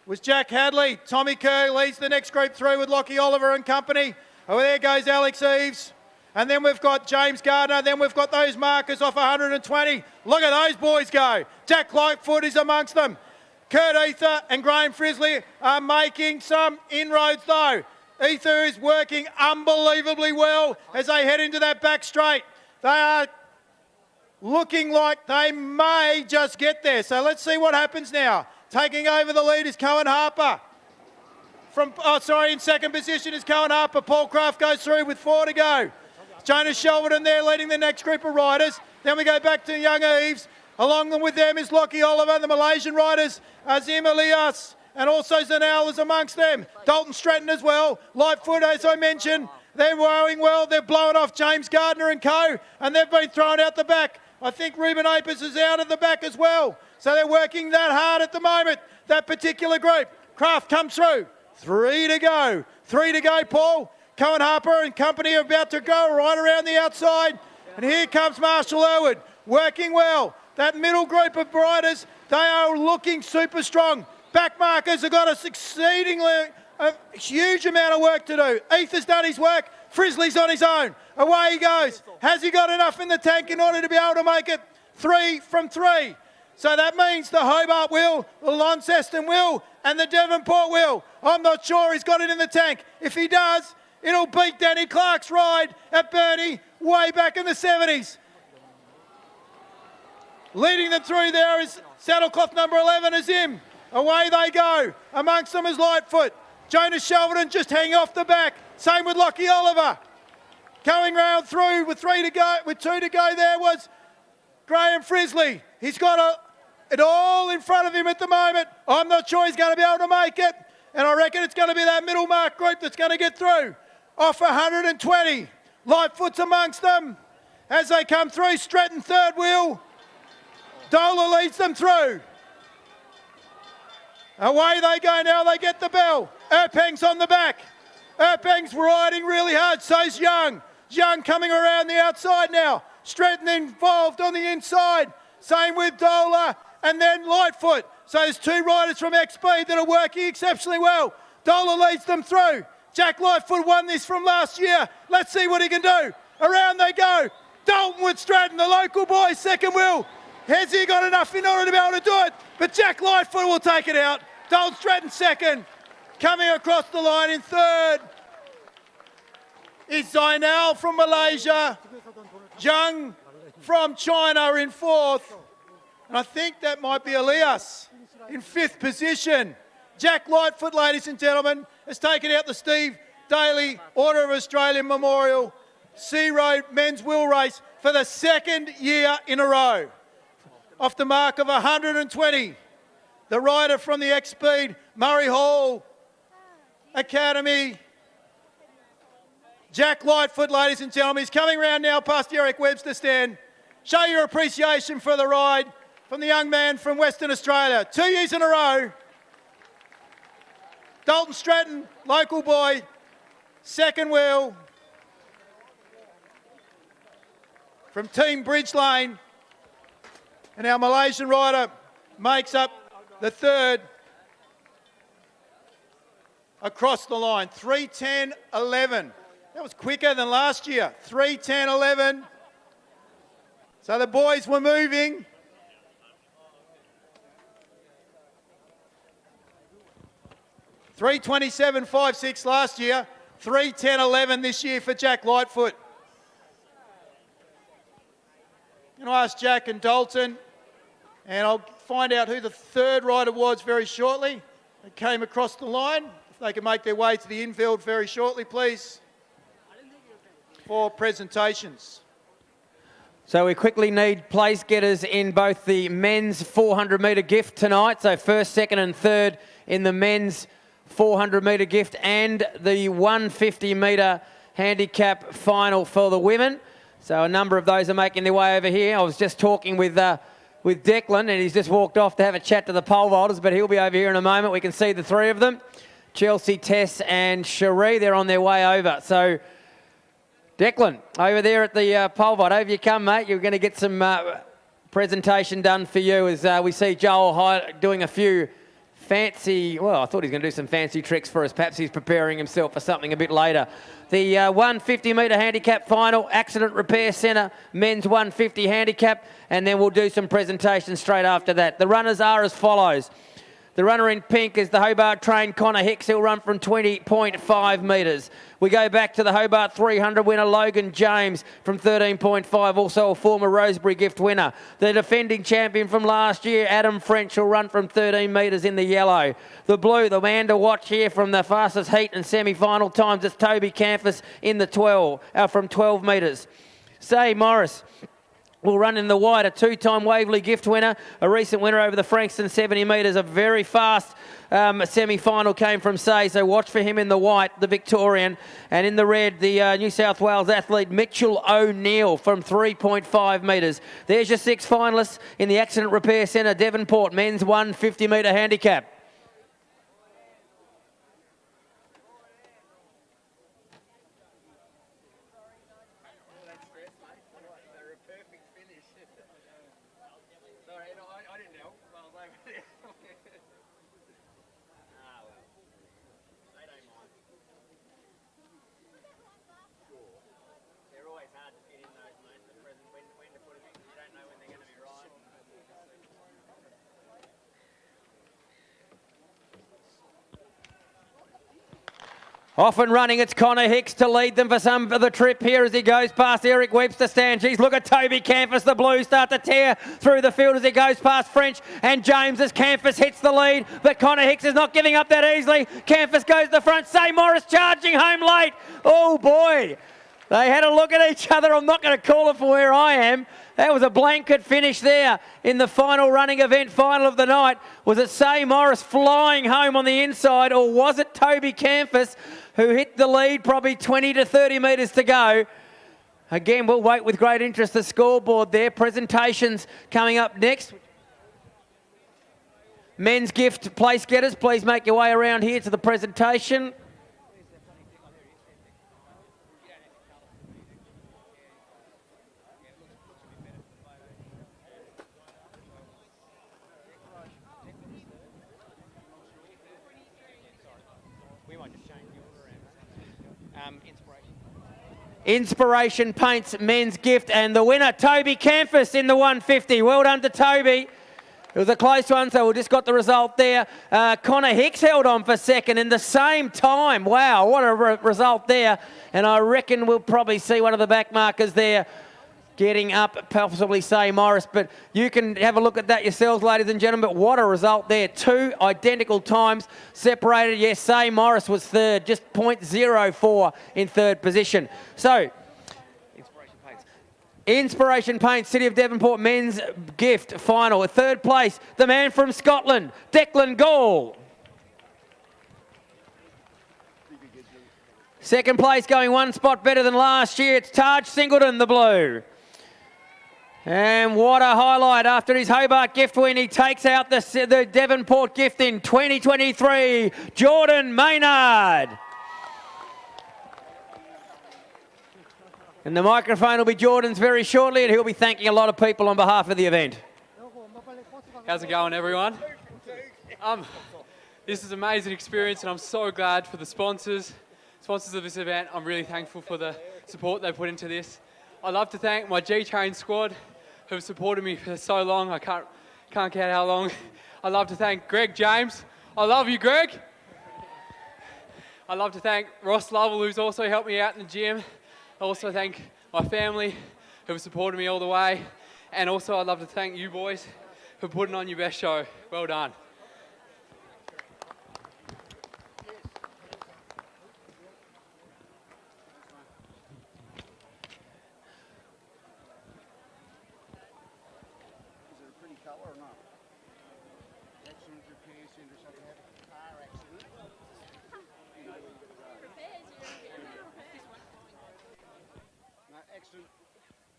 was Jack Hadley. Tommy Kerr leads the next group through with Lockie Oliver and company. Oh, there goes Alex Eves. And then we've got James Gardner. Then we've got those markers off 120. Look at those boys go. Jack Lightfoot is amongst them. Kurt Ether and Graham Frisley are making some inroads though. Ether is working unbelievably well as they head into that back straight. They are looking like they may just get there. So let's see what happens now. Taking over the lead is Cohen Harper. In second position is Cohen Harper. Paul Craft goes through with 4 to go. Jonas Shelverton there leading the next group of riders. Then we go back to Young Eves. Along with them is Lockie Oliver, the Malaysian riders, Azim Elias, and also Zanel is amongst them. Dalton Stratton as well. Lightfoot, as I mentioned, they're rowing well. They're blowing off James Gardner and co, and they've been thrown out the back. I think Ruben Apis is out at the back as well. So they're working that hard at the moment, that particular group. Kraft comes through. 3 to go. 3 to go, Paul. Cohen Harper and company are about to go right around the outside. And here comes Marshall Elwood, working well. That middle group of riders, they are looking super strong. Back markers have got a huge amount of work to do. Ether's done his work. Frizzly's on his own. Away he goes. Has he got enough in the tank in order to be able to make it 3 from 3? So that means the Hobart will, the Launceston will, and the Devonport will. I'm not sure he's got it in the tank. If he does, it'll beat Danny Clark's ride at Burnie way back in the 70s. Leading them through there is saddlecloth number 11, Azim. Away they go. Amongst them is Lightfoot. Jonas Shelverton just hanging off the back. Same with Lockie Oliver. Going round through with 2 to go there was Graham Frizzly. He's got it all in front of him at the moment. I'm not sure he's going to be able to make it. And I reckon it's going to be that middle mark group that's going to get through. Off 120. Lightfoot's amongst them. As they come through, Stratton third wheel. Dola leads them through. Away they go now, they get the bell. Erpeng's on the back. Erpeng's riding really hard, so's Young. Young coming around the outside now. Stratton involved on the inside. Same with Dola and then Lightfoot. So there's 2 riders from XP that are working exceptionally well. Dola leads them through. Jack Lightfoot won this from last year. Let's see what he can do. Around they go. Dalton with Stratton, the local boy, second wheel. Has he got enough in order to be able to do it? But Jack Lightfoot will take it out. Dalton Stratton second. Coming across the line in third is Zainal from Malaysia. Zhang from China in fourth. And I think that might be Elias in 5th position. Jack Lightfoot, ladies and gentlemen, has taken out the Steve Daly Order of Australia Memorial Sea Road Men's Wheel Race for the 2nd year in a row. Off the mark of 120. The rider from the X-Speed Murray Hall Academy, Jack Lightfoot, ladies and gentlemen. He's coming round now past the Eric Webster stand. Show your appreciation for the ride from the young man from Western Australia. 2 years in a row. Dalton Stratton, local boy, second wheel from Team Bridge Lane. And our Malaysian rider makes up the third across the line. 3:10.11. That was quicker than last year. 3:10.11. So the boys were moving. $3:27.56 last year. 3:10.11 this year for Jack Lightfoot. I'm going to ask Jack and Dalton, and I'll find out who the third rider was very shortly. They came across the line. If they can make their way to the infield very shortly, please, for presentations. So we quickly need place getters in both the men's 400 metre gift tonight. So first, second and third in the men's 400 metre gift and the 150 metre handicap final for the women. So a number of those are making their way over here. I was just talking with Declan, and he's just walked off to have a chat to the pole vaulters, but he'll be over here in a moment. We can see the 3 of them. Chelsea, Tess and Cherie, they're on their way over. So Declan, over there at the pole vault. Over you come, mate. You're going to get some presentation done for you as we see Joel doing a few fancy, well, I thought he was going to do some fancy tricks for us. Perhaps he's preparing himself for something a bit later. The 150 metre handicap final, Accident Repair Centre, men's 150 handicap, and then we'll do some presentations straight after that. The runners are as follows. The runner in pink is the Hobart trained Connor Hicks. He'll run from 20.5 metres. We go back to the Hobart 300 winner, Logan James, from 13.5, also a former Rosebery Gift winner. The defending champion from last year, Adam French, will run from 13 metres in the yellow. The blue, the man to watch here from the fastest heat and semi-final times, it's Toby Campus in the 12, from 12 metres. Say Morris will run in the white, a two-time Waverley Gift winner, a recent winner over the Frankston 70 metres, a very fast semi-final came from Say, so watch for him in the white, the Victorian, and in the red, the New South Wales athlete Mitchell O'Neill from 3.5 metres. There's your 6 finalists in the Accident Repair Centre, Devonport, men's 150 metre handicap. Off and running, it's Connor Hicks to lead them for some of the trip here as he goes past Eric Webster Stanchies. Look at Toby Campus, the Blues start to tear through the field as he goes past French and James as Campus hits the lead. But Connor Hicks is not giving up that easily. Campus goes to the front. Say Morris charging home late. Oh boy, they had a look at each other. I'm not going to call it for where I am. That was a blanket finish there in the final running event, final of the night. Was it Say Morris flying home on the inside, or was it Toby Campus who hit the lead, probably 20 to 30 metres to go? Again, we'll wait with great interest the scoreboard there. Presentations coming up next. Men's gift place getters, please make your way around here to the presentation. Inspiration Paints men's gift, and the winner, Toby Campus in the 150. Well done to Toby. It was a close one, so we just got the result there. Connor Hicks held on for second in the same time. Wow, what a result there. And I reckon we'll probably see one of the back markers there getting up, possibly Say Morris. But you can have a look at that yourselves, ladies and gentlemen. But what a result there. 2 identical times separated. Yes, Say Morris was third, just 0.04 in third position. So, Inspiration Paints, City of Devonport men's gift final. Third place, the man from Scotland, Declan Gall. Second place, going 1 spot better than last year, it's Taj Singleton, the blue. And what a highlight after his Hobart gift win. He takes out the Devonport gift in 2023, Jordan Maynard. And the microphone will be Jordan's very shortly, and he'll be thanking a lot of people on behalf of the event. How's it going, everyone? This is an amazing experience, and I'm so glad for the sponsors of this event. I'm really thankful for the support they put into this. I'd love to thank my G-Train squad who have supported me for so long. I can't count how long. I'd love to thank Greg James. I love you, Greg. I'd love to thank Ross Lovell, who's also helped me out in the gym. I also thank my family who have supported me all the way. And also I'd love to thank you boys for putting on your best show. Well done.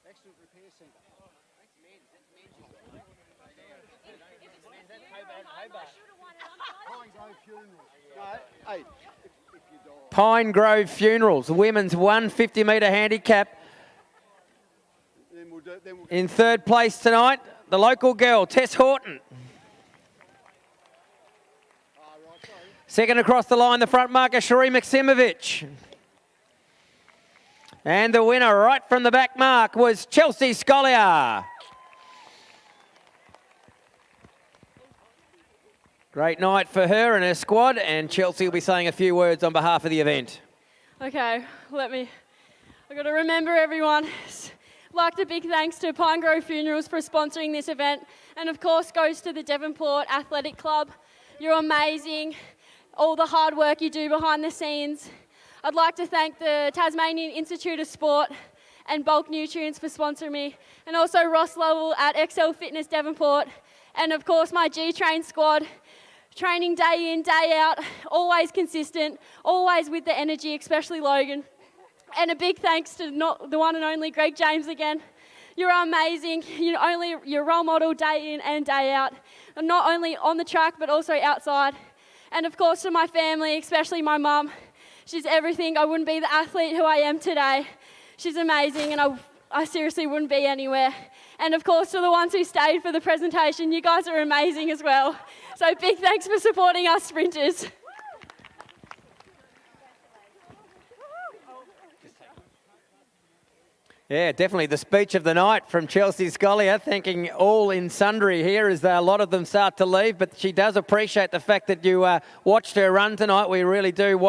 Accident Repair Centre. Pine Grove Funerals, women's 150 metre handicap. In third place tonight, the local girl, Tess Horton. Second across the line, the front marker, Sheree Maximovich. And the winner right from the back mark was Chelsea Scollier. Great night for her and her squad, and Chelsea will be saying a few words on behalf of the event. Okay, I've got to remember everyone. Like a big thanks to Pine Grove Funerals for sponsoring this event, and of course goes to the Devonport Athletic Club. You're amazing, all the hard work you do behind the scenes. I'd like to thank the Tasmanian Institute of Sport and Bulk Nutrients for sponsoring me, and also Ross Lovell at XL Fitness Devonport, and of course my G-Train squad, training day in, day out, always consistent, always with the energy, especially Logan. And a big thanks to the one and only Greg James again. You're amazing. You're a role model day in and day out, and not only on the track but also outside. And of course to my family, especially my mum. She's everything. I wouldn't be the athlete who I am today. She's amazing, and I seriously wouldn't be anywhere. And of course to the ones who stayed for the presentation, you guys are amazing as well. So big thanks for supporting us sprinters. Yeah, definitely the speech of the night from Chelsea Scollier, thanking all in sundry here as a lot of them start to leave, but she does appreciate the fact that you watched her run tonight. We really do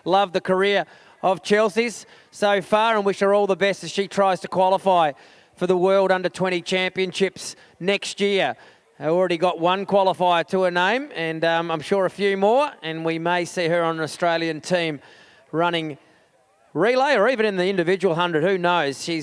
love the career of Chelsea's so far, and wish her all the best as she tries to qualify for the World Under-20 Championships next year. Already got one qualifier to her name, and I'm sure a few more, and we may see her on an Australian team running relay or even in the individual 100, who knows. She's